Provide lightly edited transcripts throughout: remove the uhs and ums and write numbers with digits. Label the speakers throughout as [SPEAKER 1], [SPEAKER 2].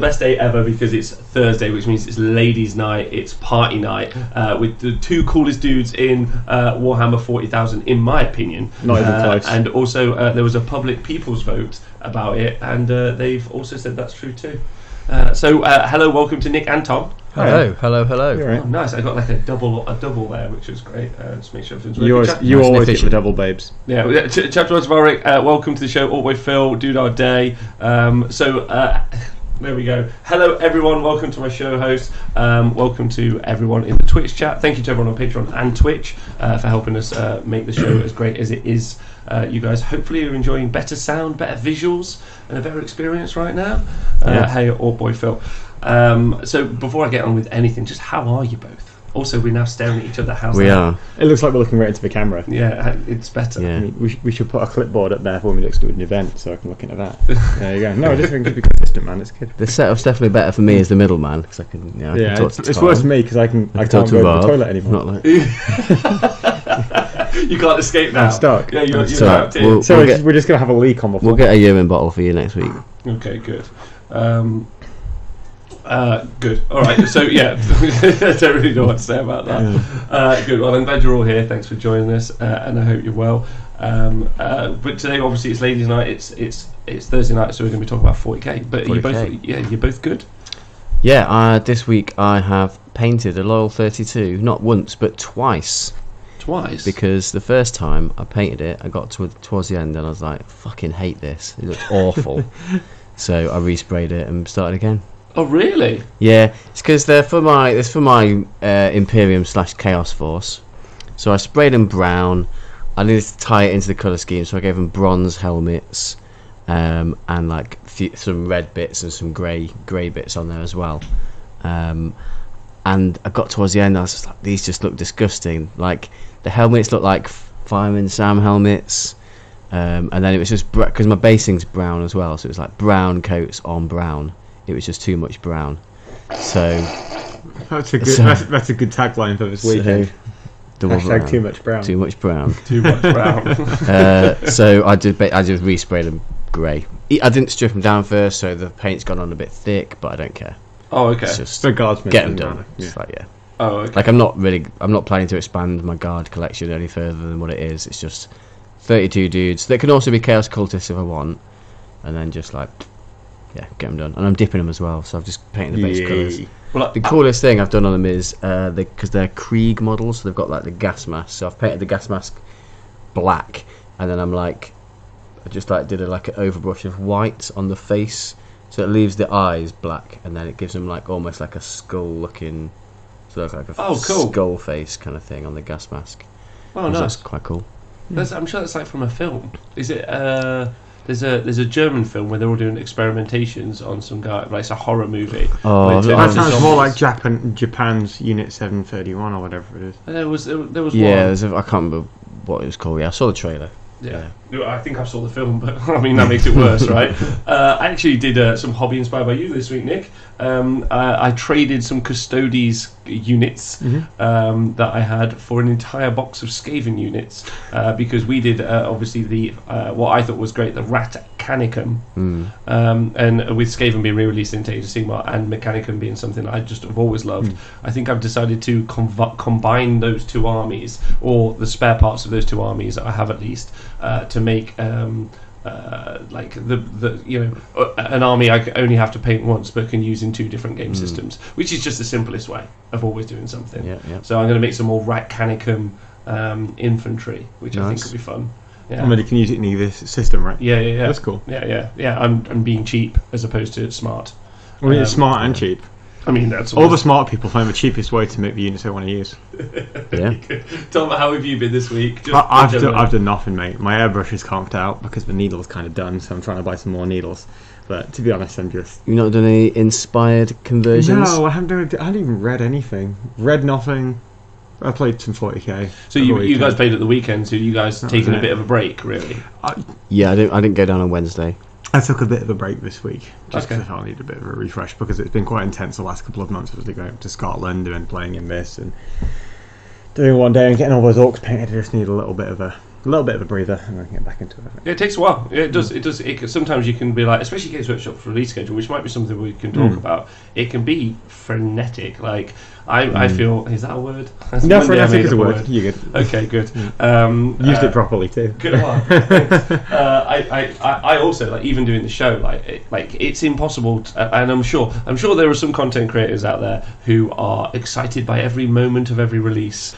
[SPEAKER 1] Best day ever because it's Thursday, which means it's ladies' night, it's party night, with the two coolest dudes in Warhammer 40,000, in my opinion.
[SPEAKER 2] Not even close.
[SPEAKER 1] And also, there was a public people's vote about it, and they've also said that's true too. So, hello, welcome to Nick and Tom.
[SPEAKER 3] Hello.
[SPEAKER 1] Oh, nice. I got like a double there, which was great. Just make sure everything's ready.
[SPEAKER 2] You always get the double babes.
[SPEAKER 1] Yeah, Chapter 1 Varric, welcome to the show. All the way Phil, Dude Our Day. There we go. Hello everyone, welcome to my show host. Welcome to everyone in the Twitch chat. Thank you to everyone on Patreon and Twitch for helping us make the show as great as it is. You guys hopefully are enjoying better sound, better visuals, and a better experience right now. Hey, Old Boy Phil. So before I get on with anything, just how are you both? Also, we're now staring at each other. How's that?
[SPEAKER 3] We are.
[SPEAKER 2] It looks like we're looking right into the camera.
[SPEAKER 1] Yeah, it's better.
[SPEAKER 3] Yeah.
[SPEAKER 2] I mean, we should put a clipboard up there for when we next do an event, so I can look into that. There you go. No, I just think it should be consistent, man. It's good.
[SPEAKER 3] The setup's definitely better for me as the middleman because I can, I can talk to
[SPEAKER 2] it's
[SPEAKER 3] Tom.
[SPEAKER 2] worse for me because I can't
[SPEAKER 3] talk
[SPEAKER 2] go
[SPEAKER 3] to
[SPEAKER 2] to the
[SPEAKER 3] Bob.
[SPEAKER 2] toilet anymore.
[SPEAKER 3] Not like
[SPEAKER 1] You can't escape now.
[SPEAKER 2] I'm stuck.
[SPEAKER 1] Yeah, you're
[SPEAKER 3] So,
[SPEAKER 1] trapped in.
[SPEAKER 2] We're just gonna have a leak on the floor.
[SPEAKER 3] we'll get a urine bottle for you next week.
[SPEAKER 1] Okay, good. Good. All right. So yeah, I don't really know what to say about that. Good. Well, I'm glad you're all here. Thanks for joining us, and I hope you're well. But today, obviously, it's ladies' night. It's Thursday night, so we're going to be talking about 40k. But
[SPEAKER 3] 40K.
[SPEAKER 1] you're both good.
[SPEAKER 3] Yeah. This week I have painted a Loyal 32, not once but twice.
[SPEAKER 1] Twice.
[SPEAKER 3] Because the first time I painted it, I got towards the end and I was like, "Fucking hate this. It looks awful." So I resprayed it and started again.
[SPEAKER 1] Oh really?
[SPEAKER 3] Yeah, it's because they're for my Imperium / Chaos Force. So I sprayed them brown. I needed to tie it into the colour scheme, so I gave them bronze helmets, and like some red bits and some grey bits on there as well. And I got towards the end, I was just like, these just look disgusting. Like the helmets look like Fireman Sam helmets, and then it was just because my basing's brown as well, so it was like brown coats on brown. It was just too much brown. So
[SPEAKER 2] That's a good tagline for this weekend. Hashtag too much brown.
[SPEAKER 3] Too much brown.
[SPEAKER 1] Too much brown.
[SPEAKER 3] So I just resprayed them grey. I didn't strip them down first, so the paint's gone on a bit thick, but I don't care.
[SPEAKER 1] Oh okay.
[SPEAKER 3] It's just
[SPEAKER 2] The guardsmen
[SPEAKER 3] get them done.
[SPEAKER 2] Yeah.
[SPEAKER 3] It's like, yeah.
[SPEAKER 1] Oh okay.
[SPEAKER 3] Like I'm not planning to expand my guard collection any further than what it is. It's just 32 dudes. There can also be Chaos Cultists if I want, and then just like, yeah, get them done. And I'm dipping them as well, so I've just painted the base colours.
[SPEAKER 1] Well,
[SPEAKER 3] The coolest thing I've done on them is because they're Krieg models, so they've got like the gas mask. So I've painted the gas mask black, and then I just did an overbrush of white on the face, so it leaves the eyes black, and then it gives them like almost like a skull looking, so like a
[SPEAKER 1] cool.
[SPEAKER 3] skull face kind of thing on the gas mask.
[SPEAKER 1] Oh nice.
[SPEAKER 3] That's quite cool.
[SPEAKER 1] I'm sure that's like from a film. Is it? There's a German film where they're all doing experimentations on some guy. Like it's a horror movie.
[SPEAKER 3] Oh,
[SPEAKER 2] That sounds more like Japan's Unit 731 or whatever it is.
[SPEAKER 1] There was
[SPEAKER 3] Yeah,
[SPEAKER 1] one.
[SPEAKER 3] I can't remember what it was called. Yeah, I saw the trailer.
[SPEAKER 1] Yeah. I think I saw the film, but I mean that makes it worse, right? I actually did some hobby inspired by you this week, Nick. I traded some Custodes units that I had for an entire box of Skaven units because we did obviously the what I thought was great, the Rat Canicum, and with Skaven being re-released in Age of Sigmar and Mechanicum being something I just have always loved, I think I've decided to combine those two armies, or the spare parts of those two armies that I have at least, to make like an army I only have to paint once but can use in two different game systems, which is just the simplest way of always doing something. So I'm going to make some more Rat Canicum infantry, which I think will be fun. Yeah.
[SPEAKER 2] I mean, you can use it in either system, right?
[SPEAKER 1] Yeah.
[SPEAKER 2] That's cool.
[SPEAKER 1] Yeah. I'm being cheap as opposed to smart.
[SPEAKER 2] Well, it's smart and cheap.
[SPEAKER 1] I mean, that's
[SPEAKER 2] all the smart people find the cheapest way to make the units they want to use.
[SPEAKER 3] Yeah.
[SPEAKER 1] Tom, how have you been this week?
[SPEAKER 2] I've done nothing, mate. My airbrush is conked out because the needle's kind of done, so I'm trying to buy some more needles. But to be honest, I'm just...
[SPEAKER 3] You've not done any inspired conversions?
[SPEAKER 2] No, I haven't even read anything. Read nothing. I played some 40k.
[SPEAKER 1] So you guys played at the weekend, so you guys taking a bit of a break, really?
[SPEAKER 3] Yeah, I didn't go down on Wednesday.
[SPEAKER 2] I took a bit of a break this week, just
[SPEAKER 1] Okay.
[SPEAKER 2] because I need a bit of a refresh, because it's been quite intense the last couple of months, obviously going up to Scotland and playing in this and doing one day and getting all those orcs painted. I just need a little bit of a A little bit of a breather, and then get back into it.
[SPEAKER 1] Yeah, it takes a while. Yeah, it does. It does. Sometimes you can be like, especially Games Workshop's release schedule, which might be something we can talk about. It can be frenetic. Like I feel, is that a word?
[SPEAKER 2] No, frenetic is a word. You're good.
[SPEAKER 1] Okay, good.
[SPEAKER 2] Used it properly too.
[SPEAKER 1] Good one. I also like even doing the show. Like it's impossible, and I'm sure there are some content creators out there who are excited by every moment of every release.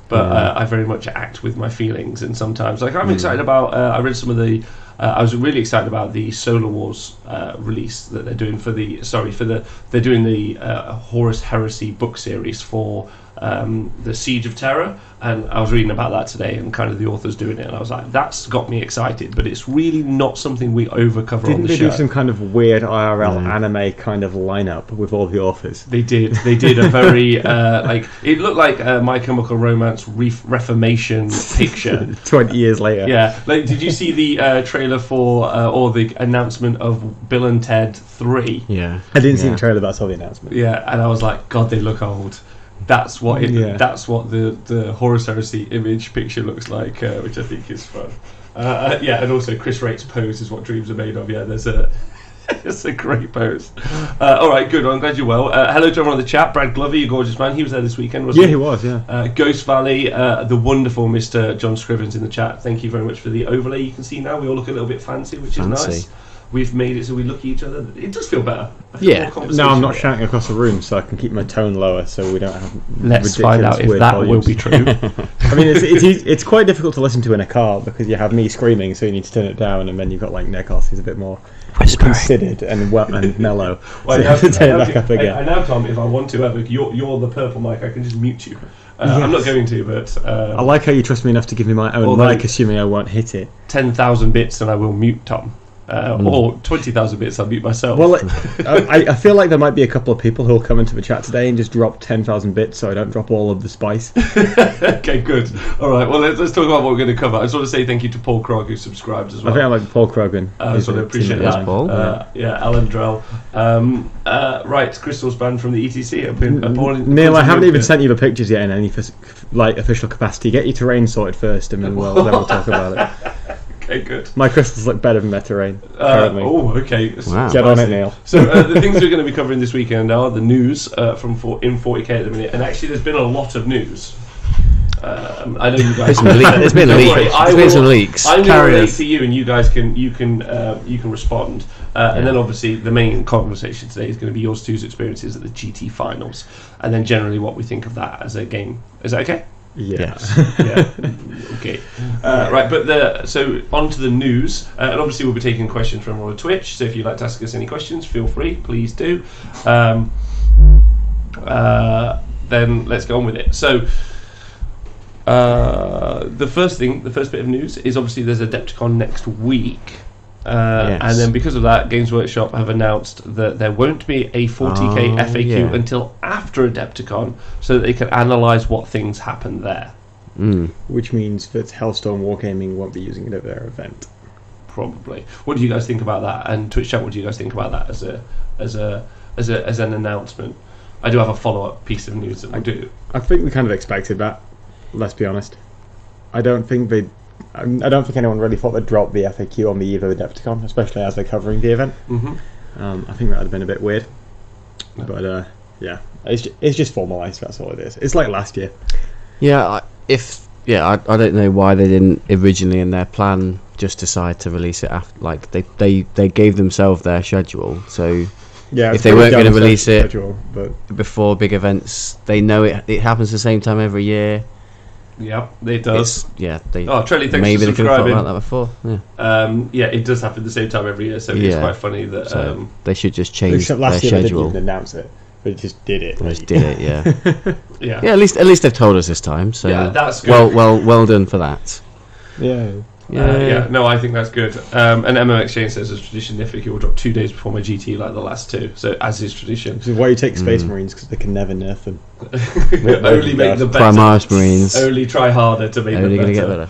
[SPEAKER 1] But I very much act with my feelings, and sometimes, like, I'm excited about. I read some of the. I was really excited about the Solar Wars release that they're doing they're doing the Horus Heresy book series for the Siege of Terror, and I was reading about that today, and kind of the authors doing it, and I was like, that's got me excited, but it's really not something we overcover on the show.
[SPEAKER 2] Didn't they do some kind of weird IRL anime kind of lineup with all the authors?
[SPEAKER 1] They did a very like, it looked like My Chemical Romance Reformation picture
[SPEAKER 2] 20 years later.
[SPEAKER 1] Yeah, like, did you see the trailer for or the announcement of Bill and Ted 3?
[SPEAKER 3] Yeah,
[SPEAKER 2] I didn't see the trailer, but I saw the announcement.
[SPEAKER 1] Yeah, and I was like, God, they look old. That's what that's what the Horus Heresy image picture looks like, which I think is fun. Yeah, and also Chris Wright's pose is what dreams are made of. Yeah, there's a it's a great pose. All right, good. Well, I'm glad you're well. Hello to everyone in the chat. Brad Glover, you gorgeous man. He was there this weekend, wasn't he?
[SPEAKER 2] Yeah, he was. Yeah.
[SPEAKER 1] Ghost Valley, the wonderful Mr. John Scrivens in the chat. Thank you very much for the overlay. You can see now we all look a little bit fancy, which is nice. We've made it so we look at each other. It does feel better.
[SPEAKER 3] Yeah.
[SPEAKER 2] No, I'm not shouting across the room, so I can keep my tone lower, so we don't have.
[SPEAKER 1] Let's find out if that volumes. Will be true.
[SPEAKER 2] I mean, it's quite difficult to listen to in a car because you have me screaming, so you need to turn it down, and then you've got like Nikos, who's a bit more considered and mellow.
[SPEAKER 1] Well,
[SPEAKER 2] so you have to turn it back up again.
[SPEAKER 1] I now, Tom, if I want to, you're the purple mic. I can just mute you. Yes. I'm not going to, but
[SPEAKER 2] I like how you trust me enough to give me my own mic, assuming I won't hit it.
[SPEAKER 1] 10,000 bits, and I will mute Tom. Or 20,000 bits, I'll mute myself.
[SPEAKER 2] Well, I feel like there might be a couple of people who will come into the chat today and just drop 10,000 bits so I don't drop all of the spice.
[SPEAKER 1] Okay, good. All right, well, let's talk about what we're going to cover. I just want to say thank you to Paul Krog, who subscribed as well.
[SPEAKER 2] I think I like Paul Krogan.
[SPEAKER 1] I just want to appreciate that.
[SPEAKER 3] Paul.
[SPEAKER 1] Yeah, Alan Drell. Right, Crystal's banned from the ETC.
[SPEAKER 2] Neil, I haven't even sent you the pictures yet in any official capacity. Get your terrain sorted first, and then we'll talk about it.
[SPEAKER 1] Okay, good.
[SPEAKER 2] My crystals look better than their terrain, apparently.
[SPEAKER 1] Okay.
[SPEAKER 3] Wow.
[SPEAKER 2] Get on it, Neil.
[SPEAKER 1] So the things we're going to be covering this weekend are the news from in 40k at the minute, and actually there's been a lot of news. I know you guys.
[SPEAKER 3] There's been some leaks.
[SPEAKER 1] I'm going to relate to you, and you guys can respond. And then obviously the main conversation today is going to be yours two's experiences at the GT finals, and then generally what we think of that as a game. Is that okay?
[SPEAKER 2] Yes.
[SPEAKER 1] Yeah. Okay. Right, but so on to the news, and obviously we'll be taking questions from on Twitch. So if you'd like to ask us any questions, feel free, please do. Then let's go on with it. So the first bit of news is obviously there's AdeptiCon next week.
[SPEAKER 3] Yes.
[SPEAKER 1] And then because of that, Games Workshop have announced that there won't be a 40k FAQ until after AdeptiCon, so that they can analyse what things happened there.
[SPEAKER 2] Which means that Hellstorm Wargaming won't be using it at their event.
[SPEAKER 1] Probably. What do you guys think about that? And Twitch chat, what do you guys think about that as an announcement? I do have a follow-up piece of news that we'll do.
[SPEAKER 2] I think we kind of expected that. Let's be honest. I don't think anyone really thought they'd drop the FAQ on the eve of Adepticon, especially as they're covering the event. I think that would have been a bit weird. But yeah, it's just formalised. That's all it is. It's like last year.
[SPEAKER 3] Yeah, I don't know why they didn't originally in their plan just decide to release it after. Like they gave themselves their schedule. So
[SPEAKER 2] yeah,
[SPEAKER 3] if they weren't going to release it
[SPEAKER 2] but
[SPEAKER 3] before big events, they know it happens the same time every year.
[SPEAKER 1] Yeah, it does. Trelly, thanks
[SPEAKER 3] maybe
[SPEAKER 1] for subscribing.
[SPEAKER 3] They could have thought about that before.
[SPEAKER 1] Yeah, it does happen the same time every year, so it's quite funny that
[SPEAKER 3] they should just change their
[SPEAKER 2] last year
[SPEAKER 3] schedule.
[SPEAKER 2] They didn't even announce it, but they just did it.
[SPEAKER 3] Yeah. At least they've told us this time. So
[SPEAKER 1] yeah, that's good.
[SPEAKER 3] Well done for that.
[SPEAKER 2] Yeah.
[SPEAKER 1] No, I think that's good. And MMX Exchange says as tradition, FAQ will drop 2 days before my GT, like the last two. So as is tradition.
[SPEAKER 2] This is why you take Space Marines, because they can never nerf them.
[SPEAKER 1] Only make the better.
[SPEAKER 3] Primaris Marines.
[SPEAKER 1] Only try harder to make them better.
[SPEAKER 3] Only going to get better.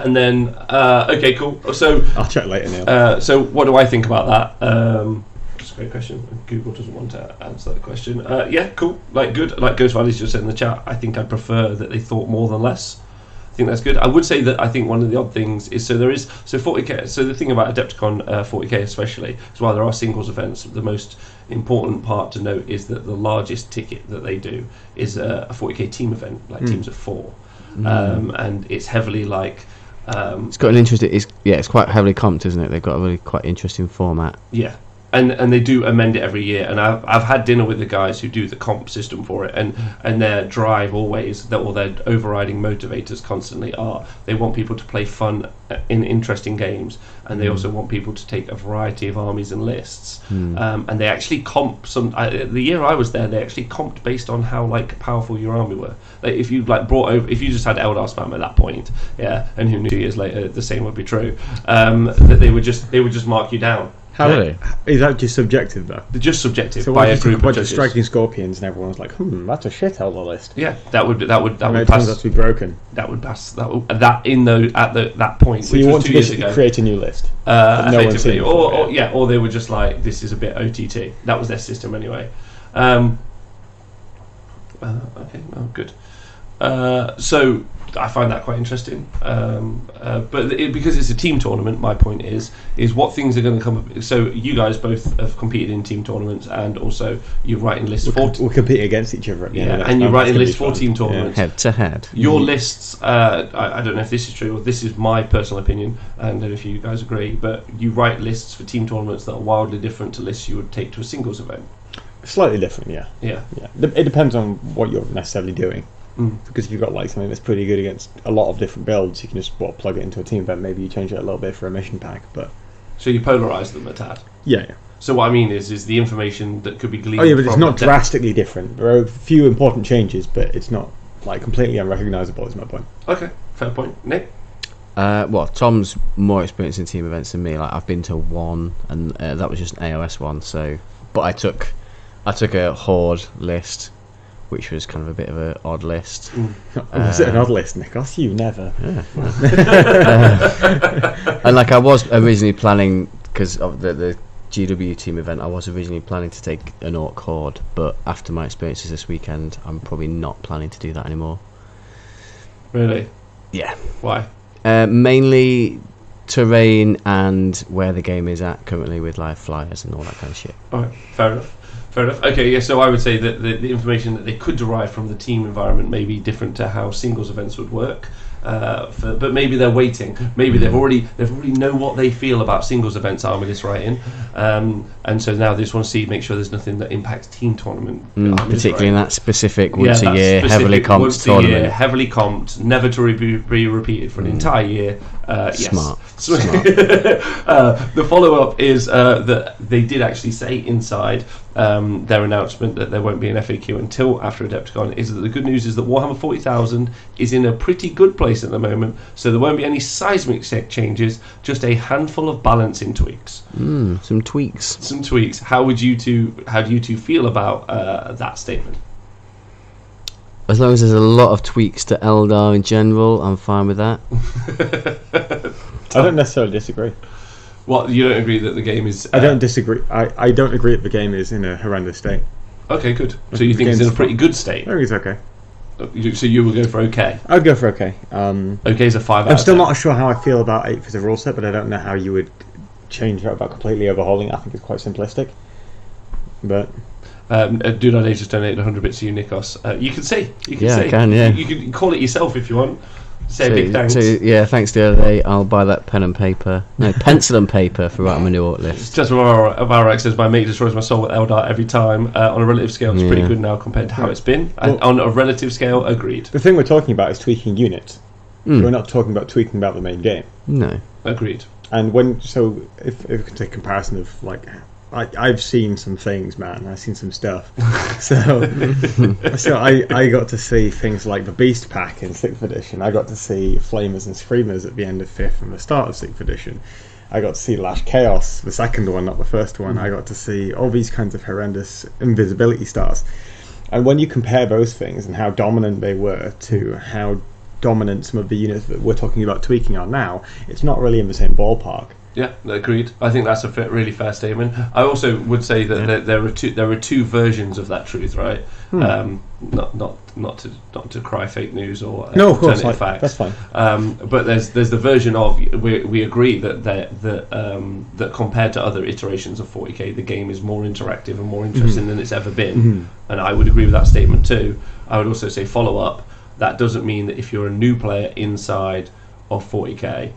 [SPEAKER 1] And then okay, cool. So
[SPEAKER 2] I'll check later, Neil.
[SPEAKER 1] So what do I think about that? That's a great question. Google doesn't want to answer that question. Yeah, cool. Like, good. Like Ghost Valley's just said in the chat, I think I'd prefer that they thought more than less. I think that's good. I would say that I think one of the odd things is 40k. So the thing about Adepticon 40k especially is while there are singles events, the most important part to note is that the largest ticket that they do is a 40k team event, like teams of 4, and it's heavily like.
[SPEAKER 3] It's got an interesting. It's quite heavily comped, isn't it? They've got a really quite interesting format.
[SPEAKER 1] Yeah. And they do amend it every year, and I've had dinner with the guys who do the comp system for it, and their drive always, or their overriding motivators constantly are they want people to play fun in interesting games, and they also want people to take a variety of armies and lists, and they actually comp the year I was there, they actually comped based on how like powerful your army were. Like, if you like if you just had Eldar spam at that point, and who knew 2 years later the same would be true, that they would just mark you down.
[SPEAKER 2] How really? Is that just subjective though?
[SPEAKER 1] They're just subjective
[SPEAKER 2] so
[SPEAKER 1] by a group of judges.
[SPEAKER 2] Striking Scorpions and everyone's like, that's a shit Eldar list.
[SPEAKER 1] Yeah, that would
[SPEAKER 2] pass.
[SPEAKER 1] Turns
[SPEAKER 2] out to be broken.
[SPEAKER 1] That would pass. That point.
[SPEAKER 2] So
[SPEAKER 1] which
[SPEAKER 2] you
[SPEAKER 1] was
[SPEAKER 2] want
[SPEAKER 1] 2
[SPEAKER 2] to
[SPEAKER 1] years ago,
[SPEAKER 2] create a new list,
[SPEAKER 1] effectively, or they were just like, this is a bit OTT. That was their system anyway. Okay, good. So I find that quite interesting, but because it's a team tournament, my point is what things are going to come up. So you guys both have competed in team tournaments, and also you write in lists
[SPEAKER 2] we're competing against each other at the end,
[SPEAKER 1] and you write in lists for team tournaments,
[SPEAKER 3] head to head.
[SPEAKER 1] Your lists, I don't know if this is true, or this is my personal opinion, and I don't know if you guys agree, but you write lists for team tournaments that are wildly different to lists you would take to a singles event.
[SPEAKER 2] Slightly different, yeah. It depends on what you're necessarily doing. Because if you've got like something that's pretty good against a lot of different builds, you can just plug it into a team event. Maybe you change it a little bit for a mission pack, but
[SPEAKER 1] so you polarize them a tad.
[SPEAKER 2] Yeah.
[SPEAKER 1] So what I mean is the information that could be gleaned.
[SPEAKER 2] Oh yeah, but it's not drastically different. There are a few important changes, but it's not like completely unrecognisable. Is my point.
[SPEAKER 1] Okay, fair point, Nick.
[SPEAKER 3] Well, Tom's more experienced in team events than me. Like I've been to one, and that was just an AOS one. So, but I took a horde list, which was kind of a bit of an odd list.
[SPEAKER 2] Was it an odd list, Nikos? You never.
[SPEAKER 3] Yeah. And like I was originally planning, because of the GW team event, I was originally planning to take an Orc horde, but after my experiences this weekend, I'm probably not planning to do that anymore.
[SPEAKER 1] Really?
[SPEAKER 3] Yeah.
[SPEAKER 1] Why?
[SPEAKER 3] Mainly terrain and where the game is at currently with live flyers and all that kind of shit.
[SPEAKER 1] Alright, fair enough. Okay, yeah, so I would say that the information that they could derive from the team environment may be different to how singles events would work. But maybe they're waiting. Maybe they've already know what they feel about singles events army list writing, and so now they just want to make sure there's nothing that impacts team tournament.
[SPEAKER 3] Particularly in that specific once a year heavily comped tournament.
[SPEAKER 1] Heavily comped, never to be repeated for an entire year.
[SPEAKER 3] Smart.
[SPEAKER 1] The follow-up is that they did actually say inside their announcement that there won't be an FAQ until after Adepticon, is that the good news is that Warhammer 40,000 is in a pretty good place at the moment, so there won't be any seismic changes, just a handful of balancing tweaks.
[SPEAKER 3] Some tweaks.
[SPEAKER 1] How do you two feel about that statement?
[SPEAKER 3] As long as there's a lot of tweaks to Eldar in general, I'm fine with that.
[SPEAKER 2] I don't necessarily disagree.
[SPEAKER 1] Well, you don't agree that the game is...
[SPEAKER 2] I don't disagree. I don't agree that the game is in a horrendous state.
[SPEAKER 1] Okay, good. So you think it's in a pretty good state?
[SPEAKER 2] I think it's okay.
[SPEAKER 1] So you will go for okay?
[SPEAKER 2] I'd go for okay.
[SPEAKER 1] Okay is a 5 out of 10.
[SPEAKER 2] I'm still not sure how I feel about 8 as a rule set, but I don't know how you would change that about completely overhauling it. I think it's quite simplistic. But...
[SPEAKER 1] Do Not Age just donated 100 bits to you, Nikos. You can say.
[SPEAKER 3] I can, yeah.
[SPEAKER 1] You can call it yourself if you want. Say a big thanks.
[SPEAKER 3] So, yeah, thanks the other day. I'll buy that pen and paper. No, pencil and paper for writing my new Orc list.
[SPEAKER 1] Just Varak says, my mate destroys my soul with Eldar every time. On a relative scale, it's pretty good now compared to how it's been. Well, on a relative scale, agreed.
[SPEAKER 2] The thing we're talking about is tweaking units. We're not talking about tweaking about the main game.
[SPEAKER 3] No.
[SPEAKER 1] Agreed.
[SPEAKER 2] And if we can take a comparison of like... I've seen some things, man. I've seen some stuff. So I got to see things like the Beast Pack in 6th edition. I got to see Flamers and Screamers at the end of 5th and the start of 6th edition. I got to see Lash Chaos, the second one, not the first one. I got to see all these kinds of horrendous invisibility stars. And when you compare those things and how dominant they were to how dominant some of the units that we're talking about tweaking are now, it's not really in the same ballpark.
[SPEAKER 1] Yeah, agreed. I think that's a really fair statement. I also would say that there are two versions of that truth, right? Not to cry fake news or
[SPEAKER 2] no, of course,
[SPEAKER 1] facts.
[SPEAKER 2] that's fine.
[SPEAKER 1] But there's the version of we agree that compared to other iterations of 40k, the game is more interactive and more interesting than it's ever been, and I would agree with that statement too. I would also say follow up. That doesn't mean that if you're a new player inside of 40k,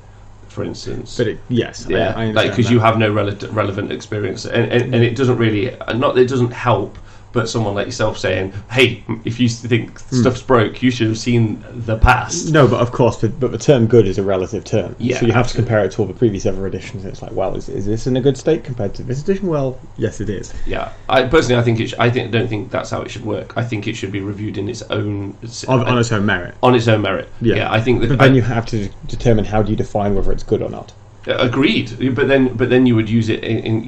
[SPEAKER 1] for instance,
[SPEAKER 2] But yes, I
[SPEAKER 1] like because you have no relevant experience, and it doesn't really, not that it doesn't help, but someone like yourself saying, "Hey, if you think stuff's broke, you should have seen the past."
[SPEAKER 2] No, but of course, but the term "good" is a relative term.
[SPEAKER 1] Yeah,
[SPEAKER 2] so you have to compare it to all the previous ever editions. And it's like, well, is this in a good state compared to this edition? Well, yes, it is.
[SPEAKER 1] Yeah, I personally, don't think that's how it should work. I think it should be reviewed in its own
[SPEAKER 2] On its own merit.
[SPEAKER 1] On its own merit. Yeah, I think that.
[SPEAKER 2] But then you have to determine how do you define whether it's good or not.
[SPEAKER 1] Agreed, but then you would use it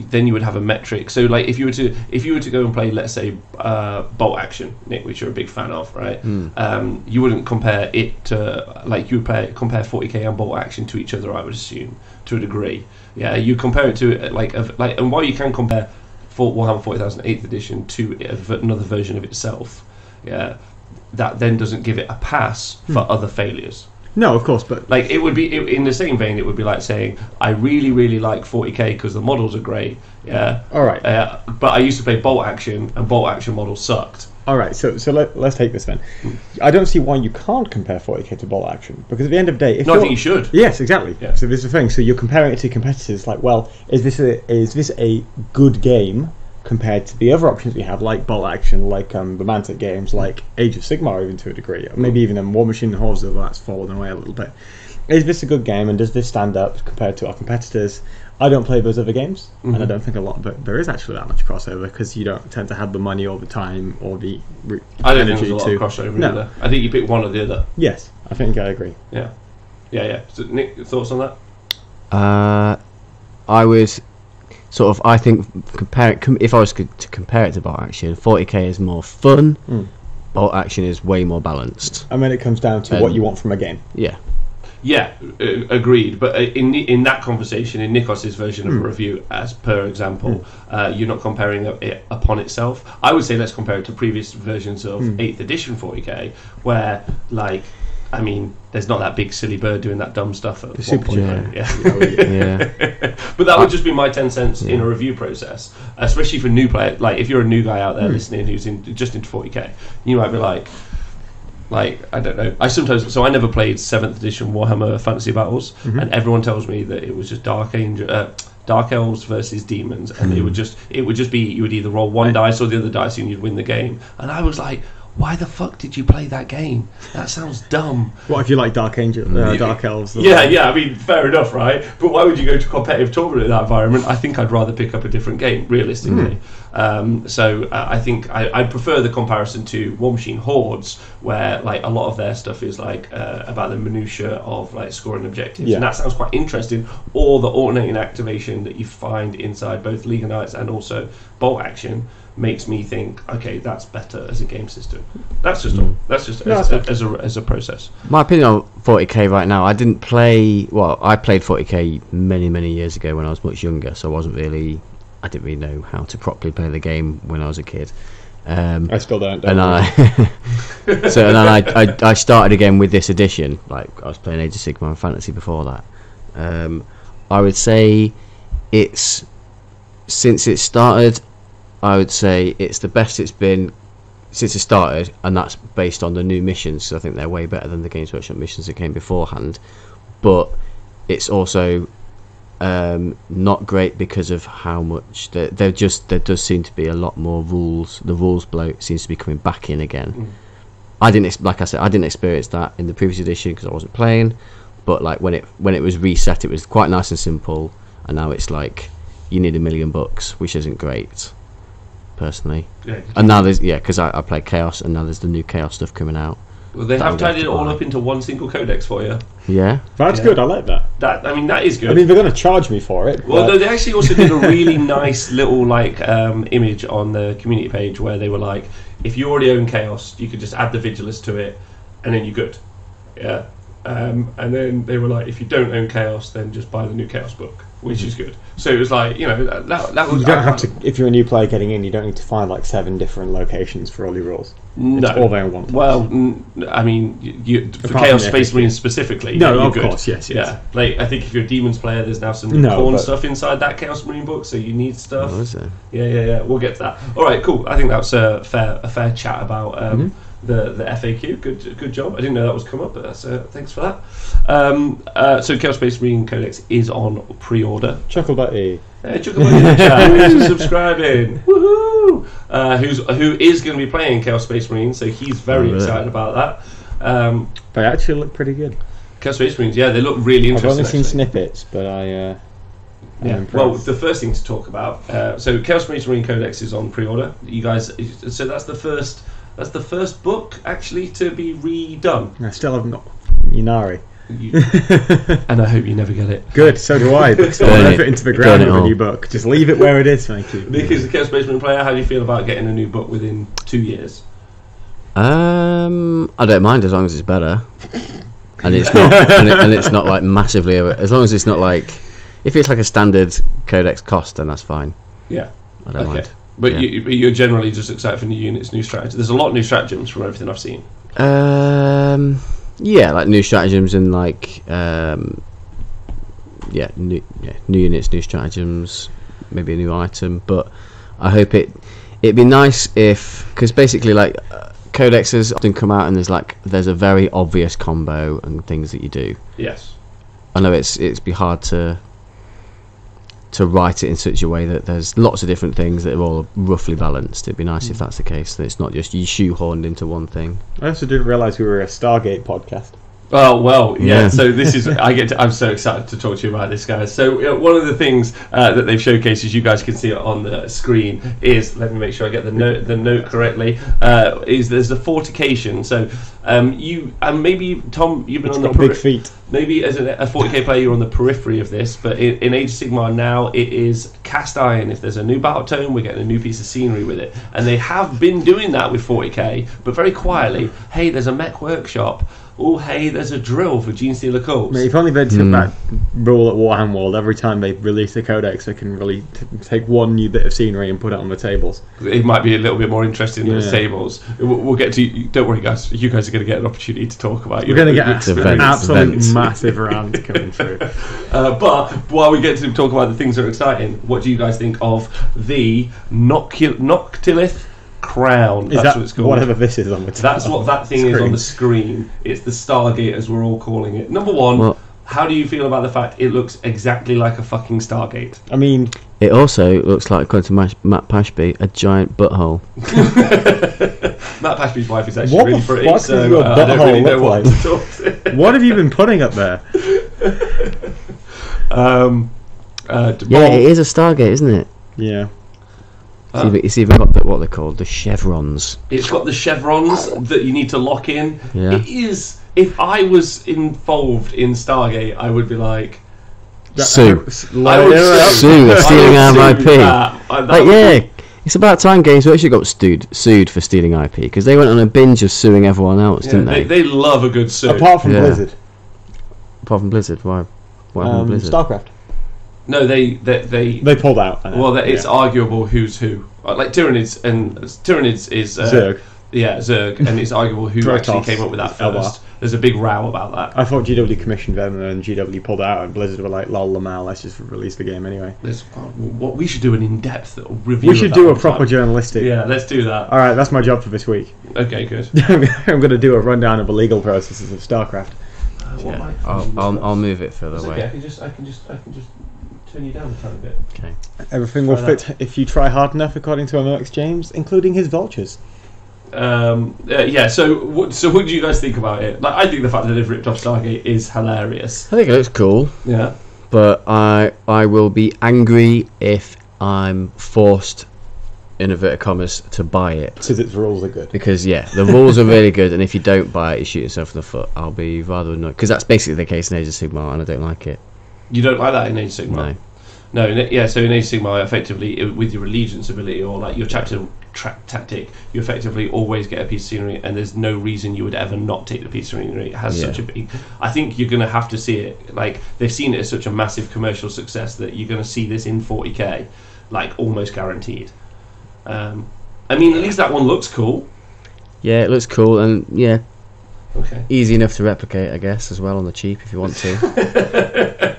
[SPEAKER 1] then you would have a metric. So like if you were to go and play, let's say, bolt action, Nick, which you're a big fan of, right? You wouldn't compare it to, like, you would compare 40k and bolt action to each other, I would assume, to a degree. Yeah, you compare it to and while you can compare Warhammer 40,000 8th edition to another version of itself, yeah, that then doesn't give it a pass for other failures.
[SPEAKER 2] No, of course, but
[SPEAKER 1] like it would be in the same vein. It would be like saying, I really, really like 40k because the models are great. Yeah.
[SPEAKER 2] All right.
[SPEAKER 1] But I used to play bolt action, and bolt action models sucked.
[SPEAKER 2] All right. So let's take this then. I don't see why you can't compare 40k to bolt action, because at the end of the day,
[SPEAKER 1] I think you should.
[SPEAKER 2] Yes, exactly.
[SPEAKER 1] Yeah.
[SPEAKER 2] So this is the thing. So you're comparing it to competitors. Like, well, is this a good game compared to the other options we have, like bolt action, like the Mantic games, like Age of Sigmar, even to a degree, or maybe even War Machine and Hordes, although that's fallen away a little bit. Is this a good game, and does this stand up compared to our competitors? I don't play those other games, and I don't think a lot, but there is actually that much crossover, because you don't tend to have the money all the time or the
[SPEAKER 1] I don't think there's a lot of crossover either. I think you pick one or the other.
[SPEAKER 2] Yes, I think I agree.
[SPEAKER 1] Yeah. So, Nick, thoughts on that?
[SPEAKER 3] I was sort of, I think, if I was to compare it to bolt action, 40k is more fun. Bolt action is way more balanced.
[SPEAKER 2] And then it comes down to what you want from a game.
[SPEAKER 3] Yeah.
[SPEAKER 1] Yeah, agreed. But in that conversation, in Nikos's version of a review, as per example, you're not comparing it upon itself. I would say let's compare it to previous versions of 8th edition 40k, where, like, I mean, there's not that big silly bird doing that dumb stuff at one point.
[SPEAKER 3] Yeah.
[SPEAKER 1] But that would just be my 10 cents in a review process, especially for new players. Like, if you're a new guy out there listening who's just into 40k, you might be like, I don't know. I never played 7th edition Warhammer Fantasy Battles, and everyone tells me that it was just Dark Elves versus Demons, and it would just be, you would either roll one dice or the other dice and you'd win the game. And I was like, why the fuck did you play that game? That sounds dumb.
[SPEAKER 2] What if you like Dark Elves?
[SPEAKER 1] Yeah, I mean, fair enough, right? But why would you go to competitive tournament in that environment? I think I'd rather pick up a different game, realistically. So I think I prefer the comparison to War Machine Hordes, where, like, a lot of their stuff is like about the minutiae of, like, scoring objectives, and that sounds quite interesting. Or the alternating activation that you find inside both League of Knights and also bolt action makes me think, okay, that's better as a game system. That's just as a process.
[SPEAKER 3] My opinion on 40k right now, I played 40k many years ago when I was much younger, so I didn't really know how to properly play the game when I was a kid.
[SPEAKER 2] I still don't.
[SPEAKER 3] And I started again with this edition. Like, I was playing Age of Sigmar and Fantasy before that. I would say since it started, I would say it's the best it's been since it started, and that's based on the new missions. So I think they're way better than the Games Workshop missions that came beforehand. But it's also not great because of how much there does seem to be a lot more rules. The rules bloat seems to be coming back in again. I didn't experience that in the previous edition because I wasn't playing. But like when it was reset, it was quite nice and simple, and now it's like you need $1 million, which isn't great. Personally, and now there's because I play Chaos, and now there's the new Chaos stuff coming out.
[SPEAKER 1] Well, they have tied it all up into one single codex for you.
[SPEAKER 3] Yeah,
[SPEAKER 2] that's good. I like that.
[SPEAKER 1] That is good.
[SPEAKER 2] I mean, they're going to charge me for it.
[SPEAKER 1] Well, they actually also did a really nice little image on the community page where they were like, if you already own Chaos, you could just add the Vigilist to it, and then you're good. Yeah. And then they were like, if you don't own Chaos, then just buy the new Chaos book, which is good. So it was like, you know, that was...
[SPEAKER 2] You don't have to, if you're a new player getting in, you don't need to find like 7 different locations for all your rules.
[SPEAKER 1] No.
[SPEAKER 2] It's all there in one place.
[SPEAKER 1] Well, I mean, for
[SPEAKER 2] Apart
[SPEAKER 1] Chaos
[SPEAKER 2] from
[SPEAKER 1] Space Marines specifically,
[SPEAKER 2] No,
[SPEAKER 1] you're
[SPEAKER 2] of
[SPEAKER 1] good.
[SPEAKER 2] course, yes.
[SPEAKER 1] Yeah, like I think if you're a Demons player, there's now some corn stuff inside that Chaos Marine book, so you need stuff.
[SPEAKER 3] Oh, is there?
[SPEAKER 1] Yeah. We'll get to that. All right, cool. I think that's a fair chat about the FAQ. Good job. I didn't know that was come up, but that's, thanks for that. So Chaos Space Marine Codex is on pre-order.
[SPEAKER 2] Chucklebutty.
[SPEAKER 1] Hey, Chucklebutty in the chat. Thanks for subscribing. Woohoo! Who is going to be playing Chaos Space Marine? So he's very excited about that.
[SPEAKER 2] They actually look pretty good.
[SPEAKER 1] Chaos Space Marines, yeah, they look really interesting.
[SPEAKER 2] I've only seen
[SPEAKER 1] actually.
[SPEAKER 2] snippets, but I'm impressed.
[SPEAKER 1] Well, the first thing to talk about. So Chaos Space Marine Codex is on pre-order. You guys, so that's the first book actually to be redone.
[SPEAKER 2] I still haven't got Inari.
[SPEAKER 1] And I hope you never get it.
[SPEAKER 2] Good, so do I. Because I'll never fit into the ground with a new book. Just leave it where it is, thank you.
[SPEAKER 1] Nick is the Chaos Space Marine player. How do you feel about getting a new book within 2 years?
[SPEAKER 3] I don't mind as long as it's better, and it's not, and it's not like massively. As long as it's not like, if it's like a standard Codex cost, then that's fine.
[SPEAKER 1] Yeah,
[SPEAKER 3] I don't mind.
[SPEAKER 1] But
[SPEAKER 3] Yeah.
[SPEAKER 1] you're generally just excited for new units, new strategies. There's a lot of new stratagems from everything I've seen.
[SPEAKER 3] Yeah, like new stratagems and like new units, new stratagems, maybe a new item. But I hope it'd be nice if, because basically like codexes often come out and there's a very obvious combo and things that you do.
[SPEAKER 1] Yes.
[SPEAKER 3] I know it's be hard to write it in such a way that there's lots of different things that are all roughly balanced. It'd be nice if that's the case, that it's not just you shoehorned into one thing.
[SPEAKER 2] I also didn't realise we were a Stargate podcast.
[SPEAKER 1] Oh well, yeah.
[SPEAKER 3] Yeah.
[SPEAKER 1] So this is I'm so excited to talk to you about this, guys. So one of the things that they've showcased, as you guys can see it on the screen, is, let me make sure I get the note correctly. Is there's a fortification. So maybe Tom, you've been
[SPEAKER 2] It's
[SPEAKER 1] on the
[SPEAKER 2] got big feet.
[SPEAKER 1] Maybe as a 40k player, you're on the periphery of this, but in Age of Sigmar now, it is cast iron. If there's a new battle tome, we're getting a new piece of scenery with it, and they have been doing that with 40k, but very quietly. Hey, there's a mech workshop. Oh, hey, there's a drill for Gene Stealer Cults.
[SPEAKER 2] Mate, if only they'd took that rule at Warhammer World. Every time they release a codex, they can really take one new bit of scenery and put it on the tables.
[SPEAKER 1] It might be a little bit more interesting than the tables. We'll get to. Don't worry, guys. You guys are going to get an opportunity to talk about.
[SPEAKER 2] We're going to get an absolute
[SPEAKER 3] events.
[SPEAKER 2] massive round coming through.
[SPEAKER 1] But while we get to talk about the things that are exciting, what do you guys think of the Noctilith Crown? That's what it's called.
[SPEAKER 2] Whatever this is on the
[SPEAKER 1] That's what that thing is on the screen. It's the Stargate, as we're all calling it. Number one,
[SPEAKER 3] Well,
[SPEAKER 1] how do you feel about the fact it looks exactly like a fucking Stargate?
[SPEAKER 2] I mean,
[SPEAKER 3] it also looks like, according to Matt Pashby, a giant butthole.
[SPEAKER 1] Matt Pashby's wife is actually
[SPEAKER 2] What
[SPEAKER 1] really
[SPEAKER 2] the
[SPEAKER 1] pretty,
[SPEAKER 2] fuck
[SPEAKER 1] so
[SPEAKER 2] does your
[SPEAKER 1] I don't really
[SPEAKER 2] butthole
[SPEAKER 1] know
[SPEAKER 2] look
[SPEAKER 1] what
[SPEAKER 2] like?
[SPEAKER 1] to talk to.
[SPEAKER 2] what have you been putting up there?
[SPEAKER 3] Yeah, it is a Stargate, isn't it?
[SPEAKER 2] Yeah.
[SPEAKER 3] It's even got what they're called, the chevrons.
[SPEAKER 1] It's got the chevrons that you need to lock in.
[SPEAKER 3] Yeah.
[SPEAKER 1] It is. If I was involved in Stargate, I would be like,
[SPEAKER 3] Sue.
[SPEAKER 1] I would
[SPEAKER 3] Sue, they're stealing our IP.
[SPEAKER 1] That
[SPEAKER 3] It's about time Games Workshop got sued for stealing IP, because they went on a binge of suing everyone else, didn't they?
[SPEAKER 1] They love a good sue.
[SPEAKER 2] Apart from Blizzard.
[SPEAKER 3] Apart from Blizzard, why? What happened with Blizzard?
[SPEAKER 2] StarCraft.
[SPEAKER 1] No, they
[SPEAKER 2] pulled out.
[SPEAKER 1] Well, it's arguable who's who. Like Tyranids is
[SPEAKER 2] Zerg.
[SPEAKER 1] Yeah, Zerg, and it's arguable who actually came up with that first. There's a big row about that.
[SPEAKER 2] I thought GW commissioned them and GW pulled out, and Blizzard were like, lol, Lamal, let's just release the game anyway.
[SPEAKER 1] What we should do an in-depth review.
[SPEAKER 2] We should do a proper journalistic.
[SPEAKER 1] Yeah, let's do that.
[SPEAKER 2] Alright, that's my job for this week.
[SPEAKER 1] Okay, good.
[SPEAKER 2] I'm going to do a rundown of the legal processes of StarCraft.
[SPEAKER 3] I'll move it further away.
[SPEAKER 1] Okay, I can just turn you down a tiny bit.
[SPEAKER 3] Okay.
[SPEAKER 2] Everything will fit if you try hard enough, according to Alex James, including his vultures.
[SPEAKER 1] Yeah. So what do you guys think about it? Like, I think the fact that they've ripped off Stargate is hilarious.
[SPEAKER 3] I think it looks cool.
[SPEAKER 1] Yeah.
[SPEAKER 3] But I will be angry if I'm forced, in inverted commas, to buy it.
[SPEAKER 2] Because its rules are good.
[SPEAKER 3] Because, the rules are really good, and if you don't buy it, you shoot yourself in the foot. I'll be rather annoyed. Because that's basically the case in Age of Sigmar, and I don't like it.
[SPEAKER 1] You don't like that in Age of Sigmar?
[SPEAKER 3] No.
[SPEAKER 1] No, yeah. So in Age of Sigmar, effectively, with your allegiance ability or like your chapter tactic, you effectively always get a piece of scenery, and there's no reason you would ever not take the piece of scenery. It has such a big. I think you're going to have to see it. Like they've seen it as such a massive commercial success that you're going to see this in 40k, like almost guaranteed. I mean, at least that one looks cool.
[SPEAKER 3] Yeah, it looks cool, and yeah,
[SPEAKER 1] Okay.
[SPEAKER 3] easy enough to replicate, I guess, as well on the cheap if you want to.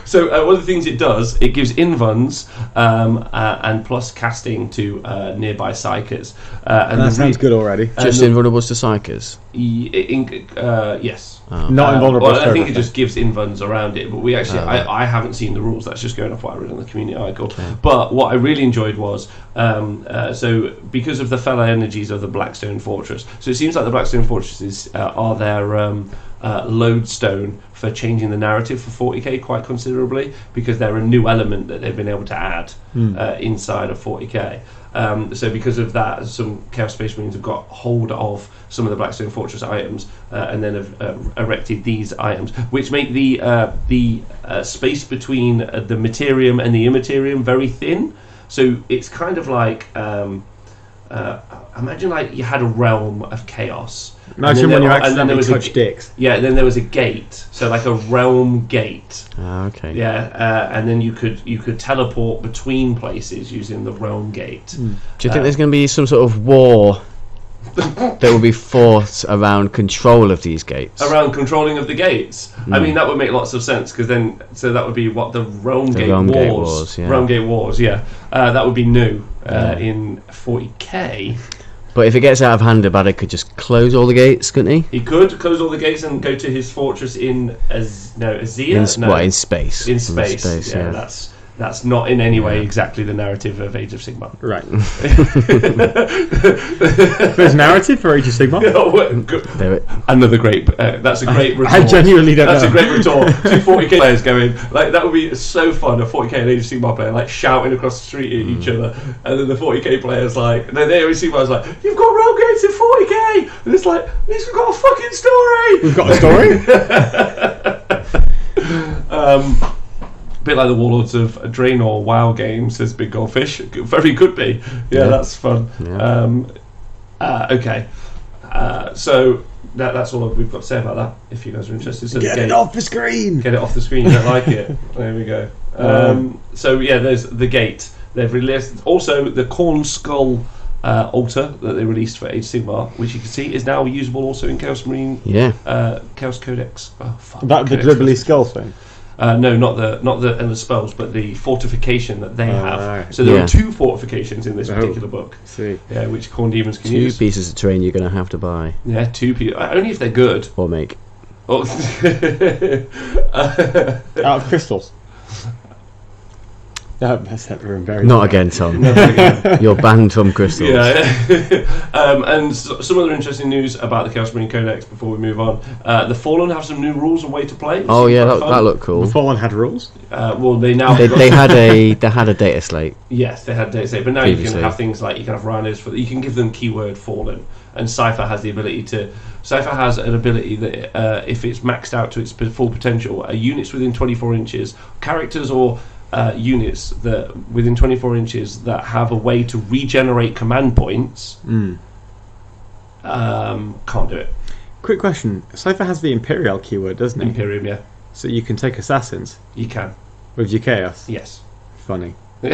[SPEAKER 1] So one of the things it does, it gives invuns and plus casting to nearby psykers. And
[SPEAKER 2] That sounds good already.
[SPEAKER 3] Just invulnerables to psychers.
[SPEAKER 1] Yes.
[SPEAKER 2] Not invulnerable.
[SPEAKER 1] Well, I think it
[SPEAKER 2] everything.
[SPEAKER 1] just gives invuns around it, but we actually, I haven't seen the rules. That's just going off what I read in the community article. Okay. But what I really enjoyed was, so because of the fellow energies of the Blackstone Fortress, so it seems like the Blackstone Fortresses are their lodestone for changing the narrative for 40k quite considerably, because they're a new element that they've been able to add inside of 40k. So because of that, some Chaos Space Marines have got hold of some of the Blackstone Fortress items and then have erected these items, which make the space between the Materium and the Immaterium very thin. So it's kind of like imagine like you had a realm of chaos.
[SPEAKER 2] Imagine when you accidentally touch dicks.
[SPEAKER 1] Yeah, then there was a gate, so like a realm gate.
[SPEAKER 3] Okay.
[SPEAKER 1] Yeah, and then you could teleport between places using the realm gate.
[SPEAKER 3] Do you think there's going to be some sort of war that will be fought around control of these gates?
[SPEAKER 1] Around controlling of the gates. I mean, that would make lots of sense, because then, so that would be what the Realm Gate Wars. Realm Gate Wars, yeah. That would be new in 40k.
[SPEAKER 3] But if it gets out of hand, Abada could just close all the gates, couldn't he?
[SPEAKER 1] He could close all the gates and go to his fortress in Azia?
[SPEAKER 3] In space.
[SPEAKER 1] In space, yeah. That's not in any way exactly the narrative of Age of Sigmar.
[SPEAKER 2] Right. There's narrative for Age of Sigmar?
[SPEAKER 1] Another great... that's a great retort.
[SPEAKER 2] I genuinely don't know.
[SPEAKER 1] That's a great retort. 2 40k players going... Like, that would be so fun, a 40k and Age of Sigmar player, like, shouting across the street at each other. And then the 40k players, like... And then the Age of Sigmar's like, you've got Realm Gates in 40k! And it's like, we've got a fucking story!
[SPEAKER 2] We've got a story?
[SPEAKER 1] A bit like the Warlords of Draenor WoW game, says Big Goldfish. Very could be. Yeah, that's fun. Yeah. Okay. So that's all we've got to say about that, if you guys are interested. So
[SPEAKER 2] Get it off the screen!
[SPEAKER 1] Get it off the screen, you don't like it. There we go. So yeah, there's the gate. They've released also the Corn Skull altar that they released for Age of Sigmar, which you can see is now usable also in Chaos Marine Chaos Codex. Oh fuck.
[SPEAKER 2] That the dribbly skull thing?
[SPEAKER 1] No, not the spells, but the fortification that they have.
[SPEAKER 2] Right.
[SPEAKER 1] So there are 2 fortifications in this particular book.
[SPEAKER 2] See.
[SPEAKER 1] Yeah, which Khorne demons can
[SPEAKER 3] 2
[SPEAKER 1] use.
[SPEAKER 3] 2 pieces of terrain you're going to have to buy.
[SPEAKER 1] Yeah, 2 pieces. Only if they're good.
[SPEAKER 3] Or make.
[SPEAKER 1] Oh.
[SPEAKER 2] Out of crystals. That's very
[SPEAKER 3] Not again, Tom. You're banned from crystals.
[SPEAKER 1] Yeah. And some other interesting news about the Chaos Marine Codex before we move on. The Fallen have some new rules and way to play.
[SPEAKER 3] Oh yeah, that looked cool.
[SPEAKER 2] The Fallen had rules.
[SPEAKER 1] Well, they now
[SPEAKER 3] they had a data slate.
[SPEAKER 1] Yes, they had data slate, but now previously. You can have things like you can have rhinos you can give them keyword Fallen, and Cypher has the ability to. Cypher has an ability that if it's maxed out to its full potential, units within 24 inches, characters or units that within 24 inches that have a way to regenerate command points can't do it.
[SPEAKER 2] Quick question. Cypher has the Imperial keyword, doesn't it?
[SPEAKER 1] Imperium, yeah.
[SPEAKER 2] So you can take assassins
[SPEAKER 1] You can.
[SPEAKER 2] with your chaos.
[SPEAKER 1] Yes.
[SPEAKER 2] Funny.
[SPEAKER 1] So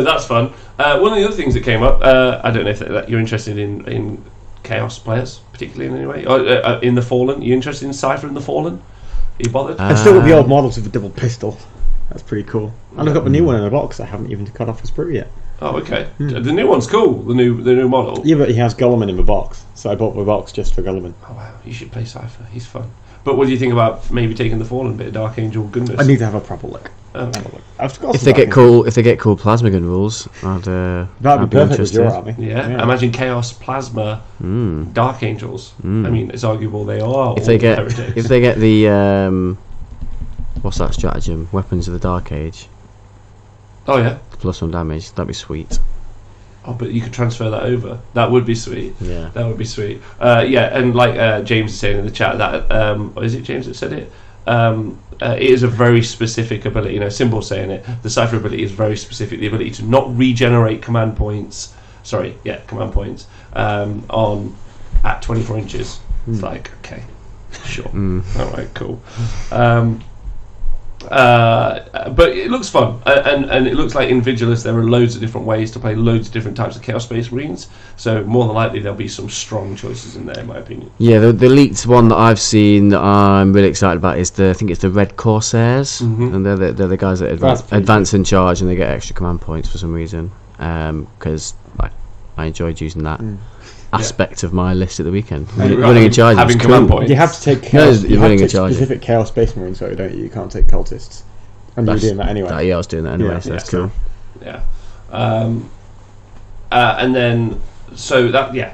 [SPEAKER 1] that's fun. One of the other things that came up, I don't know if you're interested in Chaos players, particularly in any way, or in the Fallen. You interested in Cypher and the Fallen? Are you bothered?
[SPEAKER 2] I've still got the old models with the double pistol. That's pretty cool. And I've got the new one in a box I haven't even cut off his sprue yet.
[SPEAKER 1] Oh, okay. The new one's cool. The new model.
[SPEAKER 2] Yeah, but he has Gulliman in the box, so I bought the box just for Gulliman.
[SPEAKER 1] Oh wow, you should play Cypher. He's fun. But what do you think about maybe taking the Fallen bit of Dark Angel goodness?
[SPEAKER 2] I need to have a proper look.
[SPEAKER 3] If they get cool plasma gun rules, that'd
[SPEAKER 2] be perfect with your army.
[SPEAKER 1] Yeah. Imagine Chaos Plasma Dark Angels. I mean, it's arguable they are.
[SPEAKER 3] If they get the what's that stratagem? Weapons of the Dark Age.
[SPEAKER 1] Oh yeah.
[SPEAKER 3] +1 damage. That'd be sweet.
[SPEAKER 1] Oh, but you could transfer that over. That would be sweet.
[SPEAKER 3] Yeah.
[SPEAKER 1] That would be sweet. Yeah, and like James is saying in the chat that is it James that said it? it is a very specific ability. Simple saying it. The Cypher ability is very specific. The ability to not regenerate command points. Command points on at 24 inches. It's like, okay, sure, all right, cool. But it looks fun, and it looks like in Vigilus there are loads of different ways to play loads of different types of Chaos Space Marines, so more than likely there'll be some strong choices in there, in my opinion.
[SPEAKER 3] Yeah, the leaked one that I've seen that I'm really excited about is I think it's the Red Corsairs, and they're the guys that advance in charge and they get extra command points for some reason, because I enjoyed using that aspect of my list at the weekend. Running in charge,
[SPEAKER 1] having command points.
[SPEAKER 2] You have to take specific Chaos Space Marines, so don't you? You can't take cultists, and you're doing that anyway.
[SPEAKER 3] I was doing that anyway, so that's cool.
[SPEAKER 1] Yeah, and then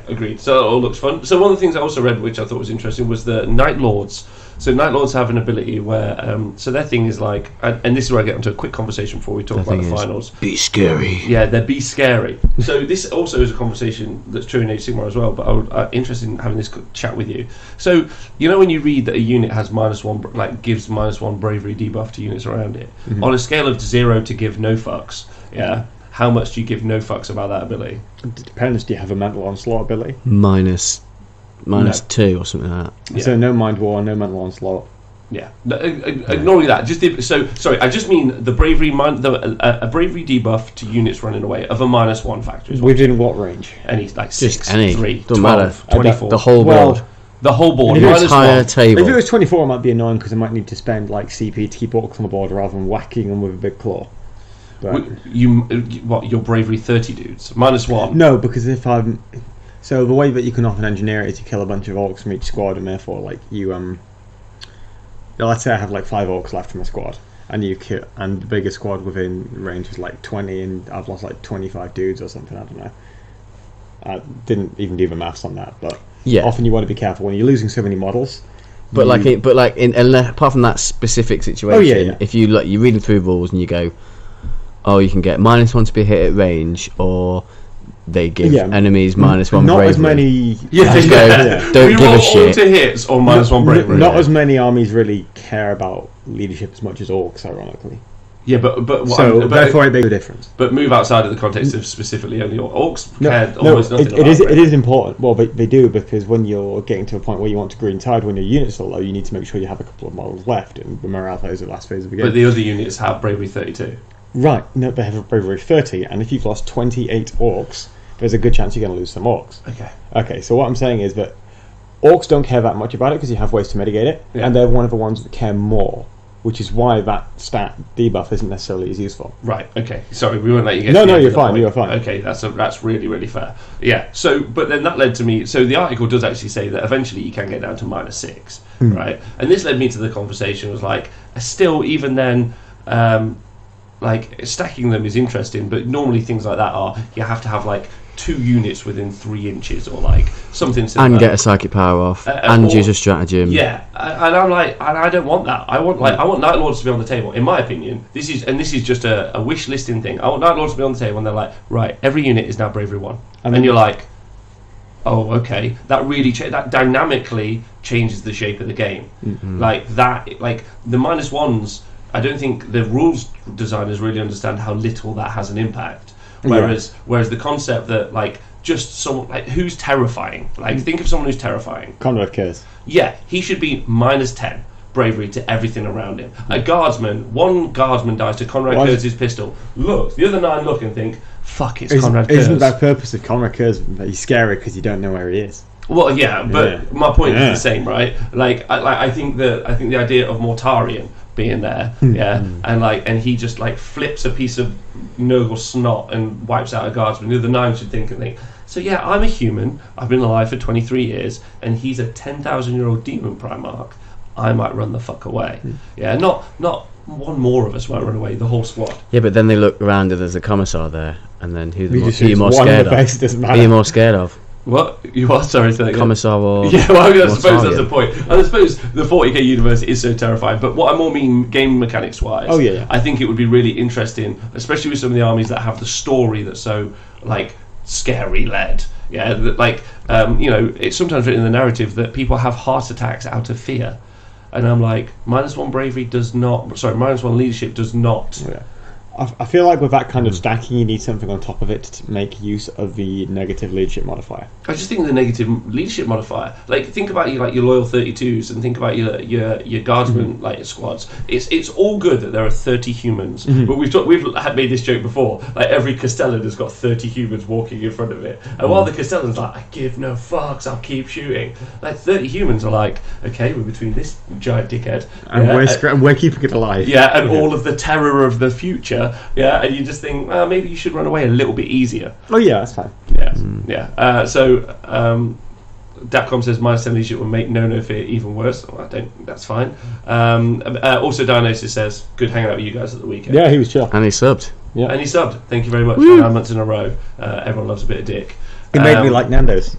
[SPEAKER 1] agreed. So it all looks fun. So one of the things I also read, which I thought was interesting, was the Night Lords. So Night Lords have an ability where, so their thing is like, and this is where I get into a quick conversation before we talk about the finals.
[SPEAKER 3] Be scary.
[SPEAKER 1] Yeah, they're be scary. So this also is a conversation that's true in Age of Sigmar as well, but I'm interested in having this chat with you. So, when you read that a unit has -1, gives -1 bravery debuff to units around it, on a scale of 0 to give no fucks, how much do you give no fucks about that ability?
[SPEAKER 2] It depends, do you have a mental onslaught ability?
[SPEAKER 3] Minus 2 or something like that.
[SPEAKER 2] Yeah. So no mind war, no mental onslaught.
[SPEAKER 1] Yeah, ignoring that. I just mean the bravery a bravery debuff to units running away of a -1 factor.
[SPEAKER 2] Within what range?
[SPEAKER 1] Any 6, 3,
[SPEAKER 3] doesn't
[SPEAKER 1] 12,
[SPEAKER 3] matter.
[SPEAKER 1] 24.
[SPEAKER 3] The whole board.
[SPEAKER 1] The whole board.
[SPEAKER 3] The entire table.
[SPEAKER 2] If it was 24, it might be annoying because I might need to spend CP to keep orcs on the board rather than whacking them with a big claw. But
[SPEAKER 1] your bravery 30 dudes -1?
[SPEAKER 2] No, because if I'm so the way that you can often engineer it is you kill a bunch of orcs from each squad, and therefore let's say I have 5 orcs left from a squad, and and the biggest squad within range is 20, and I've lost 25 dudes or something. I don't know. I didn't even do the maths on that, but often you want to be careful when you're losing so many models.
[SPEAKER 3] But apart from that specific situation, if you're reading through rules and you go, you can get -1 to be hit at range, or they give enemies -1
[SPEAKER 2] not
[SPEAKER 3] bravery.
[SPEAKER 2] As many.
[SPEAKER 3] Don't
[SPEAKER 1] we
[SPEAKER 3] give
[SPEAKER 1] roll
[SPEAKER 3] a shit.
[SPEAKER 1] to hits or -1 bravery.
[SPEAKER 2] Not as many armies really care about leadership as much as orcs, ironically.
[SPEAKER 1] Yeah, but
[SPEAKER 2] therefore it makes a difference.
[SPEAKER 1] But move outside of the context of specifically only orcs. Almost nothing.
[SPEAKER 2] It is important. Well, they do, because when you're getting to a point where you want to green tide when your units are low, you need to make sure you have a couple of models left, and the morale phase is the last phase of the game.
[SPEAKER 1] But the other units have bravery 32.
[SPEAKER 2] Right, no, they have a bravery 30, and if you've lost 28 orcs, there's a good chance you're going to lose some orcs. Okay, so what I'm saying is that orcs don't care that much about it because you have ways to mitigate it, and they're one of the ones that care more, which is why that stat debuff isn't necessarily as useful.
[SPEAKER 1] Right, okay. Sorry, we won't let you get
[SPEAKER 2] No, you're fine, you're fine.
[SPEAKER 1] Okay, that's really, really fair. Yeah, so, but then that led to me, so the article does actually say that eventually you can get down to -6, right? And this led me to the conversation, was still, even then, stacking them is interesting, but normally things like that are you have to have 2 units within 3 inches or something similar,
[SPEAKER 3] and get a psychic power off, and use a stratagem.
[SPEAKER 1] Yeah, and I'm and I don't want that. I want Night Lords to be on the table. In my opinion, this is just a wish listing thing. I want Night Lords to be on the table, and they're right, every unit is now bravery 1, and you're oh, okay, that really that dynamically changes the shape of the game. The -1s. I don't think the rules designers really understand how little that has an impact. Whereas the concept that just someone who's terrifying. Think of someone who's terrifying.
[SPEAKER 2] Conrad Kurz.
[SPEAKER 1] Yeah, he should be -10 bravery to everything around him. A guardsman, one guardsman dies to Conrad Kurz's pistol. Look, the other 9 look and think, "Fuck, it's Conrad Kurz."
[SPEAKER 2] Isn't that purpose of Conrad Kurz that he's scary because you don't know where he is?
[SPEAKER 1] Well, but my point is the same, right? I think the idea of Mortarion being there, and he just flips a piece of Nurgle snot and wipes out a guardsman. The other 9 should think, so I'm a human, I've been alive for 23 years, and he's a 10,000-year-old demon Primarch. I might run the fuck away. Not one more of us might run away, the whole squad.
[SPEAKER 3] Yeah, but then they look around and there's a commissar there, and then who are you more scared of? Who are you more scared of?
[SPEAKER 1] What? You are? Sorry, say that again.
[SPEAKER 3] Commissar or...
[SPEAKER 1] Yeah, well, I suppose that's the point. I suppose the 40k universe is so terrifying, but what I more mean game mechanics-wise, I think it would be really interesting, especially with some of the armies that have the story that's so, scary-led. It's sometimes written in the narrative that people have heart attacks out of fear. and I'm like, -1 bravery does not. Sorry, -1 leadership does not.
[SPEAKER 2] Yeah. I feel like with that kind of stacking, you need something on top of it to make use of the negative leadership modifier.
[SPEAKER 1] I just think the negative leadership modifier. Like, think about your loyal 32s, and think about your guardsmen like squads. It's all good that there are 30 humans, but we've made this joke before. Like, every Castellan has got 30 humans walking in front of it, and while the Castellan's like, I give no fucks, I'll keep shooting. Like, 30 humans are like, okay, we're between this giant dickhead,
[SPEAKER 2] and we're keeping it alive.
[SPEAKER 1] Yeah, and all of the terror of the future. Yeah, and you just think, well, maybe you should run away a little bit easier.
[SPEAKER 2] Oh yeah, that's fine.
[SPEAKER 1] Yeah. Datcom says -10 leadership will make no fear even worse. Well, I don't. That's fine. Also, Dionysus says, good hanging out with you guys at the weekend.
[SPEAKER 2] Yeah, he was chill.
[SPEAKER 3] And he subbed.
[SPEAKER 2] Yeah.
[SPEAKER 1] And he subbed. Thank you very much. 9 months in a row. Everyone loves a bit of dick.
[SPEAKER 2] He made me like Nando's.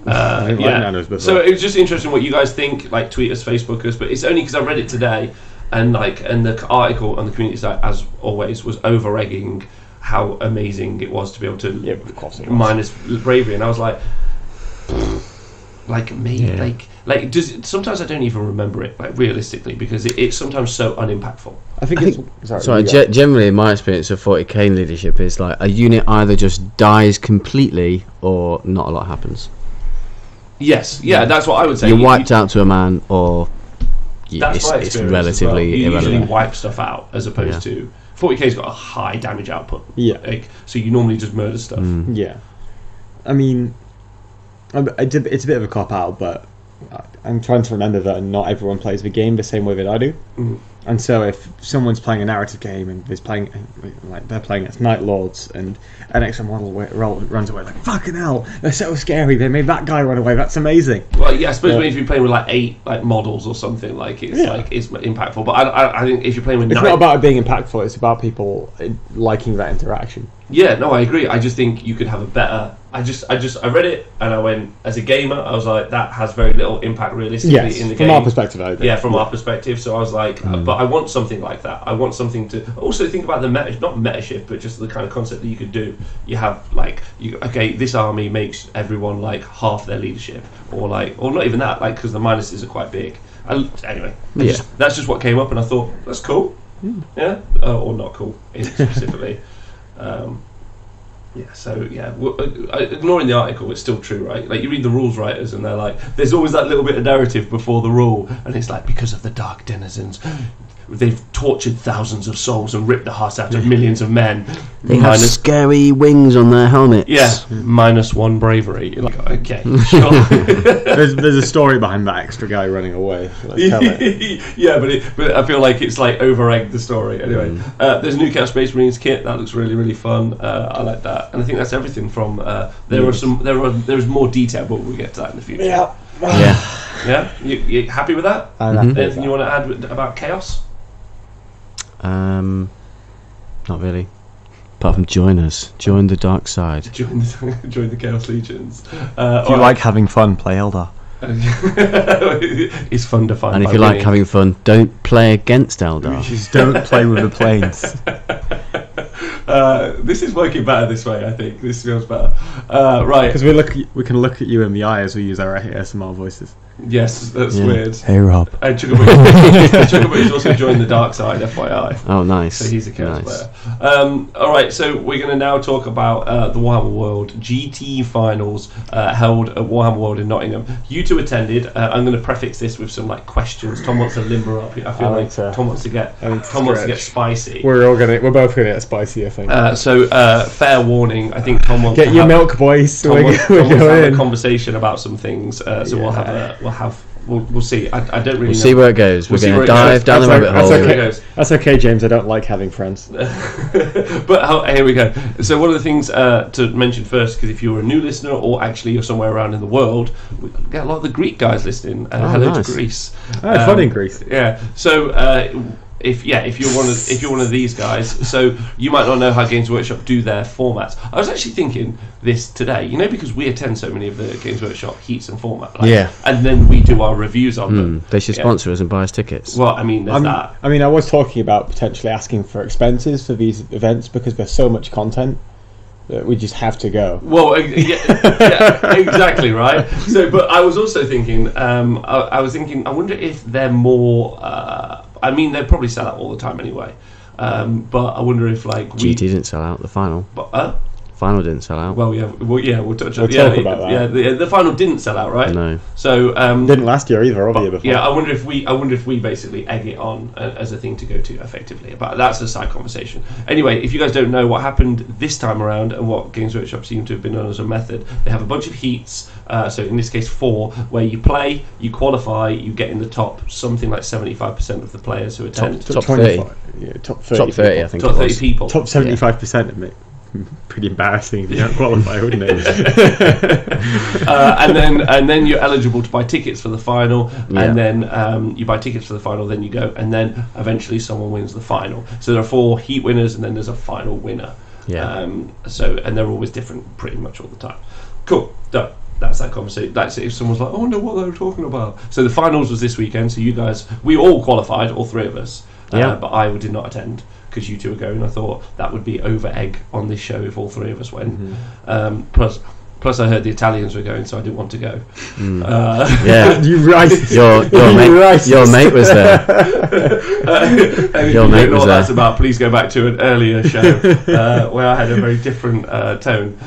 [SPEAKER 2] I didn't like Nando's before.
[SPEAKER 1] So it was just interesting what you guys think. Like, tweet us, Facebook us. But it's only because I read it today. And the article on the community site, as always, was over-egging how amazing it was to be able to
[SPEAKER 2] of course it was.
[SPEAKER 1] minus bravery, and I was like maybe sometimes I don't even remember it, like, realistically, because it's sometimes so unimpactful.
[SPEAKER 2] I think
[SPEAKER 3] generally, in my experience of 40k leadership, is like a unit either just dies completely or not a lot happens.
[SPEAKER 1] Yes, that's what I would say.
[SPEAKER 3] You're wiped out to a man, or it's relatively
[SPEAKER 1] you
[SPEAKER 3] irrelevant.
[SPEAKER 1] usually wipe stuff out, as opposed to 40k's got a high damage output.
[SPEAKER 2] Yeah.
[SPEAKER 1] So you normally just murder stuff.
[SPEAKER 2] Yeah. I mean, it's a bit of a cop out, but I'm trying to remember that not everyone plays the game the same way that I do. And so if someone's playing a narrative game and they're playing as Night Lords, and an extra model runs away, like, fucking hell, they're so scary, they made that guy run away, that's amazing.
[SPEAKER 1] Well, yeah, I suppose when if you're playing with like 8 models or something, like, it's impactful. But I think if you're playing with
[SPEAKER 2] it's not about it being impactful, it's about people liking that interaction.
[SPEAKER 1] Yeah, no, I agree. I just think you could have a better. I read it and I went, as a gamer, I was like, that has very little impact realistically in the game.
[SPEAKER 2] From our perspective, I agree.
[SPEAKER 1] Yeah, from our perspective. So I was like, but I want something like that. I want something to also think about the not meta shift, but just the kind of concept that you could do. You have like, this army makes everyone like half their leadership, or not even that, like, because the minuses are quite big. That's just what came up, and I thought that's cool. Yeah, or not cool specifically. Ignoring the article, it's still true, right? Like, you read the rules writers and they're like, there's always that little bit of narrative before the rule, and it's like, because of the dark denizens, they've tortured thousands of souls and ripped the hearts out of millions of men.
[SPEAKER 3] They have scary wings on their helmets.
[SPEAKER 1] Yeah, -1 bravery. You're like, okay, sure.
[SPEAKER 2] there's a story behind that extra guy running away. Let's tell it.
[SPEAKER 1] Yeah, but I feel like it's like over-egged the story. Anyway, there's a new Chaos Space Marines kit that looks really, really fun. I like that, and I think that's everything from. There's more detail, but we'll get to that in the future. Yeah. You happy with that? Anything you want to add about Chaos?
[SPEAKER 3] Not really. Apart from join us, join the dark side.
[SPEAKER 1] Join the Chaos Legions.
[SPEAKER 4] If you like having fun, play Eldar.
[SPEAKER 1] It's fun to find.
[SPEAKER 3] And if you like having fun, don't play against Eldar.
[SPEAKER 4] Just don't play with the planes.
[SPEAKER 1] This is working better this way. I think this feels better. Right,
[SPEAKER 2] because we can look at you in the eye as we use our ASMR voices.
[SPEAKER 1] Yes, that's weird.
[SPEAKER 4] Hey, Rob.
[SPEAKER 1] Chugaboot's also joined the dark side, FYI.
[SPEAKER 3] Oh, nice.
[SPEAKER 1] So he's a Chaos player. All right, so we're going to now talk about the Warhammer World GT finals held at Warhammer World in Nottingham. You two attended. I'm going to prefix this with some like questions. Tom wants to limber up. I feel like Tom wants to get spicy.
[SPEAKER 2] We're both gonna get spicy, I think.
[SPEAKER 1] So fair warning. I think Tom wants
[SPEAKER 2] get your milk, boys.
[SPEAKER 1] Tom wants to have a conversation about some things. We'll see. I don't really know.
[SPEAKER 3] See where it goes. We're going to dive down the rabbit hole.
[SPEAKER 2] That's okay, James. I don't like having friends.
[SPEAKER 1] But here we go. So one of the things to mention first, because if you're a new listener or actually you're somewhere around in the world, we get a lot of the Greek guys listening. Hello to Greece.
[SPEAKER 2] Fun in Greece.
[SPEAKER 1] Yeah. So if you're one of these guys, so you might not know how Games Workshop do their formats. I was actually thinking this today, because we attend so many of the Games Workshop heats and format, and then we do our reviews on them.
[SPEAKER 3] They should sponsor us and buy us tickets.
[SPEAKER 1] Well, I mean, there's that.
[SPEAKER 2] I mean, I was talking about potentially asking for expenses for these events because there's so much content. We just have to go.
[SPEAKER 1] Well, yeah, exactly right. So, but I was also thinking, I was thinking, I wonder if they're more. I mean, they probably sell out all the time anyway. But I wonder if like
[SPEAKER 3] GT didn't sell out the final. Final didn't sell out.
[SPEAKER 1] Well, we'll touch on.
[SPEAKER 2] Talk about that.
[SPEAKER 1] Yeah, the final didn't sell out, right?
[SPEAKER 3] No.
[SPEAKER 1] So
[SPEAKER 2] Didn't last year either, or the year before.
[SPEAKER 1] yeah, I wonder if we basically egg it on as a thing to go to effectively. But that's a side conversation. Anyway, if you guys don't know what happened this time around and what Games Workshop seem to have been on as a method, they have a bunch of heats. So in this case, 4, where you play, you qualify, you get in the top something like 75% of the players who attend.
[SPEAKER 3] Top 30.
[SPEAKER 2] Yeah, top 30.
[SPEAKER 3] Top 30, I think.
[SPEAKER 1] Top 30 people.
[SPEAKER 2] Top 75% of it. Pretty embarrassing if you don't qualify, wouldn't it?
[SPEAKER 1] And then you're eligible to buy tickets for the final, and then you buy tickets for the final, then you go, and then eventually someone wins the final. So there are 4 heat winners, and then there's a final winner.
[SPEAKER 3] Yeah.
[SPEAKER 1] So and they're always different, pretty much all the time. Cool. Done. That's that conversation. That's it. If someone's like, I wonder what they were talking about. So the finals was this weekend. So you guys, we all qualified, all 3 of us. But I did not attend because you 2 were going. I thought that would be over egg on this show if all 3 of us went. Plus I heard the Italians were going, so I didn't want to go.
[SPEAKER 3] Yeah,
[SPEAKER 2] You right.
[SPEAKER 3] Your mate was there. Your mate was there.
[SPEAKER 1] That's about. Please go back to an earlier show where I had a very different tone.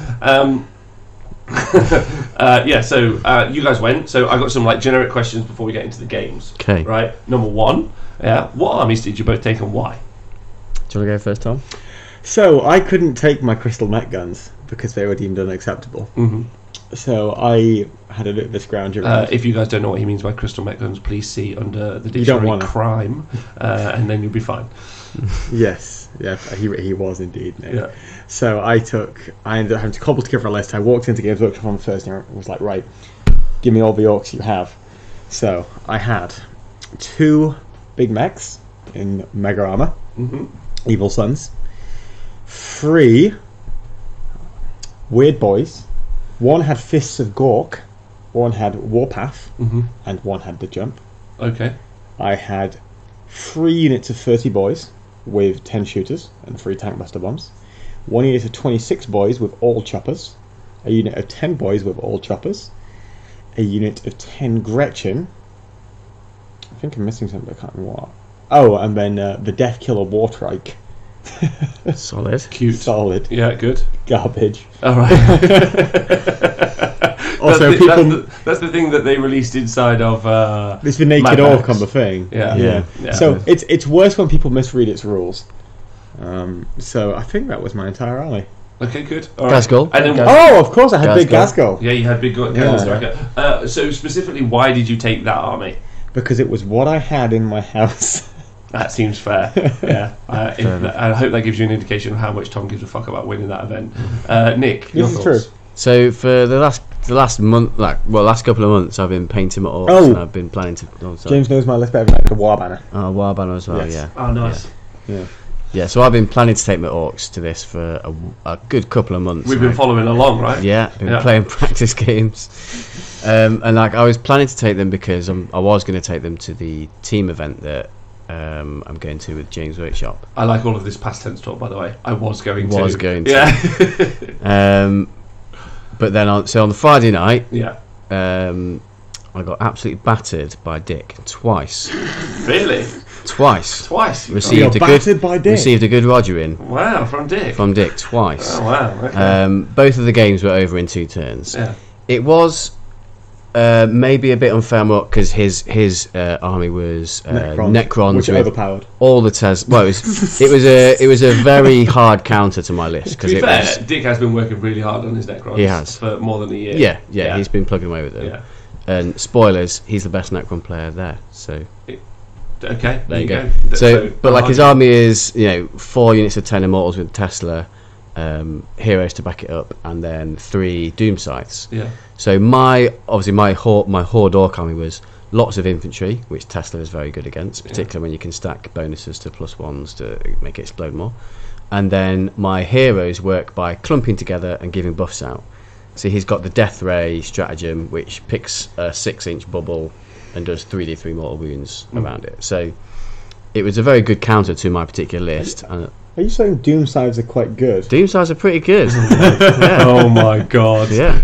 [SPEAKER 1] So you guys went. So I got some like generic questions before we get into the games.
[SPEAKER 3] Okay.
[SPEAKER 1] Right. Number 1. What armies did you both take and why?
[SPEAKER 3] Do you want to go first, Tom?
[SPEAKER 2] So I couldn't take my crystal mech guns because they were deemed unacceptable.
[SPEAKER 1] Mm-hmm.
[SPEAKER 2] So I had a bit of a scrounge around.
[SPEAKER 1] If you guys don't know what he means by crystal mech guns, please see under the dictionary crime, and then you'll be fine.
[SPEAKER 2] Yes, yeah, he was indeed. No.
[SPEAKER 1] Yeah.
[SPEAKER 2] So I ended up having to cobble together a list. I walked into Games Workshop on Thursday and was like, right, give me all the orcs you have. So I had 2 big mechs in mega armor, Evil Sons, 3 weird boys. 1 had Fists of Gork, 1 had Warpath, and 1 had the Jump.
[SPEAKER 1] Okay.
[SPEAKER 2] I had 3 units of 30 boys with 10 shooters and 3 tank buster bombs. 1 unit of 26 boys with all choppers. A unit of 10 boys with all choppers. A unit of 10 Gretchen. I think I'm missing something, I can't remember what. Oh, and then the Death Killer Wartrike.
[SPEAKER 3] Solid.
[SPEAKER 1] Cute.
[SPEAKER 2] Solid.
[SPEAKER 1] Yeah, good.
[SPEAKER 2] Garbage.
[SPEAKER 1] All right.
[SPEAKER 2] Also,
[SPEAKER 1] that's the thing that they released inside of.
[SPEAKER 2] It's the naked orc on the thing.
[SPEAKER 1] Yeah.
[SPEAKER 2] So it's worse when people misread its rules. So I think that was my entire army.
[SPEAKER 1] Okay, good.
[SPEAKER 3] Gasgol.
[SPEAKER 1] And then,
[SPEAKER 2] Oh, of course, I had Big Gasgol.
[SPEAKER 1] Yeah, you had Big Gasgol. So specifically, why did you take that army?
[SPEAKER 2] Because it was what I had in my house.
[SPEAKER 1] That seems fair. Yeah. I hope that gives you an indication of how much Tom gives a fuck about winning that event. Nick, your
[SPEAKER 2] This is
[SPEAKER 1] thoughts?
[SPEAKER 2] true.
[SPEAKER 3] So for the last month, last couple of months, I've been painting my orcs, and I've been planning to.
[SPEAKER 2] James knows my list better than the War Banner.
[SPEAKER 3] Oh, War Banner as well.
[SPEAKER 2] Yes.
[SPEAKER 3] Yeah.
[SPEAKER 1] Oh, nice.
[SPEAKER 3] Yeah. So I've been planning to take my orcs to this for a good couple of months.
[SPEAKER 1] We've been following along, right?
[SPEAKER 3] Yeah, been playing practice games, and I was planning to take them because I was going to take them to the team event that I'm going to with James Workshop.
[SPEAKER 1] I like all of this past tense talk, by the way. I was going to.
[SPEAKER 3] Yeah. But then on the Friday night, I got absolutely battered by Dick twice.
[SPEAKER 1] Really?
[SPEAKER 3] Twice.
[SPEAKER 2] Received a
[SPEAKER 3] good Roger in.
[SPEAKER 1] Wow, from Dick
[SPEAKER 3] twice.
[SPEAKER 1] Oh wow. Okay.
[SPEAKER 3] Both of the games were over in 2 turns.
[SPEAKER 1] Yeah.
[SPEAKER 3] It was maybe a bit unfair because his army was Necrons,
[SPEAKER 2] which are overpowered.
[SPEAKER 3] All the Well, it was a very hard counter to my list.
[SPEAKER 1] To be fair, Dick has been working really hard on his Necrons.
[SPEAKER 3] He has
[SPEAKER 1] for more than a year.
[SPEAKER 3] Yeah. He's been plugging away with them.
[SPEAKER 1] Yeah.
[SPEAKER 3] And spoilers, he's the best Necron player there. So
[SPEAKER 1] okay,
[SPEAKER 3] there you go. So his army is 4 units of 10 Immortals with Tesla, heroes to back it up, and then 3 Doom Scythes.
[SPEAKER 1] Yeah.
[SPEAKER 3] So my Horde Orc army was lots of infantry, which Tesla is very good against, particularly when you can stack bonuses to +1s to make it explode more. And then my heroes work by clumping together and giving buffs out. So he's got the Death Ray stratagem, which picks a 6-inch bubble and does 3d3 mortal wounds around it. So it was a very good counter to my particular list.
[SPEAKER 2] Are you saying Doom sides are quite good?
[SPEAKER 3] Doom sides are pretty good. Yeah.
[SPEAKER 1] Oh my god.
[SPEAKER 3] Yeah.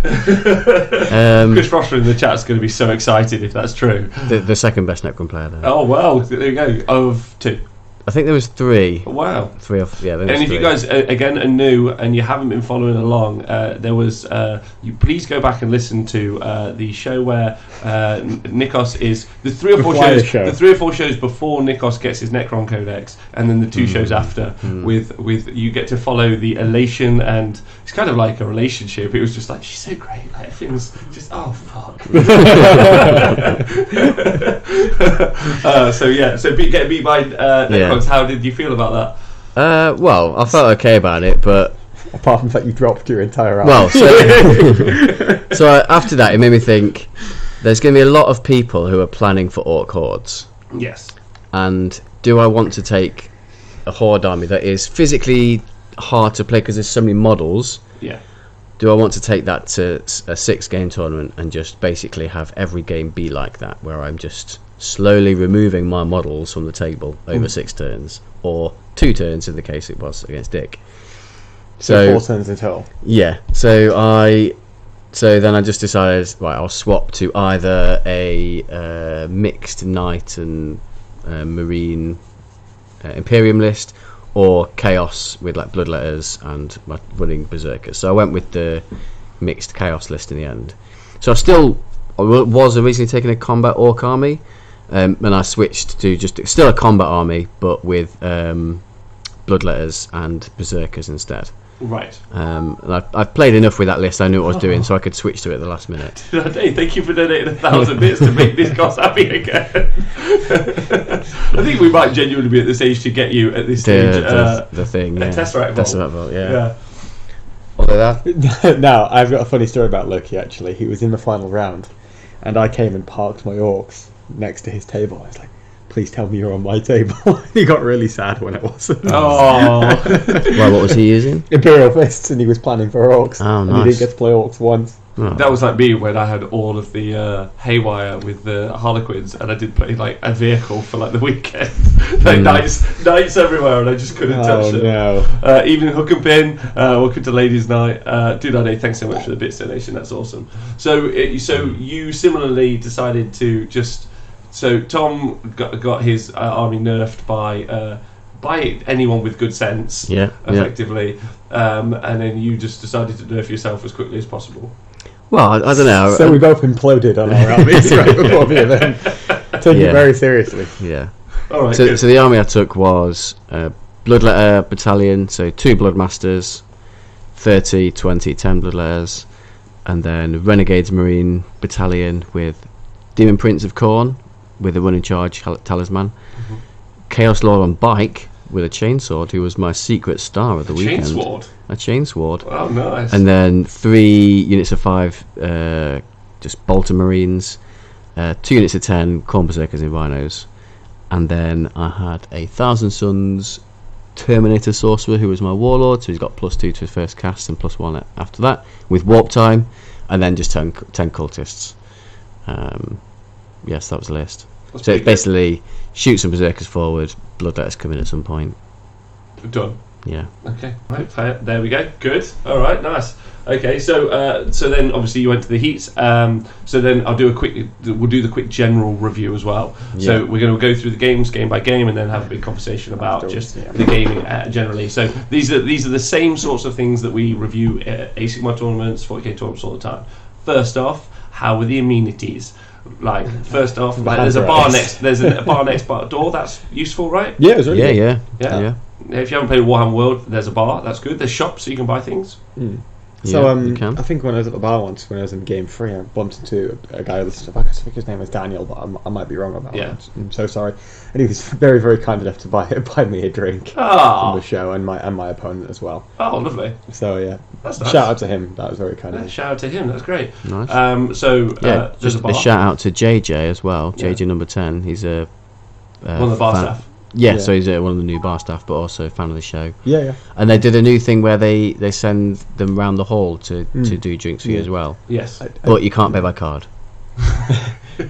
[SPEAKER 1] Chris Rosser in the chat's going to be so excited if that's true.
[SPEAKER 3] The second best Necron player there.
[SPEAKER 1] Oh well, there you go. Of 2.
[SPEAKER 3] I think there was 3.
[SPEAKER 1] Wow.
[SPEAKER 3] 3 or yeah.
[SPEAKER 1] And if you guys again are new and you haven't been following along, there was you please go back and listen to the show where Nikos is the 3 or 4 shows, the 3 or 4 shows before Nikos gets his Necron Codex, and then the 2 shows after with you get to follow the elation, and it's kind of like a relationship. It was just like, she's so great, like everything's just fuck. So getting beat by Necrons. How did you feel about
[SPEAKER 3] that? Well, I felt okay about it, but
[SPEAKER 2] apart from the fact you dropped your entire arm.
[SPEAKER 3] Well, so after that, it made me think there's going to be a lot of people who are planning for Orc Hordes.
[SPEAKER 1] Yes. And
[SPEAKER 3] do I want to take a Horde army that is physically hard to play because there's so many models?
[SPEAKER 1] Yeah.
[SPEAKER 3] Do I want to take that to a 6-game tournament and just basically have every game be like that, where I'm just slowly removing my models from the table over 6 turns, or 2 turns in the case it was against Dick.
[SPEAKER 2] So 4 turns in total.
[SPEAKER 3] Yeah. So then I just decided, right, I'll swap to either a mixed Knight and Marine Imperium list, or Chaos with like Bloodletters and my running Berserkers. So I went with the mixed Chaos list in the end. So I was originally taking a combat Orc army, and I switched to just still a combat army, but with Bloodletters and Berserkers instead.
[SPEAKER 1] Right.
[SPEAKER 3] And I've played enough with that list. I knew what I was doing, so I could switch to it at the last minute.
[SPEAKER 1] Hey, thank you for donating 1,000 bits to make this Goss happy again. I think we might genuinely be at this age to get you at this stage.
[SPEAKER 3] The thing, yeah.
[SPEAKER 1] A Tesseract Vault.
[SPEAKER 3] Yeah. Although that.
[SPEAKER 2] Now, I've got a funny story about Loki, actually. He was in the final round, and I came and parked my Orcs next to his table. I was like, please tell me you're on my table. He got really sad when it wasn't.
[SPEAKER 1] Oh.
[SPEAKER 3] Well, what was he using?
[SPEAKER 2] Imperial Fists, and he was planning for Orcs.
[SPEAKER 3] Oh,
[SPEAKER 2] and
[SPEAKER 3] nice.
[SPEAKER 2] he didn't get to play Orcs once.
[SPEAKER 3] Oh.
[SPEAKER 1] That was like me when I had all of the Haywire with the Harlequins, and I did play like a vehicle for like the weekend. Like knights everywhere, and I just couldn't touch them.
[SPEAKER 2] No.
[SPEAKER 1] Even Hook and Pin, welcome to Ladies' Night. Dude, thanks so much for the bits donation, that's awesome. So you similarly decided to just... So Tom got his army nerfed by anyone with good sense, effectively, and then you just decided to nerf yourself as quickly as possible.
[SPEAKER 3] Well, I don't know.
[SPEAKER 2] So we both imploded on our armies right before the event. Took it very seriously.
[SPEAKER 3] Yeah.
[SPEAKER 1] All right.
[SPEAKER 3] So the army I took was Bloodletter Battalion, so 2 Bloodmasters, 30, 20, 10 Bloodletters, and then Renegades Marine Battalion with Demon Prince of Khorne with a running charge talisman, Chaos Lord on bike with a chainsword, who was my secret star of the weekend. A chainsword.
[SPEAKER 1] Oh, nice.
[SPEAKER 3] And then 3 units of 5 just Bolter Marines, 2 units of 10 Khorne Berserkers in Rhinos, and then I had a Thousand Suns Terminator Sorcerer, who was my warlord, so he's got +2 to his first cast and +1 after that, with Warp Time, and then just 10 cultists. Yes, that was the list. So it's basically shoot some Berserkers forward, Bloodletters come in at some point.
[SPEAKER 1] Done.
[SPEAKER 3] Yeah.
[SPEAKER 1] Okay. Right. Fair. There we go. Good. All right. Nice. Okay. So then obviously you went to the heats. So then we'll do the quick general review as well. Yeah. So we're going to go through the games game by game and then have a big conversation about the gaming generally. So these are the same sorts of things that we review at A Sigmar tournaments, 40k tournaments all the time. First off, how are the amenities? Like, first off, there's a bar next door. That's useful, right?
[SPEAKER 2] Yeah, it was really
[SPEAKER 3] good. Yeah.
[SPEAKER 1] If you haven't played Warhammer World, there's a bar. That's good. There's shops so you can buy things.
[SPEAKER 2] So I think when I was at the bar once, when I was in Game 3, I bumped into a guy who listened to, I think his name was Daniel, but I might be wrong about that. I'm so sorry. And he was very, very kind enough to buy me a drink from the show, and my opponent as well.
[SPEAKER 1] Oh, lovely.
[SPEAKER 2] So yeah,
[SPEAKER 1] that's nice.
[SPEAKER 2] Shout out to him. That was very kind of him.
[SPEAKER 1] Shout out to him. That's great.
[SPEAKER 3] Nice.
[SPEAKER 1] There's a bar.
[SPEAKER 3] A shout out to JJ as well. JJ number 10. He's a
[SPEAKER 1] one of the bar staff.
[SPEAKER 3] Yeah, so he's one of the new bar staff, but also a fan of the show.
[SPEAKER 2] Yeah.
[SPEAKER 3] And they did a new thing where they send them round the hall to do drinks for you as well.
[SPEAKER 1] Yes.
[SPEAKER 3] But you can't pay by card.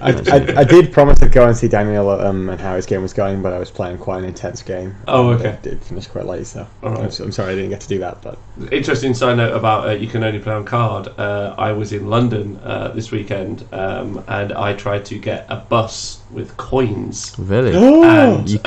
[SPEAKER 2] I did promise to go and see Daniel and how his game was going, but I was playing quite an intense game.
[SPEAKER 1] Oh, okay.
[SPEAKER 2] I did finish quite late, so
[SPEAKER 1] Right.
[SPEAKER 2] I'm sorry I didn't get to do that. But
[SPEAKER 1] Interesting side note about you can only play on card. I was in London this weekend, and I tried to get a bus with coins.
[SPEAKER 3] Really?
[SPEAKER 1] And
[SPEAKER 3] You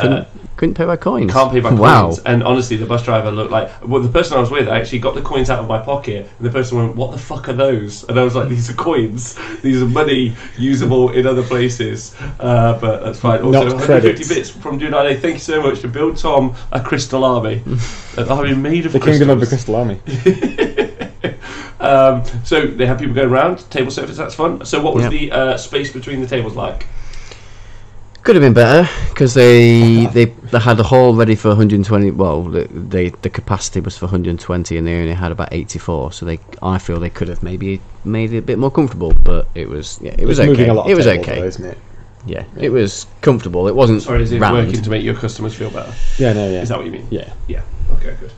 [SPEAKER 3] couldn't pay by coins?
[SPEAKER 1] can't pay by
[SPEAKER 3] Wow.
[SPEAKER 1] coins. And honestly, the bus driver looked like... Well, the person I was with, I actually got the coins out of my pocket, and the person went, "What the fuck are those?" And I was like, "These are coins. These are money usable in other places." But that's fine. Also,
[SPEAKER 2] Not
[SPEAKER 1] 150
[SPEAKER 2] credits.
[SPEAKER 1] bits from Dude Thank you so much to build Tom a crystal army. An army made of
[SPEAKER 2] the Kingdom of the
[SPEAKER 1] crystals.
[SPEAKER 2] Crystal Army.
[SPEAKER 1] So they have people going around, table service, that's fun. So what was
[SPEAKER 3] Yep.
[SPEAKER 1] the space between the tables like?
[SPEAKER 3] Could have been better because they had the hall ready for 120. Well, the capacity was for 120, and they only had about 84. So I feel they could have maybe made it a bit more comfortable, but it was okay.
[SPEAKER 2] Moving a lot of
[SPEAKER 3] It was
[SPEAKER 2] tables,
[SPEAKER 3] okay.
[SPEAKER 2] though, isn't it?
[SPEAKER 3] Yeah, it was comfortable. It wasn't
[SPEAKER 1] Sorry, is it
[SPEAKER 3] round.
[SPEAKER 1] working to make your customers feel better?
[SPEAKER 2] Yeah, no, yeah.
[SPEAKER 1] Is that what you mean?
[SPEAKER 2] Yeah.
[SPEAKER 1] Yeah. Okay, good.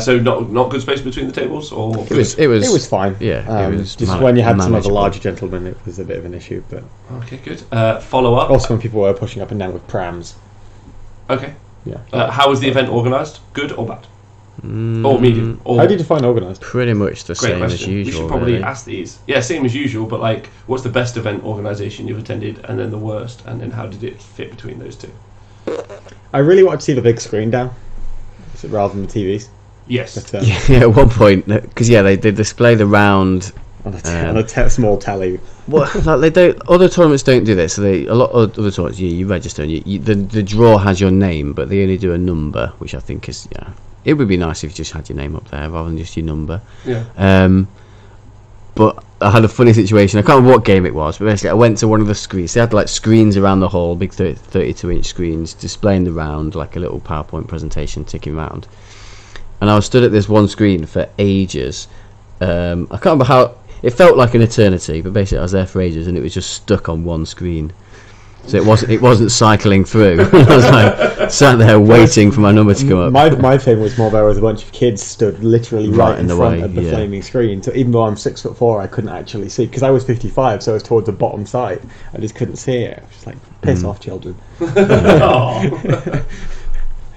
[SPEAKER 1] So not good space between the tables, or
[SPEAKER 3] It was.
[SPEAKER 2] It was fine.
[SPEAKER 3] Yeah, it was
[SPEAKER 2] just when you had some of the
[SPEAKER 3] manageable.
[SPEAKER 2] larger gentlemen, it was a bit of an issue. But
[SPEAKER 1] okay, good. Follow up.
[SPEAKER 2] also when people were pushing up and down with prams.
[SPEAKER 1] Okay.
[SPEAKER 2] Yeah.
[SPEAKER 1] How was the event organised? Good or bad? Or medium? Or
[SPEAKER 2] How did you define organised?
[SPEAKER 3] Pretty much the
[SPEAKER 1] Great
[SPEAKER 3] same as
[SPEAKER 1] question.
[SPEAKER 3] usual.
[SPEAKER 1] We should probably
[SPEAKER 3] really.
[SPEAKER 1] ask these. Yeah, same as usual. But like, what's the best event organisation you've attended, and then the worst, and then how did it fit between those two?
[SPEAKER 2] I really wanted to see the big screen down, rather than the TVs.
[SPEAKER 1] Yes.
[SPEAKER 2] But,
[SPEAKER 3] Yeah, at one point, because they display the round.
[SPEAKER 2] on a small tally.
[SPEAKER 3] Well, like they don't. Other tournaments don't do this. So a lot of other tournaments, you register and the draw has your name, but they only do a number, which I think is It would be nice if you just had your name up there rather than just your number.
[SPEAKER 1] Yeah.
[SPEAKER 3] But I had a funny situation. I can't remember what game it was, but basically I went to one of the screens. They had like screens around the hall, big 32-inch screens displaying the round, like a little PowerPoint presentation ticking round. And I was stood at this one screen for ages. I can't remember how. It felt like an eternity, but basically I was there for ages, and it was just stuck on one screen. So it wasn't cycling through. I was like sat there waiting for my number to come up.
[SPEAKER 2] My thing was more there was a bunch of kids stood literally right in
[SPEAKER 3] the
[SPEAKER 2] front
[SPEAKER 3] way,
[SPEAKER 2] of the
[SPEAKER 3] yeah.
[SPEAKER 2] flaming screen. So even though I'm 6'4", I couldn't actually see because I was 55, so I was towards the bottom side. I just couldn't see it. I was just like, piss off, children.
[SPEAKER 1] Aw.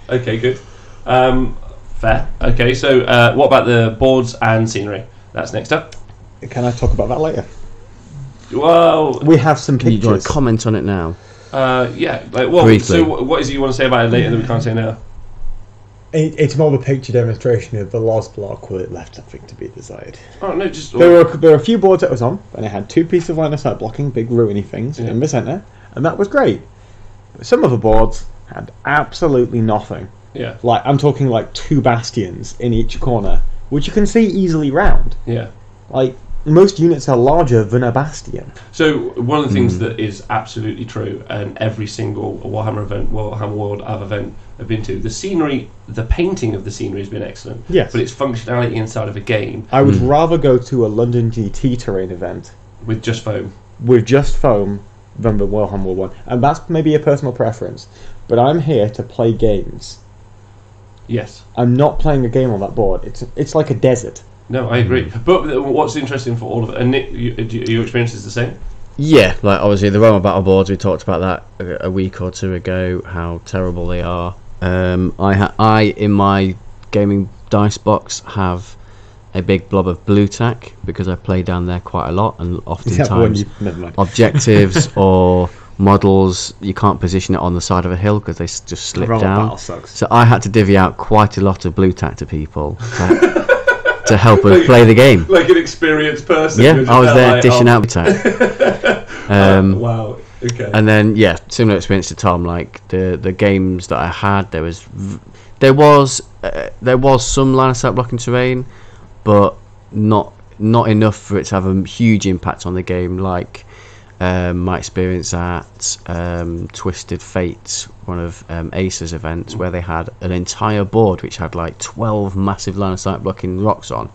[SPEAKER 1] Okay, good. Fair. Okay, so what about the boards and scenery? That's next up.
[SPEAKER 2] Can I talk about that later?
[SPEAKER 1] Well,
[SPEAKER 2] We have some
[SPEAKER 3] You want
[SPEAKER 2] pictures.
[SPEAKER 3] to comment on it now?
[SPEAKER 1] yeah. Like, well,
[SPEAKER 3] Briefly.
[SPEAKER 1] so what is it you want to say about it later that we can't say now?
[SPEAKER 2] It's more of a picture demonstration of the loss block where it left something to be desired.
[SPEAKER 1] Oh no, just
[SPEAKER 2] There were a few boards that was on, and it had two pieces of line of sight blocking, big ruiny things in the centre, and that was great. But some of the boards had absolutely nothing.
[SPEAKER 1] yeah,
[SPEAKER 2] Like I'm talking like two bastions in each corner, which you can see easily round.
[SPEAKER 1] yeah.
[SPEAKER 2] Like most units are larger than a bastion.
[SPEAKER 1] So one of the things that is absolutely true, and every single Warhammer event, Warhammer World event I've been to, the scenery, the painting of the scenery has been excellent.
[SPEAKER 2] Yes.
[SPEAKER 1] But its functionality inside of a game
[SPEAKER 2] I would rather go to a London GT terrain event
[SPEAKER 1] with just foam.
[SPEAKER 2] with just foam than the Warhammer one, and that's maybe a personal preference. But I'm here to play games.
[SPEAKER 1] Yes.
[SPEAKER 2] I'm not playing a game on that board. It's like a desert.
[SPEAKER 1] No, I agree. But what's interesting for all of it, and Nick, your experience is the same?
[SPEAKER 3] Yeah, like obviously the Roma battle boards. We talked about that a week or two ago. How terrible they are. I in my gaming dice box have a big blob of blue tack because I play down there quite a lot, and oftentimes
[SPEAKER 2] never mind.
[SPEAKER 3] objectives or models you can't position it on the side of a hill because they just slip
[SPEAKER 2] Roma
[SPEAKER 3] down.
[SPEAKER 2] battle sucks.
[SPEAKER 3] So I had to divvy out quite a lot of blue tack to people to help us play the game.
[SPEAKER 1] Like an experienced person.
[SPEAKER 3] Yeah, I was there dishing out tack.
[SPEAKER 1] Wow. Okay.
[SPEAKER 3] And then similar experience to Tom. Like the games that I had, there was some line of sight blocking terrain, but not enough for it to have a huge impact on the game. Like my experience at Twisted Fate, one of Ace's events, where they had an entire board which had like 12 massive line of sight blocking rocks on.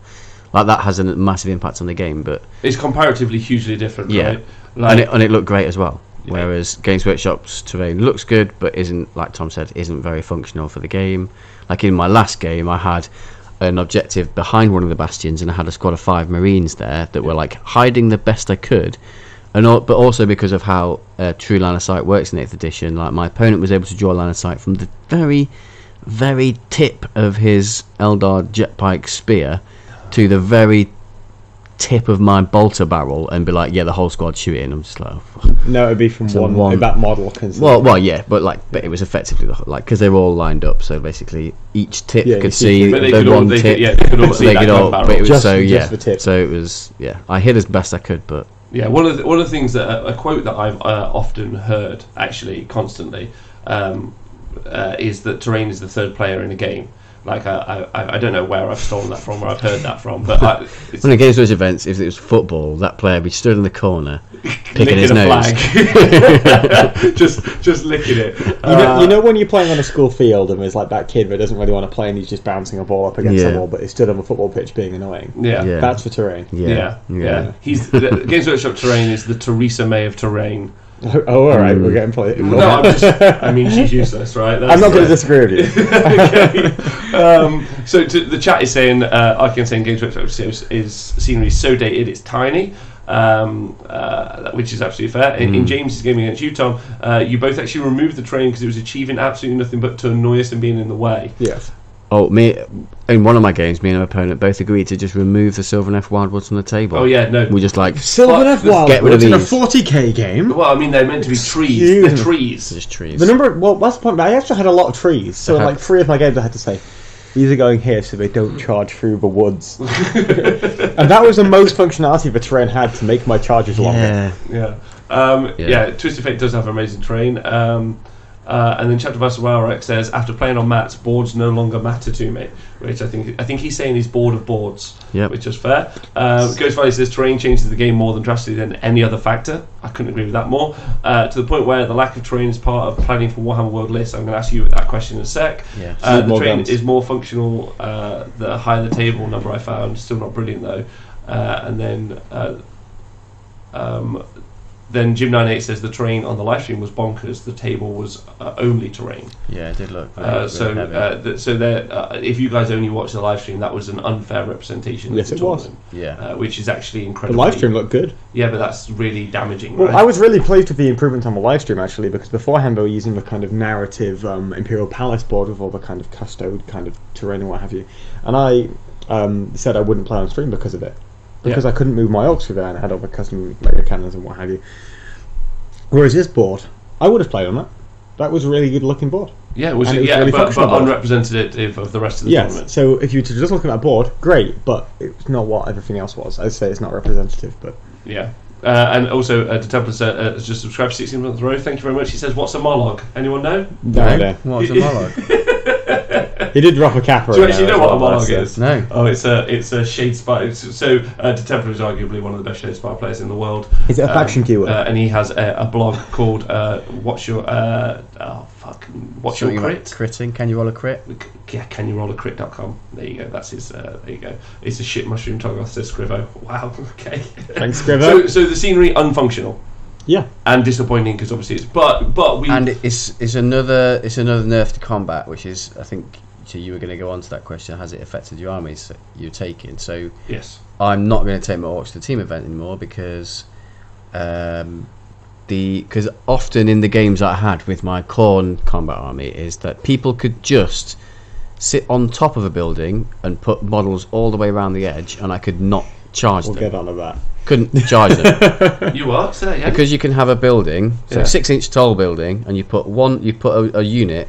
[SPEAKER 3] Like that has a massive impact on the game, but
[SPEAKER 1] it's comparatively hugely different,
[SPEAKER 3] yeah,
[SPEAKER 1] right? Like,
[SPEAKER 3] and it looked great as well. Whereas Games Workshop's terrain looks good, but isn't, like Tom said, isn't very functional for the game. Like in my last game, I had an objective behind one of the bastions, and I had a squad of 5 Marines there that were like hiding the best I could, but also because of how true line of sight works in 8th edition. Like, my opponent was able to draw line of sight from the very, very tip of his Eldar jetpike spear to the very tip of my bolter barrel and be like, yeah, the whole squad shoot it in. I'm just like, oh, fuck.
[SPEAKER 2] No, it'd be from one that model.
[SPEAKER 3] Well, yeah, but it was effectively because they were all lined up. So basically, each tip could see
[SPEAKER 1] But they
[SPEAKER 3] the
[SPEAKER 1] could all-
[SPEAKER 3] one
[SPEAKER 1] they
[SPEAKER 3] tip.
[SPEAKER 1] could- yeah, they could all see that gun barrel.
[SPEAKER 3] But it was
[SPEAKER 2] Just
[SPEAKER 3] so
[SPEAKER 2] the tip.
[SPEAKER 3] So it was I hit as best I could, but
[SPEAKER 1] Yeah, one of the things that a quote that I've often heard, actually constantly, is that terrain is the third player in a game. Like, I don't know where I've stolen that from or I've heard that from, but it's
[SPEAKER 3] when it came to those events, if it was football, that player would be stood in the corner picking his
[SPEAKER 1] licking a
[SPEAKER 3] nose.
[SPEAKER 1] flag. just licking it.
[SPEAKER 2] You know when you're playing on a school field and there's like that kid that doesn't really want to play and he's just bouncing a ball up against the wall, but he's stood on the football pitch being annoying.
[SPEAKER 1] Yeah.
[SPEAKER 2] That's for terrain.
[SPEAKER 3] Yeah.
[SPEAKER 1] He's the Games Workshop terrain is the Theresa May of terrain.
[SPEAKER 2] Oh, all right, we're getting played.
[SPEAKER 1] No, I mean, she's useless, right?
[SPEAKER 2] I'm not going to disagree with you.
[SPEAKER 1] Okay. So the chat is saying, Arkin saying Games Workshop is scenery so dated it's tiny, which is absolutely fair. In James's game against you, Tom, you both actually removed the terrain because it was achieving absolutely nothing but to annoy us and being in the way.
[SPEAKER 2] Yes.
[SPEAKER 3] Oh, in one of my games, me and my opponent both agreed to just remove the Sylvaneth Wildwoods from the table.
[SPEAKER 1] Oh yeah, no.
[SPEAKER 3] We just like
[SPEAKER 2] Sylvaneth
[SPEAKER 3] get rid of
[SPEAKER 2] Wildwoods in a
[SPEAKER 3] these.
[SPEAKER 2] 40k game.
[SPEAKER 1] Well, I mean, they're meant to be trees.
[SPEAKER 2] Excuse
[SPEAKER 1] They're
[SPEAKER 2] me.
[SPEAKER 1] trees.
[SPEAKER 3] Just trees.
[SPEAKER 2] The number, well, that's the point. I actually had a lot of trees, so in like 3 of my games I had to say, these are going here so they don't charge through the woods. And that was the most functionality the terrain had to make my charges longer.
[SPEAKER 1] Yeah. Twisted Fate does have amazing terrain. And then Chapter Master Warwick says, after playing on mats, boards no longer matter to me, which I think he's saying he's bored of boards, which is fair. Ghost Valley says terrain changes the game more than drastically than any other factor. I couldn't agree with that more. To the point where the lack of terrain is part of planning for Warhammer World lists. I'm going to ask you that question in a sec. The terrain is more functional. The higher the table number I found, still not brilliant though. And then Jim 98 says the terrain on the live stream was bonkers. The table was only terrain.
[SPEAKER 3] Yeah, it did look.
[SPEAKER 1] If you guys only watched the live stream, that was an unfair representation.
[SPEAKER 2] Yes,
[SPEAKER 1] of the tournament.
[SPEAKER 3] Yeah,
[SPEAKER 1] which is actually
[SPEAKER 2] The
[SPEAKER 1] incredible.
[SPEAKER 2] live stream looked good.
[SPEAKER 1] Yeah, but that's really damaging.
[SPEAKER 2] Well,
[SPEAKER 1] right?
[SPEAKER 2] I was really pleased with the improvement on the live stream actually, because beforehand they were using the kind of narrative Imperial Palace board with all the kind of custode kind of terrain and what have you. And I said I wouldn't play on stream because of it. Because I couldn't move my orcs through there and I had all the custom laser cannons and what have you. Whereas this board, I would have played on that. That was a really good looking board.
[SPEAKER 1] Yeah, it was,
[SPEAKER 2] really
[SPEAKER 1] but
[SPEAKER 2] functional board.
[SPEAKER 1] unrepresentative of the rest of the
[SPEAKER 2] Yes,
[SPEAKER 1] tournament.
[SPEAKER 2] so if you were to just look at that board, great, but it's not what everything else was. I'd say it's not representative, but...
[SPEAKER 1] Yeah. And also, the Templar has just subscribed 16 months in a row. Thank you very much. He says, what's a Monologue? Anyone know?
[SPEAKER 2] No.
[SPEAKER 3] What's a Monologue?
[SPEAKER 2] He did drop a capper.
[SPEAKER 1] Do you actually know what a Monologue is?
[SPEAKER 3] No.
[SPEAKER 1] Oh, it's a Shade Spire. So, the Templar is arguably one of the best Shade Spire players in the world.
[SPEAKER 2] Is it a faction keyword?
[SPEAKER 1] And he has a blog called What's Your Crit?
[SPEAKER 3] Critting? Can you roll a crit?
[SPEAKER 1] Yeah, can you roll a crit.com. There you go. That's his. There you go. It's a shit mushroom Togoth, says Scrivo. Wow. Okay.
[SPEAKER 2] Thanks, Scrivo.
[SPEAKER 1] So the scenery unfunctional.
[SPEAKER 2] Yeah.
[SPEAKER 1] And disappointing because obviously it's but we
[SPEAKER 3] And it's another nerf to combat, which is, I think, so you were going to go on to that question. Has it affected your armies that you're taking? So
[SPEAKER 1] yes,
[SPEAKER 3] I'm not going to take my orcs to the team event anymore because because often in the games I had with my Khorne combat army is that people could just sit on top of a building and put models all the way around the edge, and I could not charge
[SPEAKER 2] We'll
[SPEAKER 3] them.
[SPEAKER 2] get on to that.
[SPEAKER 3] Couldn't charge them
[SPEAKER 1] you are. So yeah.
[SPEAKER 3] because you can have a building, so
[SPEAKER 1] Yeah.
[SPEAKER 3] 6-inch tall building, and you put a unit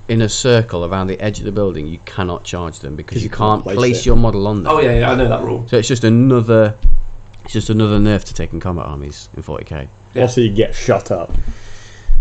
[SPEAKER 3] in a circle around the edge of the building. You cannot charge them because you can't place
[SPEAKER 2] it.
[SPEAKER 3] your model on them.
[SPEAKER 1] Oh yeah, I know that rule.
[SPEAKER 3] So it's just another nerf to take in combat armies in 40k.
[SPEAKER 1] Yeah.
[SPEAKER 2] Also, you get shut up.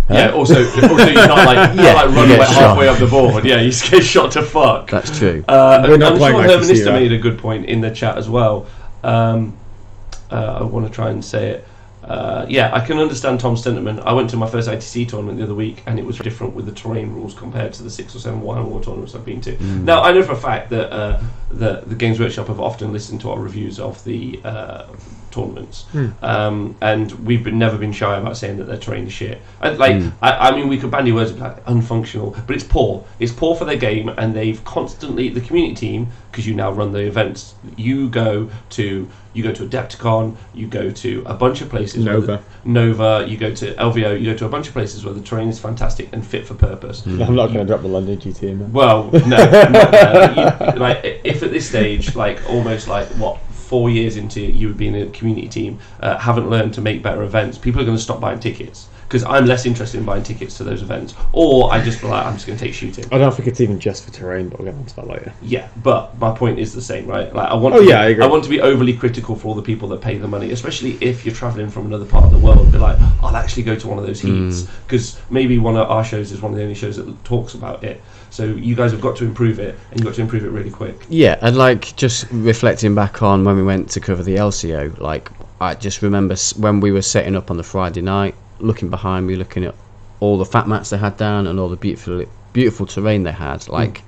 [SPEAKER 1] Yeah. Also, you're not like running
[SPEAKER 3] get
[SPEAKER 1] like
[SPEAKER 3] shot.
[SPEAKER 1] halfway up the board. Yeah, you get shot to fuck.
[SPEAKER 3] That's true.
[SPEAKER 2] We're not
[SPEAKER 1] I'm
[SPEAKER 2] playing
[SPEAKER 1] sure
[SPEAKER 2] like to see
[SPEAKER 1] Hermanista
[SPEAKER 2] that.
[SPEAKER 1] made a good point in the chat as well. I want to try and say it. I can understand Tom's sentiment. I went to my first ITC tournament the other week, and it was different with the terrain rules compared to the 6 or 7 Warhammer War tournaments I've been to. Now, I know for a fact that the Games Workshop have often listened to our reviews of the tournaments, and we've never been shy about saying that their terrain is shit. I mean, we could bandy words like unfunctional, but it's poor. It's poor for their game, and they've constantly, the community team, because you now run the events, you go to AdeptiCon, you go to a bunch of places places.
[SPEAKER 2] Nova.
[SPEAKER 1] Nova. You go to LVO. You go to a bunch of places where the terrain is fantastic and fit for purpose.
[SPEAKER 2] I'm not going to drop the London GT, man.
[SPEAKER 1] Well, no, not there. Like if at this stage, like almost like what 4 years into you being a community team, haven't learned to make better events, people are going to stop buying tickets. Because I'm less interested in buying tickets to those events, or I just feel like I'm just going to take shooting.
[SPEAKER 2] I don't think it's even just for terrain, but we'll get onto that later.
[SPEAKER 1] Yeah, but my point is the same, right? Like I want.
[SPEAKER 2] I agree.
[SPEAKER 1] I want to be overly critical for all the people that pay the money, especially if you're travelling from another part of the world. Be like, I'll actually go to one of those heats because maybe one of our shows is one of the only shows that talks about it. So you guys have got to improve it, and you've got to improve it really quick.
[SPEAKER 3] Yeah, and like just reflecting back on when we went to cover the LCO, like I just remember when we were setting up on the Friday night, looking behind me, looking at all the fat mats they had down and all the beautiful terrain they had, like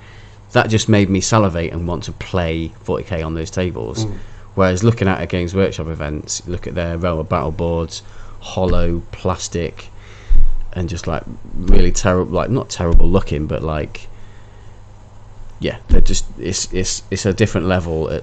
[SPEAKER 3] that just made me salivate and want to play 40k on those tables. Whereas looking at a Games Workshop events, look at their Realm of Battle boards, hollow, plastic, and just like really terrible, like not terrible looking, but like yeah, they're just it's a different level at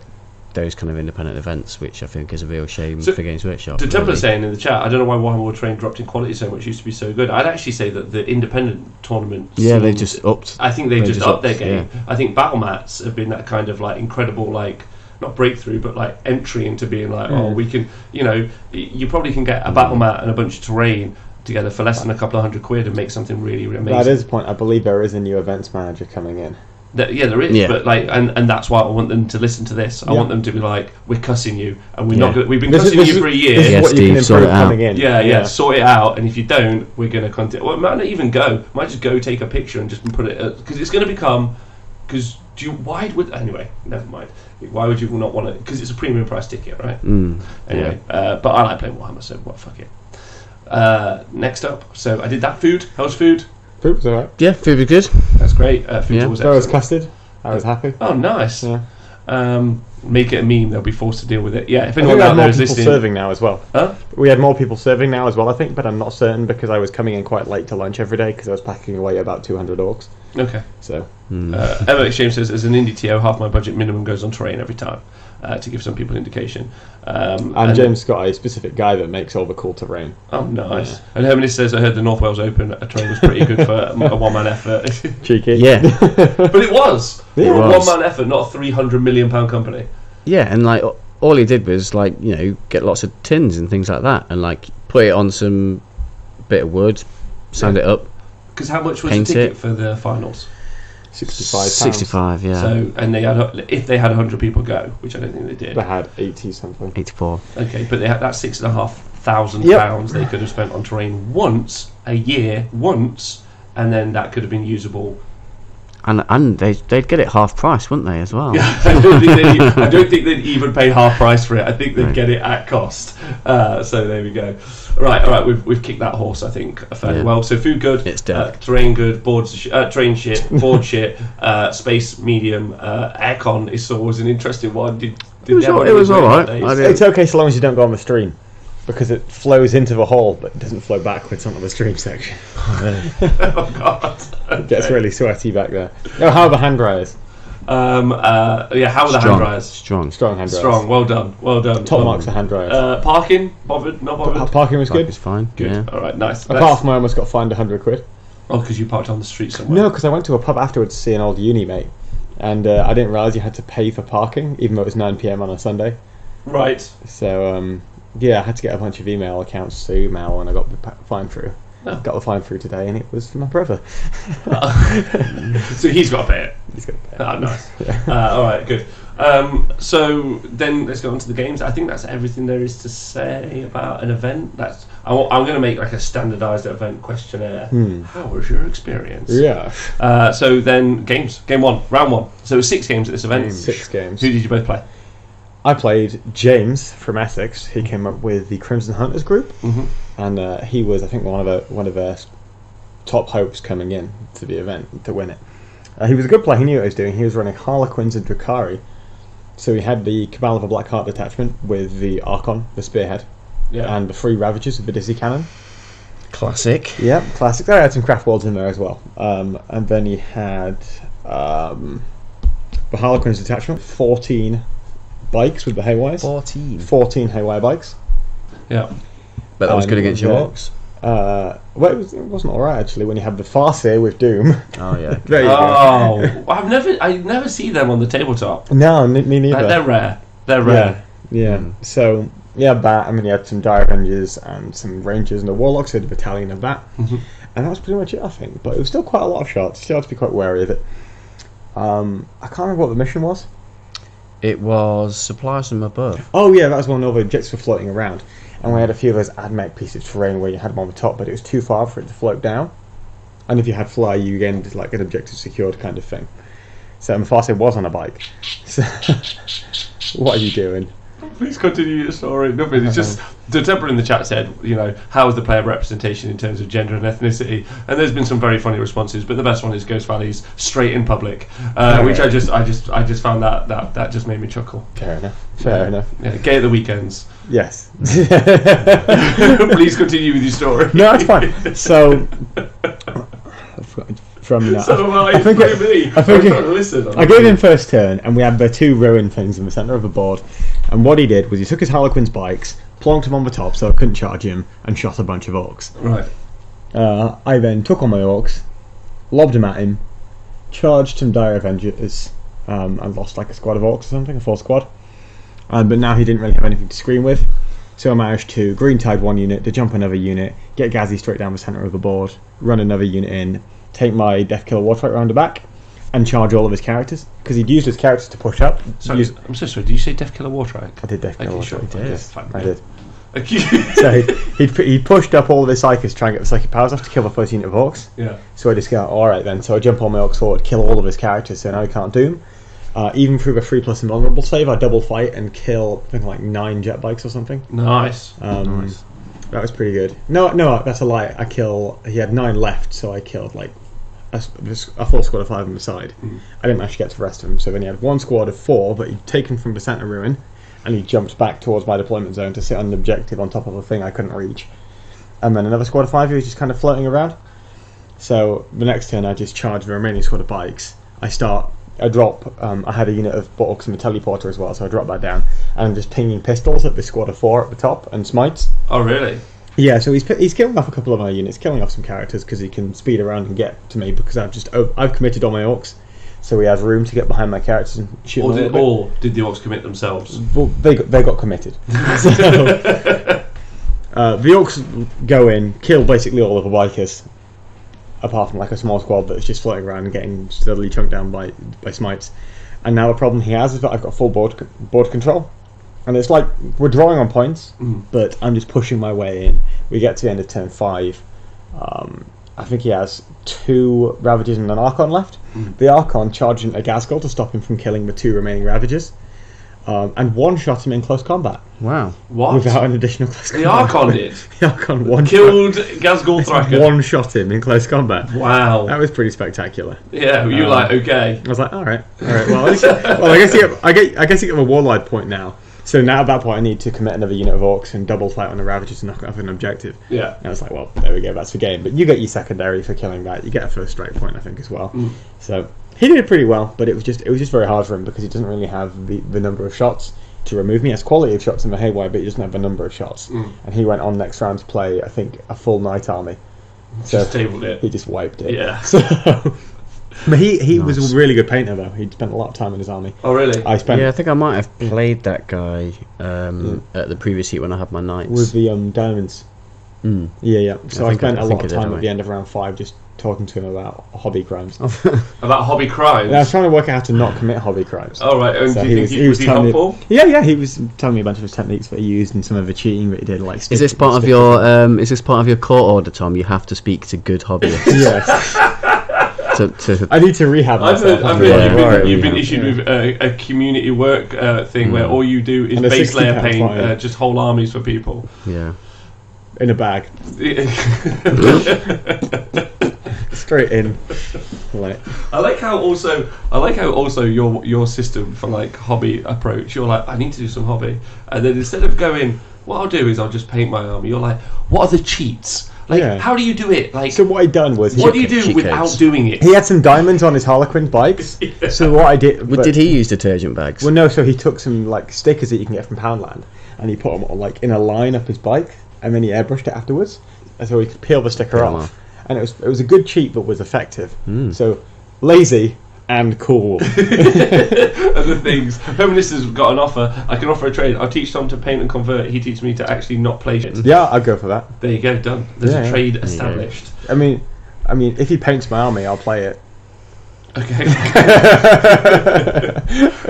[SPEAKER 3] those kind of independent events, which I think is a real shame for Games Workshop.
[SPEAKER 1] The Templar saying in the chat, I don't know why Warhammer Terrain dropped in quality so much. Used to be so good. I'd actually say that the independent tournament.
[SPEAKER 3] Yeah, they just upped.
[SPEAKER 1] I think they just upped their game.
[SPEAKER 3] Yeah.
[SPEAKER 1] I think battle mats have been that kind of like incredible, like not breakthrough, but like entry into being like, oh, we can. You know, you probably can get a battle mat and a bunch of terrain together for less than a couple of £100 and make something really, really amazing.
[SPEAKER 2] That is a point. I believe there is a new events manager coming in.
[SPEAKER 1] Yeah, there is, but like, and that's why I want them to listen to this. I want them to be like, "We're cussing you, and we're not. We've been cussing you for a year.
[SPEAKER 2] This is what you can improve coming in.
[SPEAKER 1] Yeah, sort it out. And if you don't, we're going to continue. Well, it might not even go. Might just go take a picture and just put it because it's going to become. Because why would anyway? Never mind. Why would you not want it? Because it's a premium price ticket, right? Anyway, but I like playing Warhammer, so what? Fuck it. Next up, so I did that. Food. How's food?
[SPEAKER 2] Food was alright.
[SPEAKER 3] Yeah, food was good.
[SPEAKER 1] That's great. Food was
[SPEAKER 2] so I was custard. I was happy.
[SPEAKER 1] Oh, nice.
[SPEAKER 2] Yeah.
[SPEAKER 1] Make it a meme. They'll be forced to deal with it. Yeah, if
[SPEAKER 2] I
[SPEAKER 1] anyone
[SPEAKER 2] think we
[SPEAKER 1] out
[SPEAKER 2] had
[SPEAKER 1] there
[SPEAKER 2] more
[SPEAKER 1] is
[SPEAKER 2] people
[SPEAKER 1] listening,
[SPEAKER 2] serving now as well.
[SPEAKER 1] Huh?
[SPEAKER 2] We had more people serving now as well, I think, but I'm not certain because I was coming in quite late to lunch every day because I was packing away about 200 orcs.
[SPEAKER 1] Okay.
[SPEAKER 2] So.
[SPEAKER 1] Emma Exchange says, as an indie TO, half my budget minimum goes on terrain every time, to give some people indication.
[SPEAKER 2] And James got a specific guy that makes all the cool terrain.
[SPEAKER 1] Oh, nice. Yeah. And Hermanist says, I heard the North Wales Open terrain was pretty good for a one-man effort.
[SPEAKER 2] Cheeky.
[SPEAKER 3] Yeah.
[SPEAKER 1] But it was.
[SPEAKER 3] It was.
[SPEAKER 1] One-man effort, not a £300 million company.
[SPEAKER 3] Yeah, and like all he did was like, you know, get lots of tins and things like that and like put it on some bit of wood, sand it up.
[SPEAKER 1] Because how much was the ticket for the finals?
[SPEAKER 2] £65.
[SPEAKER 3] 65, yeah.
[SPEAKER 1] So, and they had, if they had 100 people go, which I don't think they did.
[SPEAKER 2] They had 80 something.
[SPEAKER 3] 84.
[SPEAKER 1] Okay, but they had that £6,500 they could have spent on terrain once a year, and then that could have been usable.
[SPEAKER 3] And they'd get it half price, wouldn't they, as well?
[SPEAKER 1] Yeah, I don't think they'd even pay half price for it. I think they'd get it at cost. So there we go. Right, all right. We've kicked that horse, I think, fairly well. So food good,
[SPEAKER 3] it's dead.
[SPEAKER 1] Terrain good, terrain shit, board shit, space medium, aircon is always an interesting one.
[SPEAKER 3] It was all right.
[SPEAKER 2] It's okay so long as you don't go on the stream. Because it flows into the hole, but it doesn't flow backwards onto the stream section.
[SPEAKER 1] Oh God! Okay.
[SPEAKER 2] It gets really sweaty back there. Oh, how are the hand dryers?
[SPEAKER 1] How are the hand dryers?
[SPEAKER 3] Strong
[SPEAKER 2] hand dryers.
[SPEAKER 1] Strong. Well done.
[SPEAKER 2] Top marks for hand dryers.
[SPEAKER 1] Parking? Bothered? Not bothered?
[SPEAKER 2] Parking was good.
[SPEAKER 3] It's fine.
[SPEAKER 1] Good.
[SPEAKER 3] Yeah.
[SPEAKER 1] All right. Nice.
[SPEAKER 2] Apart from I almost got fined £100.
[SPEAKER 1] Oh, because you parked on the street somewhere.
[SPEAKER 2] No, because I went to a pub afterwards to see an old uni mate, and I didn't realise you had to pay for parking, even though it was 9 PM on a Sunday.
[SPEAKER 1] Right.
[SPEAKER 2] So yeah, I had to get a bunch of email accounts to email, and I got the fine through.
[SPEAKER 1] Oh.
[SPEAKER 2] Got the fine through today, and it was for my brother.
[SPEAKER 1] So he's got to pay it.
[SPEAKER 2] He's got to pay it.
[SPEAKER 1] Oh, nice. All right, good. So then let's go on to the games. I think that's everything there is to say about an event. I'm going to make like a standardised event questionnaire. How was your experience?
[SPEAKER 2] Yeah.
[SPEAKER 1] So then games. Game one, round one. So it was 6 games at this event.
[SPEAKER 2] 6 games.
[SPEAKER 1] Who did you both play?
[SPEAKER 2] I played James from Essex. He came up with the Crimson Hunters group, and he was, I think, one of their top hopes coming in to the event to win it. He was a good player. He knew what he was doing. He was running Harlequins and Drakari, so he had the Cabal of a Blackheart detachment with the Archon, the Spearhead, and the 3 Ravagers with the Dizzy Cannon.
[SPEAKER 3] Classic.
[SPEAKER 2] Yeah, classic. I had some craft worlds in there as well, and then he had the Harlequins detachment, 14 bikes with the Haywires.
[SPEAKER 3] 14
[SPEAKER 2] Haywire bikes.
[SPEAKER 1] Yeah.
[SPEAKER 3] But that was good against your
[SPEAKER 2] yeah.
[SPEAKER 3] orcs.
[SPEAKER 2] Well, it wasn't alright actually when you had the Farseer with Doom.
[SPEAKER 3] Oh yeah.
[SPEAKER 2] There you go.
[SPEAKER 1] Oh, I never see them on the tabletop.
[SPEAKER 2] No, me neither.
[SPEAKER 1] They're rare. They're rare.
[SPEAKER 2] Yeah. So yeah, that. I mean, you had some Dire Avengers and some Rangers and a Warlock, so the battalion of that, and that was pretty much it, I think. But it was still quite a lot of shots. You still had to be quite wary of it. I can't remember what the mission was.
[SPEAKER 3] It was supplies from above.
[SPEAKER 2] Oh yeah, that was one of the objects were floating around, and we had a few of those AdMech pieces of terrain where you had them on the top, but it was too far for it to float down. And if you had fly, you again did like an objective secured kind of thing. So Mufasa was on a bike. So what are you doing?
[SPEAKER 1] Please continue your story. Nothing. It's just the temper in the chat said, how is the player representation in terms of gender and ethnicity? And there's been some very funny responses, but the best one is Ghost Valley's straight in public, which I just found that just made me chuckle.
[SPEAKER 2] Fair enough.
[SPEAKER 1] Yeah, gay at the weekends.
[SPEAKER 2] Yes.
[SPEAKER 1] Please continue with your story.
[SPEAKER 2] No, that's fine. So from that,
[SPEAKER 1] I think
[SPEAKER 2] I gave him first turn, and we had the two ruin things in the centre of the board. And what he did was he took his Harlequin's bikes, plonked them on the top so I couldn't charge him, and shot a bunch of orcs.
[SPEAKER 1] Right.
[SPEAKER 2] I then took on my orcs, lobbed them at him, charged some Dire Avengers, and lost like a squad of orcs or something, a full squad. But now he didn't really have anything to screen with, so I managed to green tide one unit, to jump another unit, get Gazzy straight down the centre of the board, run another unit in, take my Deathkiller Wartrike round the back, and charge all of his characters, because he'd used his characters to push up.
[SPEAKER 1] Sorry, I'm so sorry, did you say Deathkiller Wartrike?
[SPEAKER 2] I did Deathkiller Wartrike.
[SPEAKER 1] Sure.
[SPEAKER 2] I did. So he pushed up all of his psychics, trying to get the psychic powers off to kill the first unit of orcs.
[SPEAKER 1] Yeah.
[SPEAKER 2] So I just go, alright then, so I jump on my orcs forward, kill all of his characters, so now he can't do them. Even through the 3+ invulnerable save, I double fight and kill, I think, like 9 jet bikes or something.
[SPEAKER 1] Nice.
[SPEAKER 2] Nice. That was pretty good. No, that's a lie. He had 9 left, so I killed like a full squad of 5 on the side. I didn't actually get to the rest of them, so then he had one squad of 4, but he'd taken from the centre ruin, and he jumped back towards my deployment zone to sit on an objective on top of a thing I couldn't reach. And then another squad of 5 who was just kind of floating around. So the next turn I just charged the remaining squad of bikes. I drop, I had a unit of orcs and a teleporter as well, so I drop that down, and I'm just pinging pistols at the squad of 4 at the top, and smites.
[SPEAKER 1] Oh, really?
[SPEAKER 2] Yeah, so he's killing off a couple of my units, killing off some characters because he can speed around and get to me because I've committed all my orcs, so he has room to get behind my characters and shoot them.
[SPEAKER 1] Or did the orcs commit themselves?
[SPEAKER 2] Well, they got committed. So, the orcs go in, kill basically all of the bikers, apart from like a small squad that's just floating around and getting steadily chunked down by smites. And now the problem he has is that I've got full board control. And it's like, we're drawing on points, but I'm just pushing my way in. We get to the end of turn 5. I think he has 2 Ravagers and an Archon left. The Archon charged into Gazgul to stop him from killing the 2 remaining Ravagers. And one shot him in close combat.
[SPEAKER 3] Wow.
[SPEAKER 1] What?
[SPEAKER 2] Without an additional close combat.
[SPEAKER 1] The Archon did?
[SPEAKER 2] The Archon
[SPEAKER 1] killed Gazgul Thraka.
[SPEAKER 2] One shot him in close combat.
[SPEAKER 1] Wow.
[SPEAKER 2] That was pretty spectacular.
[SPEAKER 1] Yeah, you like, okay.
[SPEAKER 2] I was like, alright. Well, I guess you get a Warlord point now. So now at that point I need to commit another unit of orcs and double fight on the Ravagers to knock off an objective.
[SPEAKER 1] Yeah.
[SPEAKER 2] And I was like, well, there we go, that's the game. But you get your secondary for killing that. You get a first strike point, I think, as well. So he did it pretty well, but it was just very hard for him because he doesn't really have the number of shots to remove me. He has quality of shots in the Haywire, but he doesn't have the number of shots. And he went on next round to play, I think, a full Knight army. So
[SPEAKER 1] just tabled it.
[SPEAKER 2] He just wiped it.
[SPEAKER 1] Yeah.
[SPEAKER 2] So, but he was a really good painter though. He'd spent a lot of time in his army.
[SPEAKER 1] Oh really?
[SPEAKER 3] Yeah, I think I might have played that guy at the previous heat when I had my knights.
[SPEAKER 2] With the diamonds. Yeah. So I spent a lot of time at the end of round 5 just talking to him about hobby crimes.
[SPEAKER 1] About hobby crimes?
[SPEAKER 2] Yeah, I was trying to work out how to not commit hobby crimes.
[SPEAKER 1] Oh right, and
[SPEAKER 2] so
[SPEAKER 1] do you think he was helpful?
[SPEAKER 2] Yeah, he was telling me a bunch of his techniques that he used and some of the cheating that he did. Like,
[SPEAKER 3] is this part of your court order, Tom? You have to speak to good hobbyists.
[SPEAKER 2] Yes. I need to rehab myself.
[SPEAKER 1] I've heard you've been issued with a community work thing where all you do is
[SPEAKER 2] and
[SPEAKER 1] base layer paint just whole armies for people.
[SPEAKER 3] Yeah.
[SPEAKER 2] In a bag. Straight in. Like.
[SPEAKER 1] I like how also your system for like hobby approach. You're like, I need to do some hobby, and then instead of going, what I'll do is I'll just paint my army. You're like, what are the cheats? Like, how do you do it? Like,
[SPEAKER 2] so what he'd done was...
[SPEAKER 1] What do you do without doing it?
[SPEAKER 2] He had some diamonds on his Harlequin bikes. Yeah. So what I did...
[SPEAKER 3] Did he use detergent bags?
[SPEAKER 2] Well, no, so he took some, like, stickers that you can get from Poundland, and he put them, like, in a line up his bike. and then he airbrushed it afterwards, and so he could peel the sticker
[SPEAKER 3] Peel them
[SPEAKER 2] off.
[SPEAKER 3] off.
[SPEAKER 2] And it was a good cheat, but was effective.
[SPEAKER 3] Mm.
[SPEAKER 2] So lazy and cool.
[SPEAKER 1] Other things. Home Minister's got an offer. I can offer a trade. I'll teach Tom to paint and convert. He teaches me to actually not play shit.
[SPEAKER 2] Yeah, I'll go for that.
[SPEAKER 1] There you go, done. There's
[SPEAKER 2] Yeah,
[SPEAKER 1] a
[SPEAKER 2] yeah.
[SPEAKER 1] trade
[SPEAKER 3] There you go.
[SPEAKER 1] established.
[SPEAKER 2] I mean, if he paints my army, I'll play it.
[SPEAKER 1] Okay.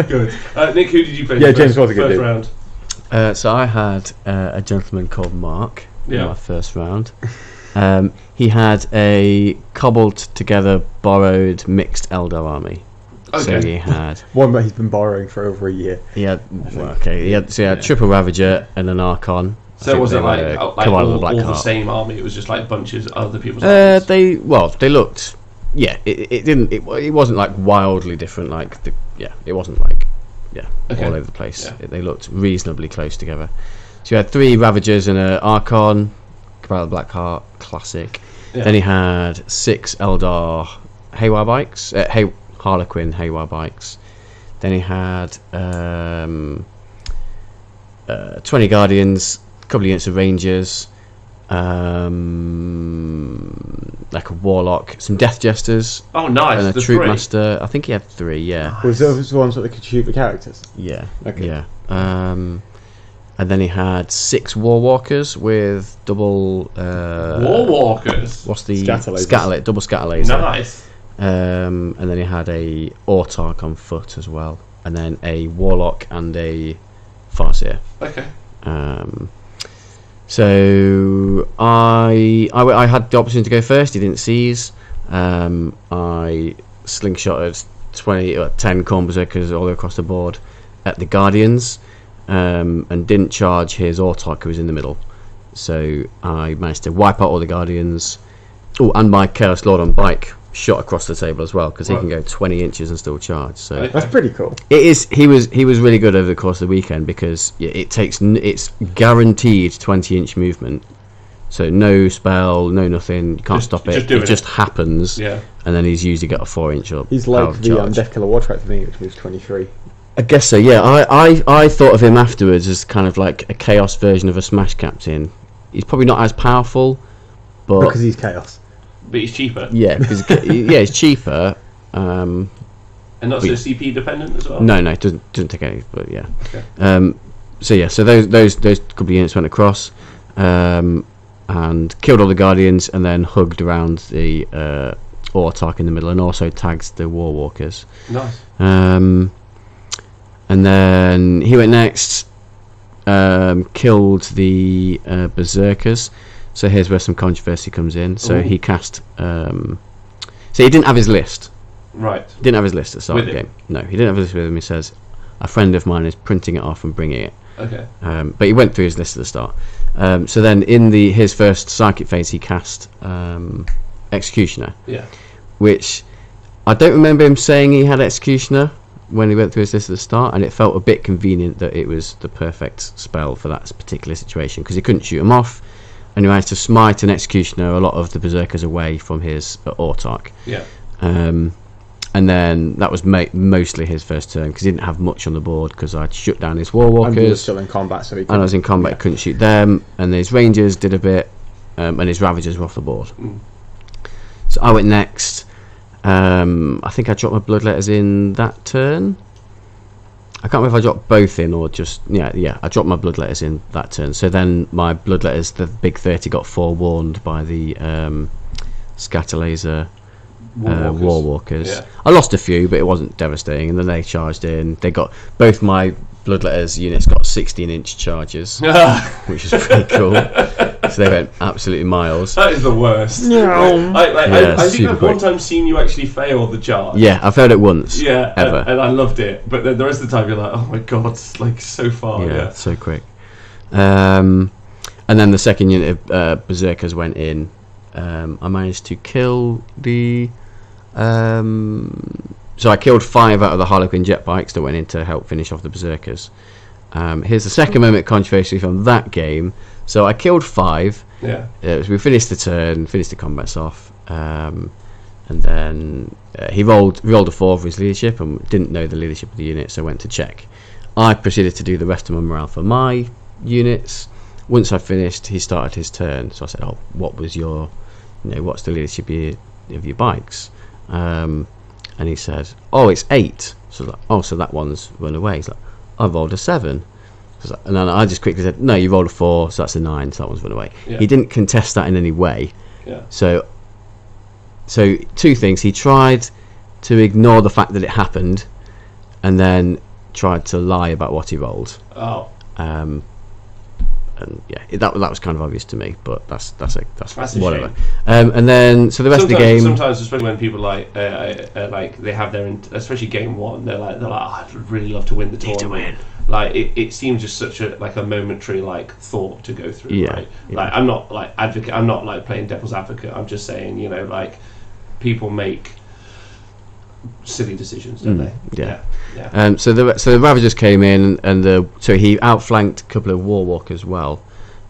[SPEAKER 1] Good. Nick, who did you play?
[SPEAKER 2] Yeah, James was a good
[SPEAKER 1] first
[SPEAKER 2] dude.
[SPEAKER 1] round.
[SPEAKER 3] So I had a gentleman called Mark in
[SPEAKER 1] Yeah.
[SPEAKER 3] my first round. He had a cobbled together, borrowed, mixed Eldar army. So
[SPEAKER 1] Okay.
[SPEAKER 3] he had
[SPEAKER 2] One that he's been borrowing for over a year.
[SPEAKER 3] he had Triple Ravager and an Archon.
[SPEAKER 1] So it wasn't like
[SPEAKER 3] Command of the
[SPEAKER 1] all
[SPEAKER 3] Black
[SPEAKER 1] the
[SPEAKER 3] Heart.
[SPEAKER 1] same army. It was just like bunches of other people's armies.
[SPEAKER 3] They looked. Yeah, it wasn't like wildly different. It wasn't like
[SPEAKER 1] Okay.
[SPEAKER 3] all over the place.
[SPEAKER 1] Yeah.
[SPEAKER 3] They looked reasonably close together. So you had 3 Ravagers and an Archon, Command of the Black Heart, classic.
[SPEAKER 1] Yeah.
[SPEAKER 3] Then he had 6 Eldar Haywire bikes, Harlequin Haywire bikes. Then he had 20 Guardians, a couple of units of Rangers, like a Warlock, some Death Jesters,
[SPEAKER 1] Oh, nice.
[SPEAKER 3] and a
[SPEAKER 1] the
[SPEAKER 3] Troop
[SPEAKER 1] three.
[SPEAKER 3] Master. I think he had 3, yeah.
[SPEAKER 2] Was those the ones that they could shoot the characters?
[SPEAKER 3] Yeah.
[SPEAKER 2] Okay.
[SPEAKER 3] Yeah. And then he had 6 Warwalkers with double.
[SPEAKER 1] Warwalkers.
[SPEAKER 3] What's the
[SPEAKER 2] Scatter
[SPEAKER 3] double scatter laser?
[SPEAKER 1] Nice.
[SPEAKER 3] And then he had a Autarch on foot as well, and then a Warlock and a Farseer.
[SPEAKER 1] Okay.
[SPEAKER 3] So I had the opportunity to go first. He didn't seize. I slingshotted 10 Khorne Berserkers all across the board at the Guardians, and didn't charge his Autarch who was in the middle. So I managed to wipe out all the Guardians. Oh, and my Chaos Lord on bike shot across the table as well, because he
[SPEAKER 1] Right.
[SPEAKER 3] can go 20 inches and still charge. So
[SPEAKER 1] Okay.
[SPEAKER 2] That's pretty cool.
[SPEAKER 3] it is. He was really good over the course of the weekend, because it's guaranteed 20-inch movement. So no spell, no nothing. You can't
[SPEAKER 1] Just-
[SPEAKER 3] stop
[SPEAKER 1] just
[SPEAKER 3] it.
[SPEAKER 1] doing
[SPEAKER 3] It just happens.
[SPEAKER 1] Yeah.
[SPEAKER 3] And then he's usually got a 4-inch up.
[SPEAKER 2] He's
[SPEAKER 3] power
[SPEAKER 2] like
[SPEAKER 3] of
[SPEAKER 2] the
[SPEAKER 3] charge.
[SPEAKER 2] Death Killer War Track to me, which was 23.
[SPEAKER 3] I guess so. Yeah. I thought of him afterwards as kind of like a chaos version of a Smash Captain. He's probably not as powerful, but
[SPEAKER 2] Because he's chaos.
[SPEAKER 1] But he's cheaper.
[SPEAKER 3] yeah, because it's cheaper.
[SPEAKER 1] And not so CP dependent as well?
[SPEAKER 3] No, it doesn't take any, but yeah.
[SPEAKER 1] Okay.
[SPEAKER 3] So those couple of units went across, and killed all the Guardians, and then hugged around the Autarch in the middle, and also tagged the Warwalkers.
[SPEAKER 1] Nice.
[SPEAKER 3] And then he went next, killed the Berserkers. So here's where some controversy comes in. So
[SPEAKER 1] Ooh.
[SPEAKER 3] he cast. So he didn't have his list.
[SPEAKER 1] Right.
[SPEAKER 3] Didn't have his list at the start
[SPEAKER 1] With
[SPEAKER 3] of the
[SPEAKER 1] him?
[SPEAKER 3] game. No, he didn't have his list with him. He says, a friend of mine is printing it off and bringing it.
[SPEAKER 1] Okay.
[SPEAKER 3] But he went through his list at the start. So then in his first psychic phase, he cast Executioner,
[SPEAKER 1] Yeah.
[SPEAKER 3] which I don't remember him saying he had Executioner when he went through his list at the start, and it felt a bit convenient that it was the perfect spell for that particular situation, because he couldn't shoot him off, and he managed to smite an Executioner a lot of the Berserkers away from his Autarch.
[SPEAKER 1] Yeah.
[SPEAKER 3] And then that was mostly his first turn, because he didn't have much on the board, because I'd shut down his
[SPEAKER 2] And he was
[SPEAKER 3] Warwalkers,
[SPEAKER 2] still in combat, so he
[SPEAKER 3] and I was in combat,
[SPEAKER 2] yeah.
[SPEAKER 3] couldn't shoot them, and his Rangers did a bit, and his Ravagers were off the board. So I went next. I think I dropped my Bloodletters in that turn. I can't remember if I dropped both in or just I dropped my Bloodletters in that turn. So then my Bloodletters, the big 30, got forewarned by the Scatter Laser Warwalkers.
[SPEAKER 1] Yeah.
[SPEAKER 3] I lost a few, but it wasn't devastating. And then they charged in. They got both my Bloodletters units got 16-inch charges, which is pretty cool. So they went absolutely miles.
[SPEAKER 1] That is the worst.
[SPEAKER 2] No.
[SPEAKER 1] I think
[SPEAKER 3] super
[SPEAKER 1] I've one
[SPEAKER 3] quick.
[SPEAKER 1] time seen you actually fail the charge.
[SPEAKER 3] Yeah, I've heard it once.
[SPEAKER 1] Yeah,
[SPEAKER 3] ever.
[SPEAKER 1] and I loved it. But then the rest of the time you're like, oh my god, it's like so far.
[SPEAKER 3] Yeah,
[SPEAKER 1] Yeah.
[SPEAKER 3] so quick. And then the second unit of Berserkers went in. I managed to kill the. So I killed 5 out of the Harlequin jet bikes that went in to help finish off the Berserkers. Here's the second moment of controversy from that game. So I killed 5.
[SPEAKER 1] Yeah.
[SPEAKER 3] We finished the turn, finished the combats off, and then he rolled a 4 for his leadership and didn't know the leadership of the unit, so went to check. I proceeded to do the rest of my morale for my units, once I finished, he started his turn. So I said, "Oh, what was your, what's the leadership of your bikes?" And he said, "Oh, it's 8." So I was like, "Oh, so that one's run away." He's like, "I rolled a 7." And then I just quickly said, "No, you rolled a 4, so that's a 9, so that one's run away."
[SPEAKER 1] Yeah.
[SPEAKER 3] He didn't contest that in any way.
[SPEAKER 1] Yeah.
[SPEAKER 3] So two things. He tried to ignore the fact that it happened, and then tried to lie about what he rolled.
[SPEAKER 1] Oh.
[SPEAKER 3] And yeah, that was kind of obvious to me, but that's
[SPEAKER 1] a
[SPEAKER 3] whatever.
[SPEAKER 1] shame.
[SPEAKER 3] And then so the rest of the game.
[SPEAKER 1] Sometimes, especially when people like they have their, especially game 1, they're like, oh, I'd really love to win the tournament. Like it seems just such a momentary thought to go through.
[SPEAKER 3] Yeah,
[SPEAKER 1] right?
[SPEAKER 3] yeah.
[SPEAKER 1] Like I'm not advocate. I'm not playing devil's advocate. I'm just saying, people make silly decisions, don't they?
[SPEAKER 3] Yeah.
[SPEAKER 1] Yeah.
[SPEAKER 3] So the Ravagers came in, and so he outflanked a couple of Warwalkers as well.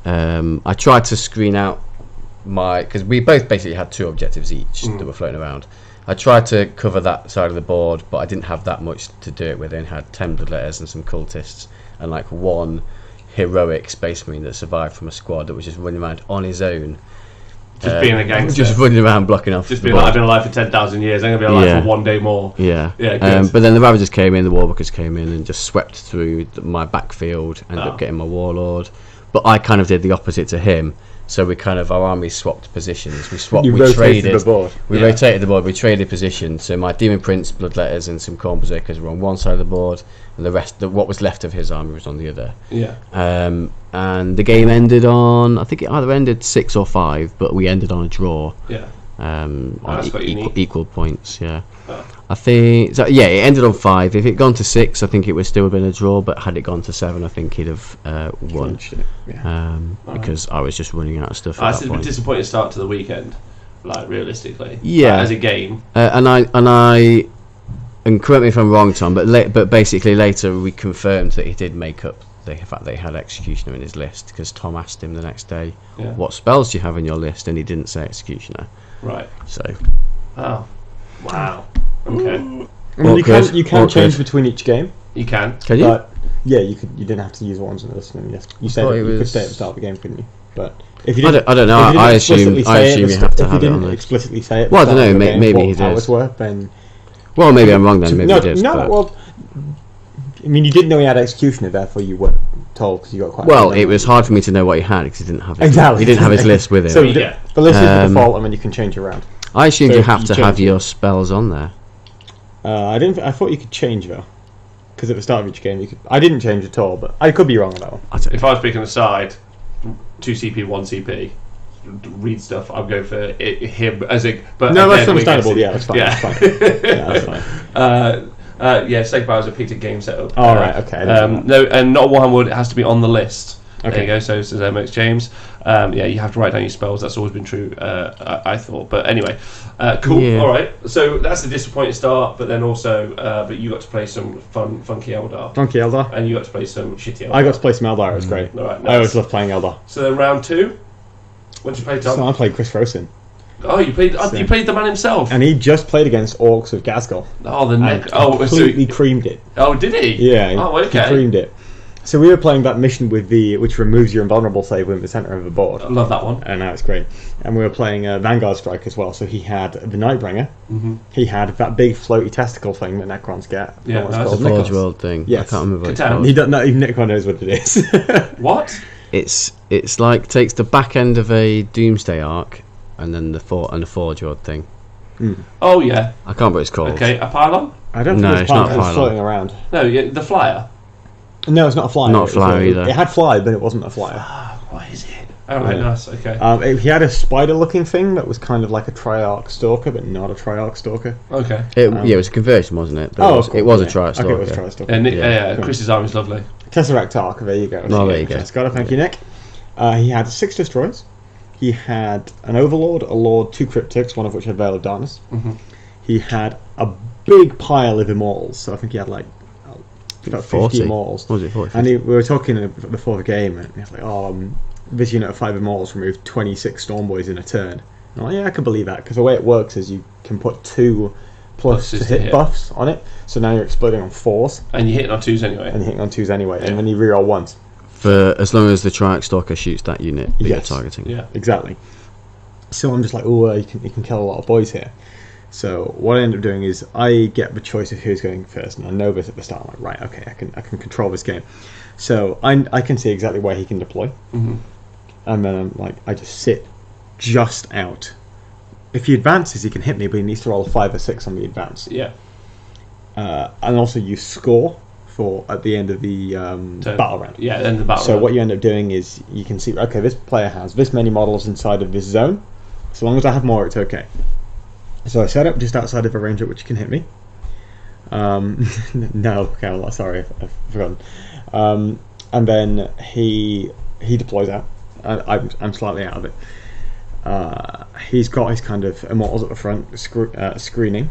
[SPEAKER 3] I tried to screen out because we both basically had 2 objectives each that were floating around. I tried to cover that side of the board, but I didn't have that much to do it with. I had 10 bloodletters and some cultists, and 1 heroic space marine that survived from a squad that was just running around on his own.
[SPEAKER 1] Just being a gangster.
[SPEAKER 3] Just running around blocking off.
[SPEAKER 1] Just being like, I've been alive for 10,000 years. I'm going to be alive for 1 day more.
[SPEAKER 3] Yeah.
[SPEAKER 1] Yeah, good.
[SPEAKER 3] But then the Ravagers came in, the Warwalkers came in, and just swept through my backfield, ended up getting my Warlord. But I kind of did the opposite to him. So we our armies swapped positions. We traded
[SPEAKER 2] the board.
[SPEAKER 3] We rotated the board. We traded positions. So my Demon Prince, Bloodletters, and some Khorne Berserkers were on one side of the board, and the rest, what was left of his army, was on the other.
[SPEAKER 1] Yeah.
[SPEAKER 3] And the game ended on, I think it either ended 6 or 5, but we ended on a draw.
[SPEAKER 1] Yeah.
[SPEAKER 3] On
[SPEAKER 1] quite unique.
[SPEAKER 3] equal points. Yeah.
[SPEAKER 1] Oh.
[SPEAKER 3] I think so. Yeah, it ended on 5. If it had gone to 6, I think it would still have been a draw. But had it gone to 7, I think he'd have won. Because I was just running out of stuff.
[SPEAKER 1] It's a disappointing start to the weekend, realistically.
[SPEAKER 3] Yeah.
[SPEAKER 1] As a game.
[SPEAKER 3] And correct me if I'm wrong, Tom, but basically later we confirmed that he did make up the fact that he had Executioner in his list, because Tom asked him the next day, "What spells do you have in your list?" and he didn't say Executioner.
[SPEAKER 1] Right.
[SPEAKER 3] So.
[SPEAKER 1] Oh. Wow. Okay.
[SPEAKER 2] I mean, you can change between each game.
[SPEAKER 1] You can.
[SPEAKER 3] Can you?
[SPEAKER 2] But you didn't have to use ones in the list. You said you could stay at the start of the game, couldn't you? But if you didn't,
[SPEAKER 3] I don't know. I assume you have to have it on
[SPEAKER 2] there.
[SPEAKER 3] there.
[SPEAKER 2] Explicitly say it.
[SPEAKER 3] Well, I don't know. Maybe he did.
[SPEAKER 2] Hours were, then.
[SPEAKER 3] Well, maybe I'm wrong then. Maybe he did.
[SPEAKER 2] Well, I mean, you didn't know he had Executioner, therefore you weren't told because you got quite.
[SPEAKER 3] Well, it was hard for me to know what he had because he didn't have it.
[SPEAKER 2] Exactly.
[SPEAKER 3] He didn't have his list with him.
[SPEAKER 2] So the list is the default, and then you can change around.
[SPEAKER 3] I assumed you have to have your spells on there.
[SPEAKER 2] I didn't. I thought you could change though, because at the start of each game you could. I didn't change at all, but I could be wrong on that one.
[SPEAKER 1] If I was picking a side, 2 CP, 1 CP, read stuff, I'd go for him as a. But
[SPEAKER 2] no, that's understandable. Yeah, that's fine.
[SPEAKER 1] Yeah,
[SPEAKER 2] that's fine. Yeah, that's fine.
[SPEAKER 1] Sake Bowers a picked a game setup.
[SPEAKER 2] All right. Okay.
[SPEAKER 1] No, and not Warhammer Wood. It has to be on the list.
[SPEAKER 2] Okay.
[SPEAKER 1] There you go. So says MX James. You have to write down your spells. That's always been true. I thought, but anyway, cool.
[SPEAKER 3] Yeah.
[SPEAKER 1] All right. So that's a disappointing start, but then also, but you got to play some funky Eldar.
[SPEAKER 2] Funky Eldar.
[SPEAKER 1] And you got to play some shitty Eldar.
[SPEAKER 2] I got to play some Eldar. It was great.
[SPEAKER 1] All right,
[SPEAKER 2] I always love playing Eldar.
[SPEAKER 1] So then round 2. When did you play, Tom?
[SPEAKER 2] So I played Chris Rosen.
[SPEAKER 1] Oh, you played. You played the man himself.
[SPEAKER 2] And he just played against Orcs with Ghazghkull.
[SPEAKER 1] Oh, the neck.
[SPEAKER 2] Completely creamed it.
[SPEAKER 1] Oh, did he?
[SPEAKER 2] Yeah.
[SPEAKER 1] Oh, okay.
[SPEAKER 2] He creamed it. So we were playing that mission with which removes your invulnerable save in the centre of the board.
[SPEAKER 1] I love that one.
[SPEAKER 2] And that was great. And we were playing Vanguard Strike as well. So he had the Nightbringer. Mm-hmm. He had that big floaty testicle thing that Necrons get.
[SPEAKER 1] Yeah,
[SPEAKER 3] that's the Forge World thing.
[SPEAKER 2] Yes.
[SPEAKER 3] I can't remember what it's
[SPEAKER 1] Catan.
[SPEAKER 3] called.
[SPEAKER 2] He doesn't. Even Necron knows what it is.
[SPEAKER 1] What?
[SPEAKER 3] It's like takes the back end of a Doomsday arc and then the Forge World thing.
[SPEAKER 1] Oh yeah.
[SPEAKER 3] I can't remember what it's called.
[SPEAKER 1] Okay, a pylon?
[SPEAKER 2] I don't
[SPEAKER 3] No,
[SPEAKER 2] think
[SPEAKER 3] it's not
[SPEAKER 2] it's
[SPEAKER 3] Pylon.
[SPEAKER 2] floating around.
[SPEAKER 1] No, the flyer.
[SPEAKER 2] No, it's not a flyer.
[SPEAKER 3] Not a flyer either.
[SPEAKER 2] It had fly, but it wasn't a flyer.
[SPEAKER 1] What is it? Oh, right, nice. Okay.
[SPEAKER 2] He had a spider-looking thing that was kind of like a Triarch Stalker, but not a Triarch Stalker.
[SPEAKER 1] Okay.
[SPEAKER 3] It was a conversion, wasn't it? But
[SPEAKER 2] Cool.
[SPEAKER 3] it was a Triarch Stalker.
[SPEAKER 2] Okay, it was a Triarch Stalker.
[SPEAKER 1] And Chris's army's lovely.
[SPEAKER 2] Tesseract Arc, there you go.
[SPEAKER 3] Oh, there you go.
[SPEAKER 2] Scott, thank you, Nick. He had 6 Destroyers. He had an Overlord, a Lord, 2 Cryptics, one of which had Veil of Darkness. Mm-hmm. He had a big pile of Immortals, so I think he had like about 50 Immortals.
[SPEAKER 3] What was it, 40?
[SPEAKER 2] And we were talking before the game, and he was like, this unit of 5 Immortals removed 26 Stormboys in a turn. And I'm like, yeah, I can believe that, because the way it works is you can put 2 plus to hit buffs on it, so now you're exploding on 4s.
[SPEAKER 1] And you're hitting on 2s anyway.
[SPEAKER 2] And you're hitting on 2s anyway, and then you reroll once.
[SPEAKER 3] For as long as the Triarch Stalker shoots that unit that
[SPEAKER 2] Yes.
[SPEAKER 3] you're targeting.
[SPEAKER 1] Yeah.
[SPEAKER 2] Exactly. So I'm just like, oh, you can kill a lot of boys here. So what I end up doing is I get the choice of who's going first, and I know this at the start. I'm like, right, okay, I can control this game. So I can see exactly where he can deploy, and then I'm like, I just sit just out. If he advances, he can hit me, but he needs to roll a 5 or 6 on the advance.
[SPEAKER 1] Yeah.
[SPEAKER 2] And also you score for at the end of the battle round.
[SPEAKER 1] Yeah, end of the battle
[SPEAKER 2] So
[SPEAKER 1] round.
[SPEAKER 2] what you end up doing is you can see, okay, this player has this many models inside of this zone. So long as I have more, it's okay. So I set up just outside of a range at which can hit me. No, Carol, sorry, I've forgotten. And then he deploys out. I'm slightly out of it. He's got his kind of immortals at the front screening,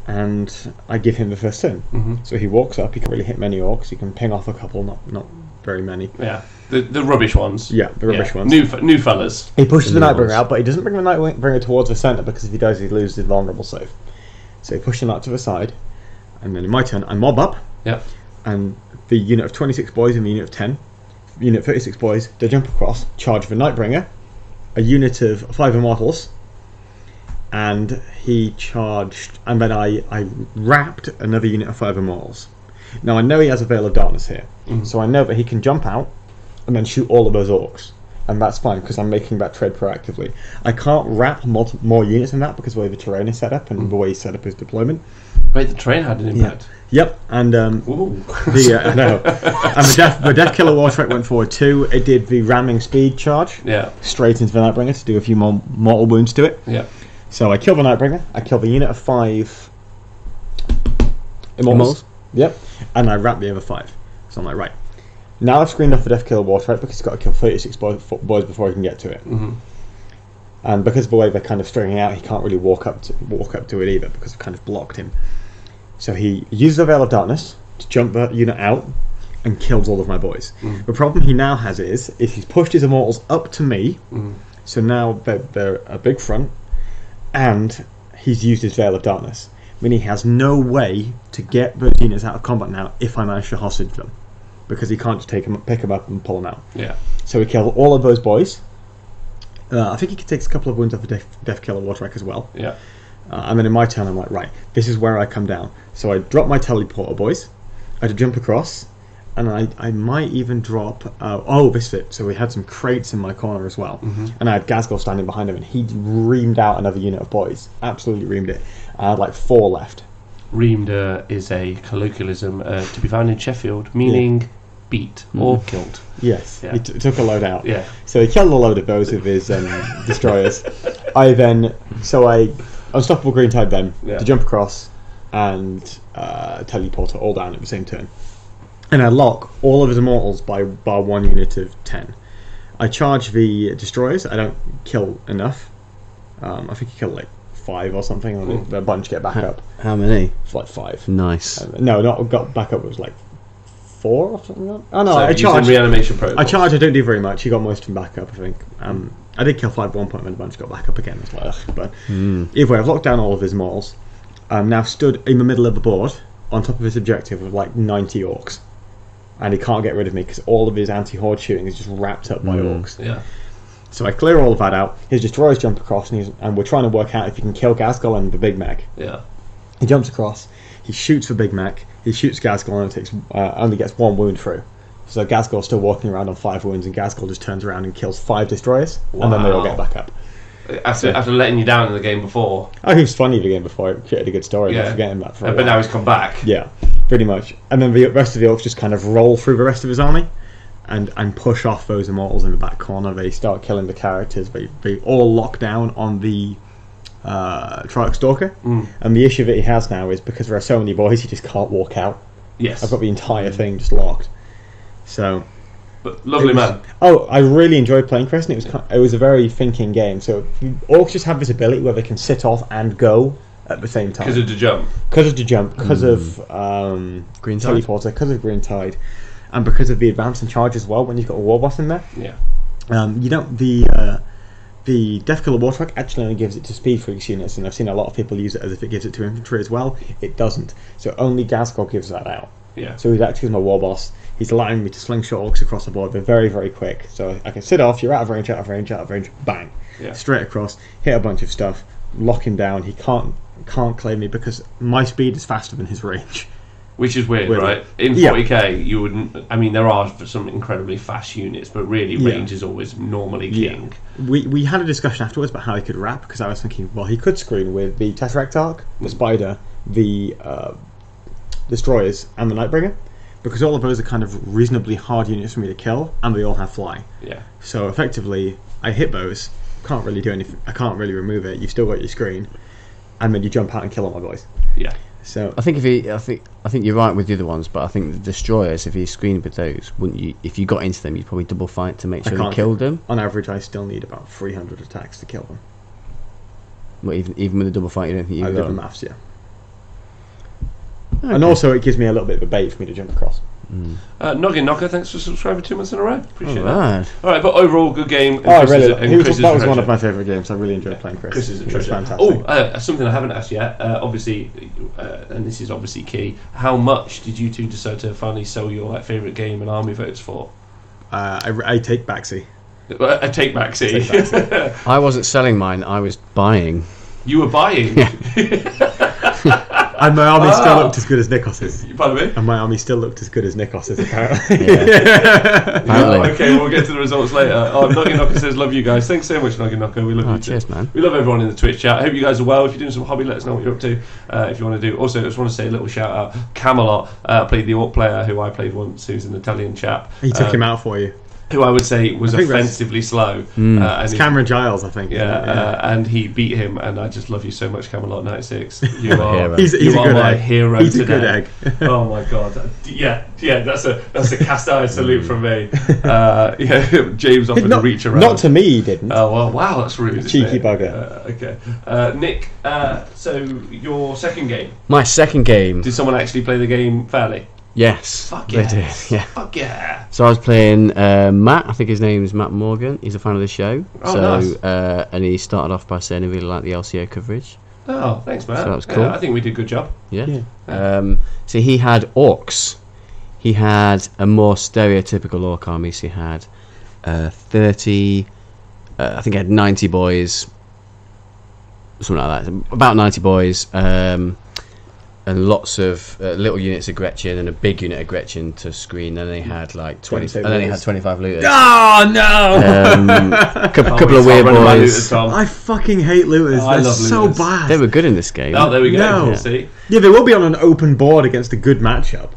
[SPEAKER 2] and I give him the first turn. So he walks up. He can really hit many orcs. He can ping off a couple, not very many.
[SPEAKER 1] Yeah, the rubbish ones.
[SPEAKER 2] Yeah, the rubbish ones.
[SPEAKER 1] New fellas.
[SPEAKER 2] He pushes the
[SPEAKER 3] new
[SPEAKER 2] Nightbringer
[SPEAKER 3] ones.
[SPEAKER 2] out, but he doesn't bring the Nightbringer towards the centre, because if he does, he loses his vulnerable save. So he pushes him out to the side, and then in my turn, I mob up,
[SPEAKER 1] Yeah.
[SPEAKER 2] and the unit of 26 boys and the unit of 10, unit of 36 boys, they jump across, charge the Nightbringer, a unit of 5 immortals, and he charged, and then I wrapped another unit of 5 immortals. Now I know he has a Veil of Darkness here, so I know that he can jump out and then shoot all of those orcs, and that's fine because I'm making that trade proactively. I can't wrap more units than that because the way the terrain is set up and the way he's set up his deployment.
[SPEAKER 1] Wait, the train had an impact.
[SPEAKER 2] Yep, and
[SPEAKER 1] Ooh.
[SPEAKER 2] I know. And the Death Killer Warstrike went forward too. It did the ramming speed charge
[SPEAKER 1] Yeah.
[SPEAKER 2] straight into the Nightbringer to do a few more mortal wounds to it.
[SPEAKER 1] Yeah.
[SPEAKER 2] So I kill the Nightbringer, I kill the unit of 5 Immortals. Yep. And I wrap the other 5. So I'm like, right. Now I've screened off the Death Killer Warstrike because he's got to kill 36 boys before he can get to it. And because of the way they're kind of stringing out, he can't really walk up to it either because I've kind of blocked him. So he uses the Veil of Darkness to jump the unit out and kills all of my boys. The problem he now has is he's pushed his Immortals up to me, so now they're a big front, and he's used his Veil of Darkness. Meaning he has no way to get those units out of combat now if I manage to hostage them, because he can't just pick them up and pull them out.
[SPEAKER 1] Yeah.
[SPEAKER 2] So we kill all of those boys. I think he takes a couple of wounds off the Death Killer Warstrike as well.
[SPEAKER 1] Yeah.
[SPEAKER 2] And then in my turn, I'm like, right, this is where I come down. So I drop my teleporter boys. I had to jump across, and I might even drop. This fit. So we had some crates in my corner as well, and I had Gazgol standing behind him, and he reamed out another unit of boys. Absolutely reamed it. I had like 4 left.
[SPEAKER 1] Reamed is a colloquialism to be found in Sheffield, meaning beat or killed.
[SPEAKER 2] Yes,
[SPEAKER 1] Yeah.
[SPEAKER 2] he took a load out.
[SPEAKER 1] Yeah.
[SPEAKER 2] So he killed a load of those with his destroyers. I Unstoppable Green Tide them to jump across and teleporter all down at the same turn. And I lock all of his immortals by bar 1 unit of 10. I charge the destroyers. I don't kill enough. I think he killed like 5 or something, and a bunch get back up.
[SPEAKER 3] How many?
[SPEAKER 2] It's like 5.
[SPEAKER 3] Nice.
[SPEAKER 2] No, not got back up. It was like 4 or something. Oh no,
[SPEAKER 1] So
[SPEAKER 2] I
[SPEAKER 1] using
[SPEAKER 2] charged.
[SPEAKER 1] reanimation protocols.
[SPEAKER 2] I charged. I don't do very much. He got most of them back up, I think. I did kill 5 at one point when a bunch got back up again. It's like, ugh, but either way, I've locked down all of his mortals. I'm now stood in the middle of the board on top of his objective with like 90 orcs, and he can't get rid of me because all of his anti-horde shooting is just wrapped up by orcs.
[SPEAKER 1] Yeah.
[SPEAKER 2] So I clear all of that out. His destroyers jump across, and we're trying to work out if he can kill Gazgol and the Big Mac.
[SPEAKER 1] Yeah.
[SPEAKER 2] He jumps across. He shoots the Big Mac. He shoots Gazgol and takes only gets 1 wound through. So Gazgol's still walking around on 5 wounds, and Gazgol just turns around and kills 5 destroyers, and then they all get back up.
[SPEAKER 1] After letting you down in the game before.
[SPEAKER 2] Oh, he was funny the game before. It created a good story.
[SPEAKER 1] Yeah.
[SPEAKER 2] I'm forgetting that for a
[SPEAKER 1] But
[SPEAKER 2] while.
[SPEAKER 1] now he's come back.
[SPEAKER 2] Yeah, pretty much. And then the rest of the orcs just kind of roll through the rest of his army and push off those immortals in the back corner. They start killing the characters. They all lock down on the Triarch Stalker. And the issue that he has now is because there are so many boys, he just can't walk out.
[SPEAKER 1] Yes.
[SPEAKER 2] I've got the entire thing just locked. So...
[SPEAKER 1] But lovely man.
[SPEAKER 2] Oh, I really enjoyed playing Crescent. It was a very thinking game. So orcs just have this ability where they can sit off and go at the same time.
[SPEAKER 1] Because of the jump.
[SPEAKER 2] Because of the jump, because of
[SPEAKER 3] Green Tide.
[SPEAKER 2] teleporter, because of Green Tide, and because of the advance and charge as well. When you've got a war boss in there,
[SPEAKER 1] Yeah.
[SPEAKER 2] you don't the Death Killer Warstrike actually only gives it to Speed Freaks units, and I've seen a lot of people use it as if it gives it to infantry as well. It doesn't. So only Gazgol gives that out.
[SPEAKER 1] Yeah.
[SPEAKER 2] So he's acting as my war boss. He's allowing me to slingshot orcs across the board. They're very, very quick. So I can sit off, you're out of range, bang.
[SPEAKER 1] Yeah.
[SPEAKER 2] Straight across, hit a bunch of stuff, lock him down. He can't claim me because my speed is faster than his range.
[SPEAKER 1] Which is weird, right? In 40k, you wouldn't... I mean, there are some incredibly fast units, but really range is always normally king.
[SPEAKER 2] We had a discussion afterwards about how he could wrap, because I was thinking, well, he could screen with the Tesseract Arc, the Spider, the Destroyers, and the Nightbringer, because all of those are kind of reasonably hard units for me to kill, and they all have fly.
[SPEAKER 1] Yeah.
[SPEAKER 2] So effectively, I hit those, can't really do anything, I can't really remove it, you've still got your screen, and then you jump out and kill all my boys.
[SPEAKER 1] Yeah.
[SPEAKER 2] So
[SPEAKER 3] I think I think you're right with the other ones, but I think the Destroyers, if you screened with those, wouldn't you? If you got into them, you'd probably double fight to make sure you killed them.
[SPEAKER 2] On average, I still need about 300 attacks to kill them.
[SPEAKER 3] Well, even with a double fight, you don't think you
[SPEAKER 2] I
[SPEAKER 3] got
[SPEAKER 2] did the
[SPEAKER 3] them?
[SPEAKER 2] maths, yeah.
[SPEAKER 3] Okay.
[SPEAKER 2] And also, it gives me a little bit of a bait for me to jump across.
[SPEAKER 1] Noggin Knocker, thanks for subscribing 2 months in a row. Appreciate
[SPEAKER 3] Alright.
[SPEAKER 1] that. Alright, but overall, good game. And
[SPEAKER 2] Oh,
[SPEAKER 1] Chris
[SPEAKER 2] really? That was
[SPEAKER 1] treasure.
[SPEAKER 2] one of my favourite games. I really enjoyed playing Chris.
[SPEAKER 1] Chris is a
[SPEAKER 2] It was
[SPEAKER 1] treasure.
[SPEAKER 2] fantastic.
[SPEAKER 1] Something I haven't asked yet. Obviously, and this is obviously key. How much did you two decide to finally sell your favourite game and army votes for?
[SPEAKER 2] I take backseat.
[SPEAKER 1] A take back, see.
[SPEAKER 3] I wasn't selling mine. I was buying.
[SPEAKER 1] You were buying.
[SPEAKER 2] And my army still looked as good as Nikos's.
[SPEAKER 1] Pardon me?
[SPEAKER 2] And my army still looked as good as Nikos's, apparently.
[SPEAKER 3] Apparently.
[SPEAKER 1] Okay, we'll get to the results later. Noggin Knocker says, love you guys. Thanks so much, Noggin Knocker. We love you too.
[SPEAKER 3] Cheers, man.
[SPEAKER 1] We love everyone in the Twitch chat. I hope you guys are well. If you're doing some hobby, let us know what you're up to. If you want to do. Also, I just want to say a little shout out. Camelot played the Orc player who I played once, who's an Italian chap.
[SPEAKER 2] He took him out for you.
[SPEAKER 1] Who I would say was
[SPEAKER 2] think that's-
[SPEAKER 1] offensively slow.
[SPEAKER 2] It's Cameron Giles, I think.
[SPEAKER 1] And he beat him, and I just love you so much, Camelot 96. You are,
[SPEAKER 3] Hero.
[SPEAKER 2] He's
[SPEAKER 1] you
[SPEAKER 2] a
[SPEAKER 1] are
[SPEAKER 2] good
[SPEAKER 1] my
[SPEAKER 2] egg.
[SPEAKER 1] hero
[SPEAKER 2] He's
[SPEAKER 1] today.
[SPEAKER 2] a good egg.
[SPEAKER 1] Oh my god, yeah, that's a cast iron salute from me. James offered to reach around.
[SPEAKER 2] Not to me, he didn't.
[SPEAKER 1] Oh well, wow, that's rude. isn't
[SPEAKER 2] Cheeky
[SPEAKER 1] it?
[SPEAKER 2] bugger.
[SPEAKER 1] Okay, Nick. So your second game.
[SPEAKER 3] My second game.
[SPEAKER 1] Did someone actually play the game fairly?
[SPEAKER 3] Yes.
[SPEAKER 1] Fuck
[SPEAKER 3] they
[SPEAKER 1] yeah.
[SPEAKER 3] did. Yeah.
[SPEAKER 1] Fuck yeah.
[SPEAKER 3] So I was playing Matt. I think his name is Matt Morgan. He's a fan of the show.
[SPEAKER 1] Oh,
[SPEAKER 3] so
[SPEAKER 1] nice.
[SPEAKER 3] and he started off by saying he really liked the LCO coverage.
[SPEAKER 1] Oh, thanks, man.
[SPEAKER 3] So that was cool.
[SPEAKER 1] I think we did a good job.
[SPEAKER 3] Yeah. So he had orcs. He had a more stereotypical orc army. So he had 30. I think he had 90 boys. Something like that. About 90 boys. And lots of little units of Gretchen and a big unit of Gretchen to screen. And then he had like 20. And then he had 25 looters.
[SPEAKER 2] Oh no!
[SPEAKER 3] Couple of weird boys.
[SPEAKER 2] I fucking hate looters.
[SPEAKER 1] I
[SPEAKER 2] They're
[SPEAKER 1] love
[SPEAKER 2] so
[SPEAKER 1] looters.
[SPEAKER 2] bad.
[SPEAKER 3] They were good in this game.
[SPEAKER 1] Oh, there we go.
[SPEAKER 2] No.
[SPEAKER 1] See.
[SPEAKER 2] Yeah, they will be on an open board against a good matchup.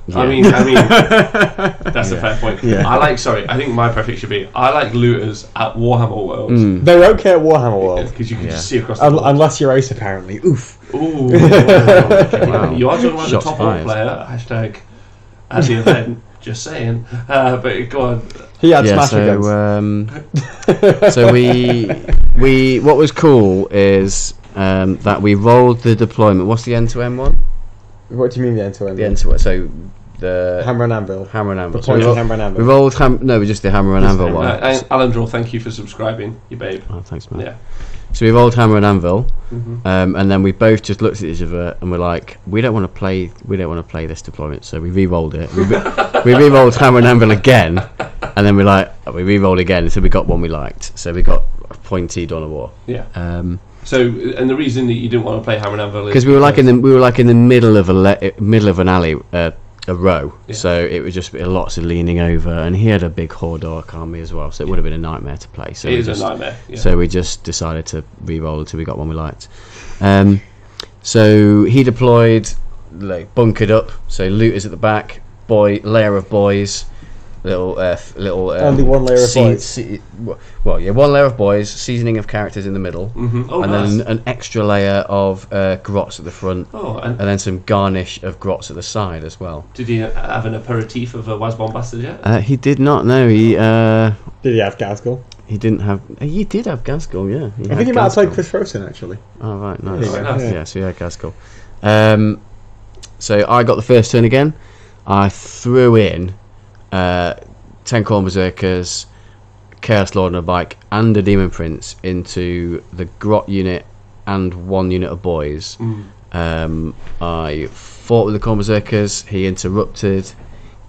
[SPEAKER 3] Yeah.
[SPEAKER 1] I mean, that's a fair point.
[SPEAKER 2] Yeah.
[SPEAKER 1] I think my preference should be, I like looters at Warhammer Worlds.
[SPEAKER 2] They're okay at Warhammer World.
[SPEAKER 1] Because you can just see across the board.
[SPEAKER 2] Unless you're ace, apparently. Oof.
[SPEAKER 1] Ooh.
[SPEAKER 3] Wow.
[SPEAKER 1] You are talking about
[SPEAKER 3] Shots
[SPEAKER 1] the top
[SPEAKER 3] fired.
[SPEAKER 1] player, hashtag at the event, just saying. But go on.
[SPEAKER 2] He had
[SPEAKER 3] Yeah,
[SPEAKER 2] smash guns.
[SPEAKER 3] so we what was cool is that we rolled the deployment. What's the end-to-end one?
[SPEAKER 2] What do you mean the end-to-end?
[SPEAKER 3] The end-to-end. So the
[SPEAKER 2] Hammer and anvil.
[SPEAKER 3] hammer and anvil.
[SPEAKER 2] The
[SPEAKER 3] So
[SPEAKER 2] point
[SPEAKER 3] we
[SPEAKER 2] of
[SPEAKER 3] rolled,
[SPEAKER 2] hammer and
[SPEAKER 3] we
[SPEAKER 2] anvil.
[SPEAKER 3] rolled no, we just the hammer and anvil one.
[SPEAKER 1] Alan Draw, thank you for subscribing, you babe.
[SPEAKER 3] Oh, thanks, man.
[SPEAKER 1] Yeah.
[SPEAKER 3] So we rolled hammer and anvil, and then we both just looked at each other and we're like, we don't want to play this deployment. So we re-rolled it. We re-rolled hammer and anvil again, and then we re-rolled again until we got one we liked. So we got a pointy Dawn of War.
[SPEAKER 1] Yeah. So, and the reason that you didn't want to play Hammer and Anvil is
[SPEAKER 3] Because we were like in the middle of an alley, a row.
[SPEAKER 1] Yeah.
[SPEAKER 3] So it was just lots of leaning over, and he had a big horde orc army as well. So it would have been a nightmare to play. So
[SPEAKER 1] it is a nightmare. Yeah.
[SPEAKER 3] So we just decided to re-roll until we got one we liked. So he deployed, like bunkered up. So looters at the back, layer of boys, little
[SPEAKER 2] Only one layer of boys.
[SPEAKER 3] one layer of boys, seasoning of characters in the middle,
[SPEAKER 1] Oh,
[SPEAKER 3] and
[SPEAKER 1] nice.
[SPEAKER 3] then an extra layer of grots at the front,
[SPEAKER 1] Oh,
[SPEAKER 3] and then some garnish of grots at the side as well.
[SPEAKER 1] did he have an aperitif of Was Bombasted yet?
[SPEAKER 3] He did not know. He
[SPEAKER 2] Did he have Gaskell?
[SPEAKER 3] he didn't have. He did have Gaskell, yeah.
[SPEAKER 2] I think he might have played Chris Rosen, actually.
[SPEAKER 3] Oh right, nice.
[SPEAKER 2] Yeah,
[SPEAKER 1] nice.
[SPEAKER 3] Yeah, so yeah, Gaskell. So I got the first turn again. I threw in 10 Corn Berserkers, Chaos Lord on a bike, and a Demon Prince into the Grot unit and one unit of boys. I fought with the Corn Berserkers. He interrupted,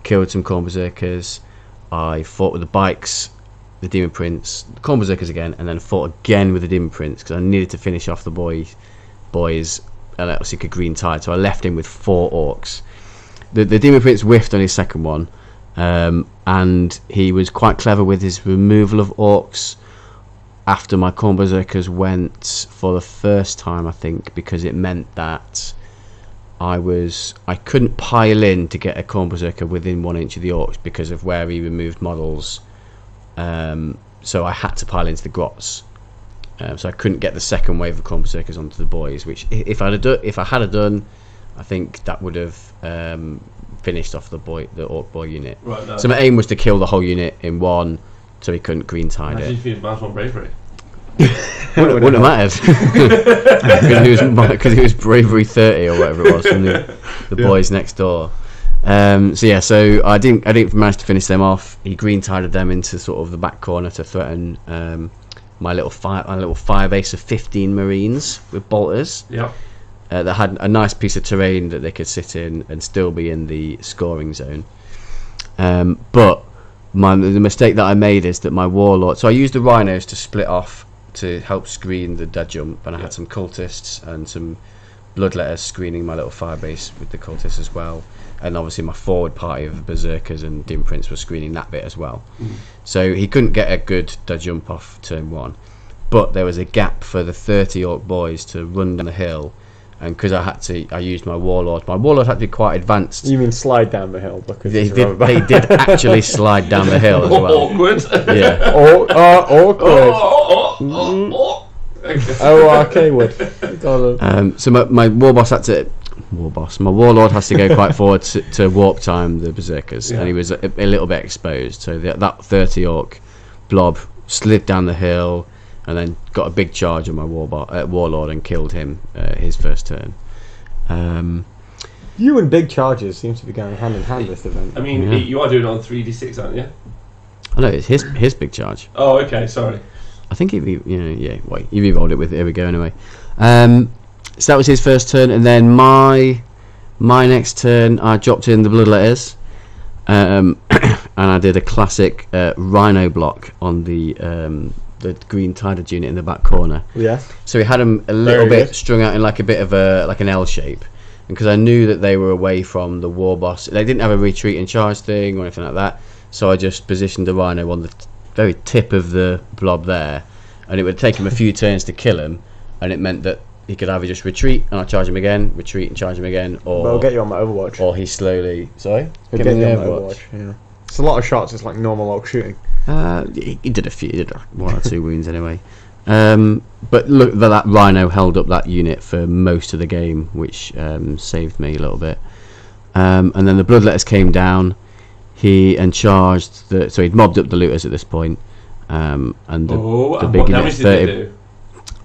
[SPEAKER 3] killed some Corn Berserkers. I fought with the bikes, the Demon Prince, the Corn Berserkers again, and then fought again with the Demon Prince because I needed to finish off the boys, and obviously could green tide. So I left him with 4 orcs. The Demon Prince whiffed on his second one, and he was quite clever with his removal of orcs after my Corn Berserkers went for the first time, I think, because it meant that I couldn't pile in to get a Corn Berserker within 1 inch of the orcs because of where he removed models. So I had to pile into the grots. So I couldn't get the second wave of Corn Berserkers onto the boys, which if I had done, I think that would have finished off the orc boy unit.
[SPEAKER 1] Right, no.
[SPEAKER 3] So my aim was to kill the whole unit in one, so he couldn't green tide
[SPEAKER 1] Imagine
[SPEAKER 3] it.
[SPEAKER 1] if he was Mouse on Bravery.
[SPEAKER 3] Wouldn't have mattered because he was bravery 30 or whatever it was from the boys next door. So I didn't manage to finish them off. He green tided them into sort of the back corner to threaten my little fire base of 15 Marines with bolters.
[SPEAKER 1] Yep.
[SPEAKER 3] That had a nice piece of terrain that they could sit in and still be in the scoring zone. But the mistake that I made is that my warlord. So I used the rhinos to split off to help screen the dead jump, and I had some cultists and some bloodletters screening my little firebase with the cultists as well, and obviously my forward party of berserkers and dim prints were screening that bit as well. So he couldn't get a good dead jump off turn 1, but there was a gap for the 30 orc boys to run down the hill, and because I used my warlord had to be quite advanced.
[SPEAKER 2] You mean slide down the hill? Because
[SPEAKER 3] They did actually slide down the hill as well.
[SPEAKER 1] Awkward.
[SPEAKER 3] Yeah.
[SPEAKER 2] Awkward. Okay, wood.
[SPEAKER 3] So my warlord has to go quite forward to warp time the berserkers, and he was a little bit exposed. So that 30 orc blob slid down the hill and then got a big charge on my warlord and killed him his first turn.
[SPEAKER 2] You and big charges seems to be going hand in hand this event.
[SPEAKER 1] I mean, you are doing it on 3d6, aren't you?
[SPEAKER 3] I know it's his big charge.
[SPEAKER 1] Oh, okay, sorry.
[SPEAKER 3] I think you've evolved it with. Here we go. Anyway, so that was his first turn, and then my next turn, I dropped in the bloodletters, and I did a classic rhino block on the green tided unit in the back corner.
[SPEAKER 2] Yeah.
[SPEAKER 3] So we had them a little bit strung out in like a bit of an L shape, and because I knew that they were away from the war boss, they didn't have a retreat and charge thing or anything like that. So I just positioned the rhino on the very tip of the blob there, and it would take him a few turns to kill him, and it meant that he could either just retreat and I'll charge him again, retreat and charge him again, or
[SPEAKER 2] I'll get you on my Overwatch.
[SPEAKER 3] Or he slowly. Sorry?
[SPEAKER 2] He'll get you on my Overwatch. Yeah. It's a lot of shots. It's like normal orc shooting.
[SPEAKER 3] He did a few. He did 1 or 2 wounds anyway. But look, that rhino held up that unit for most of the game, which saved me a little bit. And then the bloodletters came down. He charged so he'd mobbed up the looters at this point, and the big unit 30.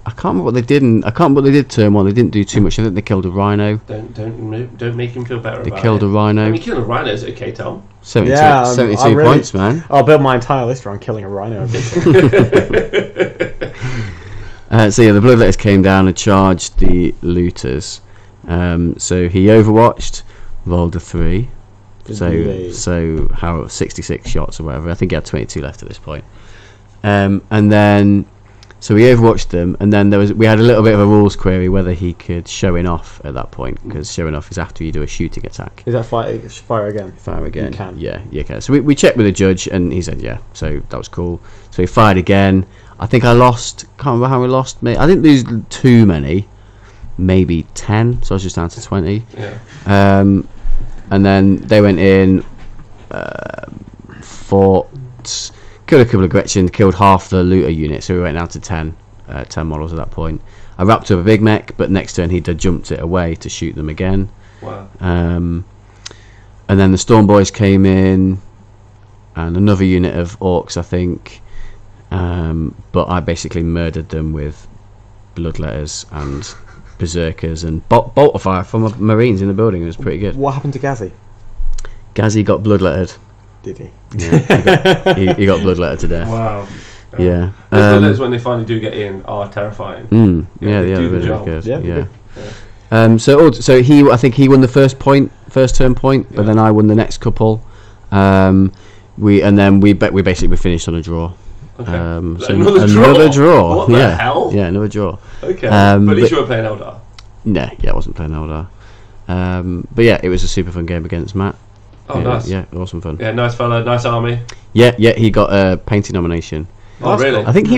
[SPEAKER 3] I can't remember what they did. I can't remember what they did turn 1. They didn't do too much. I think they killed a rhino.
[SPEAKER 1] Don't make him feel better.
[SPEAKER 3] They killed a rhino.
[SPEAKER 1] I mean, killing a rhino is okay, Tom.
[SPEAKER 3] 72 points, man.
[SPEAKER 2] I'll build my entire list around killing a rhino.
[SPEAKER 3] So the bloodletters came down and charged the looters. So he overwatched, rolled a 3. So how 66 shots or whatever. I think he had 22 left at this point. And then so we overwatched them, and then we had a little bit of a rules query whether he could showing off at that point, because showing off is after you do a shooting attack.
[SPEAKER 2] Is that fire again?
[SPEAKER 3] Fire again.
[SPEAKER 2] You can.
[SPEAKER 3] Yeah, you can. So we checked with the judge, and he said yeah. So that was cool. So he fired again. I think I lost. Can't remember how we lost. I didn't lose too many. Maybe 10. So I was just down to 20.
[SPEAKER 1] Yeah.
[SPEAKER 3] And then they went in, fought, killed a couple of Gretchen, killed half the looter unit, so we went down to 10 models at that point. I wrapped up a big mech, but next turn he jumped it away to shoot them again.
[SPEAKER 1] Wow.
[SPEAKER 3] And then the Storm Boys came in, and another unit of orcs, I think, but I basically murdered them with bloodletters and berserkers and bolter fire from Marines in the building. It was pretty good.
[SPEAKER 2] What happened to Gazzy?
[SPEAKER 3] Gazzy got bloodlettered.
[SPEAKER 2] Did he?
[SPEAKER 3] Yeah, he got bloodlettered to death.
[SPEAKER 1] Wow.
[SPEAKER 3] Yeah.
[SPEAKER 1] Those when they finally do get in are terrifying.
[SPEAKER 3] Yeah,
[SPEAKER 1] they do
[SPEAKER 3] they're
[SPEAKER 1] the
[SPEAKER 3] really
[SPEAKER 1] job.
[SPEAKER 3] good.
[SPEAKER 2] Yeah,
[SPEAKER 3] Yeah. So I think he won the first turn point, but then I won the next couple. We basically finished on a draw.
[SPEAKER 1] Okay.
[SPEAKER 3] So
[SPEAKER 1] another draw. What the
[SPEAKER 3] yeah.
[SPEAKER 1] hell?
[SPEAKER 3] Yeah, another draw.
[SPEAKER 1] Okay. But at least you were playing Eldar.
[SPEAKER 3] No, yeah, I wasn't playing Eldar. But yeah, it was a super fun game against Matt.
[SPEAKER 1] Oh, nice.
[SPEAKER 3] Yeah, awesome fun.
[SPEAKER 1] Yeah, nice fella, nice army.
[SPEAKER 3] Yeah, he got a painting nomination.
[SPEAKER 1] Oh, really?
[SPEAKER 3] I think